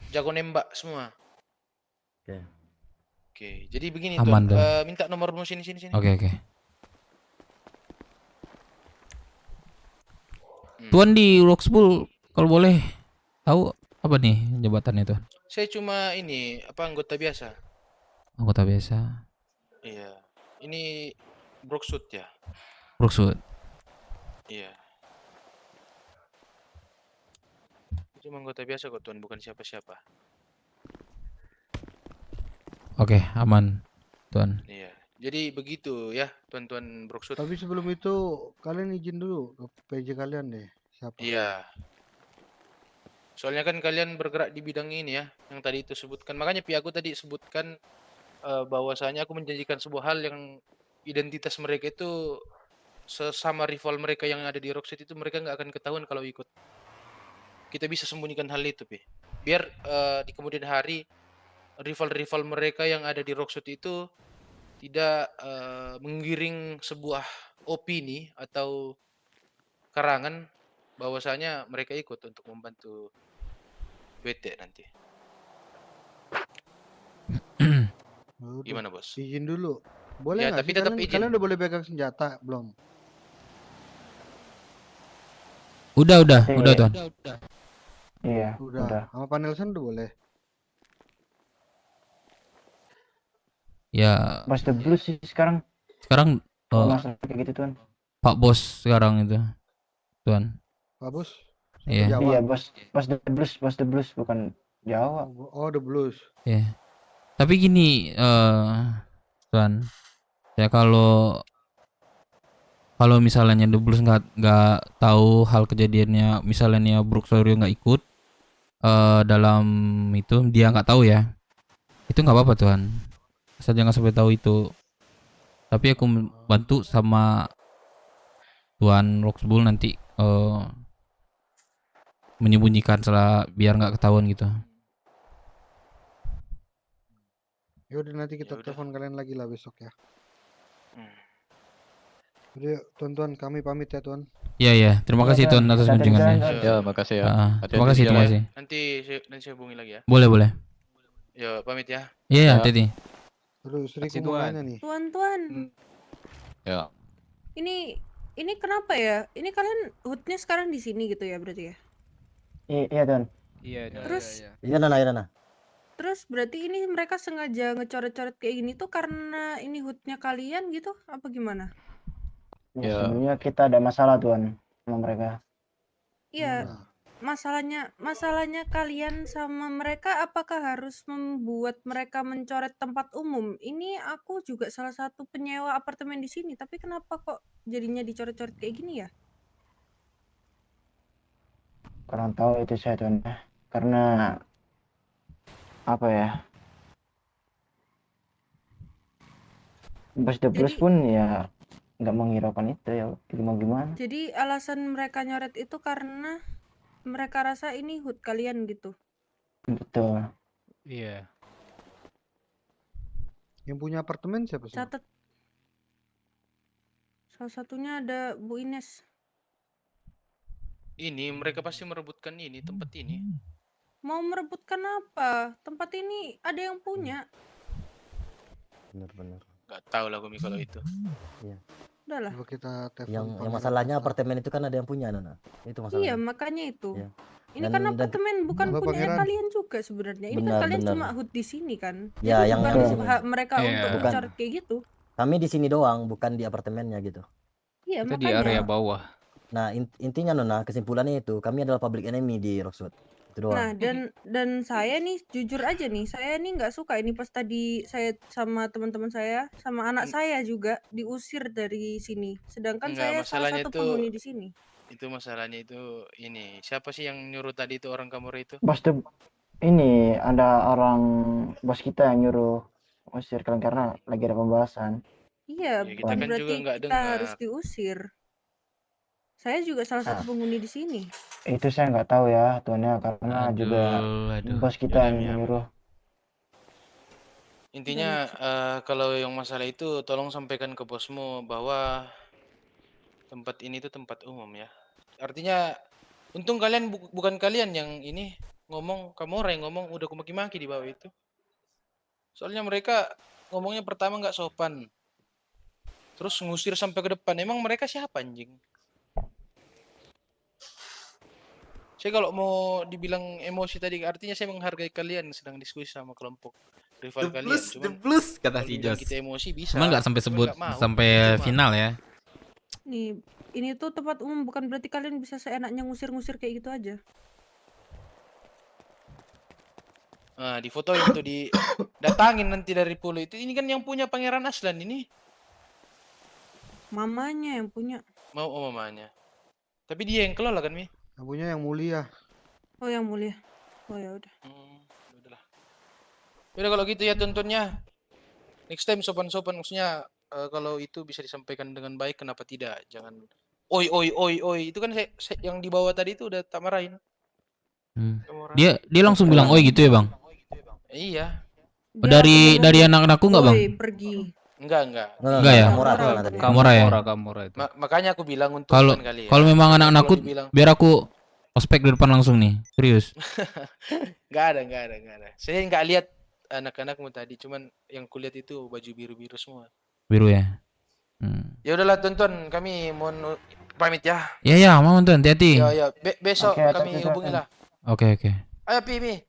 jago nembak semua. Oke. Jadi begini Tuan, minta nomormu sini. Oke. Tuan di Roxpool kalau boleh tahu Apa nih jabatannya tuan? Saya cuma ini apa anggota biasa. Anggota biasa. Iya. Ini Broksud ya. Broksud. Iya. Cuma anggota biasa kok tuan, bukan siapa-siapa. Oke, aman tuan. Iya. Jadi begitu ya tuan-tuan Broksud. Tapi sebelum itu kalian izin dulu ke PJ kalian deh. Siapa? Iya. Soalnya kan kalian bergerak di bidang ini ya, yang tadi itu sebutkan. Makanya pihak aku tadi sebutkan bahwasanya aku menjanjikan sebuah hal yang identitas mereka itu sesama rival mereka yang ada di Rockset itu mereka nggak akan ketahuan kalau ikut. Kita bisa sembunyikan hal itu, Pi. Biar di kemudian hari rival-rival mereka yang ada di Rockset itu tidak menggiring sebuah opini atau karangan bahwasanya mereka ikut untuk membantu BT nanti. Udah, Gimana bos? izin dulu. Boleh Ya, nggak tapi sih tetap kalian, izin. kalian udah boleh pegang senjata belum? Udah tuan. Iya, Udah. udah. Sama Pak Nelson udah boleh. Ya. Mas The Blues sih sekarang. Sekarang Masalah kayak gitu tuan. Pak Bos sekarang itu tuan. Pak Bos? Iya. Jawa. Iya, Bos The Blues bukan Jawa. Oh, The Blues. Iya. Tapi gini tuan, ya kalau misalnya The Blues nggak tahu hal kejadiannya, misalnya Brooksorio nggak ikut dalam itu, dia nggak tahu ya, itu nggak apa-apa tuan, asal jangan sampai tahu itu. Tapi aku bantu sama tuan Roxbull nanti menyembunyikan salah biar nggak ketahuan gitu. Ya udah, nanti kita telepon kalian lagi lah besok ya. Udah, tuan-tuan, kami pamit ya tuan. Iya. Terima kasih tuan atas kunjungannya. Ya, makasih ya. Terima kasih. Nanti saya hubungi lagi ya. Boleh. Ya, pamit ya. Iya, hati-hati. Terus Riku mau nanya nih. Tuan-tuan, Ya. ini kenapa ya? Ini kalian HUT-nya sekarang di sini gitu ya berarti ya? Iya tuan. Iya. Terus Iya Nana. terus berarti ini mereka sengaja ngecoret-coret kayak gini tuh karena ini HUT-nya kalian gitu? Apa gimana? Ya, sebenarnya kita ada masalah tuan sama mereka. Iya. Masalahnya kalian sama mereka apakah harus membuat mereka mencoret tempat umum? Ini aku juga salah satu penyewa apartemen di sini, tapi kenapa kok jadinya dicoret-coret kayak gini ya? Kurang tahu itu saya tuan. Karena apa ya? Bos The Blues pun ya nggak menghiraukan itu ya, gimana? Jadi alasan mereka nyoret itu karena mereka rasa ini HUT kalian gitu. Betul. Iya. Yang punya apartemen siapa sih? Catat. Salah satunya ada Bu Ines. Ini mereka pasti merebutkan ini tempat ini. Mau merebutkan apa? Tempat ini ada yang punya. Benar. Gak tahu lah Gumi kalau itu. Iya. Udahlah. Coba kita telepon. Yang masalahnya apartemen itu kan ada yang punya Nana. Itu masalahnya. Iya, makanya itu. Iya. Ini kan apartemen bukan Halo, punya Pangeran. kalian juga sebenarnya. Ini kan kalian cuma HUT di sini kan. Ya, Jadi yang bukan di sini. hak mereka Iya. untuk Bukan. mencoret kayak gitu. Kami di sini doang, bukan di apartemennya gitu. Iya, Kita di makanya. area bawah. Nah, intinya Nona, kesimpulannya itu kami adalah public enemy di Roxwood. Itu doang. Nah, dan saya nih jujur aja nih, saya nih nggak suka ini pas tadi saya sama teman-teman saya, sama anak saya juga diusir dari sini. Sedangkan Enggak, saya salah masalahnya satu tuh penghuni di sini. itu masalahnya itu ini. Siapa sih yang nyuruh tadi itu orang Kamura itu? Ini ada orang bos kita yang nyuruh usir kalian karena lagi ada pembahasan. Iya, Ya, kita bukan kan juga berarti nggak kita dengar. harus diusir. Saya juga salah satu penghuni di sini. Itu saya nggak tahu ya tuannya karena juga bos kita yang nyuruh. Intinya kalau yang masalah itu tolong sampaikan ke bosmu bahwa tempat ini tuh tempat umum ya. Artinya untung kalian bukan kalian yang ini ngomong, kamu orang yang ngomong, udah aku maki-maki di bawah itu. Soalnya mereka ngomongnya pertama nggak sopan. Terus ngusir sampai ke depan. Emang mereka siapa anjing? Saya kalau mau dibilang emosi tadi, artinya saya menghargai kalian sedang diskusi sama kelompok rival kalian. The blues kata kalau si dibilang Jos. kita emosi bisa. Cuman nggak sampai cuman sebut nggak mau. sampai Cuma final ya. Nih, ini tuh tempat umum, bukan berarti kalian bisa seenaknya ngusir-ngusir kayak gitu aja. Nah, di foto itu datangin nanti dari Pulau itu. Ini kan yang punya Pangeran Aslan ini. Mamanya yang punya. Mau mamanya. Tapi dia yang kelola kan, Mi? Yang punya yang mulia. Oh, yang mulia. Oh ya udah. Udah kalau gitu ya tuntunnya. Next time sopan-sopan, maksudnya kalau itu bisa disampaikan dengan baik, kenapa tidak? Jangan oi oi oi oi. Itu kan yang di bawah tadi itu udah tak marahin. Dia langsung bilang oi gitu ya, Bang. Iya. Dari anak-anakku enggak, Bang? Woi, pergi. Enggak. Enggak ya? Kamora ya? Kamora itu. Makanya aku bilang untuk Kalau kali ya. kalau memang anak-anakku dibilang- biar aku ospek di depan langsung nih. Serius. Enggak ada. Saya enggak lihat anak-anakmu tadi, cuman yang kulihat itu baju biru-biru semua. Biru ya. Ya udahlah tonton, kami mohon pamit ya. Ya, mau nonton, hati-hati. Ya. Besok Oke, kami hati-hati, hubungilah. Oke. Ayo Mi.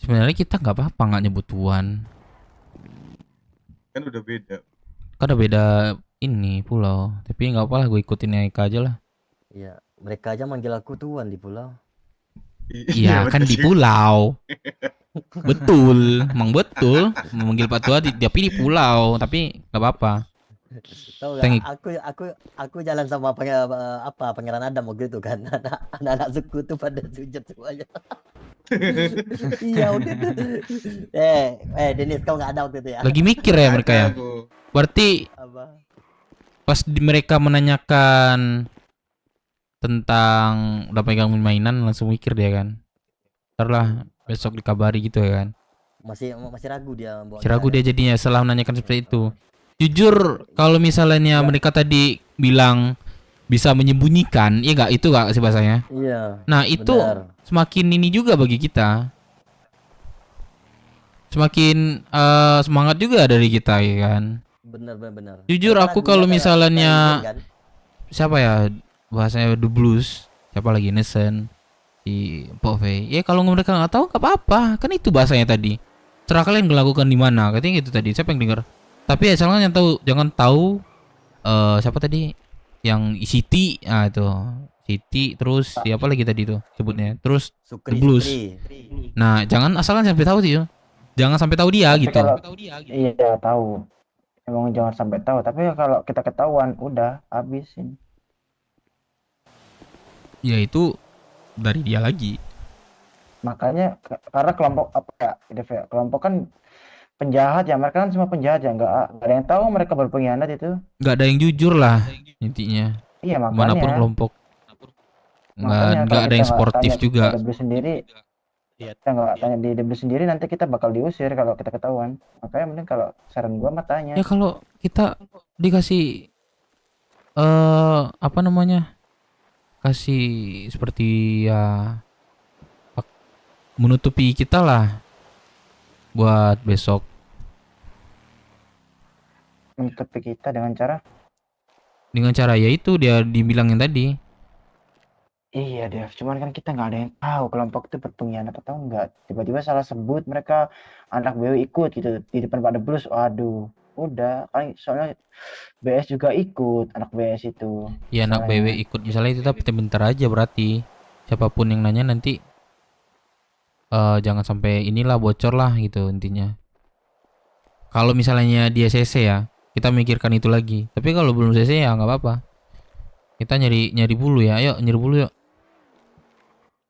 Sebenarnya kita nggak apa-apa nggak nyebut tuan. Kan udah beda. Kan ada beda ini pulau. Tapi nggak apa lah, gue ikutin Eka aja lah. Iya, mereka aja manggil aku tuan di pulau. Iya kan di pulau. Betul, emang betul. Memanggil Pak Tua tapi di pulau, tapi nggak apa-apa. Tahu Thank nggak? Aku jalan sama Pangeran Adam waktu itu kan. Anak-anak suku tuh pada sujud semuanya. Iya udah tuh. Dennis, kau nggak ada waktu itu ya? Lagi mikir ya mereka ya. Berarti Apa? pas mereka menanyakan tentang udah pegang mainan langsung mikir dia kan. Ntar lah besok dikabari gitu ya kan. Masih ragu dia. Masih ragu dia jadinya setelah menanyakan seperti itu. Jujur kalau misalnya mereka tadi bilang bisa menyembunyikan, iya nggak, itu nggak sih bahasanya? Iya. Nah itu benar. semakin ini juga bagi kita, semakin semangat juga dari kita ya kan. Benar. Jujur Mereka aku ragu kalau ya, misalnya kan? siapa ya bahasanya The Blues, siapa lagi Nesen di Pove, ya kalau mereka nggak tahu nggak apa-apa, kan itu bahasanya tadi. Serah kalian melakukan di mana, katanya gitu tadi. Siapa yang dengar? Tapi ya jangan tahu siapa tadi yang Siti, itu Siti, terus siapa lagi tadi tuh sebutnya, terus The Blues. Nah jangan asalkan sampai tahu sih, jangan sampai tahu dia Tapi gitu. Iya tahu. Emang jangan sampai tahu. Tapi kalau kita ketahuan, udah habisin. Ya itu dari dia lagi. Makanya karena kelompok apa ya, Dev ya, kelompok kan penjahat ya, mereka kan semua penjahat ya, nggak ada yang tahu mereka berpengkhianat itu. Nggak ada yang jujur lah intinya. Iya makanya. Manapun kelompok. Makanya Nggak ada yang sportif juga. Sendiri, kita nggak tanya di DB sendiri, nanti kita bakal diusir kalau kita ketahuan. Makanya mending kalau saran gua mah tanya. Ya kalau kita dikasih apa namanya? Kasih seperti ya menutupi kita lah buat besok. Menutupi kita dengan cara ya itu dia dibilangin tadi. iya Dev, cuman kan kita nggak ada yang tahu kelompok itu berpengkhianat atau enggak. Tiba-tiba salah sebut mereka anak BW ikut gitu di depan Pak The Blues. Waduh, udah kan soalnya BS juga ikut, anak BS itu. Ya anak BW ikut misalnya itu, tapi bentar aja berarti siapapun yang nanya nanti jangan sampai inilah bocor lah gitu intinya. Kalau misalnya dia CC ya kita mikirkan itu lagi, tapi kalau belum CC ya nggak apa-apa, kita nyari bulu ya, ayo nyari bulu yuk.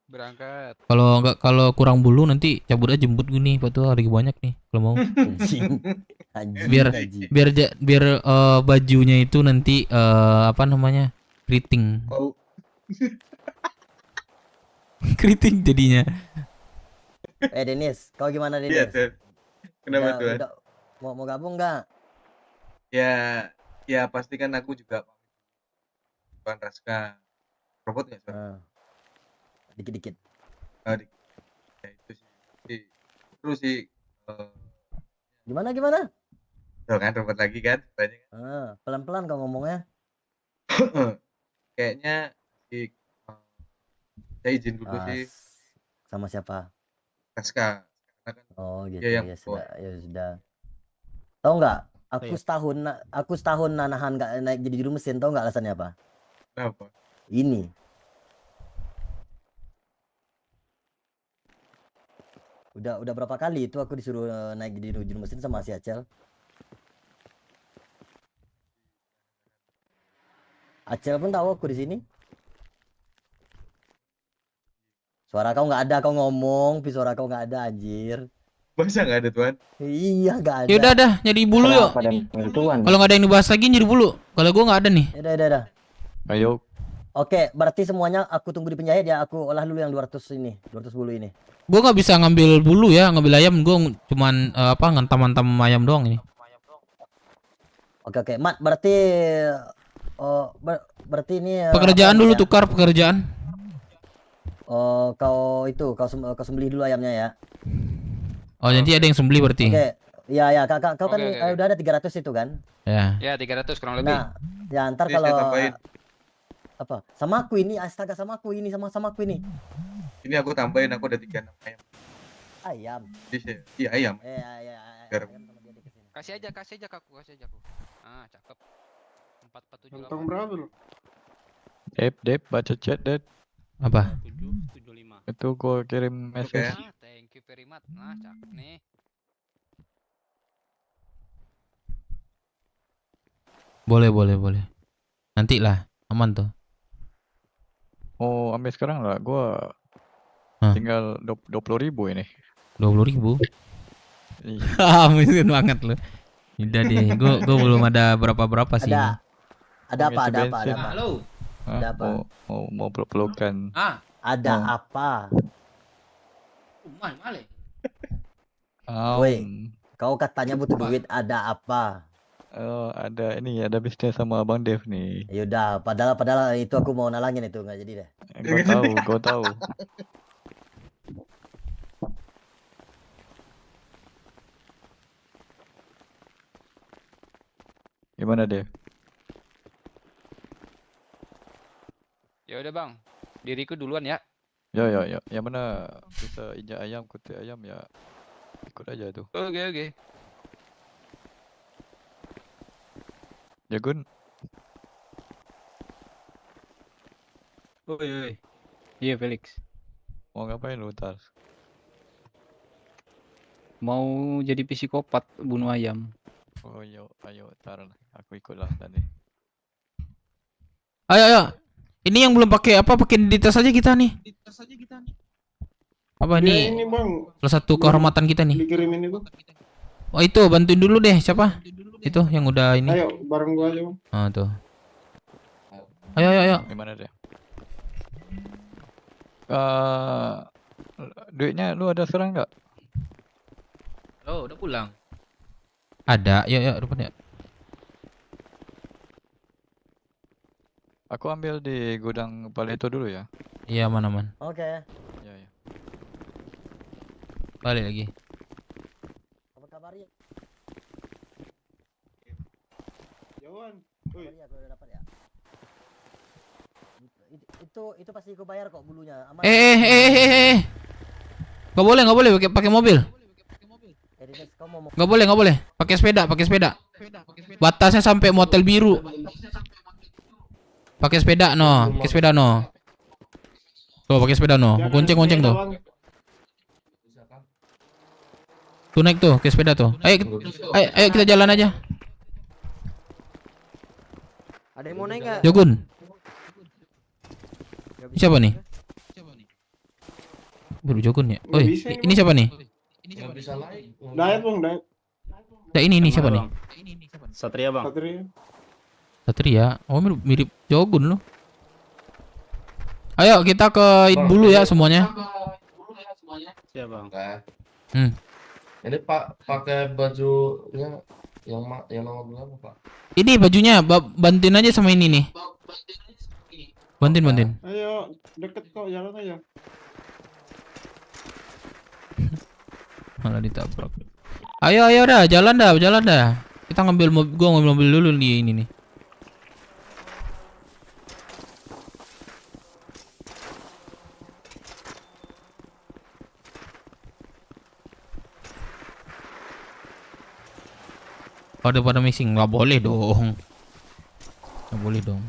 Berangkat. Kalau kurang bulu nanti cabut aja jemput gue nih, Pak tuh lagi banyak nih kalau mau. biar bajunya itu nanti apa namanya keriting. Keriting jadinya. Dennis, kau gimana Dennis? Iya, kenapa tuh? Mau gabung nggak? Ya pasti kan aku juga bukan Raska robot nggak sih? Dikit-dikit. Ya itu sih. Terus sih Gimana? Tuh kan rumput lagi kan tanya kan. Pelan-pelan kau ngomongnya. Kayaknya saya izin dulu sih Sama siapa? Kaska. Karena kan Oh gitu, dia yang ya bawa. sudah, ya sudah. Tahu nggak? Aku setahun nahan nggak naik jadi juru mesin. Tahu nggak alasannya apa? Kenapa? Ini. Udah berapa kali itu aku disuruh naik jadi juru mesin sama si Acel. Acel pun tahu aku di sini. Suara kau nggak ada, kau ngomong, tapi suara kau nggak ada, anjir. Masa nggak ada tuan? Iya nggak ada. Ya udah dah, nyari bulu yuk. Kalau nggak ada yang dibahas lagi nyari bulu. Kalau gua nggak ada nih. Udah. Ayo. Oke, berarti semuanya aku tunggu di penjahit ya. Aku olah dulu yang 200 ini, 200 bulu ini. Gua nggak bisa ngambil bulu ya, ngambil ayam. Gua cuman ngentam-ngentam ayam doang ini. Oke. Mat, berarti berarti ini Pekerjaan dulu, tukar pekerjaan. Kau sembelih dulu ayamnya ya. Oh, nanti ada yang sembelih berarti. Oke. Ya, kau kan Oke. udah ada 300 itu kan? Ya. Ya 300 kurang lebih. Nah, ya ntar Ini saya kalau tambahin. apa? Sama aku ini, astaga sama aku ini sama aku ini. Ini aku tambahin, aku udah 36 ayam. Ayam. Iya ayam. Iya. Biar Kasih aja ke aku, Ah, cakep. 447. Tentang berapa lu? Dep, baca chat, Dep. Apa? 775. Itu gua kirim message. Thank you very much. Nah, cakep nih. Boleh. Nanti lah, aman tuh. Oh, ambil sekarang lah. Gua tinggal 20.000 ini. 20.000? Iya. Miskin banget lu. Udah deh, gua belum ada berapa sih. Ada apa? Halo. Ada apa? Mau peluk-pelukan. Ada apa? Woi, kau katanya butuh duit, ada apa? Ada bisnis sama Abang Dev nih. Yaudah, padahal itu aku mau nalangin itu nggak jadi deh. Gua tahu. Gimana Dev? Ya udah bang, diriku duluan ya. Ya. Yang mana bisa injak ayam, kutik ayam ya ikut aja tuh. Oke. Jagun. Oi. Iya Felix. Mau ngapain lu ntar? Mau jadi psikopat bunuh ayam. Oh ayo ntar aku ikut lah tadi. Ayo. Ini yang belum pakai di tas aja kita nih. Apa Ya, nih? ini bang. Salah satu kehormatan kita nih. Dikirimin itu. Oh itu bantuin dulu deh siapa? Itu yang udah ini. Ayo bareng gua aja bang. Ah tuh. Ayo. Gimana deh? Duitnya lu ada sekarang nggak? Oh udah pulang. Ada, yuk depan ya. Aku ambil di gudang Paleto dulu ya. Iya aman. Oke. Ya. Balik lagi. Apa kabarnya? Jawan. Udah dapat ya. Itu pasti aku bayar kok bulunya. Aman. Gak boleh pakai mobil. Gak boleh. Pakai sepeda. Batasnya sampai motel biru. Pakai sepeda no. Tuh pakai sepeda no. Gonceng tuh. Tuh naik tuh ke sepeda tuh. Ayo kita jalan aja. Ada yang mau naik nggak? Jogun. Siapa nih? Baru Jogun ya. Oi, ini siapa nih? Diet bang, diet. Nah, ini siapa nih? Satria bang. Satria. Oh mirip Jogun loh. Ayo kita ke bulu ya semuanya. Siap bang. Ini Pak pakai bajunya yang nomor berapa Pak? Ini bajunya bantuin aja sama ini nih. Bantuin. Ayo deket kok, jalan aja. Malah ditabrak. Ayo dah, jalan dah. Kita ngambil gua ngambil mobil dulu di ini nih. Pada missing, nggak boleh dong. Nggak boleh dong.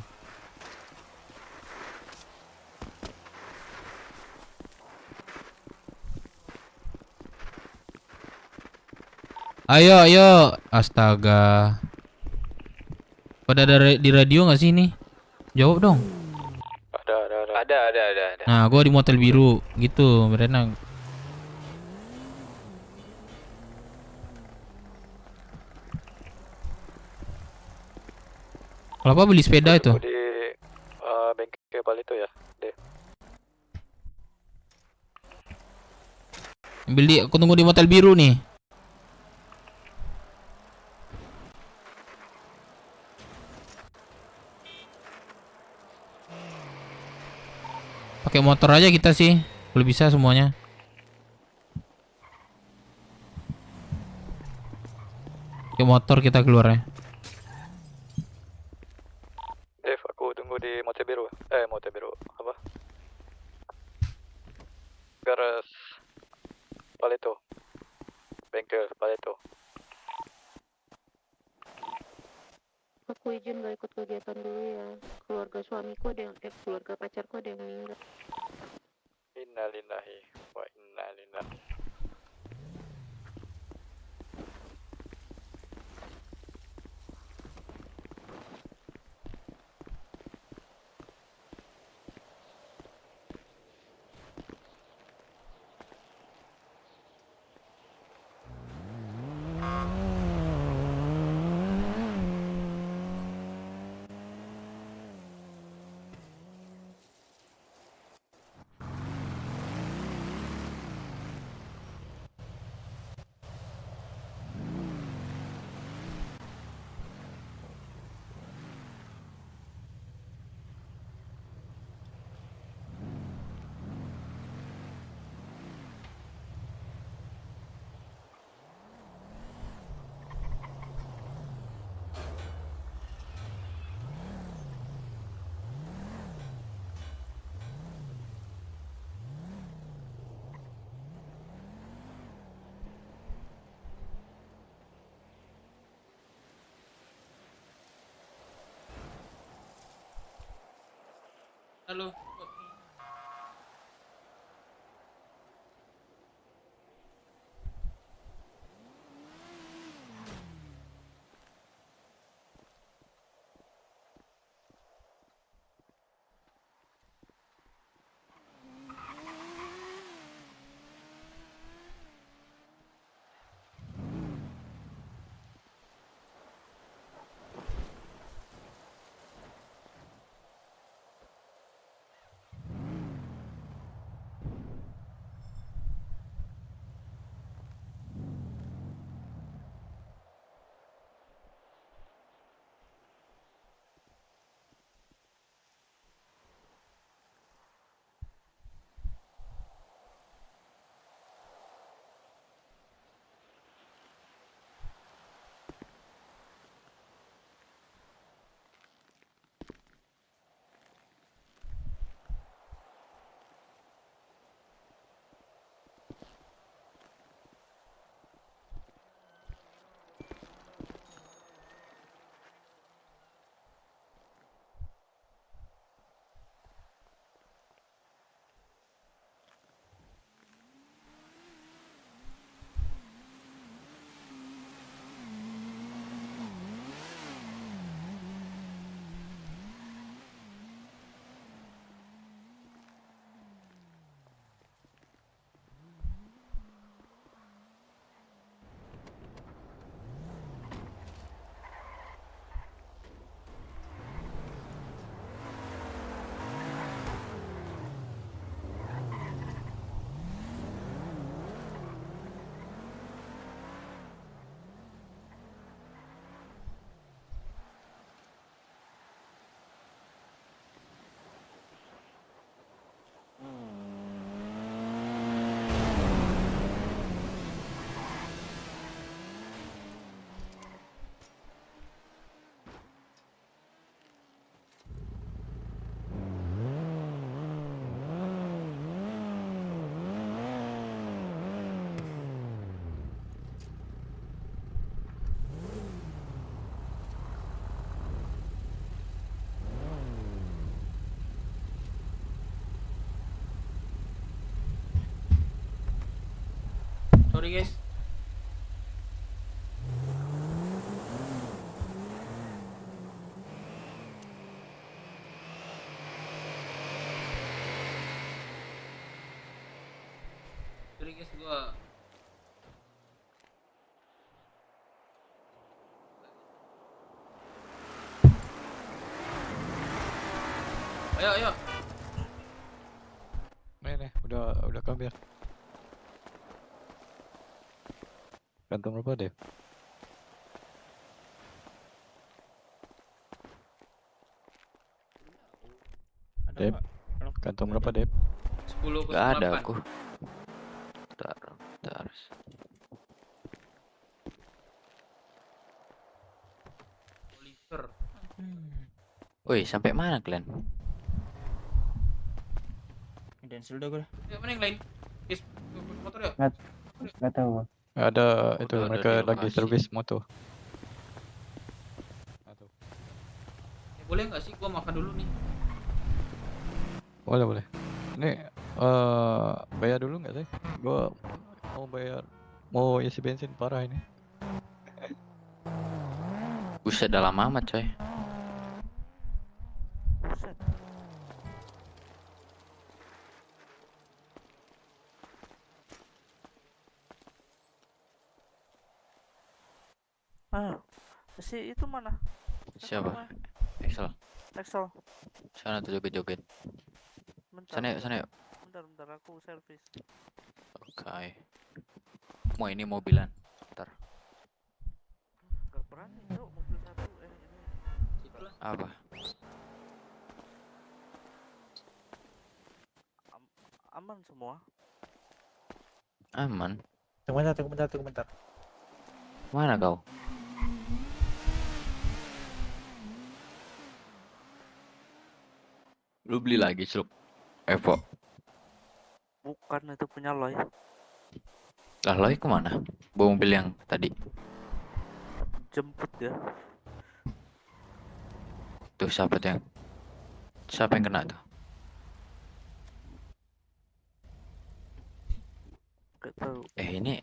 Ayo, ayo. Astaga. Pada ada di radio nggak sih ini? Jawab dong. Ada. Nah, gua di motel biru gitu, berenang. Kalau apa beli sepeda itu? Di bengkel Palito ya, deh. Aku tunggu di motel biru nih. Pakai motor aja kita sih, kalau bisa semuanya. Pakai motor kita keluar ya. Dev, aku tunggu di motel biru. Motel biru apa? Garas Palito. Bengkel Palito. Aku izin gak ikut kegiatan dulu ya. Keluarga suamiku ada yang keluarga pacarku ada yang meninggal. Innalillahi wa inna ilaihi. Halo. Sorry guys. Sorry guys, gua ayo ayo. Nih, udah kambil. Kantong berapa deh? Dep, kantong berapa Dep? 10 ke Gak ada 8. aku. Bentar. Oliver. Woi, sampai mana kalian? Dan sudah gue. Ya mana yang lain? Guys, motor ya? Nggak tahu. Ada itu Udah mereka di lagi lokasi. servis motor. Ya, boleh nggak sih gua makan dulu nih? Boleh. Ini bayar dulu nggak sih? Gua mau isi bensin parah ini. Buset, dah lama amat coy. Si itu mana? Siapa? Namanya? Excel. Excel. Sana tuh joget-joget. Sana yuk. Bentar, aku servis. Oke. Mau ini mobilan. Bentar. Gak berani, Cok, mobil satu. Ini. Apa? Aman semua. Aman. Tunggu bentar. Mana kau? Lu beli lagi Sluk? Evo. Bukan, itu punya Loy. Lah Loy kemana? Bawa mobil yang tadi. Jemput ya. Tuh siapa yang kena tuh? Gak tahu. Ini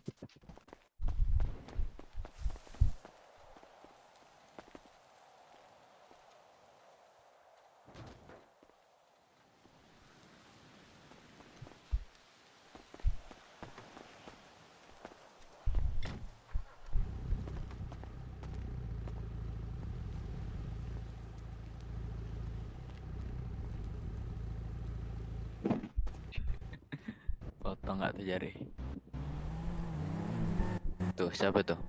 foto nggak tuh jari? Tuh siapa tuh?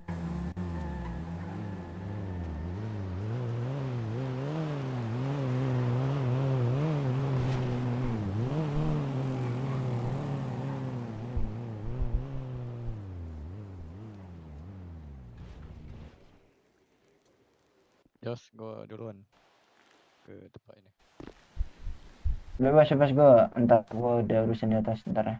Jos, gua duluan ke tempat ini. Bebas gue. Entar gue udah urusan di atas ntar ya.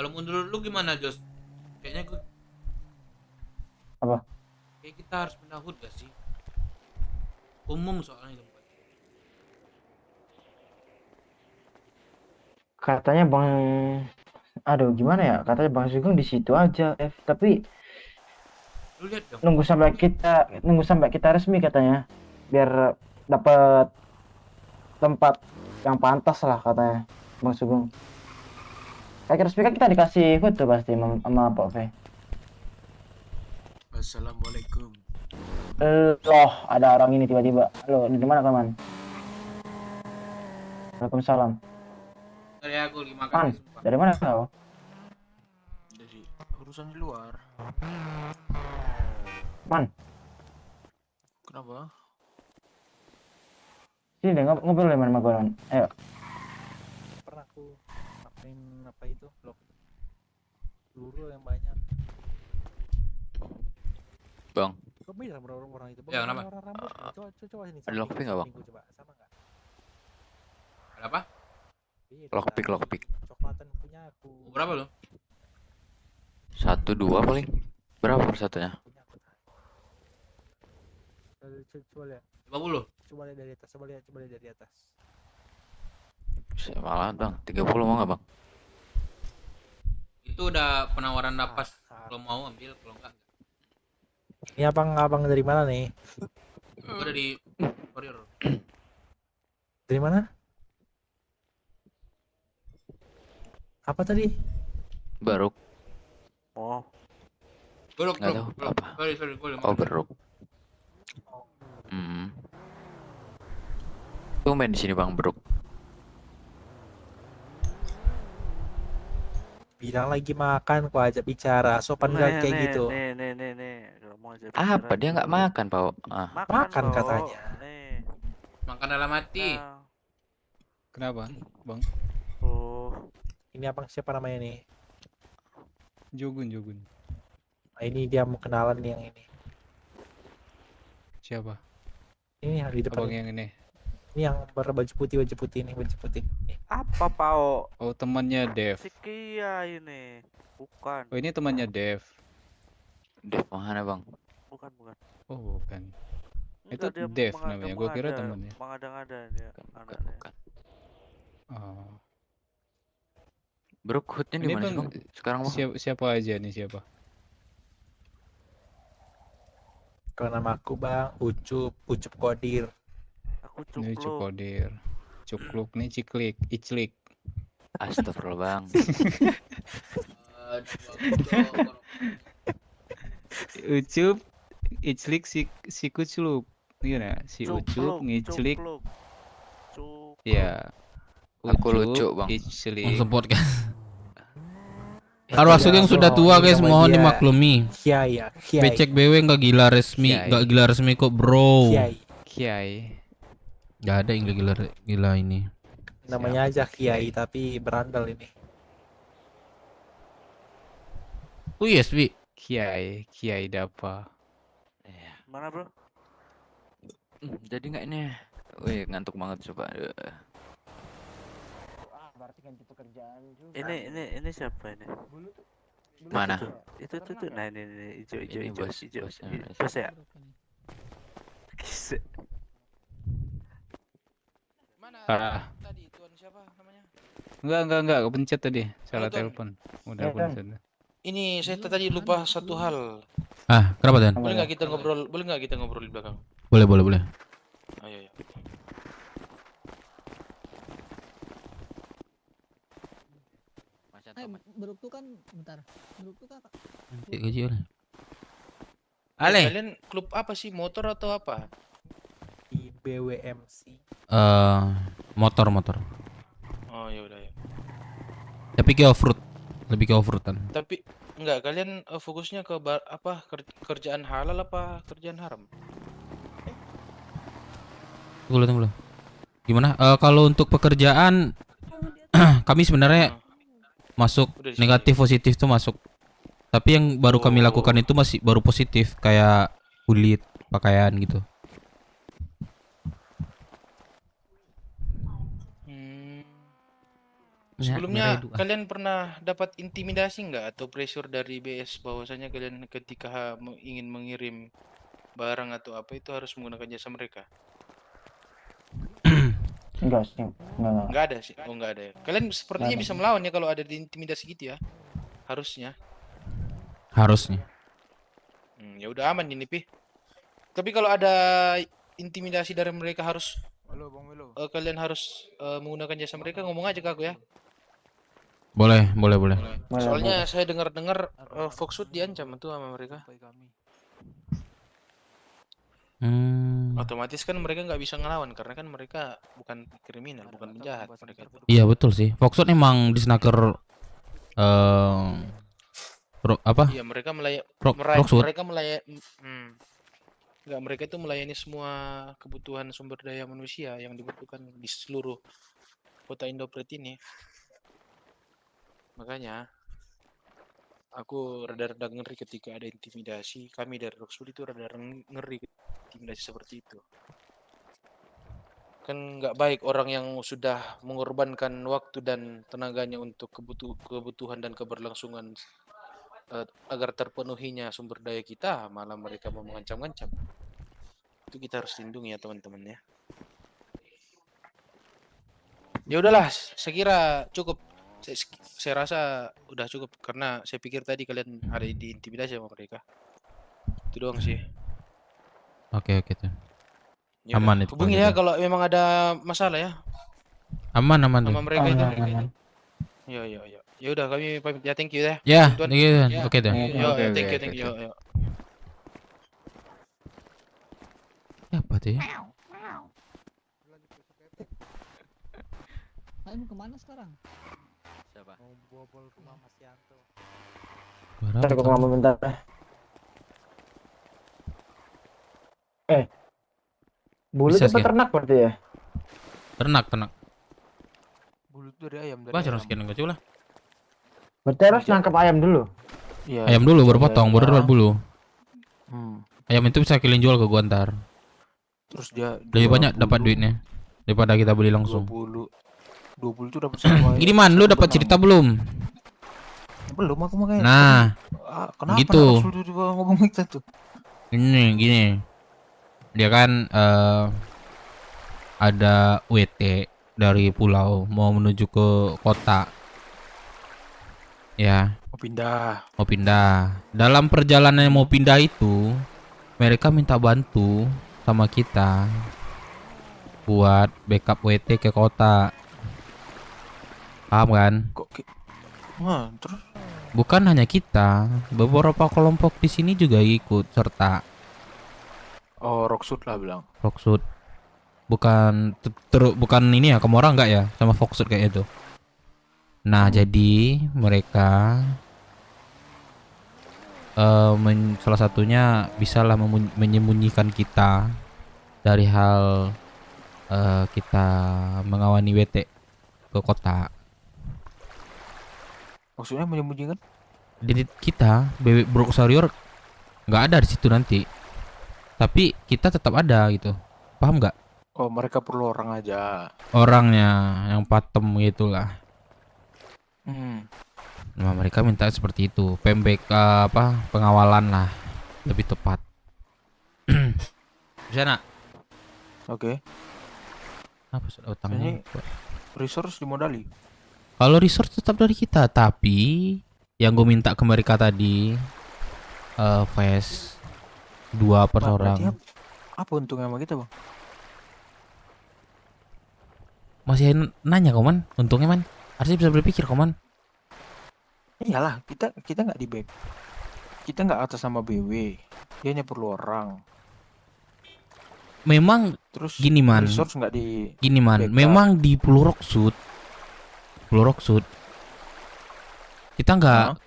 Kalau mundur lu gimana, Jos? Kayaknya gue Apa? kayak kita harus pindah hood gak sih? Umum soalnya tempat. Katanya aduh gimana ya? Katanya Bang Sugeng di situ aja, tapi Lu lihat dong. nunggu sampai kita resmi katanya, biar dapat tempat yang pantas lah katanya Bang Sugeng. Kayak resmi kan kita dikasih hood tuh pasti sama Pak V. Assalamualaikum. Loh, ada orang ini tiba-tiba. Halo, ini di mana kawan? Waalaikumsalam. Dari aku lagi makan. Man, dari mana kau? Dari urusan di luar. Man, Kenapa? sini deh ngobrol sama gue, Man. Ayo. Pernah aku ngapain apa itu blok peluru yang banyak. Bang, Kok beda sama orang itu? Ya, kenapa? Orang rambut. Coba sini. ada lockpick nggak bang? Coba sama nggak? Berapa? Lockpick. Coklatan punya aku. Berapa lo? 1, 2 paling. Berapa per satunya? Coba lihat. 50. Coba lihat dari atas. Coba lihat dari atas. Malah bang, 30 mau nggak bang? Itu udah penawaran napas. Kalau mau ambil, kalau enggak. Ini abang dari mana nih? Gua dari Warrior. Dari mana? Apa tadi? Baruk. Oh. Beruk, Nggak tahu apa. Sorry, gua Oh beruk. Tuh main di sini bang beruk. Bilang lagi makan, kok ajak bicara. Sopan gak kayak gitu? Nih. Ngomong aja Apa bicara dia nggak dulu. makan Pau? Makan Bro. katanya. Nih. Makan dalam hati. Nah. Kenapa, Bang? Oh. Ini abang siapa namanya nih? Jogun. Nah, ini dia mau kenalan nih yang ini. Siapa? Ini yang di depan. Abang yang ini. Ini yang berbaju putih nih, baju putih. Nih. Apa Pao? Oh, temannya Dev. Si Kia ini. Bukan. Oh, ini temannya Dev. Dev mana bang? Bukan. Oh, bukan. Enggak, Itu dia Dev namanya. Gua kira temannya. Mengada-ngada dia. Bukan. Oh. Bro, hoodnya di Ini mana sih bang, bang? Sekarang bang? siapa aja nih siapa? Kalau nama aku bang, Ucup Kodir. Aku Ini Cukodir. Cukluk nih Ciklik, Iclik. Astagfirullah bang. Ucup, Iclik, si Kucluk. Gimana? Si Ucup, Ngiclik. Ya. Aku lucu bang. Iclik. Langsung podcast. Harus yang sudah tua guys, mohon dimaklumi. Kiai. Becek BW nggak gila resmi, kok bro. Kiai. Nggak ada yang gila ini. Namanya aja Kiai tapi berandal ini. Oh yes, Bi. Kiai Dapa. Mana bro? Jadi nggak ini? Wih ngantuk banget coba. Berarti ganti pekerjaan juga. Ini siapa ini? Mana? Itu tuh. Nah ini hijau. Ini bos Bos ya? Tadi tuan siapa namanya? Enggak, kepencet tadi. Salah Tuan. telepon. Udah pencet. Ini saya tadi lupa satu hal. Ah, kenapa Dan? Boleh nggak kita ngobrol di belakang? Boleh. Ayo. Beruk tuh kan bentar. Beruk tuh kan Gaji oleh. Ale. Kalian klub apa sih? Motor atau apa? Di BWMC. Motor. Oh ya udah ya. Tapi ke off-road. Lebih ke off-roadan. Tapi enggak, kalian fokusnya ke kerjaan halal apa kerjaan haram? Tunggu. Gimana? Kalau untuk pekerjaan kami sebenarnya masuk negatif positif tuh masuk. Tapi yang baru kami lakukan itu masih baru positif kayak kulit, pakaian gitu. Sebelumnya kalian pernah dapat intimidasi nggak atau pressure dari BS bahwasanya kalian ketika ingin mengirim barang atau apa itu harus menggunakan jasa mereka? Enggak sih, enggak. Enggak ada sih. Oh, enggak ada ya. Kalian sepertinya bisa melawan ya kalau ada intimidasi gitu ya. Harusnya. Ya udah aman ini, Pi. Tapi kalau ada intimidasi dari mereka harus kalian harus menggunakan jasa mereka, ngomong aja ke aku ya. Boleh. Soalnya saya dengar-dengar Foxwood diancam tuh sama mereka. Otomatis kan mereka nggak bisa ngelawan karena kan mereka bukan kriminal, bukan penjahat mereka. Iya betul sih. Foxwood emang di snaker apa? Iya mereka mereka itu melayani semua kebutuhan sumber daya manusia yang dibutuhkan di seluruh kota Indopret ini. Makanya aku rada-rada ngeri ketika ada intimidasi. Kami dari Roxwood itu rada ngeri intimidasi seperti itu. Kan nggak baik orang yang sudah mengorbankan waktu dan tenaganya untuk kebutuhan dan keberlangsungan agar terpenuhinya sumber daya kita, malah mereka mau mengancam-ancam. Itu kita harus lindungi ya teman-teman ya. Ya udahlah, saya kira cukup. Saya rasa udah cukup karena saya pikir tadi kalian ada diintimidasi sama mereka. Itu doang sih. Oke tuh. Ya Aman udah, itu. hubungi ya kalau memang ada masalah ya. Aman tuh. Sama mereka itu. Ya. Ya udah kami pamit ya, thank you ya. Ya, Tuan. thank you. Ya. Oke dah. Yo, thank you. Yo. Ya, apa tuh ya? Kalian mau kemana sekarang? Siapa? Mau bobol rumah Mas Yanto. Bentar, aku ngomong bentar. Bulu Bisa itu sih. peternak berarti ya? Ternak. Bulu itu dari ayam. Baca dong sekian enggak lah. Berarti harus nangkap ayam dulu. Iya. Ayam dulu baru potong, baru dapat bulu. Hmm. Ayam itu bisa kalian jual ke gua ntar. Terus dia Lebih banyak dapat duitnya daripada kita beli langsung. 20 itu dapat satu. Gini man, lu dapat cerita belum? Belum, aku makanya. Nah, Kenapa gitu. harus tiba ngomong kita tuh? Gini. Dia kan ada WT dari pulau mau menuju ke kota. Ya. Mau pindah. Dalam perjalanan mau pindah itu, mereka minta bantu sama kita buat backup WT ke kota. Paham kan? Terus? Bukan hanya kita, beberapa kelompok di sini juga ikut serta. Oh, Rocksud lah bilang. Rocksud. Bukan bukan ini ya, Komora enggak ya? Sama Foxud kayak itu. Nah, jadi mereka salah satunya bisalah menyembunyikan kita dari hal kita mengawani WT ke kota. Maksudnya menyembunyikan? Jadi kita bebek Broxarior nggak ada di situ nanti, tapi kita tetap ada gitu. Paham nggak? Oh, mereka perlu orang aja. Orangnya yang patem gitulah. Nah, mereka minta seperti itu. Pengawalan lah lebih tepat. Bisa nak? Oke. Apa sudah utangnya? Resource dimodali. Kalau resource tetap dari kita, tapi yang gue minta ke mereka tadi Fast 2 per orang. Apa untungnya sama kita, Bang? Masih nanya kau man, untungnya man. Harusnya bisa berpikir kau man. Iyalah, kita nggak di back. Kita nggak atas nama BW. Dia hanya perlu orang. Memang terus gini man. Resource nggak di. Gini man, backup. memang di Pulau Rocksud. Kita nggak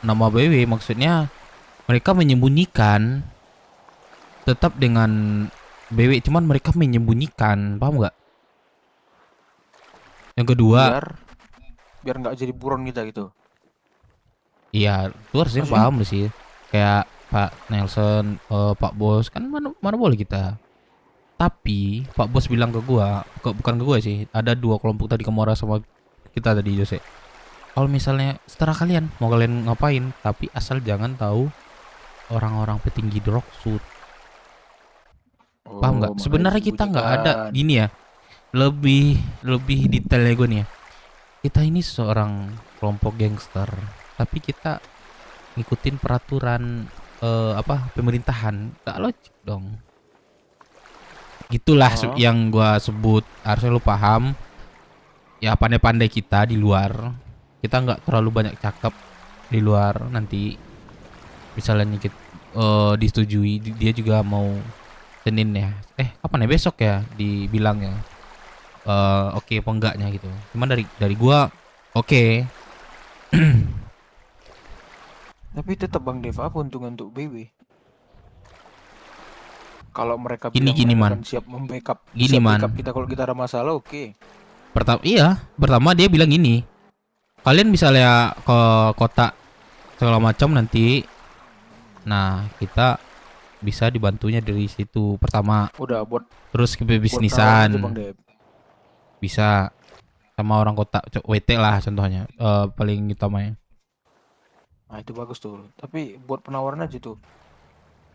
nama BW, maksudnya mereka menyembunyikan tetap dengan BW, cuman mereka menyembunyikan, paham nggak? Yang kedua, biar nggak jadi buron kita gitu. Iya, itu harusnya paham sih. Kayak Pak Nelson, Pak Bos, kan mana boleh kita. Tapi Pak Bos bilang ke gua, bukan ke gua sih, ada 2 kelompok tadi, Komora sama kita tadi Jose. Kalau misalnya setelah kalian mau kalian ngapain, tapi asal jangan tahu orang-orang petinggi di Rocksud. Paham nggak? Sebenarnya kita nggak ada gini ya. Lebih detailnya gue nih ya. Kita ini seorang kelompok gangster, tapi kita ngikutin peraturan pemerintahan. Gak logik dong. Gitulah yang gua sebut, harusnya lu paham. Ya pandai-pandai kita di luar. Kita nggak terlalu banyak cakap di luar, nanti misalnya disetujui, dia juga mau Senin ya. Kapan ya, besok ya dibilangnya. Oke apa enggaknya gitu. Cuman dari gua oke. Tapi tetap Bang Dev, apa untungnya untuk BW? Kalau mereka gini bilang man, siap membackup, gini man, backup kita kalau kita ada masalah, oke. Pertama dia bilang gini, kalian misalnya ke kota segala macam nanti, nah kita bisa dibantunya dari situ pertama. Udah buat Terus ke penawaran aja, bisnisan Bang Dep. bisa sama orang kota WT lah contohnya, paling utamanya. Nah, itu bagus tuh. Tapi buat penawaran aja tuh.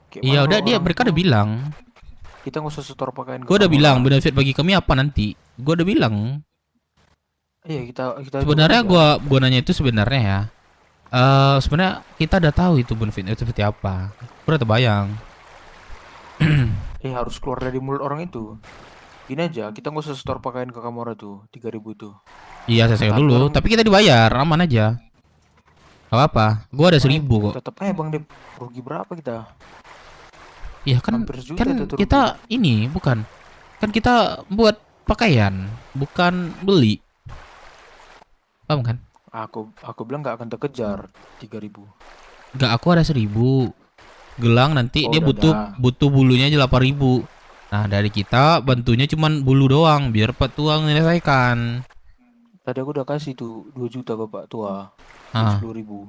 Kayak Iya mana udah kalau orang mereka udah tuh bilang. kita nggak usah setor pakaian ke Gue udah Kamora. bilang benefit bagi kami apa nanti. Gue udah bilang. Iya, kita Sebenarnya juga. gua nanya itu sebenarnya ya. Sebenarnya kita udah tahu itu benefitnya itu seperti apa. Gue udah terbayang. Harus keluar dari mulut orang itu. Gini aja, kita nggak usah setor pakaian ke Kamora tuh, 3.000 tuh. Iya saya dulu. Tapi kita dibayar aman aja. Gak apa-apa. Gue ada 1.000 kok. Tetap aja Bang Dep, rugi berapa kita? Iya kan Hampir sejuta tuh rugi. kita ini bukan. Kan kita buat pakaian, bukan beli. Paham kan? Aku bilang nggak akan terkejar 3.000. Enggak, aku ada 1.000. Gelang nanti Oh, dia udah butuh bulunya aja 8.000. Nah, dari kita bantunya cuman bulu doang biar Pak Tua menyelesaikan. Tadi aku udah kasih tuh 2 juta ke Pak Tua. Ah. 10.000.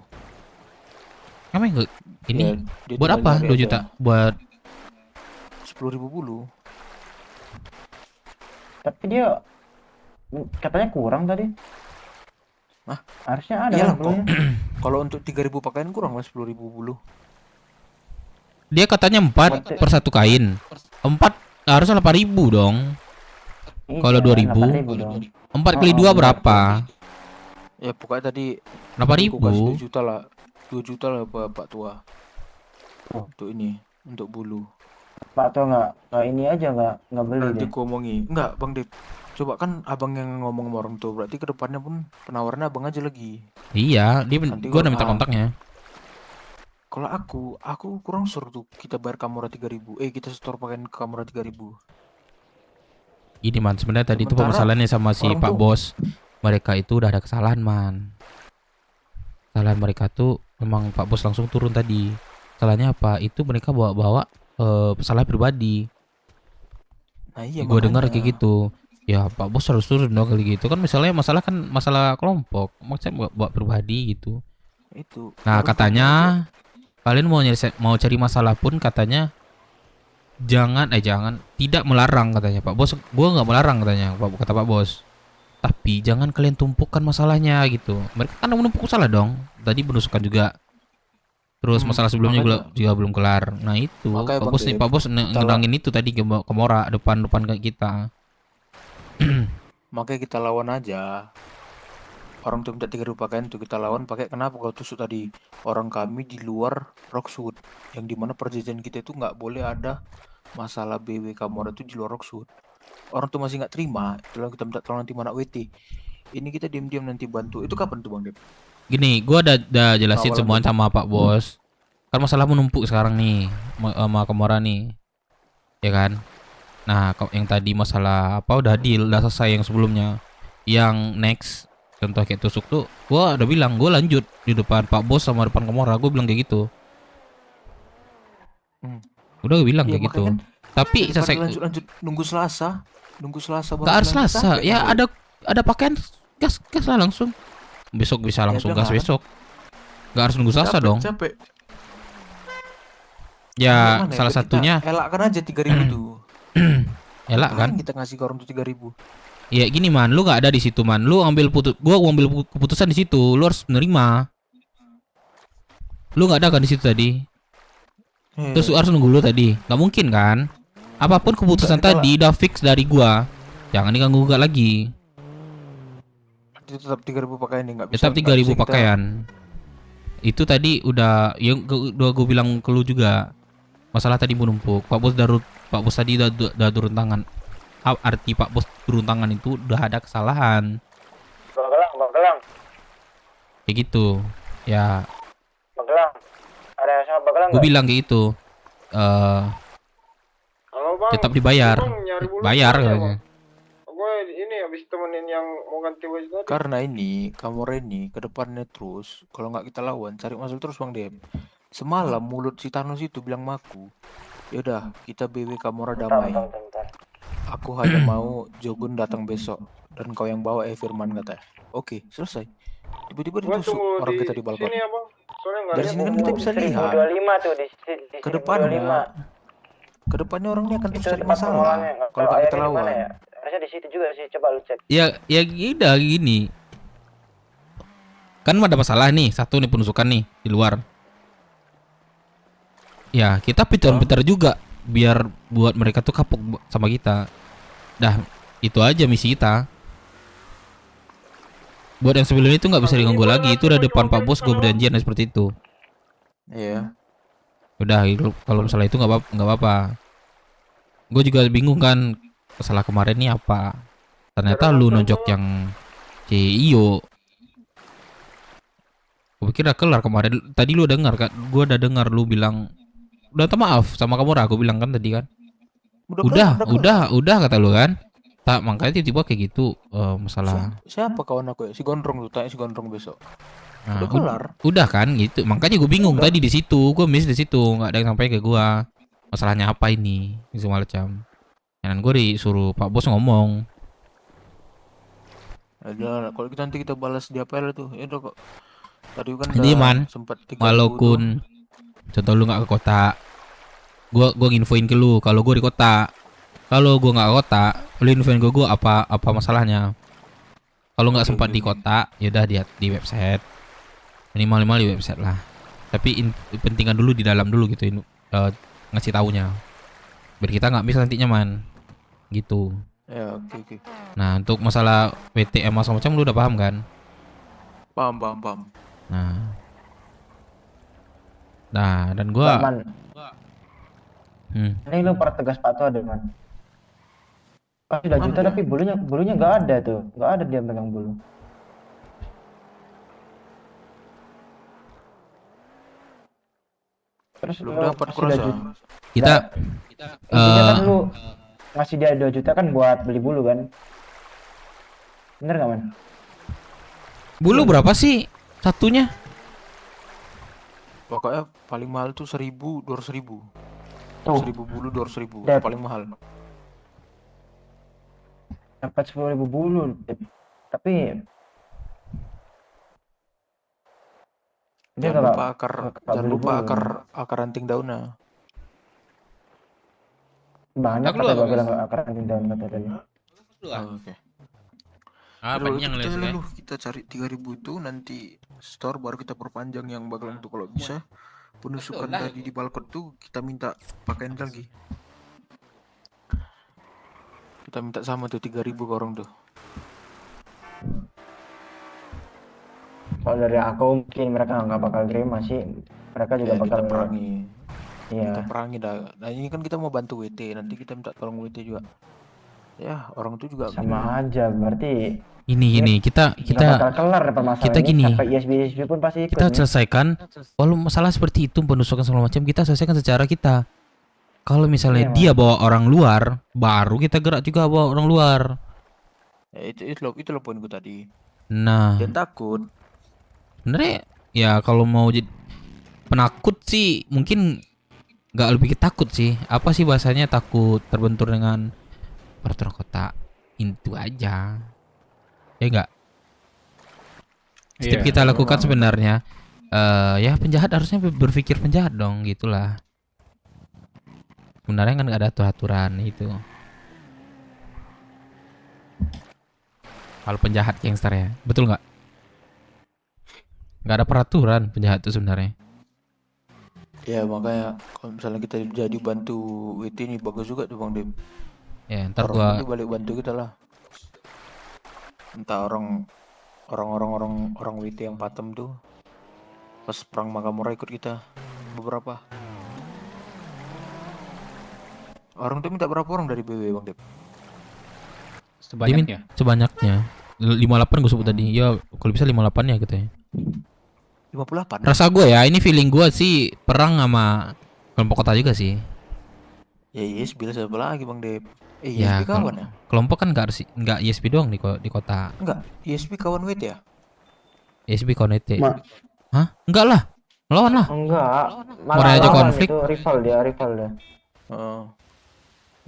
Kamu enggak ini Ya, dia buat tinggal apa nyari 2 aja. juta? Buat 10.000 bulu. Tapi dia katanya kurang tadi. Hah? Harusnya ada Iyalah kan kok. bulunya. Kalau untuk 3.000 pakaian kurang lah 10.000 bulu. dia katanya 4 per satu kain. 4 harusnya 8.000 dong. Kalau 2.000 4 kali 2 berapa? Ya pokoknya tadi 8.000. aku kasih 2 juta lah. 2 juta lah Pak Tua. Untuk ini, untuk bulu. Pak Tua nggak ini aja nggak beli Nanti deh. aku omongi. Enggak, Bang Dep. Coba kan abang yang ngomong sama orang tua, berarti kedepannya pun penawarannya abang aja lagi. Iya, Nanti gua udah kalau- minta kontaknya. Kalau aku kurang suruh tuh kita bayar Kamora 3.000. Kita setor pakaian ke Kamora 3.000. Gini man, sebenarnya tadi itu Sementara permasalahannya sama si orang Pak tuh- Bos. Mereka itu udah ada kesalahan man. Kesalahan mereka tuh memang Pak Bos langsung turun tadi. Salahnya apa? Itu mereka bawa-bawa salah pribadi. Nah iya Gue dengar makanya. kayak gitu. Ya Pak Bos harus turun dong kali gitu. Kan misalnya masalah kelompok. Maksudnya buat pribadi gitu. Itu. Nah harus katanya kalian mau cari masalah pun katanya jangan tidak melarang katanya Pak Bos. Gua nggak melarang katanya kata Pak Bos. Tapi jangan kalian tumpukan masalahnya gitu. Mereka kan menumpuk salah dong. Tadi penusukan juga. Terus masalah sebelumnya juga belum kelar. Nah itu Makanya, Pak Bang Bos nih Dep, Pak Bos kita ngedangin itu tadi ke Mora depan ke kita. Makanya kita lawan aja. Orang tuh minta 3.000 pakaian tuh kita lawan pakai kenapa kau tusuk tadi orang kami di luar Rockwood yang dimana perjanjian kita itu nggak boleh ada masalah BW Kamora itu di luar Rockwood. Orang tuh masih nggak terima, itulah kita minta tolong nanti mana WT. Ini kita diam-diam nanti bantu. Itu kapan tuh Bang Dep? Gini, gua udah jelasin Awalan semuanya sama Pak Bos. Kan masalah menumpuk sekarang nih sama Kamora nih. Ya kan? Nah, yang tadi masalah apa udah deal, udah selesai yang sebelumnya. Yang next contoh kayak tusuk tuh, gua udah bilang gua lanjut di depan Pak Bos sama depan Kamora, gua bilang kayak gitu. Udah gue bilang Iya, kayak gitu. makanya Tapi daripada selesai lanjut nunggu Selasa baru gak harus bilang Selasa. capek, Ya Bang Dep. ada pakaian gas lah langsung. Besok bisa langsung bilang gas kan. besok. Gak harus nunggu Selasa dong. Capek. Ya Gimana salah Kita satunya elakkan aja 3.000 tuh. elak kan. Ngapain kita ngasih ke orang tuh 3.000? Ya gini man, lu nggak ada di situ man. Lu gua ngambil keputusan di situ. Lu harus menerima. Lu nggak ada kan di situ tadi. Terus lu harus nunggu lu tadi. Nggak mungkin kan? Apapun keputusan Enggak, kita tadi udah fix dari gua. Jangan diganggu gugat lagi. Itu tetap 3.000 pakaian nih, nggak bisa. Tetap 3.000 pakaian. Itu tadi udah gua bilang ke lu juga. Masalah tadi menumpuk. Pak Bos tadi udah turun tangan. Arti Pak Bos turun tangan itu udah ada kesalahan. Bang Kayak gitu. Ya, Gelang. Ada yang sama Bang Gelang gue nggak? bilang kayak gitu. Halo Bang. Tetap dibayar. Bang, nyari bulu Bayar aja, katanya. Gue ini habis temenin yang mau ganti baju tadi. Karena ini Kamora ini ke depannya terus kalau nggak kita lawan cari masalah terus Bang Dep. Semalam mulut si Thanos itu bilang maku, yaudah kita BW Kamora damai. Aku hanya mau Jogun datang besok dan kau yang bawa Firman katanya. Oke, selesai. Tiba-tiba Gua ditusuk tunggu orang di kita di balkon. sini ya Bang. Soalnya nggak Dari lihat sini kan mau kita ngomong. bisa lihat 1025 tuh di ke depannya Kedepannya orang ini akan terus Itu cari tempat masalah pengolahannya. kalau Kalau nggak kita airnya di mana lawan. ya? Harusnya di situ juga sih. Coba lu cek. Ya udah gini. Kan ada masalah nih, satu nih penusukan nih di luar. Ya, kita pintar-pintar juga biar buat mereka tuh kapok sama kita. Dah, itu aja misi kita. Buat yang sebelumnya itu nggak bisa diganggu lagi. Itu udah depan Pak Bos gue berjanjian seperti itu. Iya. Udah, kalau masalah itu nggak apa-apa. Gue juga bingung kan masalah kemarin nih apa. Ternyata lu nonjok yang CEO. Gue pikir udah kelar kemarin. Tadi lu dengar kan? Gue udah dengar lu bilang udah minta maaf sama kamu. Aku bilang kan tadi kan. Udah kata lu kan. Tak, makanya tiba-tiba kayak gitu masalah. Siapa kawan aku ya? Si Gondrong tuh, tanya si Gondrong besok. Nah, Udah kelar. Udah kan gitu. Makanya gue bingung tadi di situ. Gue miss di situ, nggak ada yang sampai ke gue. Masalahnya apa ini? Segala macam. Dan gue disuruh Pak Bos ngomong. Ada, kalau kita nanti kita balas di APL tuh, ya udah kok. Tadi kan Jadi man, sempat 3.000 walaupun contoh lu nggak ke kota, gua nginfoin ke lu kalau gue di kota. Kalau gue nggak ke kota, lu infoin ke gue apa masalahnya. Kalau nggak sempat di kota, yaudah di website. Minimal di website lah. Tapi pentingan dulu di dalam dulu gitu, ngasih taunya. Biar kita nggak miss nantinya man, gitu. Ya, oke. Nah, untuk masalah WTM macam-macam lu udah paham kan? Paham. Nah, dan gua Man. Ini lu pertegas sepatu ada man. Kasih 2 juta tapi bulunya nggak ada tuh, nggak ada dia pegang bulu. Terus lu dapat kasih 2 juta. kita Intinya kan lu ngasih dia 2 juta kan buat beli bulu kan? Bener nggak man? bulu berapa sih satunya? Pokoknya paling mahal tuh 1.000, 200.000. Tuh. 1.000 bulu, 200.000. Dep. Paling mahal. Dapat 10.000 bulu. Tapi dia Jangan nggak lupa beli bulu. akar ranting daunnya. Banyak Aku kata apa, gua Mas? bilang akar ranting daun kata tadi. Oke. Apa Aduh, yang les kan? kita cari 3.000 itu nanti store baru kita perpanjang yang bakalan tuh kalau bisa penusukan tadi di balkon tuh kita minta pakaian lagi. Kita minta sama tuh 3.000 ke orang tuh. Kalau dari aku mungkin mereka nggak bakal terima sih. Mereka juga Ya, bakal kita perangi. Iya. Kita perangi dah. Nah ini kan kita mau bantu WT, nanti kita minta tolong WT juga. Ya orang itu juga Sama aja berarti. Gini kita nggak bakal kelar permasalahan kita ini. gini. Sampai ISB pun pasti ikut Kita nih. selesaikan kalau masalah seperti itu penusukan segala macam kita selesaikan secara kita. Kalau misalnya Iya, dia bawa orang luar, baru kita gerak juga bawa orang luar. ya, itu loh poin gue tadi. Nah, Dan takut. sebenarnya ya kalau mau jadi penakut sih mungkin nggak lebih takut sih. Apa sih bahasanya takut terbentur dengan peraturan kota itu aja. Ya enggak. Setiap Iya, kita lakukan memang. sebenarnya ya penjahat harusnya berpikir penjahat dong gitulah. Sebenarnya kan nggak ada aturan itu. Kalau penjahat gangster ya, betul nggak? Nggak ada peraturan penjahat itu sebenarnya. Ya makanya kalau misalnya kita jadi bantu WT ini bagus juga tuh Bang Dem. Ya ntar Orang gua itu balik bantu kita lah. Entah orang WT yang patem tuh pas perang Makamura ikut kita beberapa. Orang tuh minta berapa orang dari BW Bang Dem? Sebanyaknya. Sebanyaknya 58 gue sebut tadi. Ya kalau bisa 58 ya gitu ya. 58. Rasa gue ya, ini feeling gue sih perang sama kelompok kota juga sih. Ya yes, bila siapa lagi Bang Dem? Ya ISP kawan ya? kelompok kan nggak ISP doang di kota. Enggak, ISP kawan WT ya? ISP Connect. Hah? Enggak lah. Lawan lah. Enggak. Mulai aja lawan konflik. Itu rival dia. Oh.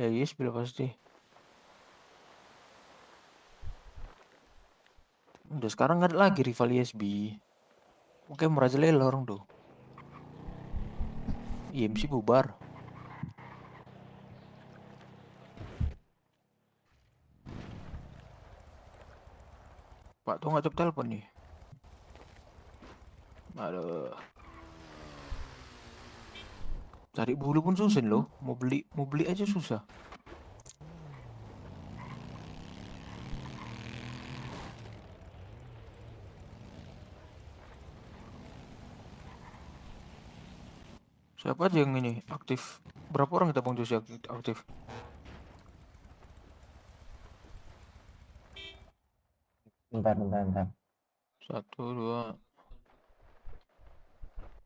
Ya yes, bila pasti. Udah sekarang nggak ada lagi rival ISB. Oke, merajalela orang tuh. IMC bubar. Pak tuh ngajak telepon nih. Aduh. Cari bulu pun susah loh. Mau beli aja susah. Siapa aja yang ini aktif? Berapa orang kita Bang Josi aktif? Bentar. 1, 2.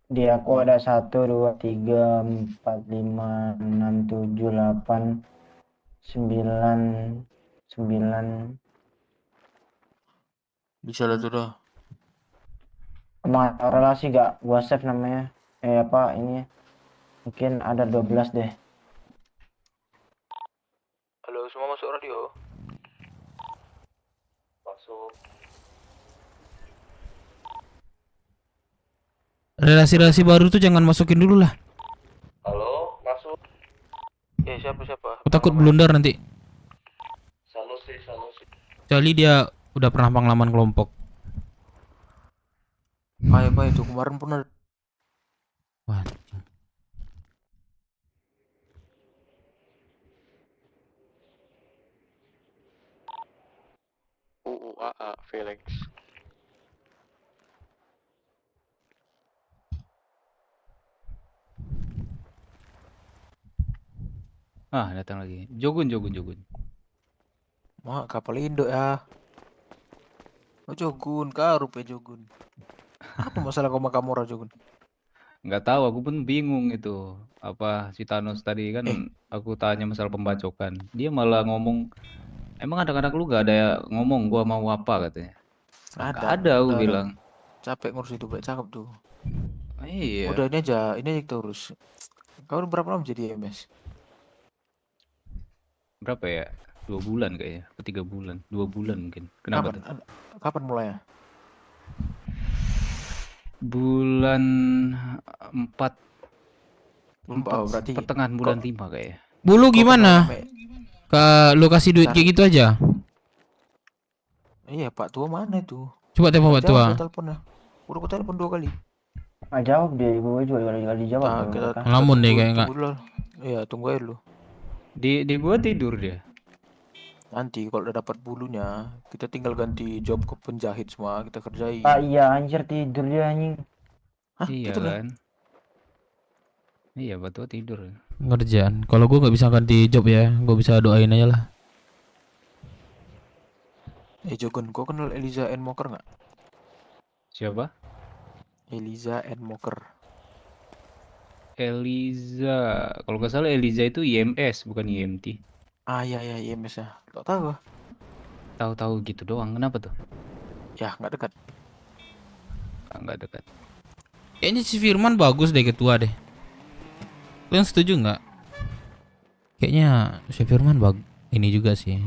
Di aku ada 1, 2, 3, 4, 5, 6, 7, 8, 9. Bisa lah tuh dah. Emang relasi gak gua save namanya? Apa ini? Mungkin ada 12 deh. Halo, semua masuk radio. Masuk. Relasi-relasi baru tuh jangan masukin dulu lah. Halo, masuk. Siapa? Aku takut blunder nanti. Sanusi. Kecuali dia udah pernah pengalaman kelompok. Apa itu kemarin pernah. Wah. Felix. Datang lagi. Jogun. Mak kapal Indo ya. Oh Jogun, karup ya Jogun. Apa masalah kau sama Kamora Jogun? Nggak tahu, aku pun bingung itu. Apa si Thanos tadi kan aku tanya masalah pembacokan. Dia malah ngomong, emang anak-anak lu gak ada ngomong gua mau apa katanya. Ada aku udah. bilang. Capek ngurus itu, cakep tuh. Iya. Udah ini aja kita urus. Kau udah berapa lama jadi MS? Berapa ya? 2 bulan kayaknya, atau 3 bulan, 2 bulan mungkin. Kenapa tuh? Kapan mulainya? Bulan 4 berarti pertengahan bulan 5 kayaknya. Bulu gimana? Lu kasih duit kayak gitu aja? Iya, Pak Tua mana itu? Coba telepon Pak Tua. Udah aku telepon 2 kali. Nggak jawab dia, gue juga kali dijawab. Ngelamun deh kayak enggak. Iya, tunggu aja lu. Di gua tidur dia. Nanti kalau udah dapat bulunya, kita tinggal ganti job ke penjahit semua, kita kerjain. Iya anjir, tidur dia anjing. Iya gitu kan. Iya, betul tidur. Ngerjaan. Kalau gua nggak bisa ganti job ya, gua bisa doain aja lah. Jogun, kau kenal Eliza N. Mocker nggak? Siapa? Eliza N. Mocker. Eliza, kalau nggak salah Eliza itu IMS bukan IMT. Iya IMS ya. Tahu. Tahu gitu doang. Kenapa tuh? Ya nggak dekat. Nggak dekat. Kayaknya si Firman bagus deh ketua deh. Kalian setuju nggak? Kayaknya si Firman ini juga sih.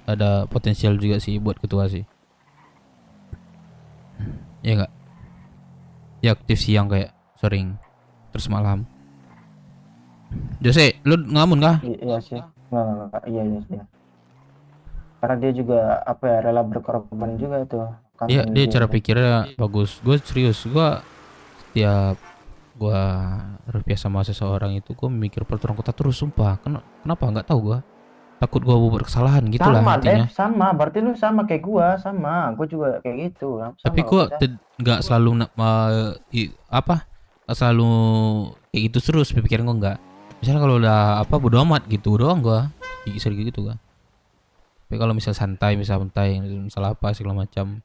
Ada potensial juga sih buat ketua sih. Ya nggak? Ya aktif siang kayak sering, terus malam. Jose, lu ngelamun kah? Iya sih. Nggak. Iya. Karena dia juga rela berkorban juga itu. Iya, dia cara pikirnya bagus. Gue serius, setiap gue rupiah sama seseorang itu gue mikir peraturan kota terus, sumpah. Kenapa nggak tahu gue? Takut gue buat kesalahan gitu lah intinya. Sama, berarti lu sama kayak gua, gue juga kayak gitu. Tapi gue nggak selalu nggak selalu kayak gitu terus pikiran gue nggak. Misalnya kalau udah bodo amat gitu doang gue sering gitu gue. Tapi kalau misal santai masalah apa segala macam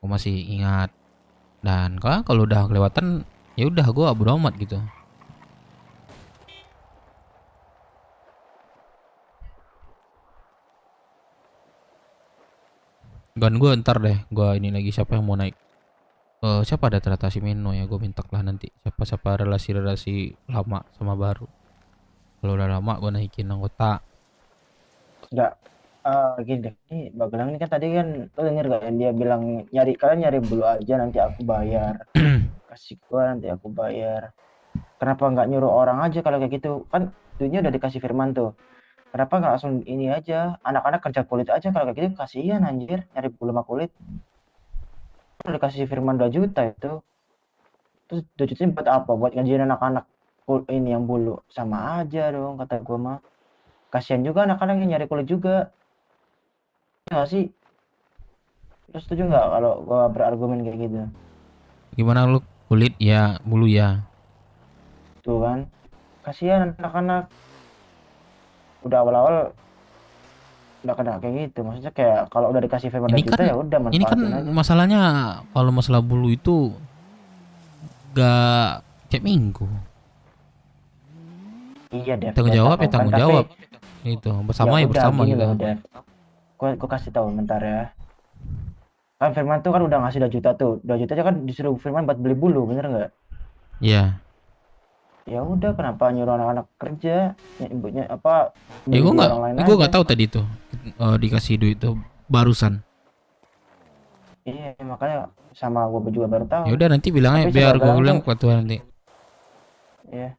gue masih ingat. Dan kalau udah kelewatan ya udah gue bodo amat gitu. Gan gue ntar deh, gue ini lagi siapa yang mau naik? Siapa ada ternyata si Meno ya, gue minta lah nanti siapa relasi lama sama baru. Kalau udah lama gue naikin anggota. Enggak, gini deh, ini Bagelang ini kan tadi kan lo denger gak yang dia bilang kalian nyari bulu aja nanti aku bayar. Kasih gua nanti aku bayar. Kenapa nggak nyuruh orang aja kalau kayak gitu? Kan duitnya udah dikasih Firman tuh. Kenapa nggak langsung ini aja, anak-anak kerja kulit aja kalau kayak gitu, kasihan anjir nyari bulu sama kulit. udah dikasih Firman 2 juta itu. Terus 2 juta buat apa? Buat ngajarin anak-anak ini yang bulu. Sama aja dong kata gua mah. Kasihan juga anak-anak yang nyari kulit juga. Ya nggak sih? Terus setuju nggak kalau gua berargumen kayak gitu? Gimana lu kulit ya, bulu ya. Tuh kan. Kasihan anak-anak. Udah awal-awal udah kena kayak gitu. Maksudnya kayak kalau udah dikasih Firman 2 juta ya udah Ini kan manfaatin aja. masalahnya kalau masalah bulu itu gak tiap minggu. Iya, Dev. Tanggung gua jawab tahu ya tanggung kan, jawab. tapi Itu bersama ya udah, bersama gini gitu. loh, Dev. Gua kasih tahu bentar ya. Kan Firman tuh kan udah ngasih 2 juta tuh. 2 juta aja kan disuruh Firman buat beli bulu, bener nggak? Iya. Ya udah, kenapa nyuruh anak-anak kerja? Ibunya apa? Ya beli gue di nggak, orang lain gue aja. nggak tahu tadi tuh dikasih duit tuh barusan. Iya, makanya sama gua juga baru tahu. Ya udah nanti bilang aja Tapi biar gue segala-galanya bilang tuh- ke ketua nanti. Iya.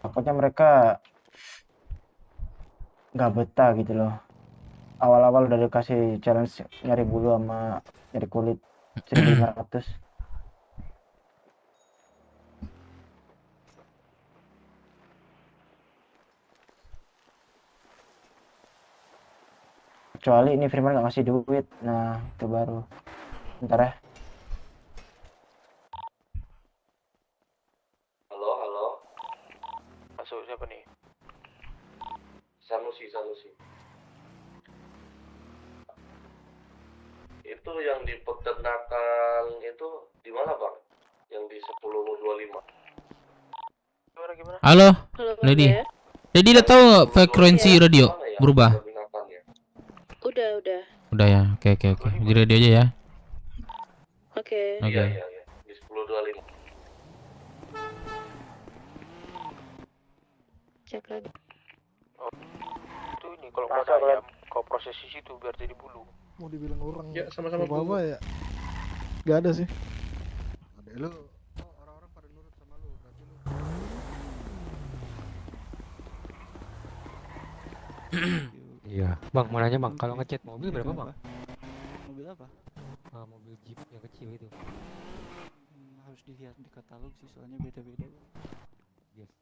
Takutnya mereka nggak betah gitu loh. Awal-awal udah dikasih challenge nyari bulu sama nyari kulit 1.500. Kecuali ini Firman nggak ngasih duit. Nah, itu baru. Bentar ya. Halo, halo. Masuk siapa nih? Sanusi. Itu yang di peternakan itu di mana, Bang? Yang di 1025. Gimana? Halo, Halo, Lady. Bang, ya? Lady udah tahu nggak frekuensi Iya. radio berubah? Udah. Udah ya, oke. Di radio aja ya. Oke. Oke. Iya. Di 1025. Cek lagi. Itu ini kalau nggak ada ayam, kau proses di situ biar jadi bulu. Mau dibilang orang Ya, sama-sama, apa Bu. ya? Gak ada sih. Ada lu. Iya, Bang, mau nanya Bang, kalau ngecat mobil berapa Bang? Mobil apa? Mobil Jeep yang kecil itu. Harus dilihat di katalog sih, soalnya beda-beda. Yes.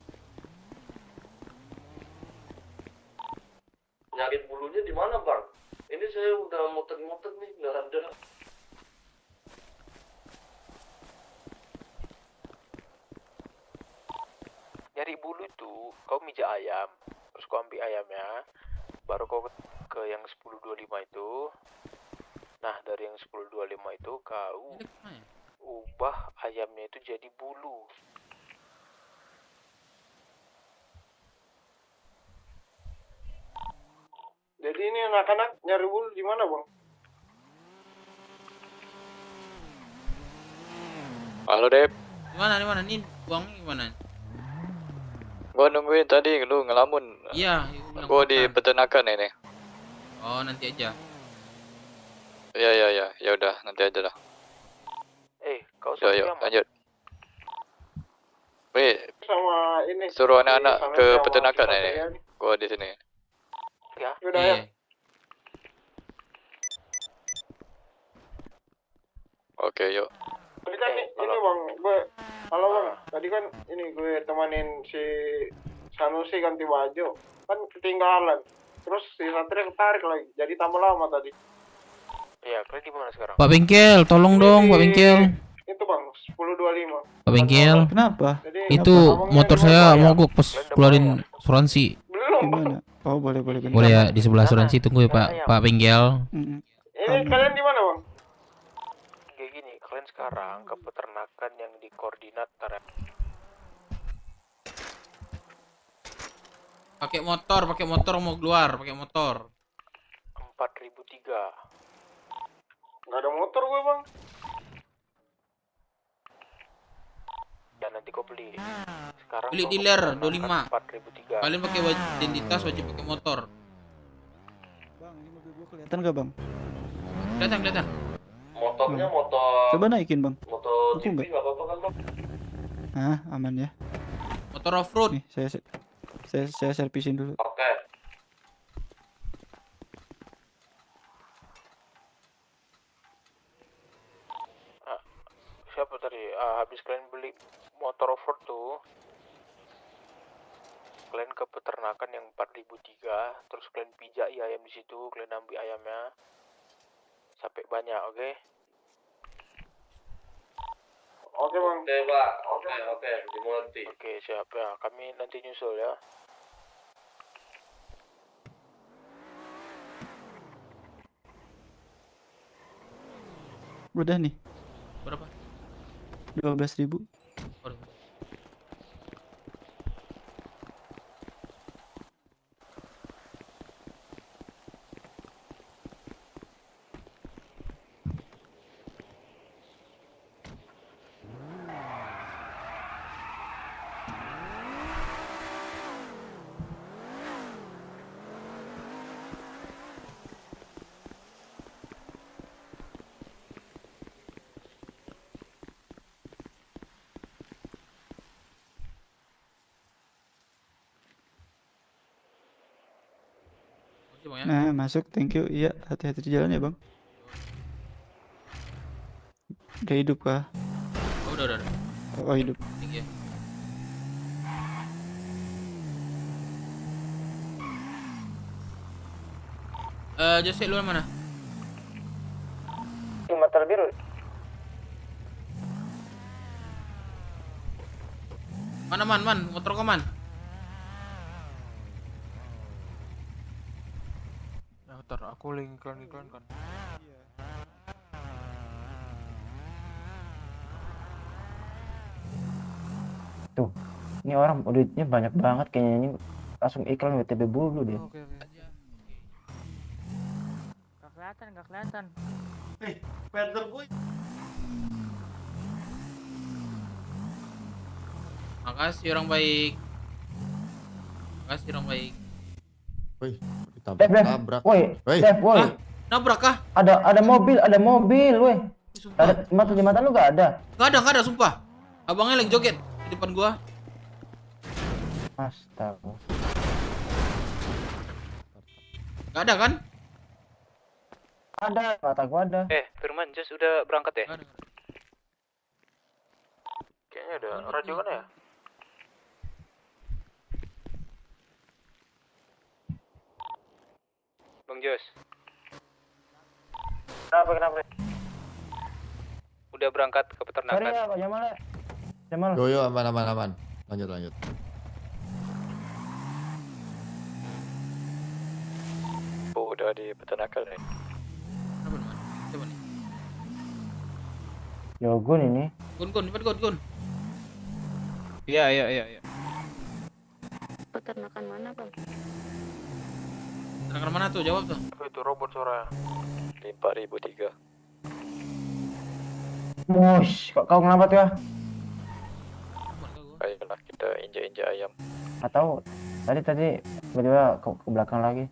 Nyari bulunya di mana, Bang? Ini saya udah muter-muter nih, nggak ada. Nyari bulu itu, kau mijak ayam, terus kau ambil ayamnya, baru kau ke yang 1025 itu. Nah, dari yang 1025 itu kau ubah ayamnya itu jadi bulu. Jadi ini anak-anak nyari bulu di mana, Bang? Halo Dep, Di mana? Nih uangnya gimana? gua nungguin tadi lu ngelamun. Iya. Gua di peternakan ini. Oh, nanti aja. Ya, ya udah nanti aja lah. Kau Yuk, lanjut. Weh, sama ini suruh anak-anak sama ke sama peternakan kita ini. ya. Gua di sini. Ya, udah ya. Oke, yuk. Tadi kan ini Bang, halo Bang. Tadi kan ini gue temanin si Sanusi ganti baju, kan ketinggalan. Terus si Satria ketarik lagi, jadi tambah lama tadi. Iya, kalian di mana sekarang? Pak Bengkel, tolong dong Pak Bengkel. Itu Bang, 1025. Pak Bengkel. Kenapa? Itu motor saya mogok pas keluarin asuransi. Gimana? Oh, boleh. Boleh ya di sebelah asuransi, tunggu ya Pak Bengkel. Ini kalian di mana Bang? Kayak gini, kalian sekarang ke peternakan yang di koordinat Tara. Pakai motor mau keluar, pakai motor. 4003. Nggak ada motor gue Bang. Dan nanti kau beli. Sekarang Beli kau dealer ke 25. 4003. Kalian pakai identitas, wajib pakai motor. Bang, ini mobil gua kelihatan gak Bang? Kelihatan. Motornya motor. Coba naikin Bang. Motor Aku GP nggak. nggak apa-apa kan Bang? Ah, aman ya. Motor off-road. Nih, saya Saya servisin dulu. Oke. Ah, siapa tadi? Habis kalian beli motor off-road tuh, kalian ke peternakan yang 4003, terus kalian pijai ayam di situ, kalian ambil ayamnya sampai banyak, oke? Oke bang. Oke pak. Oke. Dimengerti. Oke, siap ya. Kami nanti nyusul ya. Udah nih. Berapa? 12.000. Nah, masuk. Thank you. Iya, hati-hati di jalan ya, Bang. Udah hidup kah? Oh, udah. Oh, hidup. Thank you. Jose, lu mana? Di motor biru. Mana man? Motor kau man? Nah, ntar aku link iklan kan. Tuh, ini orang duitnya banyak banget kayaknya, ini langsung iklan WTB dulu deh. Oke. Gak kelihatan. Panther gue. Makasih orang baik. Woi, Dev, tabrak. woi, Woi. Dev, woi. Nabrak kah? Ada mobil, woi. Ada mata lu gak ada? Gak ada, sumpah. Abangnya lagi joget di depan gua. Astaga. Gak ada kan? Ada, mata gua ada. Firman, Just udah berangkat ya? Kayaknya ada radio kan ya? Bang Jos, Kenapa? udah berangkat ke Sorry peternakan. ya, Pak Jamal. Yo, aman. Lanjut. Oh, udah di peternakan nih. Coba nih. Yogun ini. Gun. Iya. Peternakan mana, Bang? Peternakan mana tuh? Jawab tuh. Itu robot suara. 4003. Wush, kok kau ngelambat ya? Ayolah kita injak ayam. Atau tadi tiba-tiba ke belakang lagi.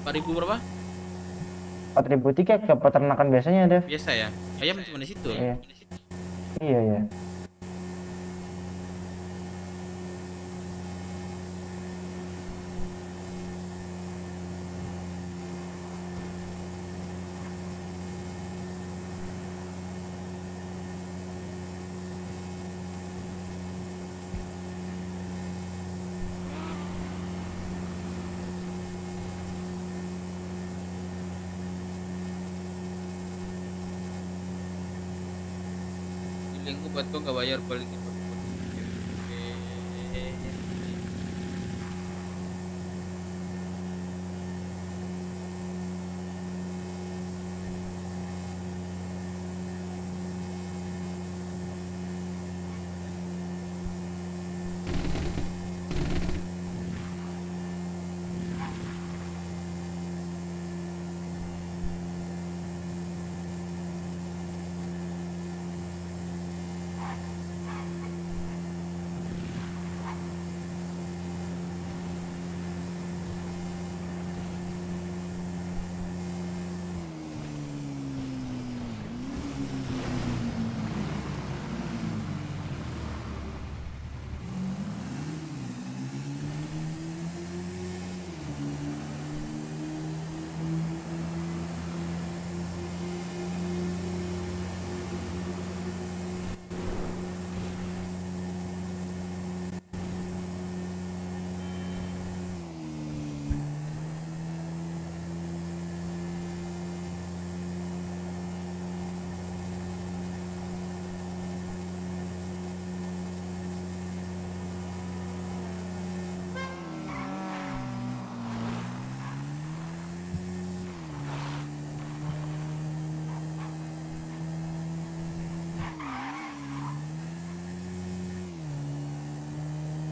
Ribu berapa? 4.003 ke peternakan biasanya, Dev. Biasa ya. Ayam cuma di situ. Iya. Link buat kau gak bayar balik.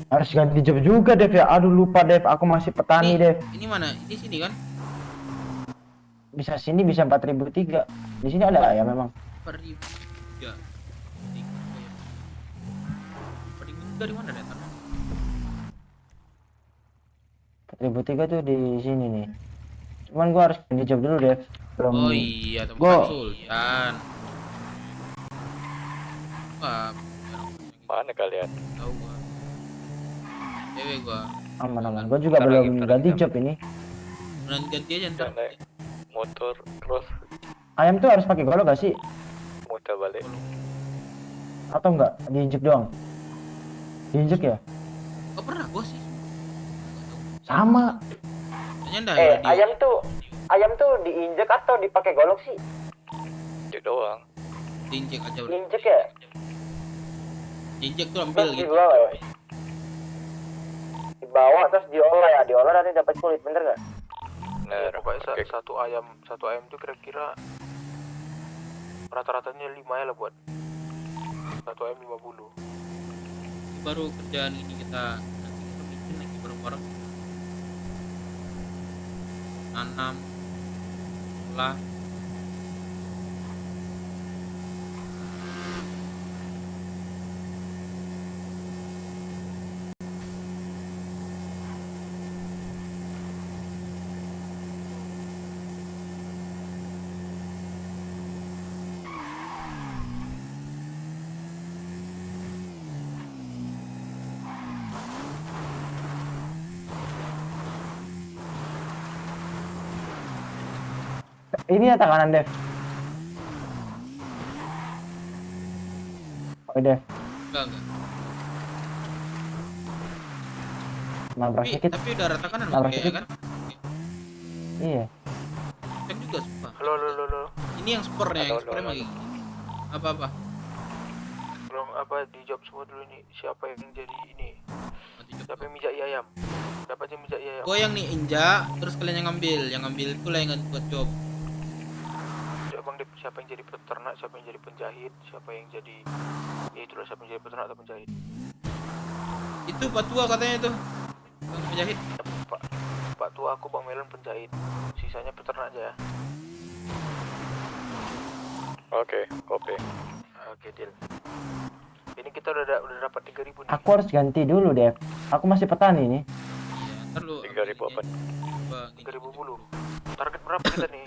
Harus ganti job juga Dev ya. Aduh lupa Dev, aku masih petani Dev. Ini mana? Ini sini kan? Bisa sini bisa 4.003. Di sini ada ayam memang. 4.000. Ya. Dari mana datang? 4.003 tuh di sini nih. Cuman gua harus ganti job dulu Dev. Belum. Oh iya, tempat Gua Sultan. Wah, Mana kalian? tahu gua. Cewek gua. aman. Gua juga belum ganti job ini. Ganti aja ntar. Naik motor cross Ayam tuh harus pakai golok gak sih? muter balik. Atau enggak? Diinjek doang? Diinjek ya? Gak pernah gua sih. Sama. Tanya ndak ayam tuh diinjek atau dipakai golok sih? Injek doang. Diinjek aja udah. Diinjek ya? Diinjek tuh ambil gitu. Dibawa ya? Dibawa terus diolah ya? Diolah nanti dapat kulit, bener gak? Ya, pokoknya satu ayam tuh kira-kira rata-ratanya 5 ya lah buat satu ayam 50. Baru kerjaan ini kita bikin lagi bareng-bareng. Nanam lah. Ini ya kanan Dev. Oh Dev, Enggak. nabrak sedikit. Tapi udah rata kanan Nabrak pakai ya sedikit. kan? Iya. Cek juga sumpah. Halo. Ini yang spornya, yang Halo, spornya halo. lagi. Apa-apa? Belum apa dijawab semua dulu nih. Siapa yang jadi ini? Siapa yang mijak ayam? Dapatnya mijak ayam. Gua yang nih injak, terus kalian yang ngambil. Yang ngambil itu lah yang buat job. Coba Bang Dep, siapa yang jadi peternak, siapa yang jadi penjahit, siapa yang jadi ya itulah siapa yang jadi peternak atau penjahit. Itu Pak Tua katanya itu. Bang penjahit. Pak tua aku Bang Melon penjahit. Sisanya peternak aja ya. Oke, kopi. Oke, deal. Ini kita udah dapat 3.000 nih. Aku harus ganti dulu Dev. Aku masih petani nih. Ntar lu 3.000 apa? 3.000 bulu. Target berapa kita nih?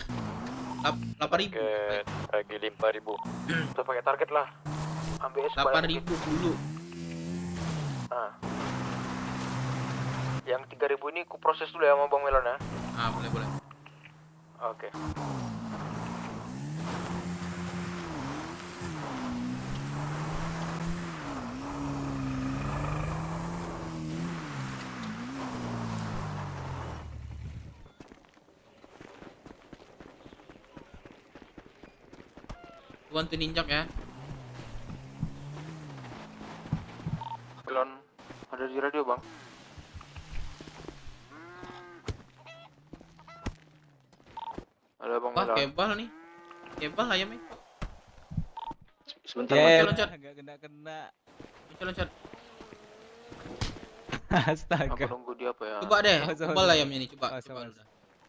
8.000. Target lagi 5.000. Kita pakai target lah. Ambil 8.000 dulu. Nah. Yang 3.000 ini ku proses dulu ya sama Bang Melon ya. Ah, boleh. Oke. Bantu ninjak ya. Melon ada di radio Bang. Ada Bang Wah, Melon. kebal nih. Kebal ayamnya. Sebentar Loncat. Enggak kena. Loncat. Astaga. Aku nunggu dia apa ya? Coba deh, Awas, kebal awas. ayamnya nih, coba. Awas, Coba awas. udah.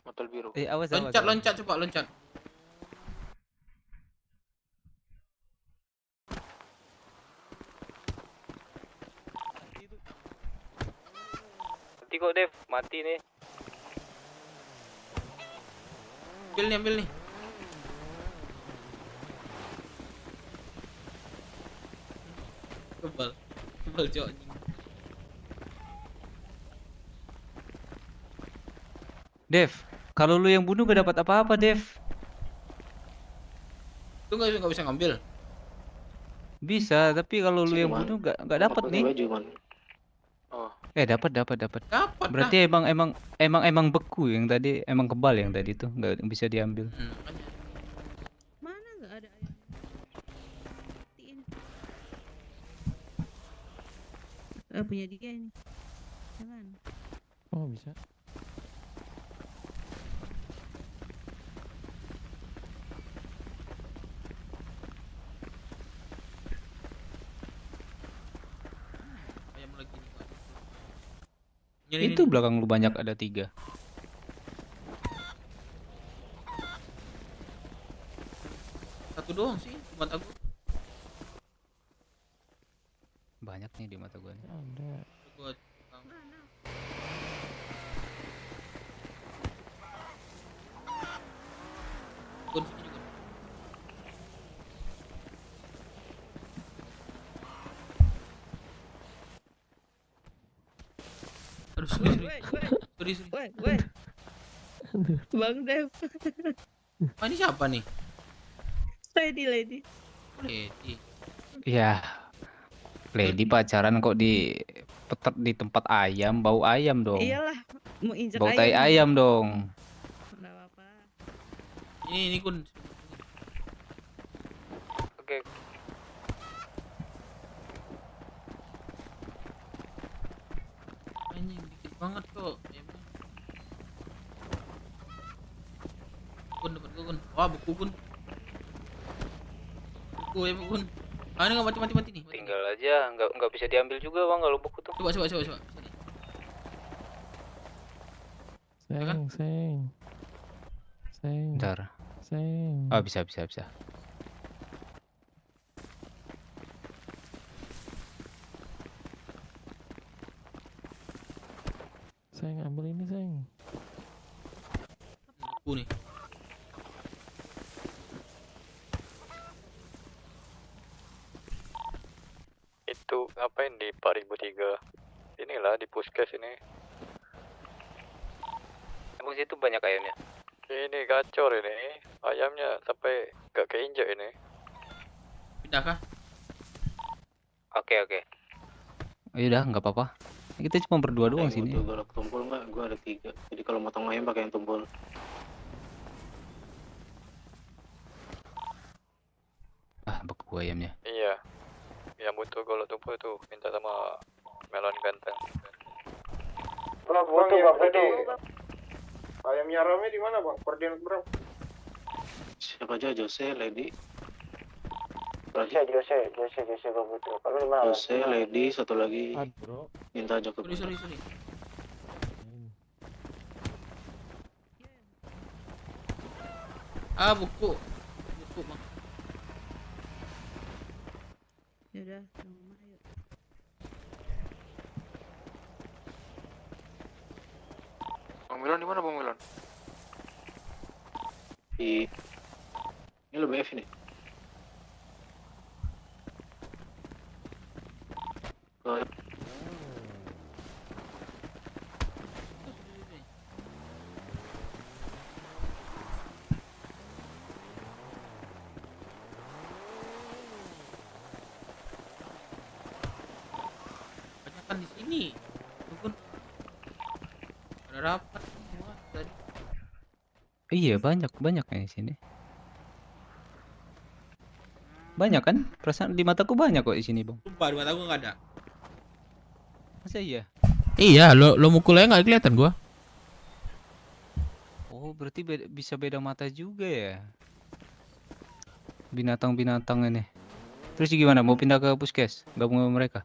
Motor biru. Awas. Loncat, coba loncat. Mati kok Dev, mati nih. Ambil nih. Kebal cok. Dev, kalau lu yang bunuh gak dapat apa-apa, Dev. Lu nggak bisa ngambil. Bisa, tapi kalau lu yang bunuh gak dapat nih. Oh. Dapat. Dapat. Berarti emang beku yang tadi, emang kebal yang tadi tuh nggak bisa diambil. Mana nggak ada ayam? Matiin. Punya dia ini. Jangan. Oh, bisa. Ayam lagi nih, Pak. Itu belakang lu banyak ada 3. Satu doang sih di mata gua. Banyak nih di mata gua nih. Ada. Gua Gua di sini juga. Aduh, sorry. Bang Dev. Ah, ini siapa nih? Lady. Lady. Iya. Lady pacaran kok di tempat ayam, bau ayam dong. Iyalah, mau injek Bau tai ayam dong. Enggak apa-apa. Ini Kun. Oke. Anjing dikit banget kok. Kun dapat gua Kun. Wah, buku Kun. Buku ya Kun. Ah, ini enggak mati nih. Tinggal aja, nggak bisa diambil juga bang kalau buku tuh. Coba. Sini. Seng. Bentar. Seng. Oh, bisa. Seng, ambil ini, Seng. Buku nih. Itu ngapain di 4003? Inilah di puskes ini. Emang situ banyak ayamnya? Ini gacor ini. Ayamnya sampai gak keinjak ini. Pindah kah? Oke. Yaudah, nggak apa-apa. Kita cuma berdua doang sini. Kalau tumpul nggak, gue ada 3. Jadi kalau motong ayam pakai yang tumpul. Ah, beku ayamnya. Iya. Yang butuh kalau tumpul itu minta sama melon ganteng. Bang, ayamnya rame di mana, Bang? Koordinat berapa? Siapa aja? Jose, Lady. Jose Bang butuh. Kalau di mana? Jose, Lady, satu lagi. Bro. Minta aja ke Sorry. Ah, buku Bang. Yaudah, sama ayo. Bang Milan di mana Bang Milan? Ini lo BF ini. Banyakan di sini. Kun. Ada rapat semua tadi. Iya, banyak di sini. Banyak kan? Perasaan di mataku banyak kok di sini, Bang. Sumpah di mata gua enggak ada. Masa iya? Iya, lo mukulnya enggak kelihatan gua. Oh, berarti bisa beda mata juga ya? Binatang-binatang ini. Terus gimana? Mau pindah ke puskes? Gabung sama mereka?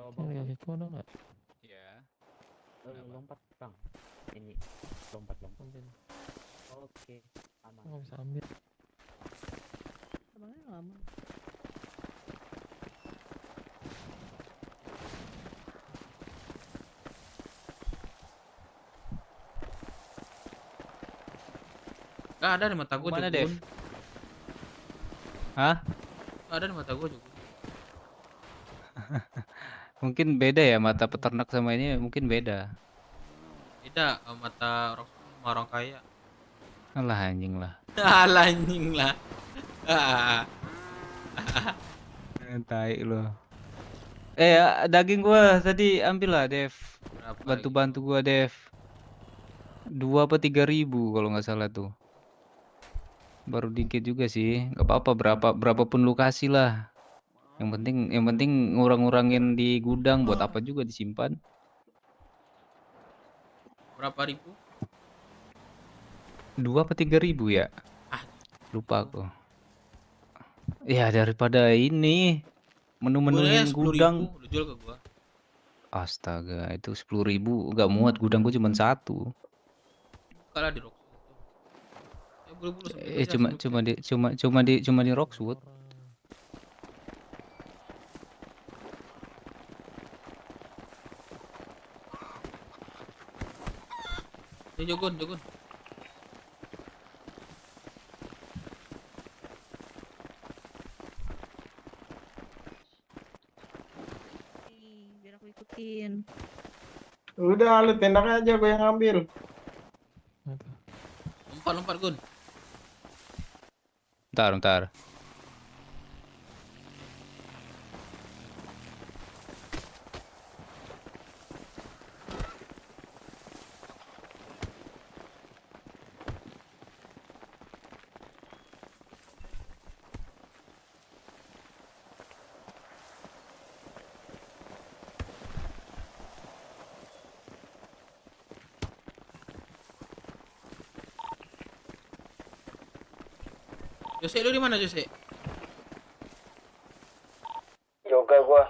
Ini kakiku ada nggak? Iya. Lompat Bang. Ini lompat. Oke, aman. Nggak bisa ambil. Abangnya lama. Enggak ada di mata gua Mana, juga. Dev? Hah? Enggak ada di mata gua juga. Mungkin beda ya mata peternak sama ini mungkin beda. Beda mata orang kaya. Alah anjing lah. Alah anjing lah. Tai lo. Daging gua tadi ambil lah, Dev. Bantu-bantu gua, Dev. 2 apa 3.000 kalau nggak salah tuh. Baru dikit juga sih. Nggak apa-apa, berapapun lu kasih lah. Yang penting ngurang-ngurangin di gudang, buat apa juga disimpan. Berapa ribu? 2 apa 3.000 ya? Lupa aku. Ya daripada ini menu-menuin gudang. Lu jual ke gua. Astaga, itu 10.000 nggak muat, gudang gua cuma 1. Kalah di Rockwood. Cuma di Rockwood. Jogon. Biar aku ikutin. Udah, lu tendak aja, gue yang ambil. Lompat Gun. Bentar. Jose, lu di mana Jose? Yoga gua.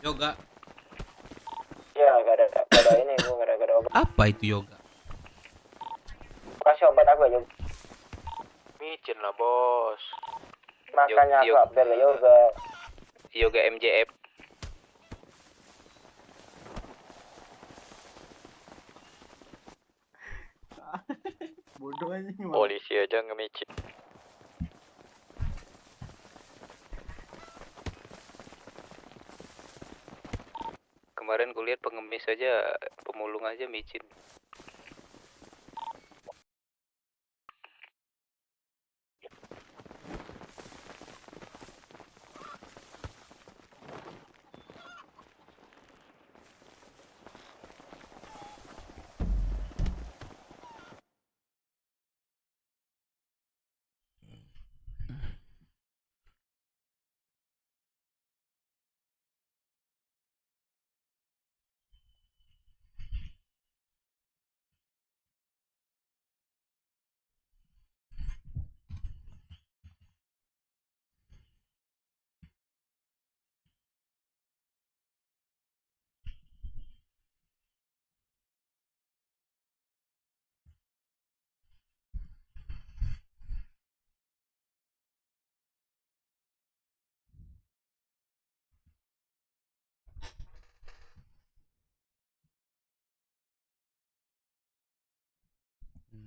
Yoga. Ya, gak ada ini, gua gak ada obat. Apa itu yoga? Kasih obat aku aja. Micin lah bos. Makanya aku update yoga. Yoga MJF. Bodoh aja. Polisi aja ngemicin. Kemarin kulihat pengemis aja, pemulung aja micin.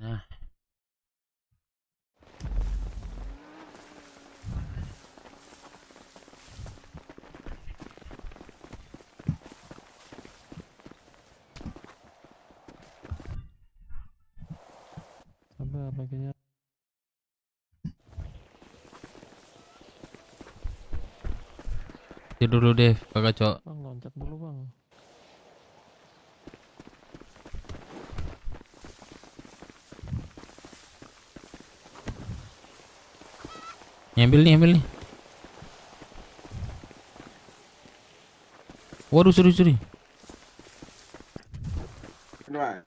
Nah. Sabar pakainya. Tidur dulu deh, Kakak Cok. Bang, loncat dulu, Bang. Ambil nih. Waduh, sorry. Udah.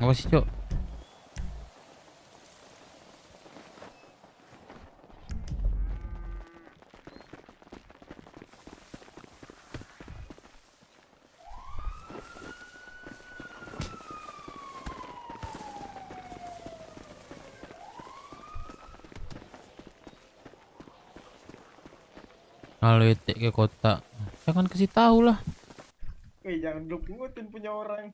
Apa sih, Cok? Kalau ke kota, jangan kasih tahu lah. jangan lu pungutin punya orang.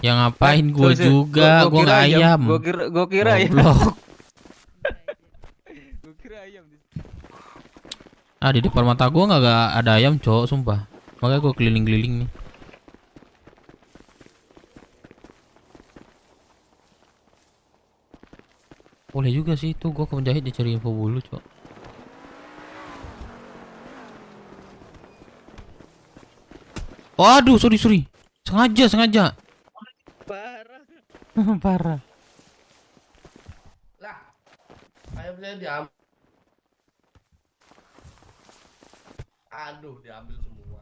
Ya ngapain gue juga, gue nggak ayam. Gua kira ayam. Goblok. Gua kira ayam. Ah, di depan mata gue nggak ada ayam, cowok, sumpah. Makanya gue keliling-keliling nih. Boleh juga sih, tuh gue ke penjahit dicari info dulu, cowok. Waduh, sorry. Sengaja. Parah. Parah. Lah, ayamnya diambil. Aduh, diambil semua.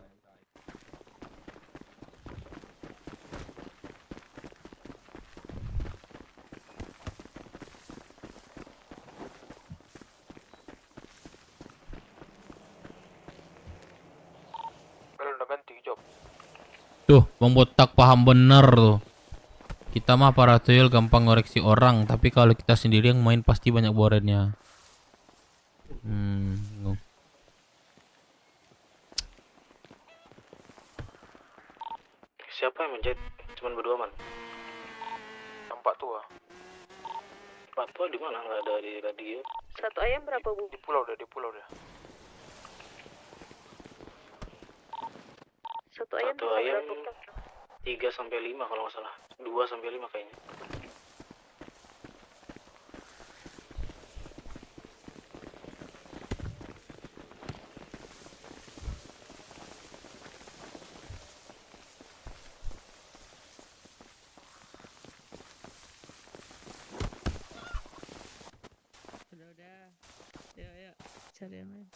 Kalau udah ganti job. Tuh, Bang Botak paham bener tuh. Kita mah para tuyul gampang ngoreksi orang, tapi kalau kita sendiri yang main pasti banyak boretnya. Siapa yang menjahit? Cuman berdua man. Nampak tua. Pak Tua di mana? Nggak ada di radio. Satu ayam berapa, Bu? Di pulau dah. Satu ayam Satu bisa ayam berapa? 3 sampai 5 kalau nggak salah. 2 sampai 5 kayaknya. Udah. Yuk, cari yang lain.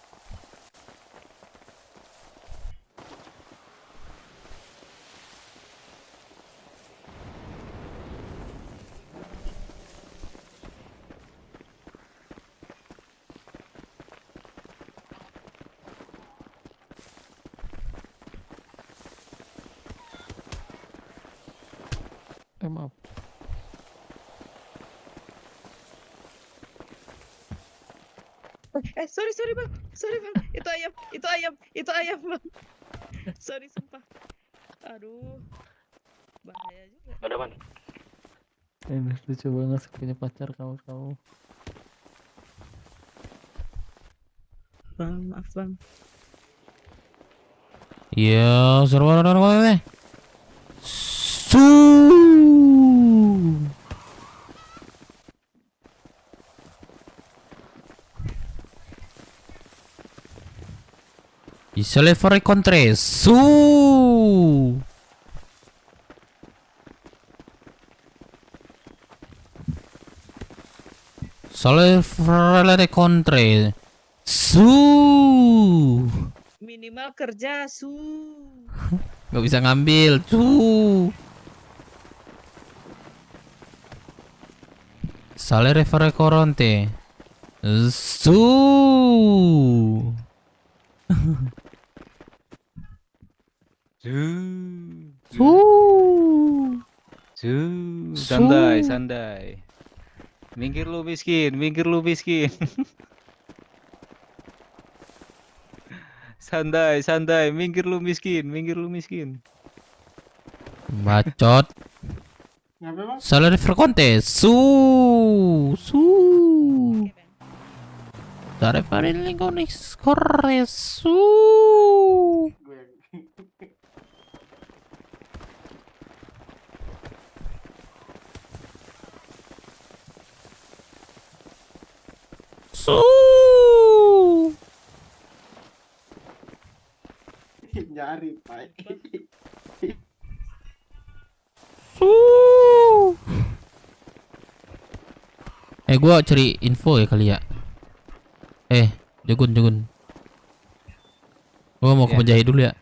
Maaf. Sorry bang, itu ayam bang. Sorry sumpah. Aduh, bahaya juga. Ada man. Ini lucu banget punya pacar kamu. Bang, maaf bang. Iya, server. Bisa level kontre. Level kontre. Minimal kerja Gak bisa ngambil. Sale refere koronte. Sandai. Minggir lu miskin. Santai, minggir lu miskin. Bacot. Ngapa bang? Salary for contest. Salary for lingonis kores. Nyari pak. Gua cari info ya kali ya. Jagun. Gua mau ke penjahit dulu ya.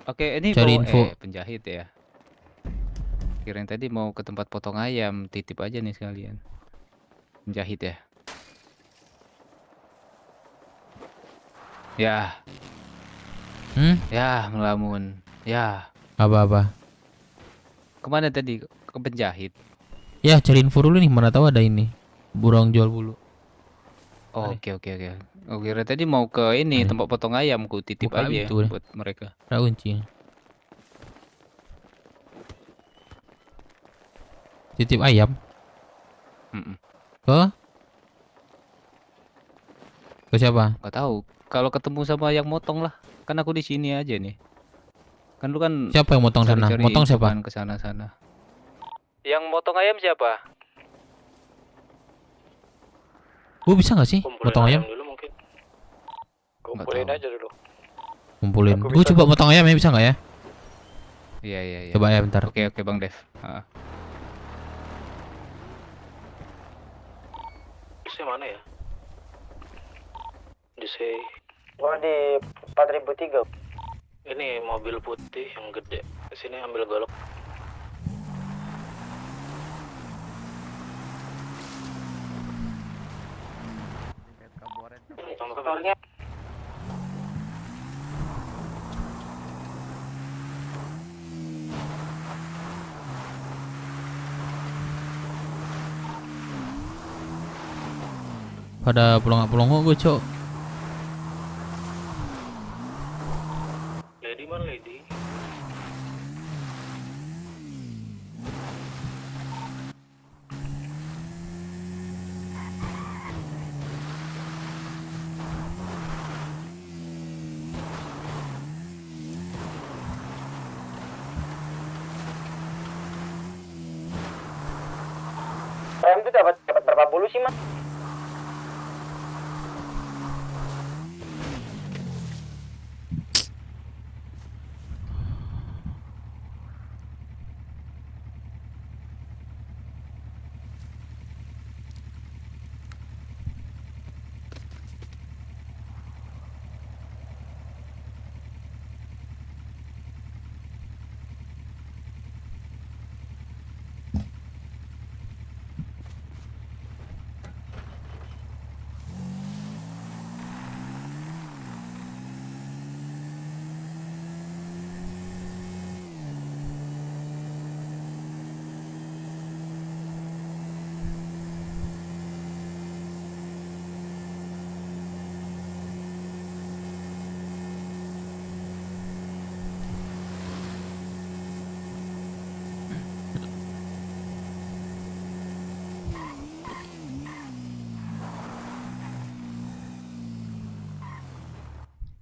Oke, ini cari mau info. Penjahit ya. Kirain tadi mau ke tempat potong ayam, titip aja nih sekalian. Penjahit ya. Ya. Ya, melamun. Ya. Apa-apa? Kemana tadi? Ke penjahit. Ya, cari info dulu nih, mana tahu ada ini. Burung jual bulu. Oh, oke. Oh, kira tadi mau ke ini tempat potong ayam, ku titip Buka aja pintu deh. buat mereka. Ada kunci. Titip ayam. Ke siapa? Gak tahu. Kalau ketemu sama yang motong lah. Kan aku di sini aja nih. Kan lu kan Siapa yang motong sana? cari-cari Motong info siapa? kan ke sana-sana. Yang motong ayam siapa? Gue bisa nggak sih motong ayam? Kumpulin aja dulu. Kumpulin. Aku Gue bisa coba motong ayam ya, bisa nggak ya? Iya. Coba ya bentar. Oke, Bang Dev. Juse mana ya? Juse. Gua di 4003. Ini mobil putih yang gede. Kesini ambil golok. Motornya. Pada pulang gue, Cok. Lady mana lady? Rem tuh dapat berapa bulu sih, Mas?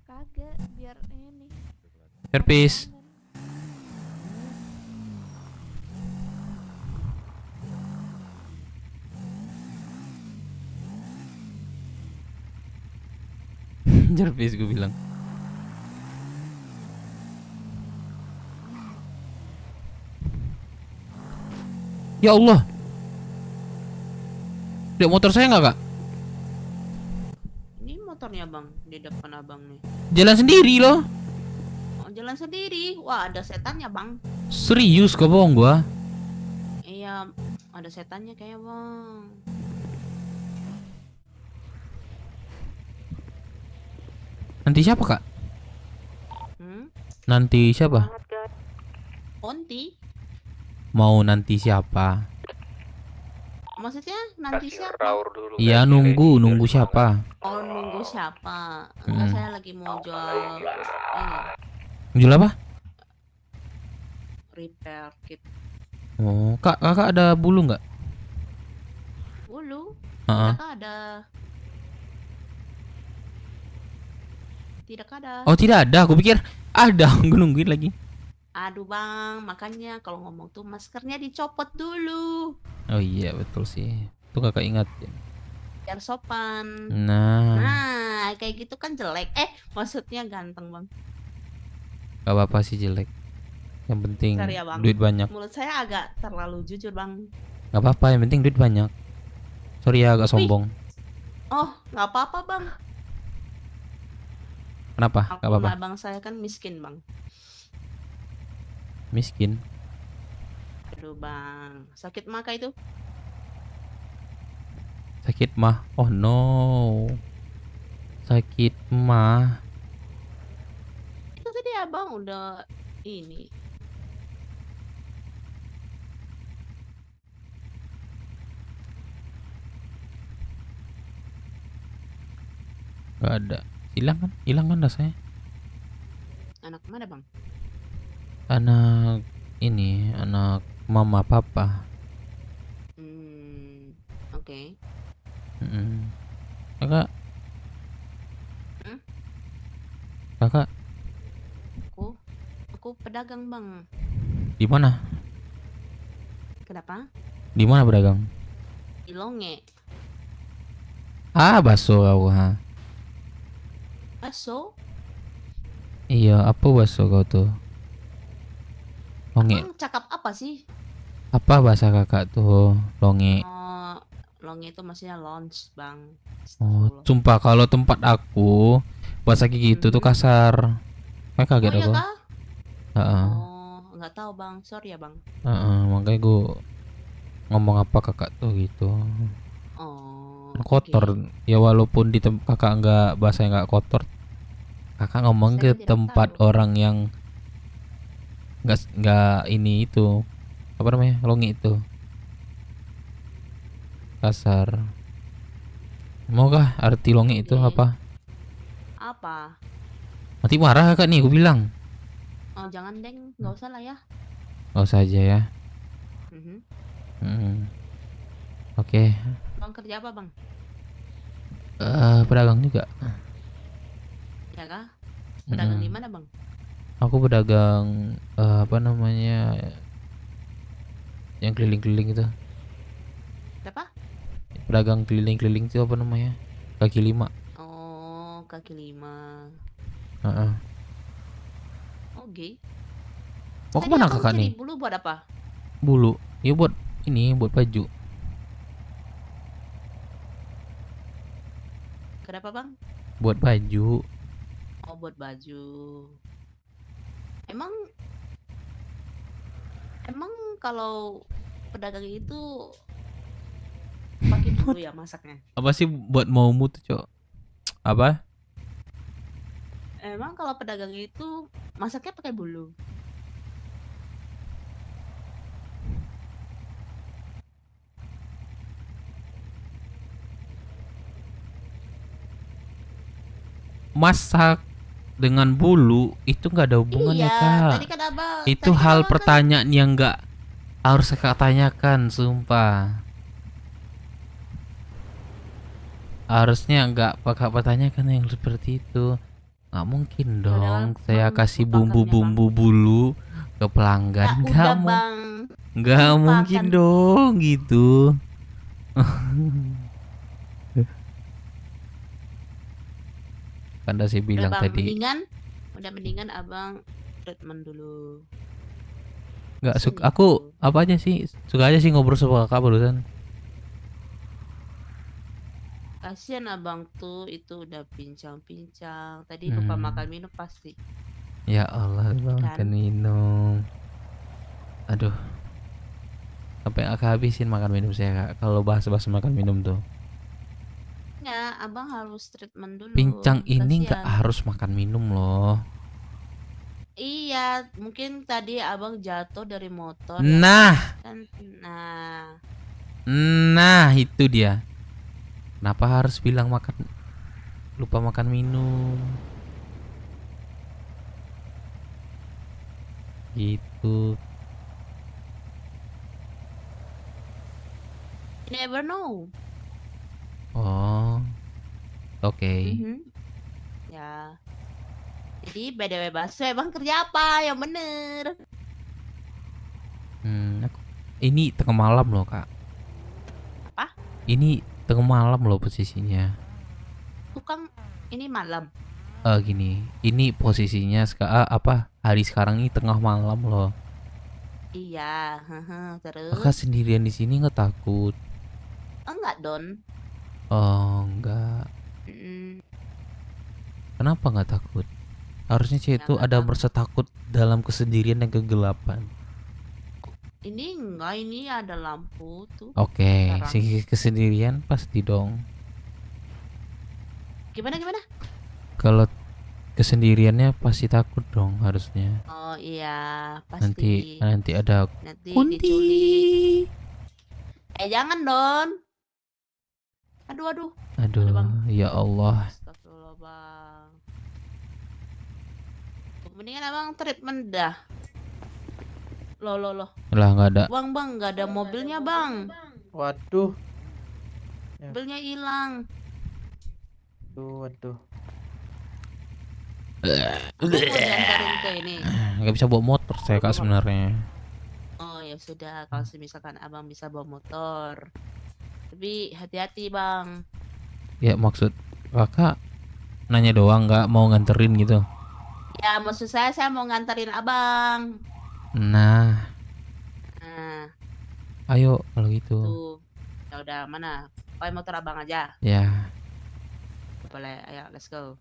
Kagak, biar ini. Servis. Servis gue bilang. Ya Allah. Lihat motor saya nggak, Kak? Ini motornya bang di depan abang nih. Jalan sendiri loh. Oh, jalan sendiri. Wah, ada setannya bang. Serius, gak bohong gua. Iya, ada setannya kayak bang. Nanti siapa, Kak? Hmm? Nanti siapa? Onti? Mau nanti siapa? Maksudnya nanti siapa? Iya, nunggu siapa? Oh, nunggu siapa? Enggak, saya lagi mau jual ini, Jual apa? repair kit. Oh, kakak ada bulu nggak? Bulu? Heeh. Tidak ada. Tidak ada. Oh, tidak ada. Aku pikir ada. Gue nungguin lagi. Aduh bang, makanya kalau ngomong tuh maskernya dicopot dulu. Oh iya, betul sih. Tuh kakak ingat. Biar sopan. Nah, kayak gitu kan jelek. Maksudnya ganteng bang. gak apa-apa sih jelek. Yang penting Sorry ya bang. duit banyak. Mulut saya agak terlalu jujur bang. Gak apa-apa, yang penting duit banyak. Sorry ya, agak sombong. Oh, nggak apa-apa bang. Kenapa? Gak apa-apa. Abang saya kan miskin bang. Miskin. Aduh bang, sakit maka itu. Sakit mah. Oh no. Sakit mah. abang udah ini. Gak ada. Hilang kan rasanya. Anak mana bang? Anak ini, anak mama papa. Oke. Kakak. Hmm? Kakak Aku pedagang bang. di mana? Kenapa? Di mana pedagang? Di Longe. Ah, bakso kau ha. Bakso? Iya, apa bakso kau tuh? Longe. Abang cakap apa sih? Apa bahasa kakak tuh? Longe. Oh, Longe itu maksudnya lounge bang. Oh, sumpah kalau tempat aku bahasa kayak gitu tuh kasar. Kayak kaget Oh, iya aku. kah? Heeh. Oh, nggak tahu bang. Sorry ya bang. Makanya gue ngomong apa kakak tuh gitu. Oh, Kotor. Ya walaupun di kakak nggak bahasanya nggak kotor. Kakak ngomong ke tempat orang yang nggak ini itu apa namanya longi itu kasar. Maukah arti longi itu apa? Apa? Nanti marah kakak nih, gue bilang. Oh, jangan deng, nggak usah lah ya. Nggak usah aja ya. Oke. Bang kerja apa bang? Pedagang juga. Ya kah? Pedagang di mana bang? Aku pedagang apa namanya yang keliling-keliling itu. Siapa? Pedagang keliling-keliling itu apa namanya? Kaki lima. Oh, kaki lima. Oke. Mau kemana kakak nih? Bulu buat apa? Bulu. Ya buat ini, buat baju. Kenapa bang? Buat baju. Oh, buat baju. Emang kalau pedagang itu pakai bulu ya masaknya? Apa sih buat maumu tuh, Cok? Apa? Emang kalau pedagang itu masaknya pakai bulu? Masak dengan bulu itu nggak ada hubungannya, Iya, Kak. tadi kan abang. Itu hal pertanyaan yang nggak harus kakak tanyakan, sumpah. Harusnya nggak kakak pertanyakan yang seperti itu. Nggak mungkin dong saya kasih bumbu-bumbu bulu ke pelanggan. Nggak mungkin dong gitu. Kan saya bilang Udah, Bang, tadi udah mendingan abang treatment dulu. nggak suka. Aku apa aja sih suka aja sih ngobrol sama kakak barusan. Kasian abang tuh itu udah pincang-pincang. Tadi lupa makan minum pasti. Ya Allah, makan minum. Aduh, sampai nggak habisin makan minum saya, Kak. Kalau bahas-bahas makan minum tuh. Ya, abang harus treatment dulu. Pincang ini nggak Kasian. harus makan minum loh. Iya, mungkin tadi abang jatuh dari motor. Nah. Ya kan? Nah. Nah, itu dia. Kenapa harus bilang lupa makan minum? Gitu. You never know. Oh. Oke. Ya. Jadi BDW bakso emang kerja apa yang bener? Ini tengah malam loh, Kak. Apa? Ini tengah malam loh posisinya. Tukang ini malam. Gini. Ini posisinya hari sekarang ini tengah malam loh. Iya, terus? Kakak sendirian di sini nggak takut? Enggak, Don. Oh, enggak. Kenapa nggak takut? Harusnya cewek itu ada merasa takut dalam kesendirian dan kegelapan. Ini enggak, ini ada lampu tuh. Oke, Terang. si kesendirian pasti dong. Gimana? Kalau kesendiriannya pasti takut dong harusnya. Oh iya, Nanti pasti. ada Nanti kunti. diculik. Jangan Don. Aduh. Aduh, Bang. ya Allah. Astagfirullah Bang. Mendingan abang treatment dah. Loh. Lah nggak ada. Bang, nggak ada mobilnya bang. Waduh. Mobilnya hilang. Waduh. Aku mau diantarin ke ini. Nggak bisa bawa motor saya kak sebenarnya. Oh ya sudah, kalau misalkan abang bisa bawa motor. Tapi hati-hati bang. Ya maksud kakak nanya doang nggak mau nganterin gitu. Ya maksud saya mau nganterin abang. Nah, ayo kalau gitu. Tuh. Ya udah mana? Pakai motor abang aja. Ya. Boleh, ayo let's go.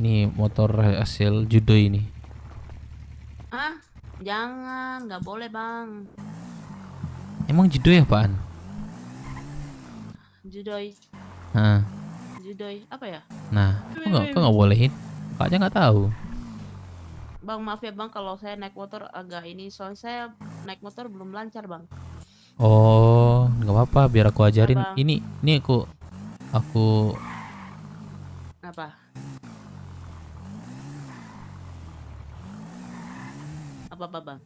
Ini motor hasil judo ini. Jangan, nggak boleh bang. Emang judo ya apaan? Judoy. Judoy apa ya? Nah, kok nggak bolehin? Kakaknya nggak tahu. Bang maaf ya bang kalau saya naik motor agak ini soalnya saya naik motor belum lancar bang. Oh, nggak apa-apa biar aku ajarin. Bang. Ini aku Apa? Apa bang?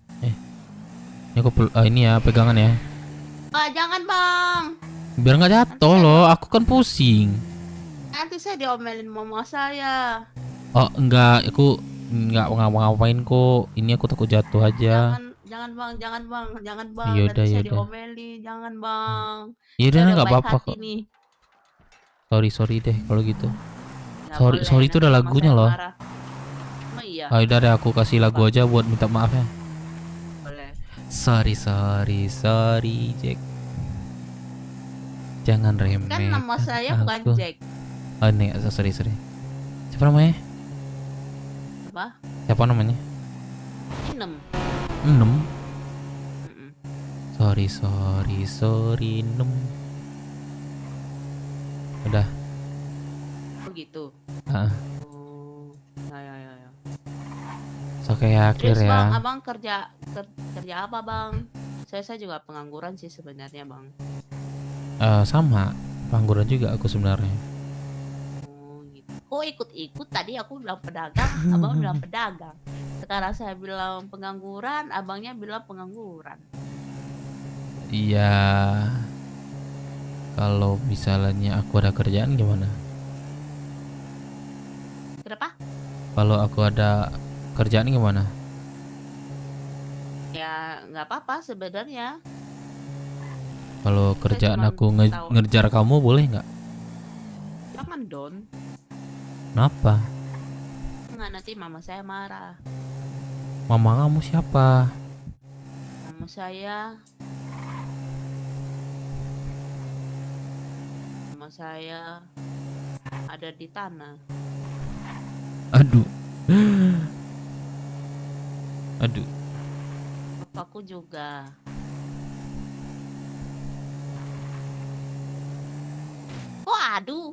ini aku ini ya pegangan ya. Jangan bang. Biar nggak jatuh loh. Aku kan pusing. Nanti saya diomelin mama saya. Oh enggak, aku nggak ngapa-ngapain kok. Ini aku takut jatuh aja. Jangan bang. Yaudah, Nanti saya yaudah. diomelin. Jangan bang. Yaudah Saya nggak baik apa-apa hati kok. nih. Sorry deh kalau gitu. Nggak Sorry boleh, itu nanti udah mama lagunya saya loh. marah. Emang iya. Udah deh aku kasih lagu aja buat minta maaf ya. Boleh. Sorry Jack. Jangan remeh. Kan nama saya bukan Jack. Oh nih, sorry. Siapa namanya? Apa? Siapa namanya? Inem. Sorry Nem. Udah. Begitu. Ah. Ya. Oke ya, clear Terus ya. bang, abang kerja apa bang? Saya juga pengangguran sih sebenarnya bang. Sama, pengangguran juga aku sebenarnya. Oh ikut tadi aku bilang pedagang, abang bilang pedagang. Sekarang saya bilang pengangguran, abangnya bilang pengangguran. Iya. Kalau misalnya aku ada kerjaan gimana? Kenapa? Kalau aku ada kerjaan gimana? Ya nggak apa-apa sebenarnya. Kalau kerjaan cuma aku tahu. ngejar kamu boleh nggak? Jangan Don. Kenapa? Nggak nanti mama saya marah. Mama kamu siapa? Mama saya ada di tanah. Aduh. Bapakku juga. Kok aduh?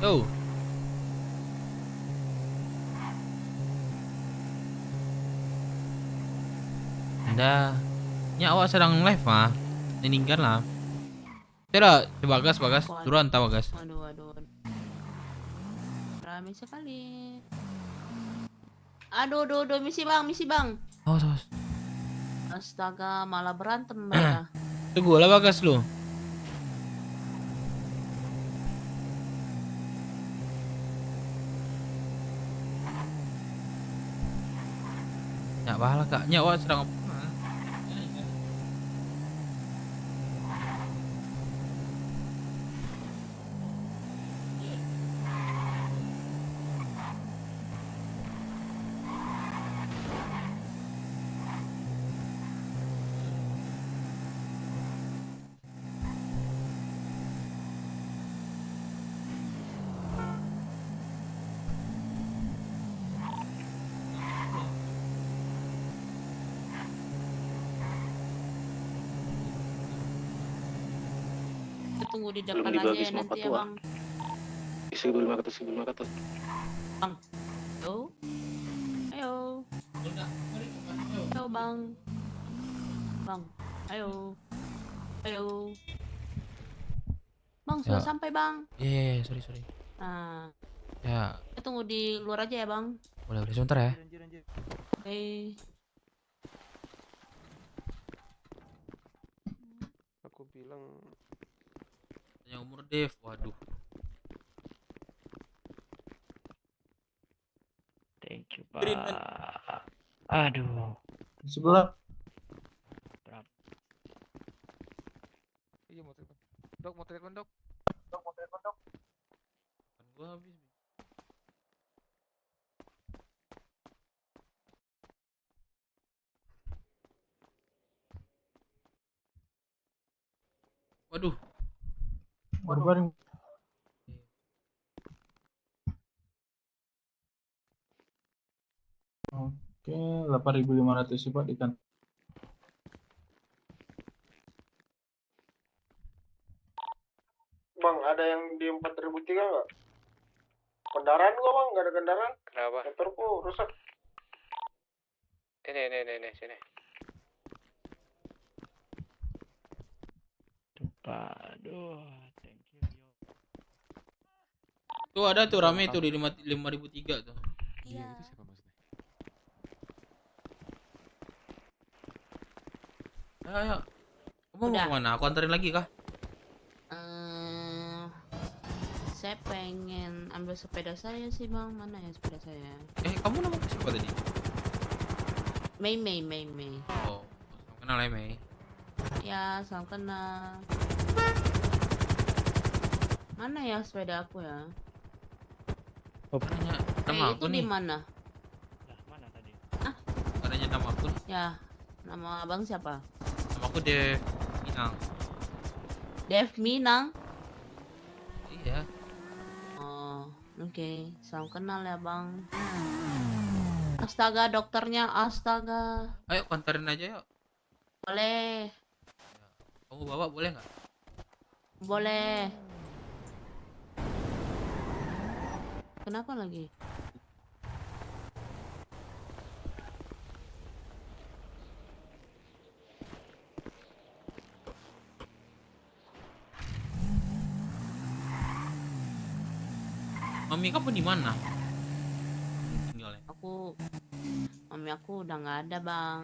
Tuh. Anda nyawa sedang live mah. Meninggal lah. Tidak, Bagas, turun tahu Bagas. Waduh. Ramai sekali. Aduh, misi bang. Oh. Astaga, malah berantem mereka. Tunggu lah Bagas lu. Nyak bahala kak, nyawa sedang Tunggu di Belum depan aja dibagi ya sama nanti ya Patua. bang. 1.500. Bang. Ayo. Ayo. Ayo bang. Bang. Ayo. Ayo. Bang sudah Ya. sampai bang. Iya, sorry. Nah. Ya, Kita tunggu di luar aja ya bang. boleh sebentar ya. Oke. Aku bilang Tanya umur Dev, waduh. Thank you, Green Pak. man. Aduh. Sebelah. iya mau telepon. Dok mau telepon dok. Kan gua habis. Waduh. Berbaring. Oke, 8.500 sih Pak ikan. Bang, ada yang di 4.003 nggak? Kendaraan gua bang, nggak ada kendaraan. Kenapa? Motorku rusak. Ini sini. Pak, aduh. Thank you. Tuh ada tuh rame tuh di 5.003 tuh. Iya. Itu siapa maksudnya? Ayo. Kamu mau Udah. kemana? Aku anterin lagi kah? Saya pengen ambil sepeda saya sih bang. Mana ya sepeda saya? Kamu nama siapa tadi? Mei. Oh, kenal ya Mei. Ya, salam kenal. Mana ya sepeda aku ya? Adanya nama Itu aku di nih. mana? Mana tadi? Adanya nama aku. Ya, nama abang siapa? Nama aku Dev Minang. Dev Minang. Iya. Oh, oke. Salam kenal ya bang. Astaga, dokternya astaga. Ayo anterin aja yuk. Boleh, Kamu bawa boleh nggak? boleh. Kenapa lagi? Mami kamu di mana? Tinggalnya. Mami aku udah nggak ada bang.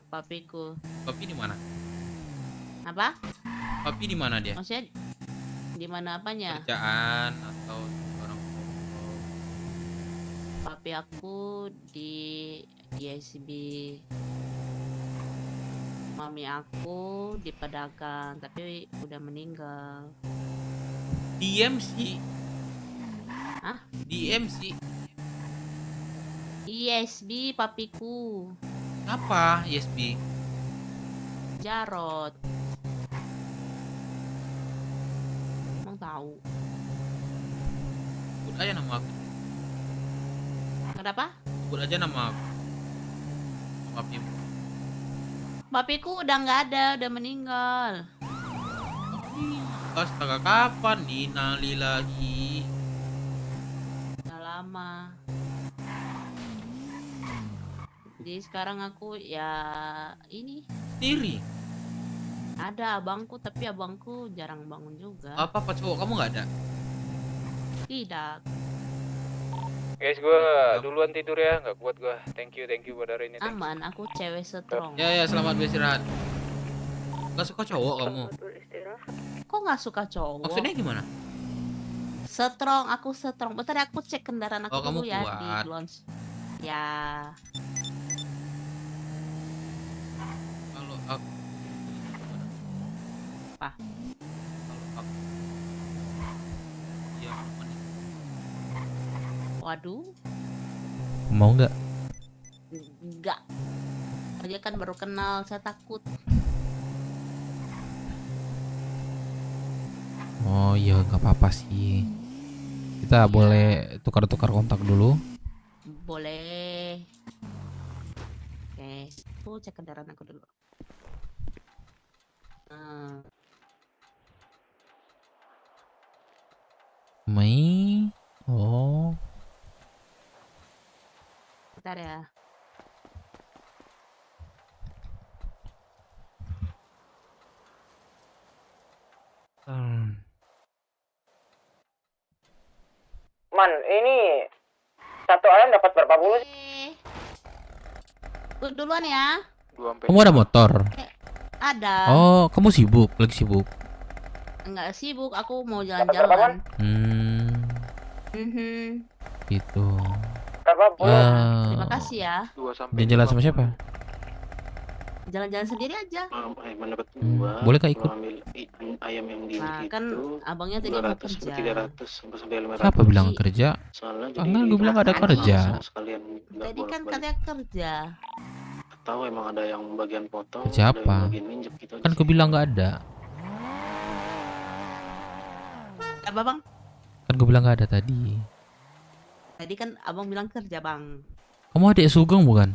Papiku. Papi di mana? Apa? Papi di mana dia? Maksudnya di mana apanya? Kerjaan atau orang Papi aku di SB. Mami aku di pedagang tapi udah meninggal. DMC. Hah? DMC. ISB papiku. Apa ISB? Jarot. Emang tahu. Sebut aja nama aku. Kenapa? Sebut aja nama aku. Papi. Papiku udah nggak ada, udah meninggal. Astaga, kapan? Innalillahi. Udah lama. Jadi sekarang aku ya ini Sendiri. ada abangku tapi abangku jarang bangun juga. Apa cowok kamu nggak ada? Tidak. Guys, gua duluan tidur ya, nggak kuat gua. Thank you buat hari ini. Aman, aku cewek strong. Ya selamat beristirahat. Gak suka cowok kamu? Kok nggak suka cowok? Maksudnya gimana? Strong, aku strong. Bentar aku cek kendaraan aku Oh, kamu dulu ya di kuat. launch. Ya. Kalau aku Apa? Kalau aku ya Waduh, mau nggak? enggak. Aja kan baru kenal, saya takut. Oh iya nggak apa-apa sih. Kita boleh tukar-tukar kontak dulu. Boleh. Oke, aku cek kendaraan aku dulu. Mei. Oh. Bentar ya. Man, ini satu ayam dapat berapa bulu sih? Gue duluan ya. Kamu ada motor? Ada. Oh, kamu sibuk? Lagi sibuk? Enggak sibuk, aku mau jalan-jalan. Gitu. Terima kasih ya. Jalan-jalan sama siapa? Jalan-jalan sendiri aja. Mendapat Boleh kah ikut? ambil ayam yang di Nah, itu kan abangnya tadi mau 200 kerja. 300 sampai 500. Siapa bilang kerja? Soalnya Enggak, gue bilang ada kerja. sekalian nggak Tadi kan bolak-balik. katanya kerja. Tahu emang ada yang bagian potong, Kerja ada yang apa? bagian minjek gitu aja Kan sih. gue bilang nggak ada. Apa bang? Kan gue bilang nggak ada tadi. Tadi kan abang bilang kerja bang. Kamu adik Sugeng bukan?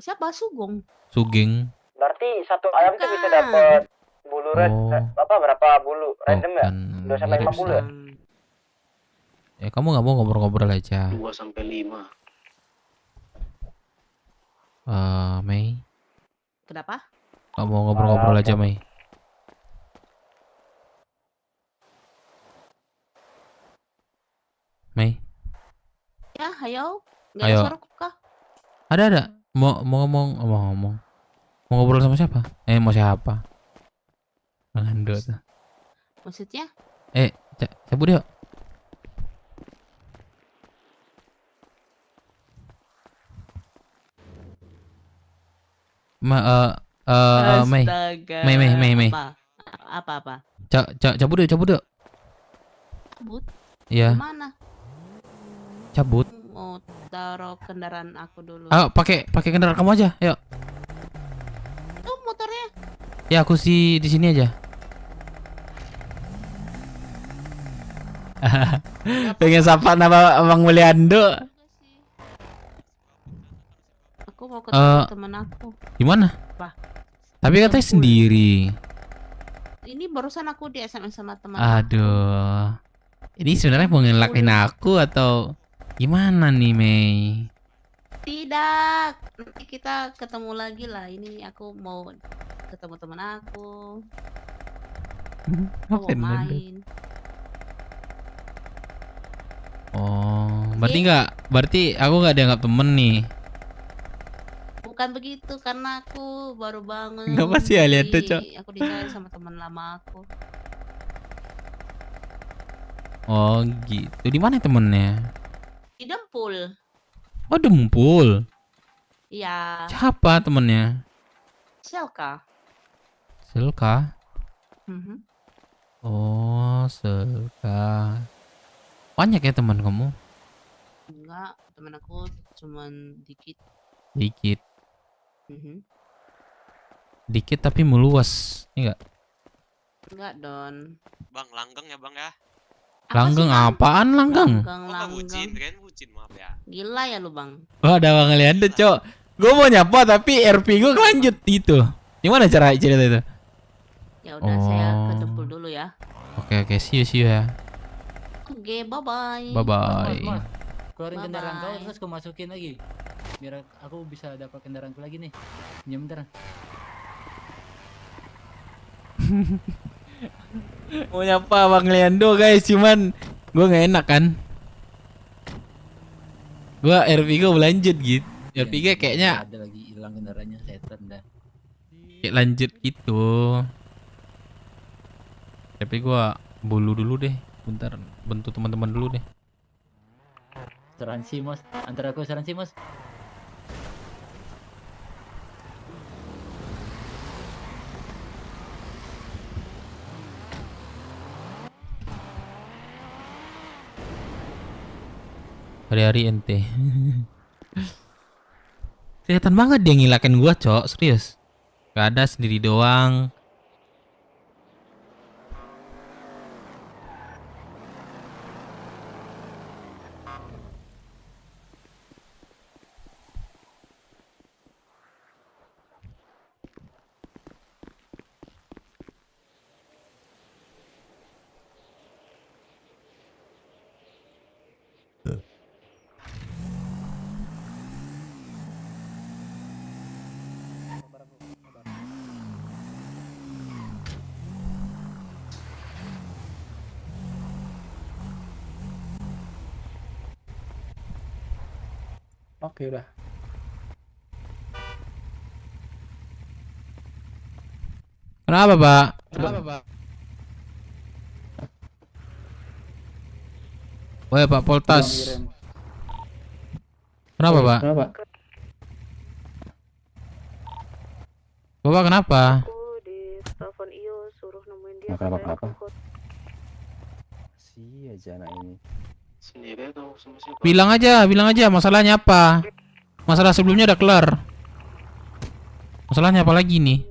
Siapa Sugong? Sugeng. Berarti satu ayam tuh bisa dapat bulu berapa bulu random ya? 2 sampai 5 bulu ya? Ya kamu nggak mau ngobrol-ngobrol aja. 2 sampai 5. Mei. Kenapa? Nggak mau ngobrol-ngobrol aja, Mei. Mei. Ya, ayo. Nggak ada Ayo. suara kah? Ada. Mau ngomong. Mau ngobrol sama siapa? Mau siapa? Ando tuh. Maksudnya? Cabut yuk. Mei. Astaga. Mei. Apa? Cabut yuk. Cabut? Iya. Gimana? Cabut. Mau taruh kendaraan aku dulu. Ayo, pakai kendaraan kamu aja. Yuk. Tuh motornya. Ya, aku sih di sini aja. Pengen sapa nama Abang Mulyando. Aku mau ketemu teman aku. Gimana? Apa? Tapi katanya sendiri. Ini barusan aku di SMS sama teman. Aduh. Ini sebenarnya mau ngelakain aku atau gimana nih, Mei? Tidak. Nanti kita ketemu lagi lah. Ini aku mau ketemu teman aku. Aku Ngapain mau Nando? main. Oh, berarti aku nggak dianggap temen nih. Bukan begitu, karena aku baru bangun. Kenapa sih ya lihat tuh, jadi Cok? Aku dicari sama teman lama aku. Oh, gitu. Di mana temennya? Di Dempul. Oh, Dempul. Iya. Siapa temennya? Selka. Silka. Mhm. Oh, Silka. Banyak ya teman kamu? Enggak, teman aku cuman dikit. Dikit. Mhm. Dikit tapi meluas. Enggak? Enggak, Don. Bang, langgeng ya bang ya? Langgeng apaan langgeng? Langgeng. Bucin, kan bucin, maaf ya. Gila ya lu, Bang. Oh, ada Bang Leander, Cok. Gue mau nyapa tapi RP gue lanjut itu. Gimana cara cerita itu? Ya udah, saya ke Dempul dulu ya. Oke, see you ya. Oke, bye-bye. Bye-bye. Mas, keluarin Bye-bye. kendaraan kau terus kau masukin lagi. Biar aku bisa dapat kendaraanku lagi nih. Pinjam bentar. Mau nyapa Bang Leando guys, cuman gue nggak enak kan. Gue RP gue berlanjut gitu. RP gue kayaknya Ada lagi hilang kendaraannya, setan dah. kayak lanjut gitu. Tapi gue bulu dulu deh. Bentar, bentuk teman-teman dulu deh. Asuransi mas, antar aku asuransi mas. Hari-hari ente. Kelihatan banget dia ngilakin gua, Cok. Serius. Gak ada, sendiri doang. Oke udah. Kenapa, Pak? Woi, Pak Poltas. Kenapa, Pak? Bapak kenapa? Telepon Iyo suruh nemuin dia. Kenapa? Si aja anak ini. Sendiri atau sama siapa? Bilang aja masalahnya apa? Masalah sebelumnya udah kelar. Masalahnya apa lagi nih?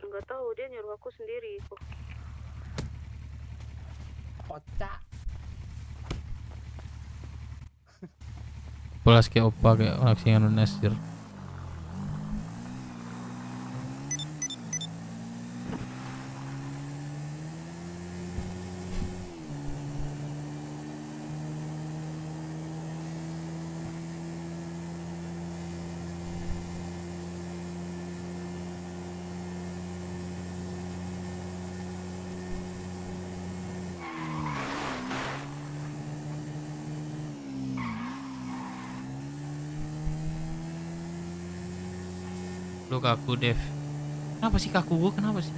Nggak tahu dia nyuruh aku sendiri kok. Kocak. Polas kayak opa kayak aksi yang Nasir. Lu kaku, Dev. Kenapa sih kaku gua? Kenapa sih?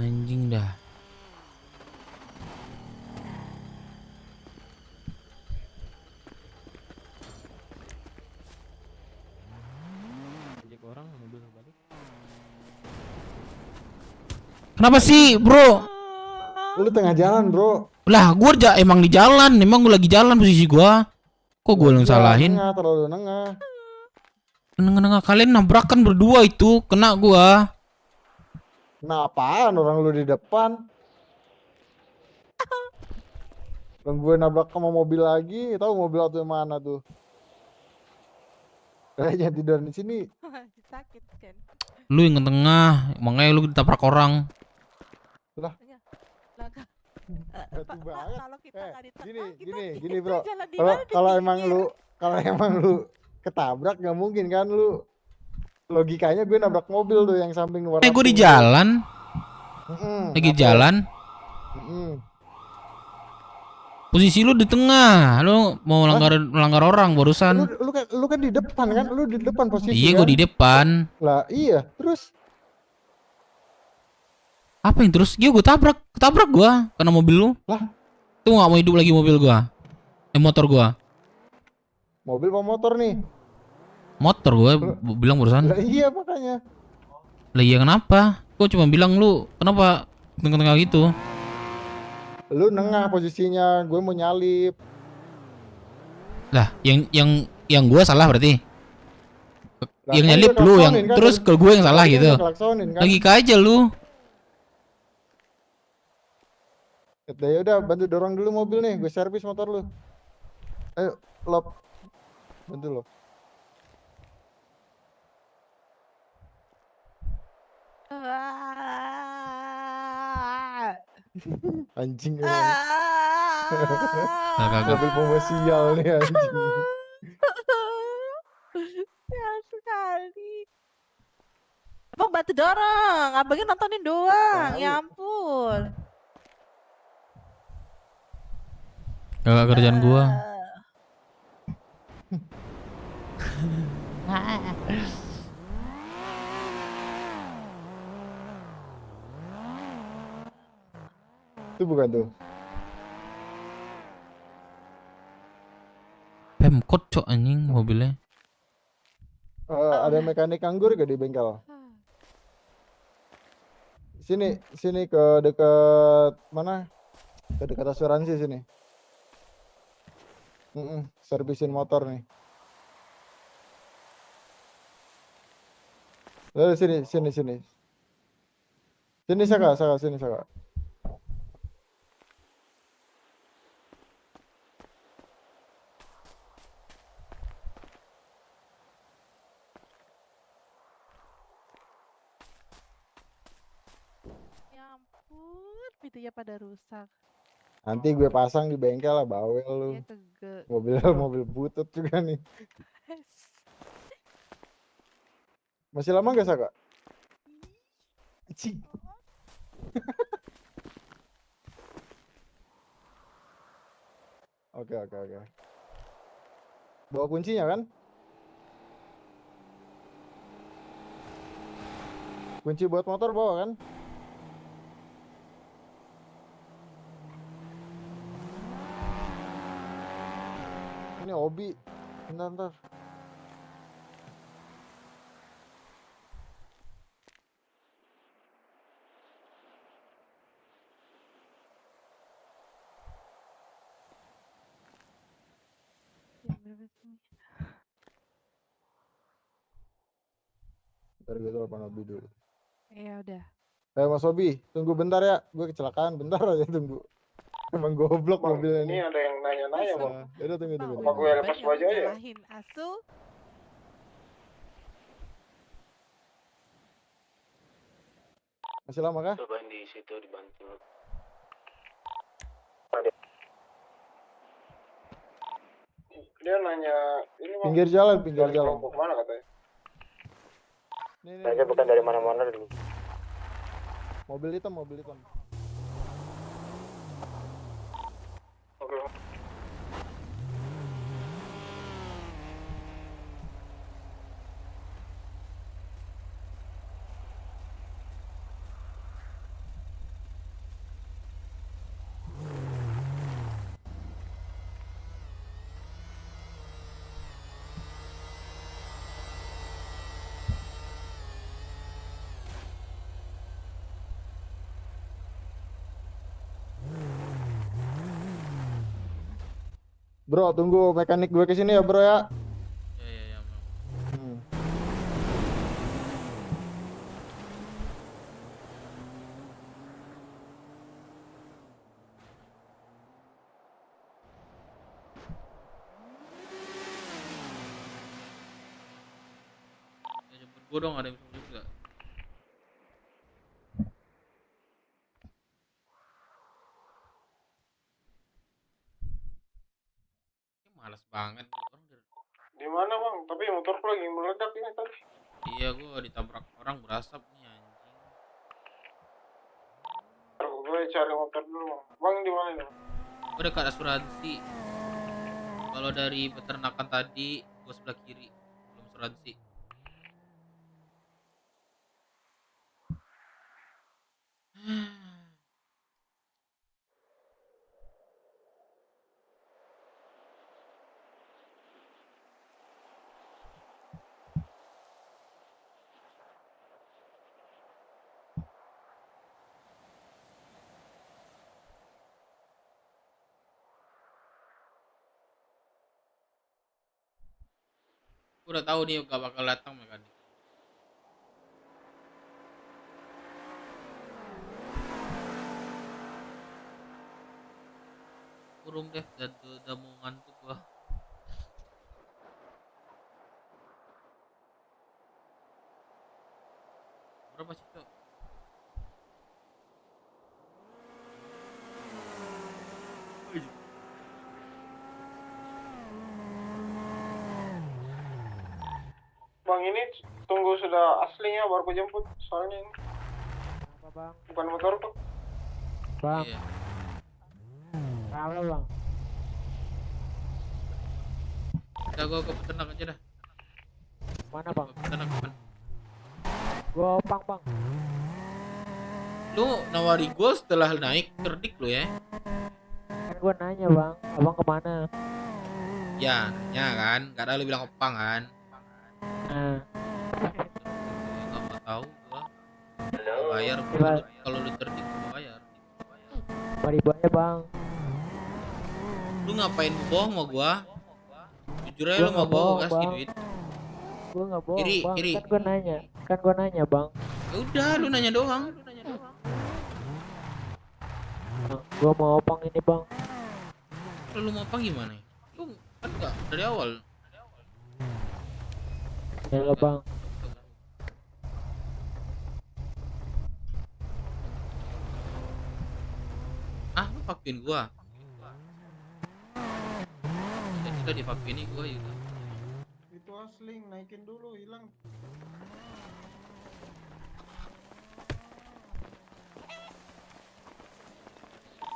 Anjing dah. Kenapa sih, bro? Lu tengah jalan, bro. Lah, gua emang di jalan, emang gua lagi jalan posisi gua. Kok gua yang salahin? Nengah, terlalu nengah. Nengah-nengah kalian nabrakan berdua itu, kena gua. Nah, apaan orang lu di depan? Dan gue nabrak sama mobil lagi, tahu mobil atau yang mana tuh? Jangan tidur di sini. Sakit kan? Lu yang ke tengah, makanya lu ditabrak orang. Lah. Pak, kalau kita nggak di tengah, Gini bro. jalan di Kalau mana, di kalau emang lu ketabrak nggak mungkin kan lu. Logikanya gue nabrak mobil tuh yang samping warna. Gue di jalan. Lagi jalan. Posisi lu di tengah, lu mau melanggar orang barusan. Lu kan di depan kan, lu di depan posisi. Iya, kan? gue di depan. Lah iya, terus apa yang terus? Gue ketabrak gua karena mobil lu. Lah, tuh nggak mau hidup lagi mobil gua, motor gua. Mobil apa motor nih? Motor gua bilang barusan. Lah iya makanya. Lah iya kenapa? Gua cuma bilang lu kenapa tengah-tengah gitu. Lu nengah posisinya, gue mau nyalip. Lah, yang gue salah berarti. Lah, yang kan nyalip lu, yang kan, terus ke gue yang salah gitu. Kan? Logika aja lu. Ya udah, bantu dorong dulu mobil nih, gue servis motor lu. Ayo, lop. Bantu lo. Anjing mobil pemosial nih anjing. Sial sekali. Abang bantu dorong, abangnya nontonin doang. Ya ampun. Gak kerjaan gua. Itu bukan tuh. Pemkot cok anjing mobilnya. Ada mekanik anggur gak di bengkel? Sini ke dekat mana? Ke dekat asuransi sini. Servisin motor nih. Sini. Sini Saka, sini Saka. Ya ampun, pintunya pada rusak. Nanti gue pasang di bengkel lah, bawel lu. Iya kege. Mobil butut juga nih. Masih lama gak Saka? Cik. Oke. Bawa kuncinya kan? Kunci buat motor bawa kan? Ini Obi. Bentar. Ntar gue telepon Obi dulu. Ya udah. Mas Obi, tunggu bentar ya. Gue kecelakaan, bentar aja tunggu. Emang goblok mobilnya Ini nih. ada yang nanya-nanya bang. Udah tunggu. Apa gue lepas baju aja? Nyalahin asu. Masih lama kah? Cobain di situ dibantu. Dia nanya ini bang. Pinggir jalan. Kelompok mana katanya? Kayaknya bukan dari mana-mana dulu. Mobil hitam. Oke. Bro, tunggu mekanik gue kesini ya bro ya. Iya. Ya jemput gue dong, ada yang bisa juga. Males banget orang Di mana bang? Tapi motorku lagi meledak ini tadi. Iya, gue ditabrak orang berasap nih anjing. Gue cari motor dulu bang. Bang di mana nih? Gue dekat asuransi. Kalau dari peternakan tadi, gue sebelah kiri. Belum asuransi. Gue udah tahu nih gak bakal datang mekanik. Kurung deh, dan udah mau ngantuk gua. Berapa sih Cok? Bang ini tunggu sudah aslinya baru ku jemput soalnya ini. Apa bang? Bukan motorku. Bang. Iya. Apa bang? Udah gua ke peternak aja dah. Mana bang? Ke peternak kapan? Gua opang bang. Lu nawari gua setelah naik cerdik lu ya. Kan gua nanya bang, abang kemana? Ya, nanya kan, karena lu bilang opang kan. Nah. Gak mau tahu gua. Bayar Gimana? kalau lu tertib bayar. 5.000 aja bang. Lu ngapain bohong sama gua? Jujur aja Gua lu mau nggak gua bohong, kasih Bang. duit. Gue nggak bohong Kiri, bang. kiri. Kan gue nanya bang. Ya udah, lu nanya doang. Gue mau opang ini bang. Lu mau apa gimana? Lu kan enggak dari awal. Ya lah bang. Ah, lu vakuin gua. Ya udah divakuin gua juga. Itu asling, naikin dulu, hilang.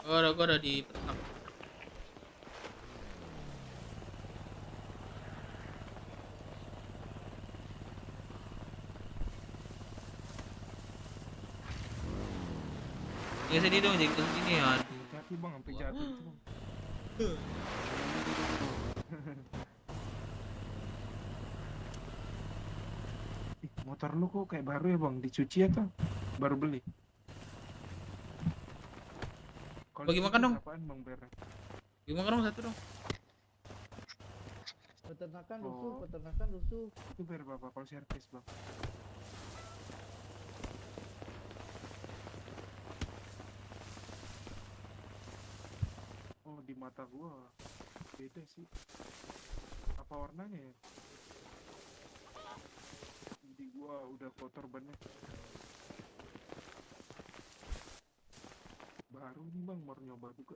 Gua udah di peternak. Ya sedih dong jadi ke sini ya. Hati bang, sampai jatuh itu bang. Ih, motor lu kok kayak baru ya bang? Dicuci atau baru beli? Kalau Bagi dicuci makan dong. berapaan bang beres? Bagi makan dong satu dong. Peternakan Oh. peternakan rusuh. Itu biar berapa kalau servis bang? Oh di mata gua beda sih. Apa warnanya ya? Di gua udah kotor banyak. Baru nih bang, baru nyoba juga.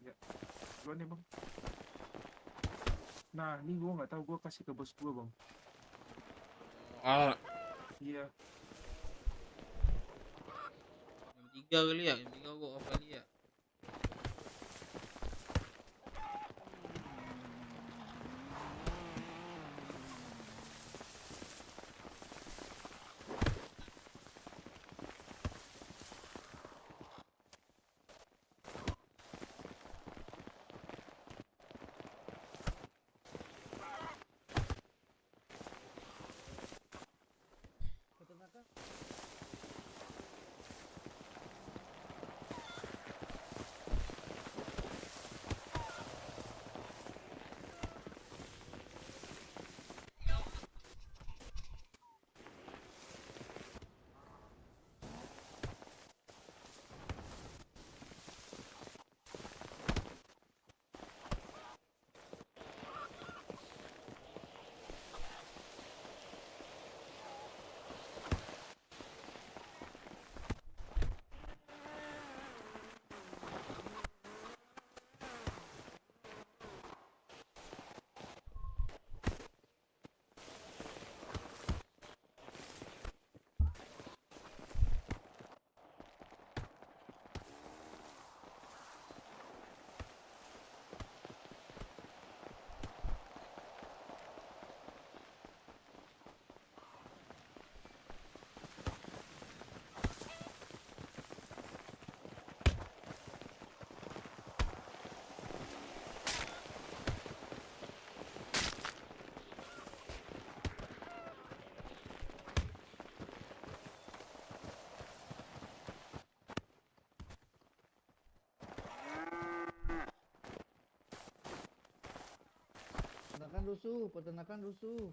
Ya, duluan ya bang. Nah, ini gua nggak tahu, gua kasih ke bos gua bang. Ah, Iya. jam 3 kali ya. Jam 3 gua off kali ya. Peternakan rusuh.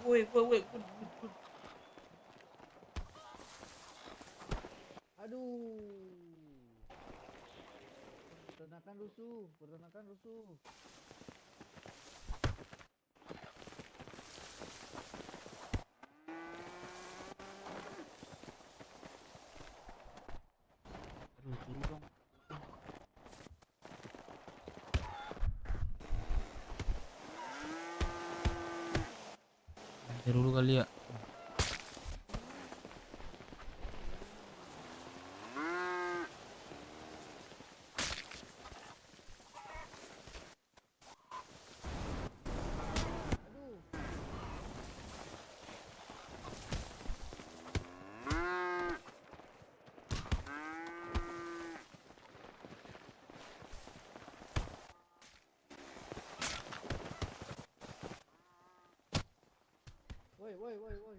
Woi. Aduh. Peternakan rusuh. Aduh, turu dong. Nanti dulu kali ya. woi, woi, woi, woi.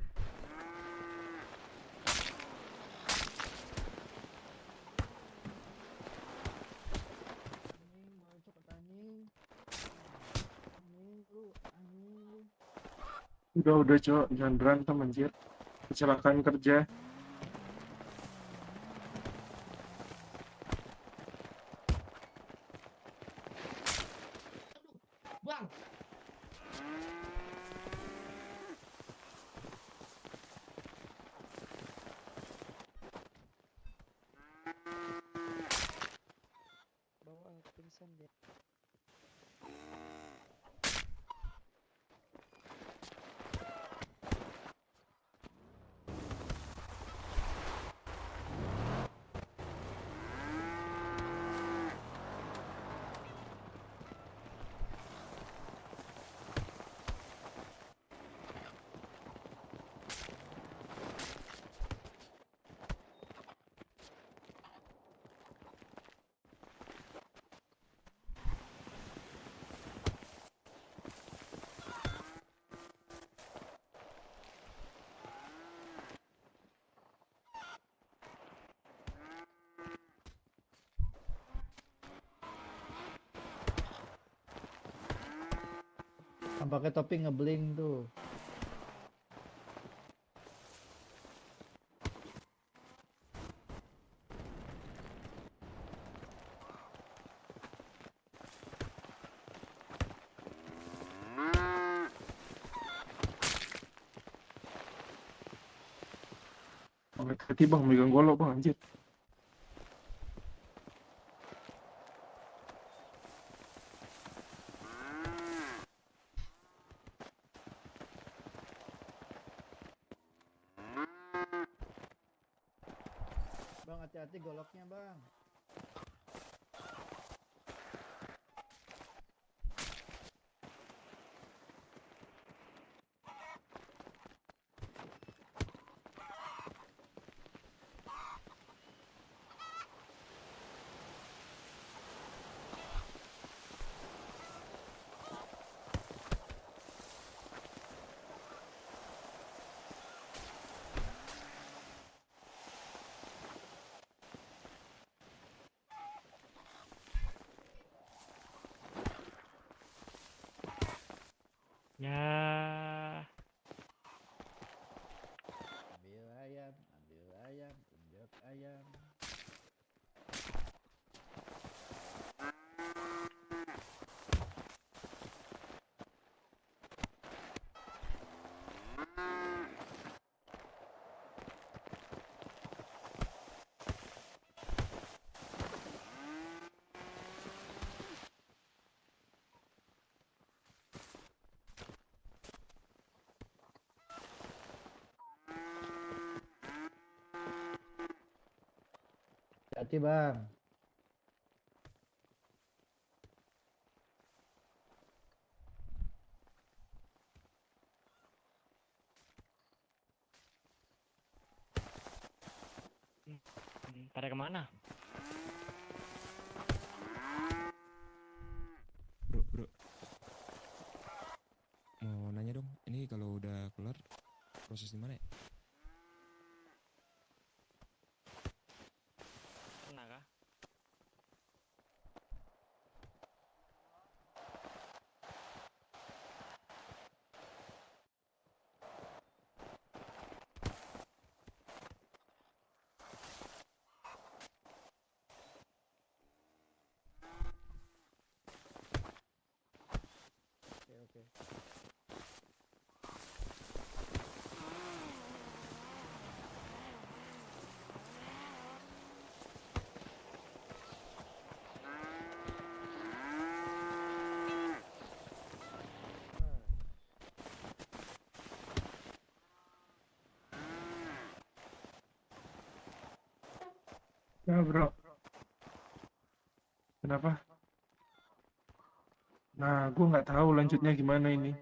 Anjing, mau cokot anjing. Anjing, lu, anjing lu. Udah cok, jangan berantem anjir. Kecelakaan kerja. Bang. Bawa pingsan dia. Pakai topi ngebling tuh. Hati bang, megang golok bang anjir. Bang, hati-hati goloknya, Bang. Ya. Ambil ayam, injak ayam. Hati-hati, Bang. Pada kemana? Bro, mau nanya dong, ini kalau udah kelar proses di mana ya? Kena kah? Oke. Ya bro. Kenapa? Nah, gue nggak tahu lanjutnya gimana ini.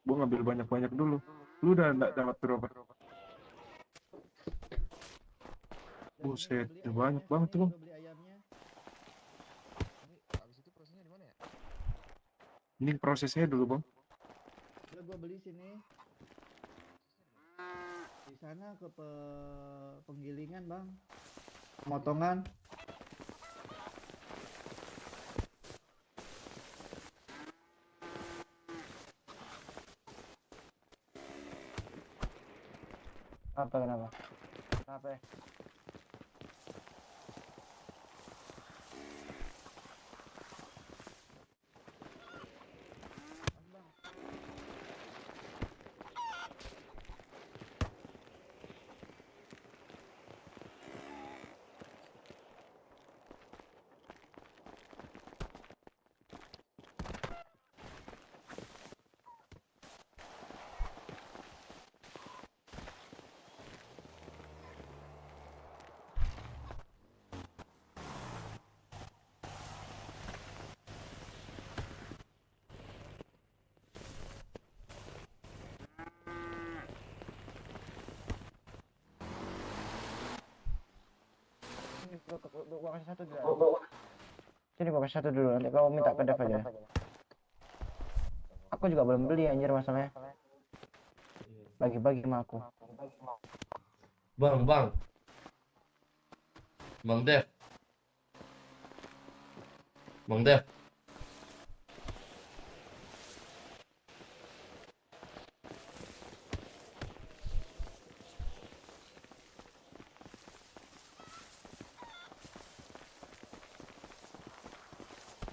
Gue ngambil banyak-banyak dulu. Lu udah nggak dapat berapa? Buset, udah banyak banget tuh bang. Beli ayamnya. Habis itu prosesnya di mana ya? Ini prosesnya dulu bang. Udah gua beli sini. Di sana ke penggilingan bang, pemotongan. Apa kenapa? Kenapa ya? Gua kasih satu dulu. Sini gua kasih satu dulu, nanti kau minta ke Dev aja. Aku juga belum beli anjir masalahnya. Bagi-bagi sama aku. Bang Dev. Bang Dev.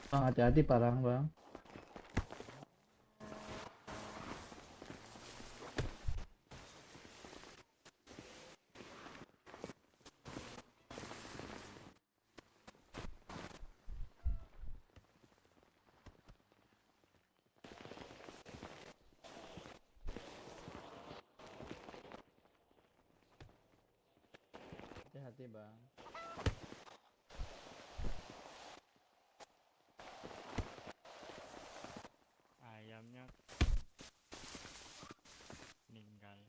Bang, hati-hati parang bang. Hati-hati bang. Ayamnya meninggal.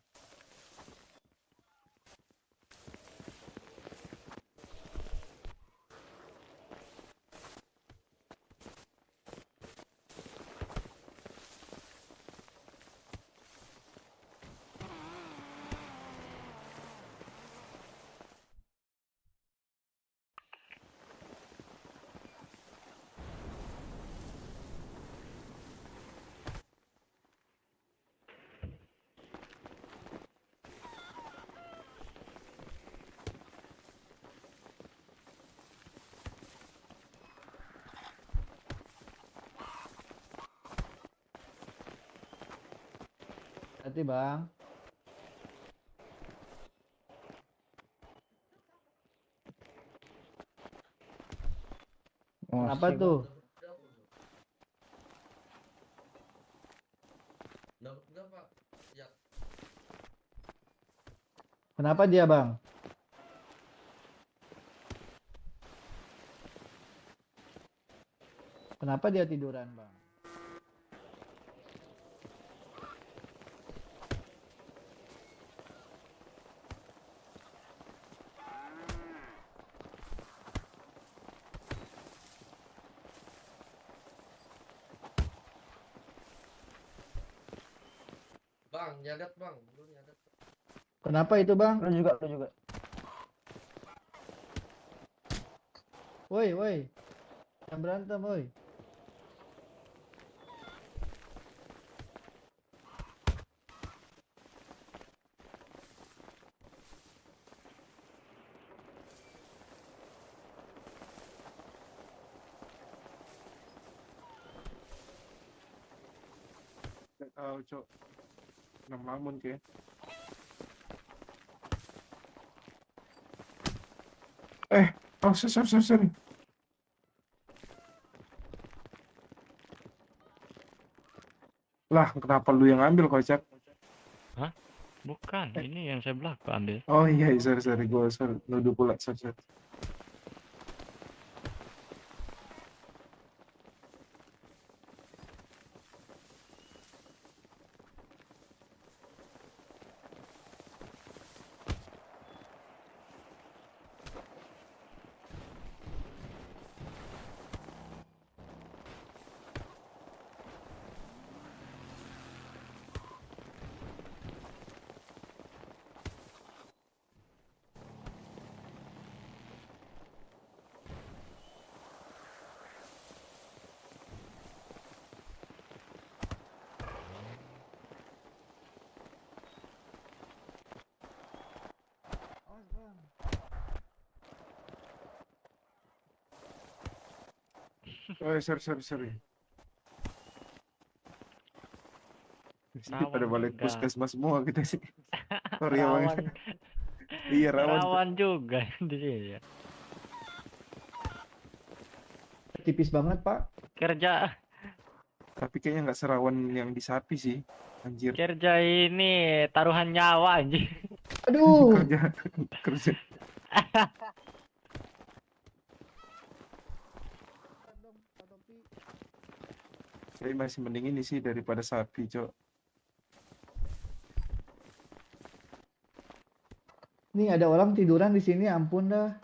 Hati bang. Kenapa tuh? Kenapa dia bang? Kenapa dia tiduran bang? Bang, nyadat bang. Lu nyadat. Kenapa itu bang? Lu juga. Woi. Jangan berantem woi. Nggak tahu cok. Lamun kayak. Sorry. Lah, kenapa lu yang ambil kocak? Hah? Bukan, ini yang saya belakang ambil. Oh iya, sorry, gue nuduh pula, sorry. Oh, sorry. Sini pada Rawan balik juga. puskesmas semua kita sih. Sorry ya Bang. Rawan. Iya rawan. Rawan juga di sini ya. Tipis banget, Pak. Kerja Tapi kayaknya nggak serawan yang di sapi sih. Anjir. kerja ini taruhan nyawa anjing. Aduh. Kerja. Saya masih mending ini sih daripada sapi, Cok. Nih ada orang tiduran di sini, ampun dah.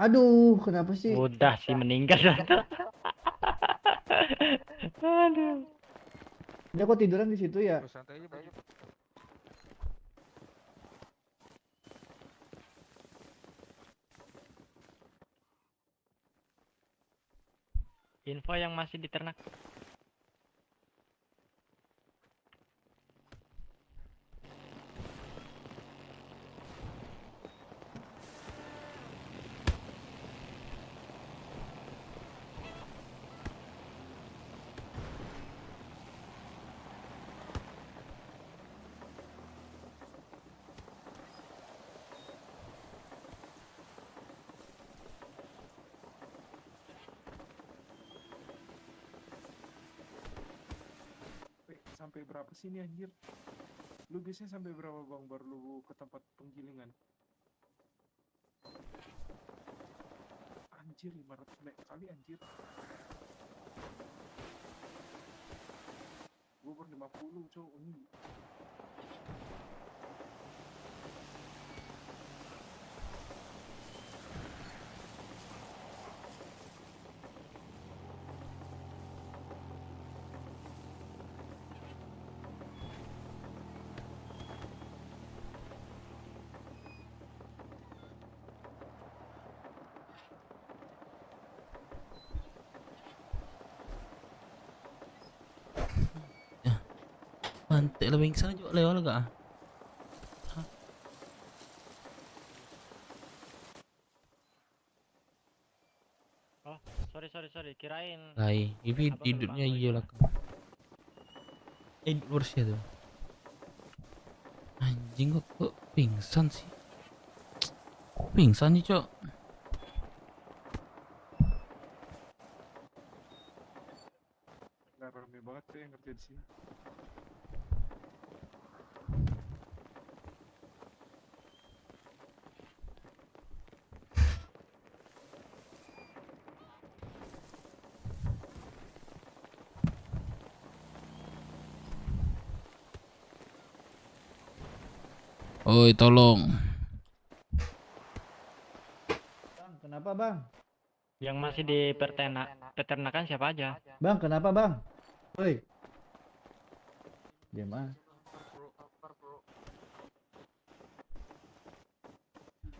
Aduh, kenapa sih? Udah sih meninggal Tante. Aduh. Dia kok tiduran di situ ya? Info yang masih di ternak. Sampai berapa sih ini anjir? Lu biasanya sampai berapa Bang baru lu ke tempat penggilingan? Anjir 500 naik kali anjir. Gua baru 50 cowok ini. Mantik lebih sana juga lewat gak? Oh, sorry. Kirain. Lai, ini Abang hidupnya lupa. iya lah. Bersih tuh. Anjing kok pingsan sih? Kok pingsan nih, Cok? Nah, rame banget tuh yang kerja di sini. Oi, tolong. Bang, kenapa bang? Yang masih di peternakan siapa aja? Bang, kenapa bang? Woi. Diam ah.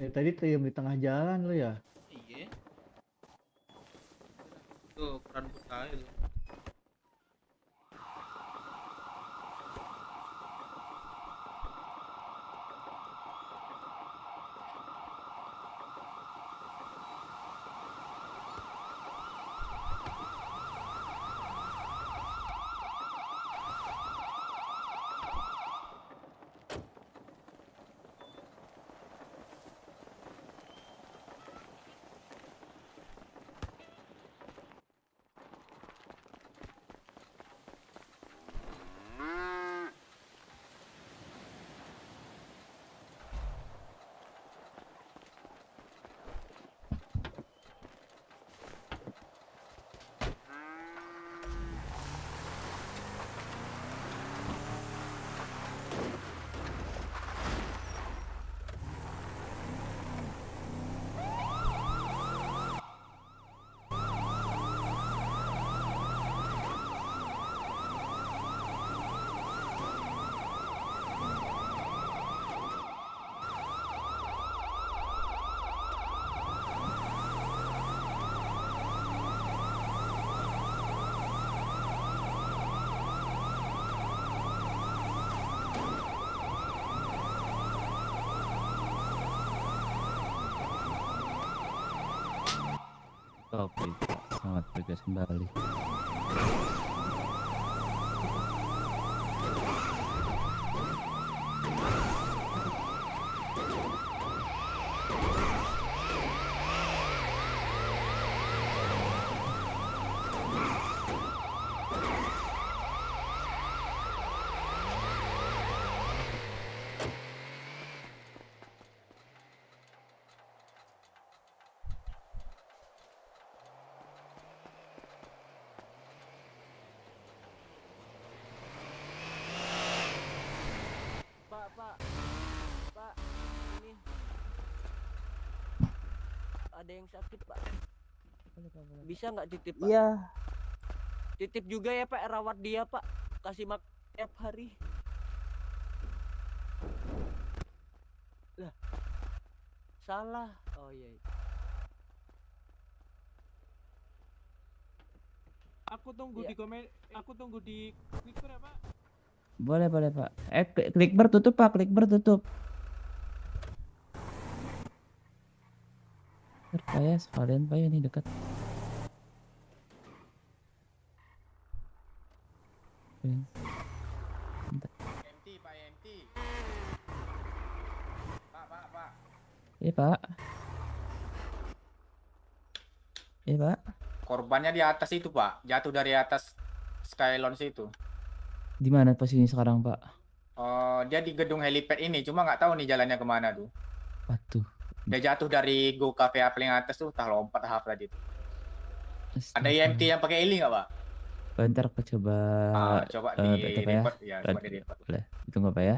Tadi diem di tengah jalan lo ya? Iya. Tuh, peran buka itu. Stop Rika, selamat bertugas kembali. Pak, ini ada yang sakit Pak. Bisa nggak titip Pak? Iya. Titip juga ya Pak, rawat dia Pak. Kasih makan tiap hari. Lah, salah. Oh iya. Aku tunggu Iya. di komen, aku tunggu di Twitter ya Pak. Boleh Pak. Klik bar tutup Pak, klik bar tutup. Ntar Pak ya, sekalian Pak ya, ini dekat. Bentar. Iya Pak. Iya Pak. Korbannya di atas itu Pak, jatuh dari atas Skylons itu. Di mana posisinya sekarang Pak? Dia di gedung helipad ini, cuma nggak tahu nih jalannya kemana tuh. Waduh. Dia jatuh dari Go Cafe paling atas tuh, tah lompat tahap tadi tuh. Ada EMT yang pakai heli nggak Pak? Bentar aku coba. Coba Bentar, di Pak ya. report ya, coba di report. Boleh, ditunggu Pak ya.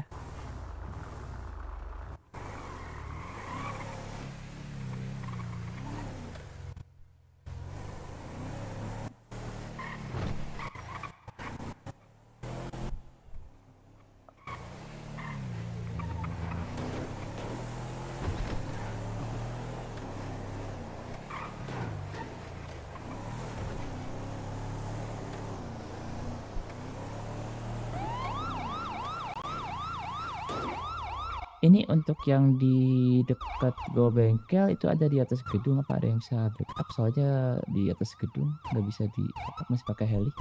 Ini untuk yang di dekat Go Bengkel itu ada di atas gedung, apa ada yang bisa backup? Soalnya di atas gedung nggak bisa di backup, masih pakai heli.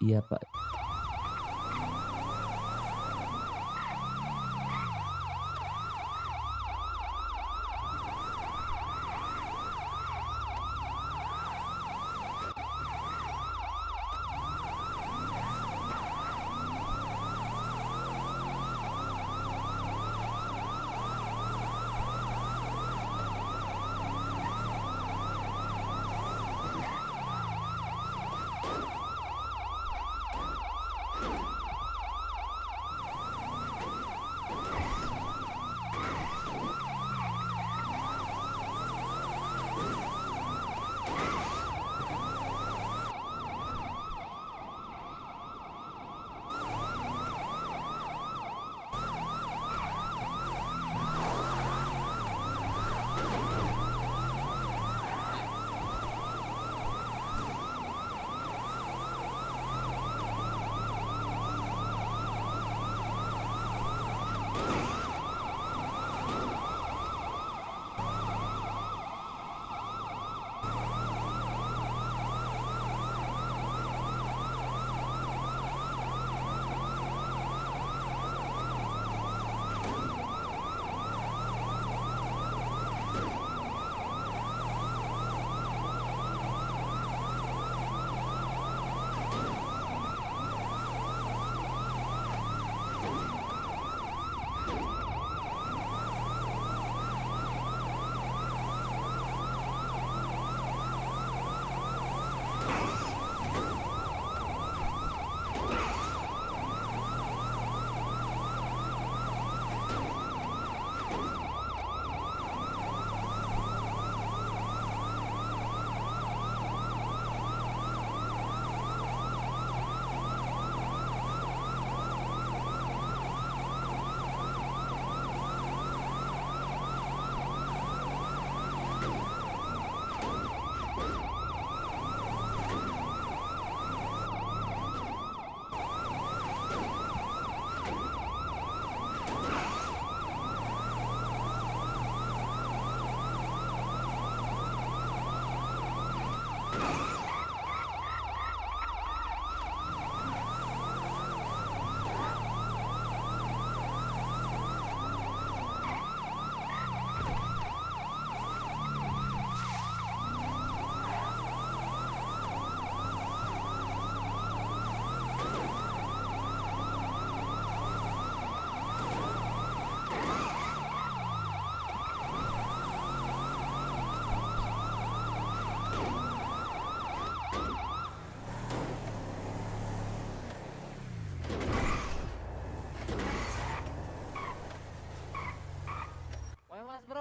Iya Pak.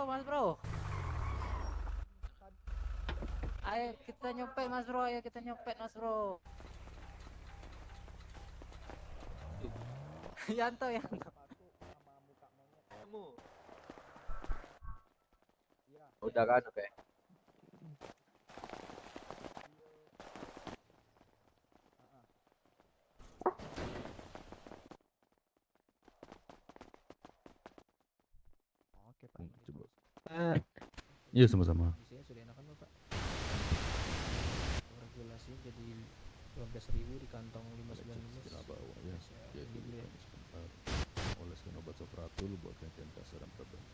Mas bro. Ayo kita nyopet mas bro, ayo kita nyopet mas bro. Yanto. Udah kan, oke. Coba. Iya sama-sama. Sudah enakan Bapak. Regulasi jadi 12.000 di kantong 595. Kenapa ya? Ya dulu sebentar. Oleskan obat Sopratul buat gantian sasaran terbang.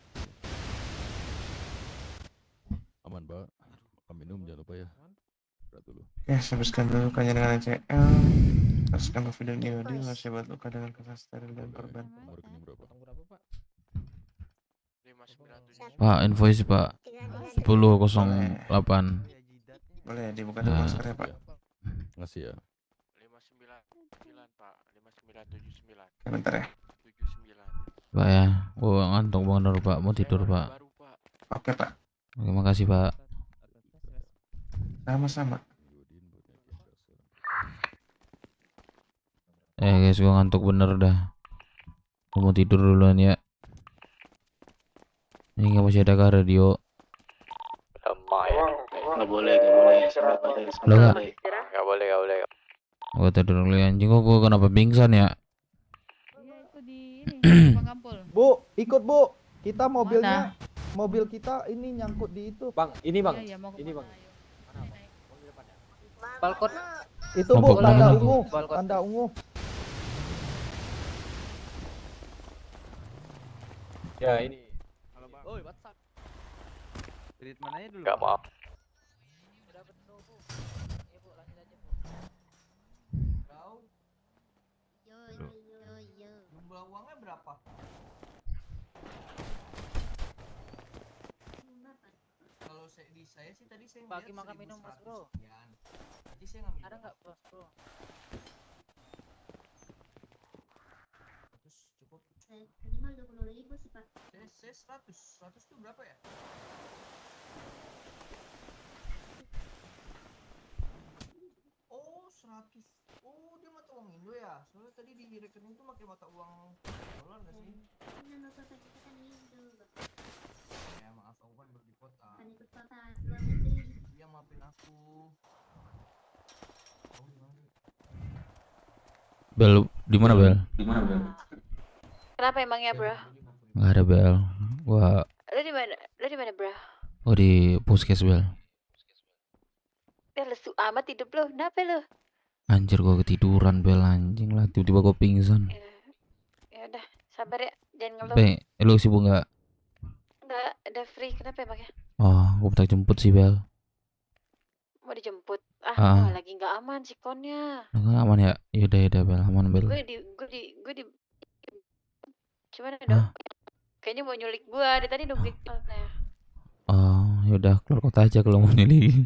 Aman, Pak. Makan minum jangan lupa ya. Berat dulu. Ya, habiskan dulu kanya dengan CL. Paskan video ini audio, ngasih buat luka dengan kertas steril dan perban. Nomor rekening berapa? Berapa Pak? Pak, invoice Pak 1008. Boleh dibuka dulu maskernya Pak. Ngasih ya. 599 Pak, 5979. Bentar ya. 79. Pak ya, gua ngantuk banget Pak, mau tidur Pak. Oke Pak. Oke, makasih Pak. Sama-sama. Guys, gua ngantuk bener dah. Gua mau tidur duluan ya. Ini nggak masih ada kah radio? Nggak boleh. Lo nggak? Nggak boleh. Gua tidur dulu ya. Anjing, gua kenapa pingsan ya? Bu, ikut Bu. Kita mobilnya, mobil kita ini nyangkut di itu. Bang, ini bang. Iya, mau Ini bang. Ayo. Balkon. Itu Bu, Mobil tanda mana? ungu, Balkon. tanda ungu. Ya ini. Halo Bang. Oi, WhatsApp. Edit mananya dulu? Nggak maaf. Udah penuh bu. Ya bu, lanjut aja bu. Jumlah uangnya berapa? Kalau saya sih tadi saya Bagi makan minum mas bro. Nanti saya ngambil. Ada nggak mas bro? Cukup. Minimal 20.000 sih Pak. Saya 100 itu berapa ya? Oh 100. Oh dia mata uang Indo ya? Soalnya tadi di rekening tuh pakai mata uang dolar nggak sih? Ini Bapak kita kan Indo. Ya maaf aku kan baru di kota. Kan ikut kota luar negeri. Iya maafin aku. Oh gimana? Bel, di mana Bel? Kenapa emangnya bro? Nggak ada Bel. Gua Lu di mana? Bro? di puskes Bel. Ya lesu amat hidup lu. Kenapa lu? Anjir, gua ketiduran Bel, anjing lah. Tiba-tiba gua pingsan. Ya udah, sabar ya. Jangan ngeluh. Lu sibuk nggak? Enggak, ada free. Kenapa emangnya? Oh, gua minta jemput sih Bel. Mau dijemput? Ah. Lagi nggak aman sikonnya. Nggak aman ya? Yaudah Bel, aman Bel. Gue di gimana dong? Kayaknya mau nyulik gua. Dari tadi nungguin. Oh, yaudah keluar kota aja kalau mau milih.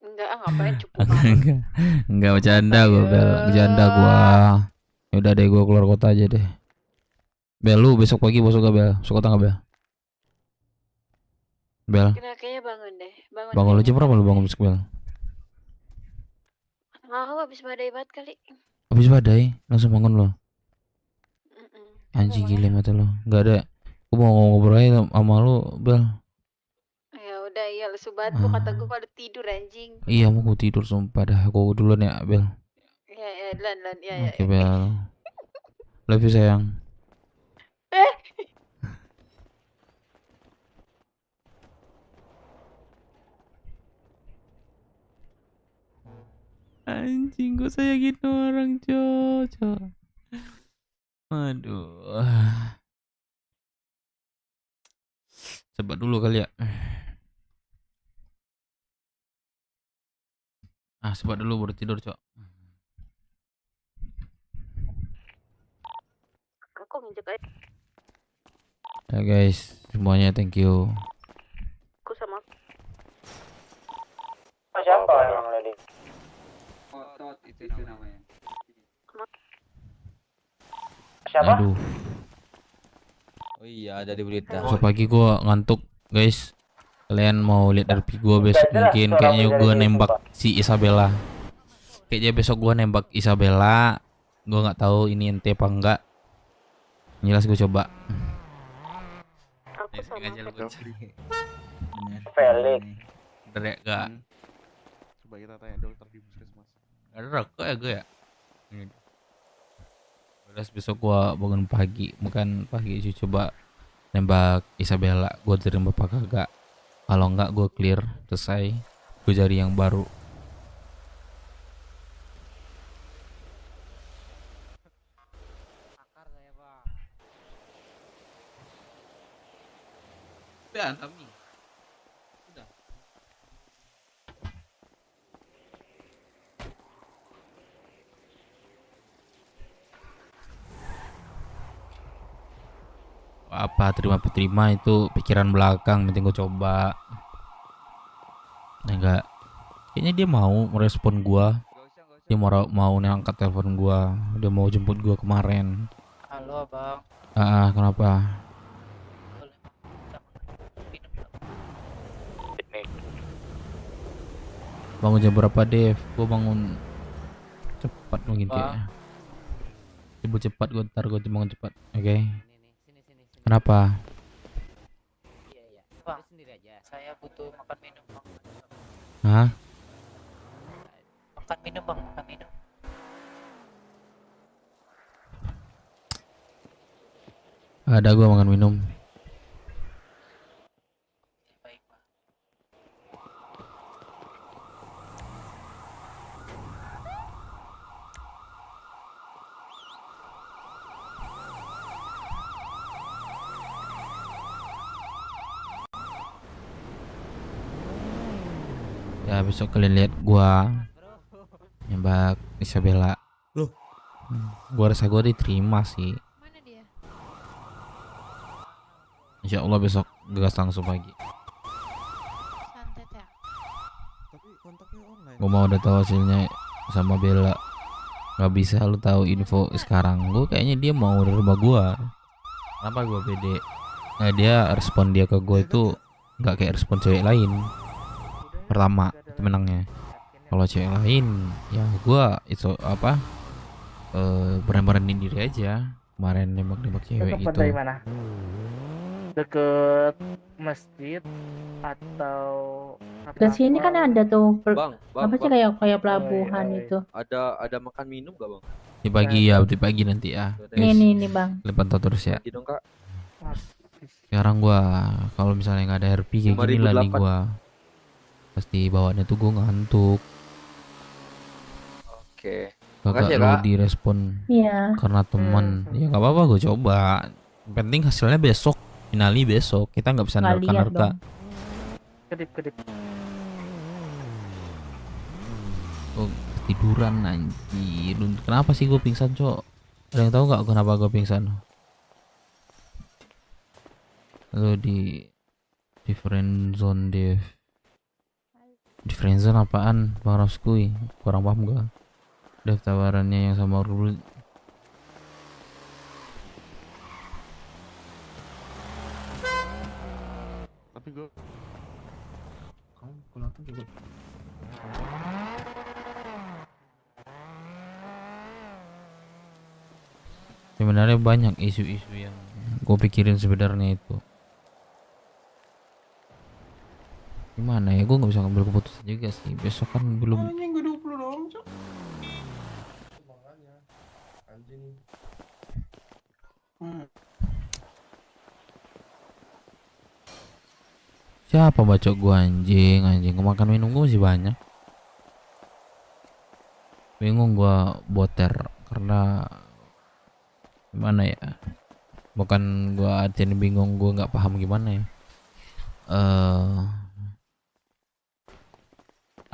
Enggak, ngapain cukup. Enggak bercanda gua Bel, bercanda gua. Yaudah deh, gua keluar kota aja deh. Bel, lu besok pagi bosok gak Bel? Besok kota gak Bel? Bel, Kayaknya bangun deh. bangun lu jam berapa lu bangun besok Bel? Mau habis badai banget kali. Habis badai, langsung bangun lo. Anjing gila mata lo. Gak ada. Gua mau ngobrol aja sama lu Bel. Ya udah, iya lesu banget gua, kata gua pada tidur anjing. Iya, mau gua tidur sumpah dah. Aku duluan ya Bel. Ya lan ya. Oke Bel. Love you sayang. Anjing, gue sayangin orang, cocok. Aduh. Coba dulu kali ya. Sebat dulu baru tidur, Cok. Aku nginjek aja. Ya guys, semuanya thank you. Aku sama Siapa yang lady? Otot itu namanya. Siapa? Aduh, Oh iya, ada di berita. besok pagi gua ngantuk, guys. Kalian mau lihat RP gua besok mungkin kayaknya gua nembak si Isabella. Kayaknya besok gua nembak Isabella. Gua nggak tahu ini ente apa enggak. Jelas gua coba. aku sama Felix. Bener gak? Coba kita tanya dokter di puskesmas. Ada rokok ya gue ya? Terus besok gua bangun pagi, bukan pagi sih, coba nembak Isabella. Gua terima apa kagak? Kalau enggak gua clear, selesai. Gua cari yang baru. Ya, tapi udah. Apa terima itu pikiran belakang, penting gue coba. Enggak, kayaknya dia mau merespon gua. Dia mau ngangkat telepon gua. Dia mau jemput gua kemarin. Halo bang. Kenapa? Bangun jam berapa, Dev? Gua bangun cepat mungkin kayaknya. Tiba cepat gua, ntar gua bangun cepat. Oke. Kenapa? Bang, sendiri aja. Saya butuh makan minum bang. Hah? Makan minum bang, makan minum. Ada gua makan minum. Ya besok kalian lihat gua nembak Isabella. Loh? Gua rasa gua diterima sih. Mana dia? Insya Allah besok gas langsung pagi. Santet ya? Tapi kontaknya online. Gua mau udah tahu hasilnya sama Bella. Gak bisa lu tahu info sekarang. Gua kayaknya dia mau dari rumah gua. Kenapa gua pede? Nah, dia respon dia ke gua itu nggak kayak respon cewek lain. Pertama itu menangnya. Kalau cewek lain ya gua itu apa? Berani-beraniin diri aja. Kemarin nembak-nembak cewek Tempat gitu. dari mana? Deket masjid atau Ke sini kan ada tuh Bang, apa sih kayak pelabuhan itu. Ada makan minum gak bang? Di pagi ya, di pagi nanti ya. Nih Bang. Pantau terus ya. Lagi dong kak. Sekarang gua kalau misalnya nggak ada RP kayak gini lah nih 5.008. gua. Pasti bawaannya tuh gua ngantuk. Oke. Kagak Makasih ya, lu Kak. direspon Iya. karena temen. Ya nggak apa-apa, gua coba. Yang penting hasilnya besok. Finali besok. Kita nggak bisa Nggak lihat nerka-nerka. dong. kedip. Oh, tiduran anjir. Kenapa sih gua pingsan, Cok? Ada yang tahu nggak kenapa gua pingsan? Lu di friend zone, Dev. Di friend zone apaan, Bang Roskui? Kurang paham gua. Dev tawarannya yang sama Rul. Tapi gue Kamu kenapa juga? Sebenarnya banyak isu-isu yang gue pikirin sebenarnya itu. Gimana ya, gue nggak bisa ngambil keputusan juga sih. Besok kan belum. Anjing gue 20 doang, Cok. Makanya anjing. Siapa bacok gue anjing. Kemakan minum gue masih banyak. Bingung gua boter karena gimana ya? Bukan gua artinya bingung, gua nggak paham gimana ya.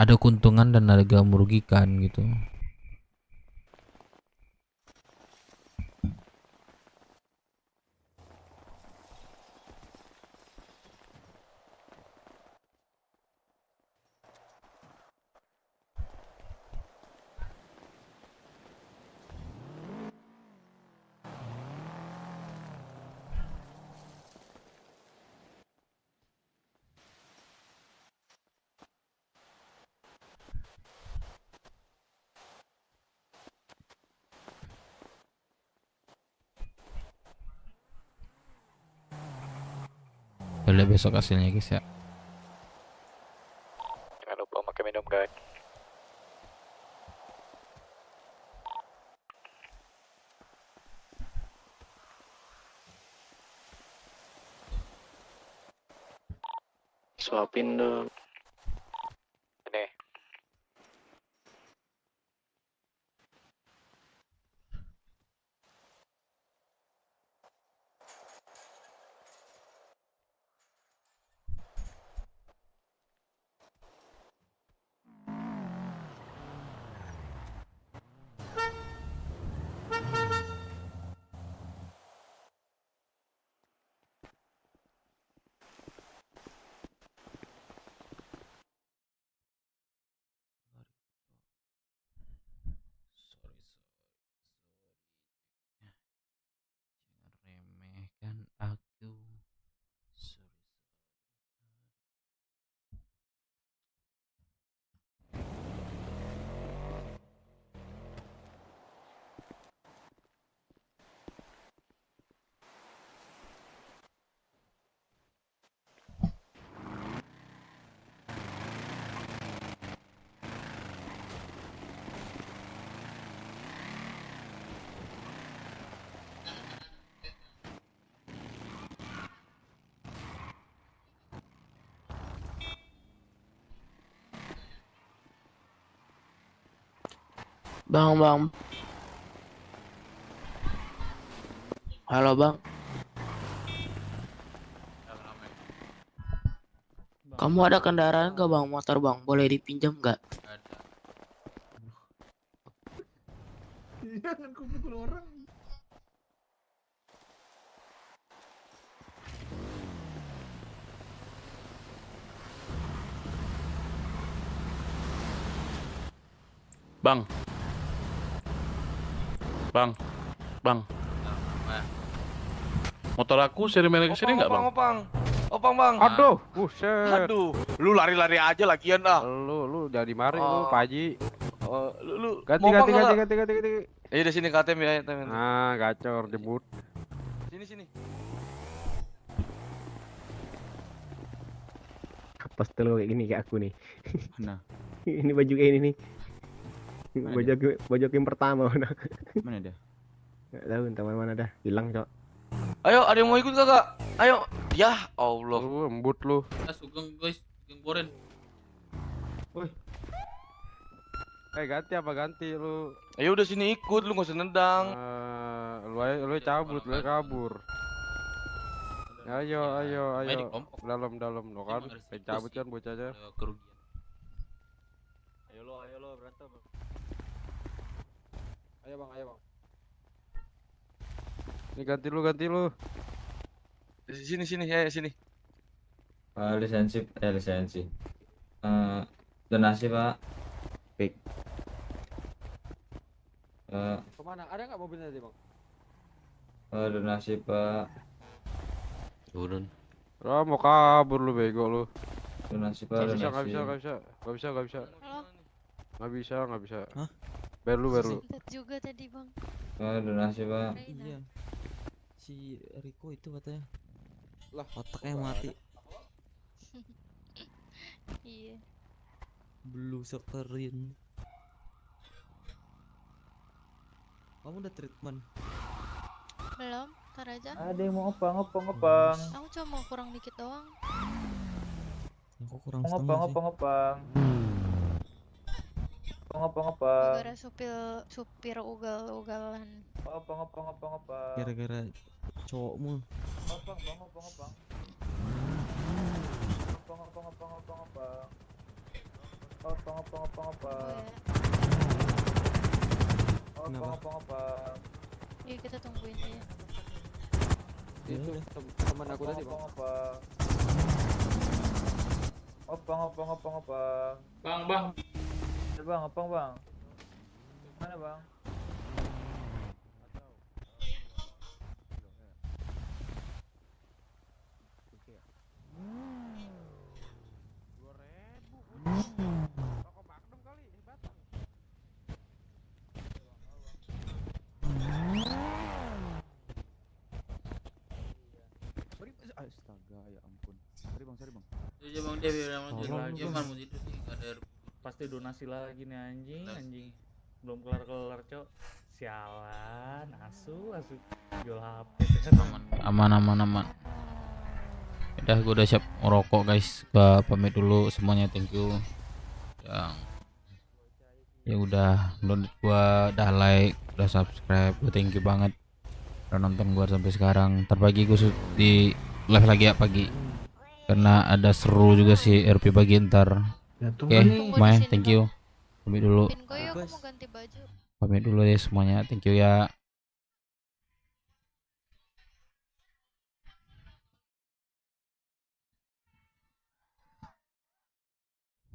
Ada keuntungan dan ada merugikan gitu. Lihat besok hasilnya guys ya. Jangan lupa pakai minum guys. Suapin dong. Ini. Remehkan aku. Bang. Halo bang. Kamu ada kendaraan gak bang, motor bang? Boleh dipinjam gak? Jangan kau pukul orang. Bang. Motor aku seri merek kesini nggak bang? Opang bang. Aduh, buset. Aduh, lu lari-lari aja lagian ah. Lu jadi maring lu, Pak Haji. Lu Ganti. Di sini KTM ya, temen. Ah, gacor jemput. Sini. Postel kayak gini kayak aku nih. Nah. Ini baju kayak ini nih. Baju yang pertama mana? Mana dia? Gak tahu entah mana dah. Hilang, Cok. Ayo, ada yang mau ikut kakak? Ayo. Ya Allah. Lu embut lu. Sugeng guys, sugeng boren. Woi. Ganti lu? Ayo udah sini ikut, lu nggak usah nendang. Lu cabut, lu kabur. Ayo. Dalam lo kan. Cabut kan bocahnya. Kerugian. Ayo lo berantem. Ayo bang. Ini ganti lu. Sini. Lisensi. Donasi pak. Pik. Kemana? Ada nggak mobilnya tadi bang? Donasi pak. Turun. Mau kabur lu bego lu. Donasi pak. Gak bisa. Nggak bisa. Hah? Bayar lu. Lihat juga tadi bang. Donasi pak. Iya. Si Riko itu katanya. Lah, otaknya mati. Iya. Blue screen. Kamu udah treatment? Belum, ntar aja. Ada yang mau ngopang. Aku cuma mau kurang dikit doang. Aku kurang setengah sih. Gara-gara supir ugal-ugalan. Gara-gara cowokmu. Kenapa? Iya kita tungguin aja. Itu teman aku tadi bang. Bang. Bang, apa bang? Mana bang? Astaga, ya ampun. Sorry bang. Iya bang, dia bilang mau tidur lagi, Bang. kan mau tidur sih, nggak ada. Pasti donasi lagi nih anjing. Belum kelar cok. Sialan, asu. Jual HP sekarang. Aman. Udah, gue udah siap ngerokok guys. Gua pamit dulu semuanya, thank you. Yang ya udah download gua, udah like, udah subscribe, gua thank you banget udah nonton gua sampai sekarang. Ntar pagi gua di live lagi ya pagi, karena ada seru juga sih RP pagi ntar. Oke, Mai, thank you. Pamit dulu. Pinko yuk, aku mau ganti baju. Pamit dulu ya semuanya, thank you ya.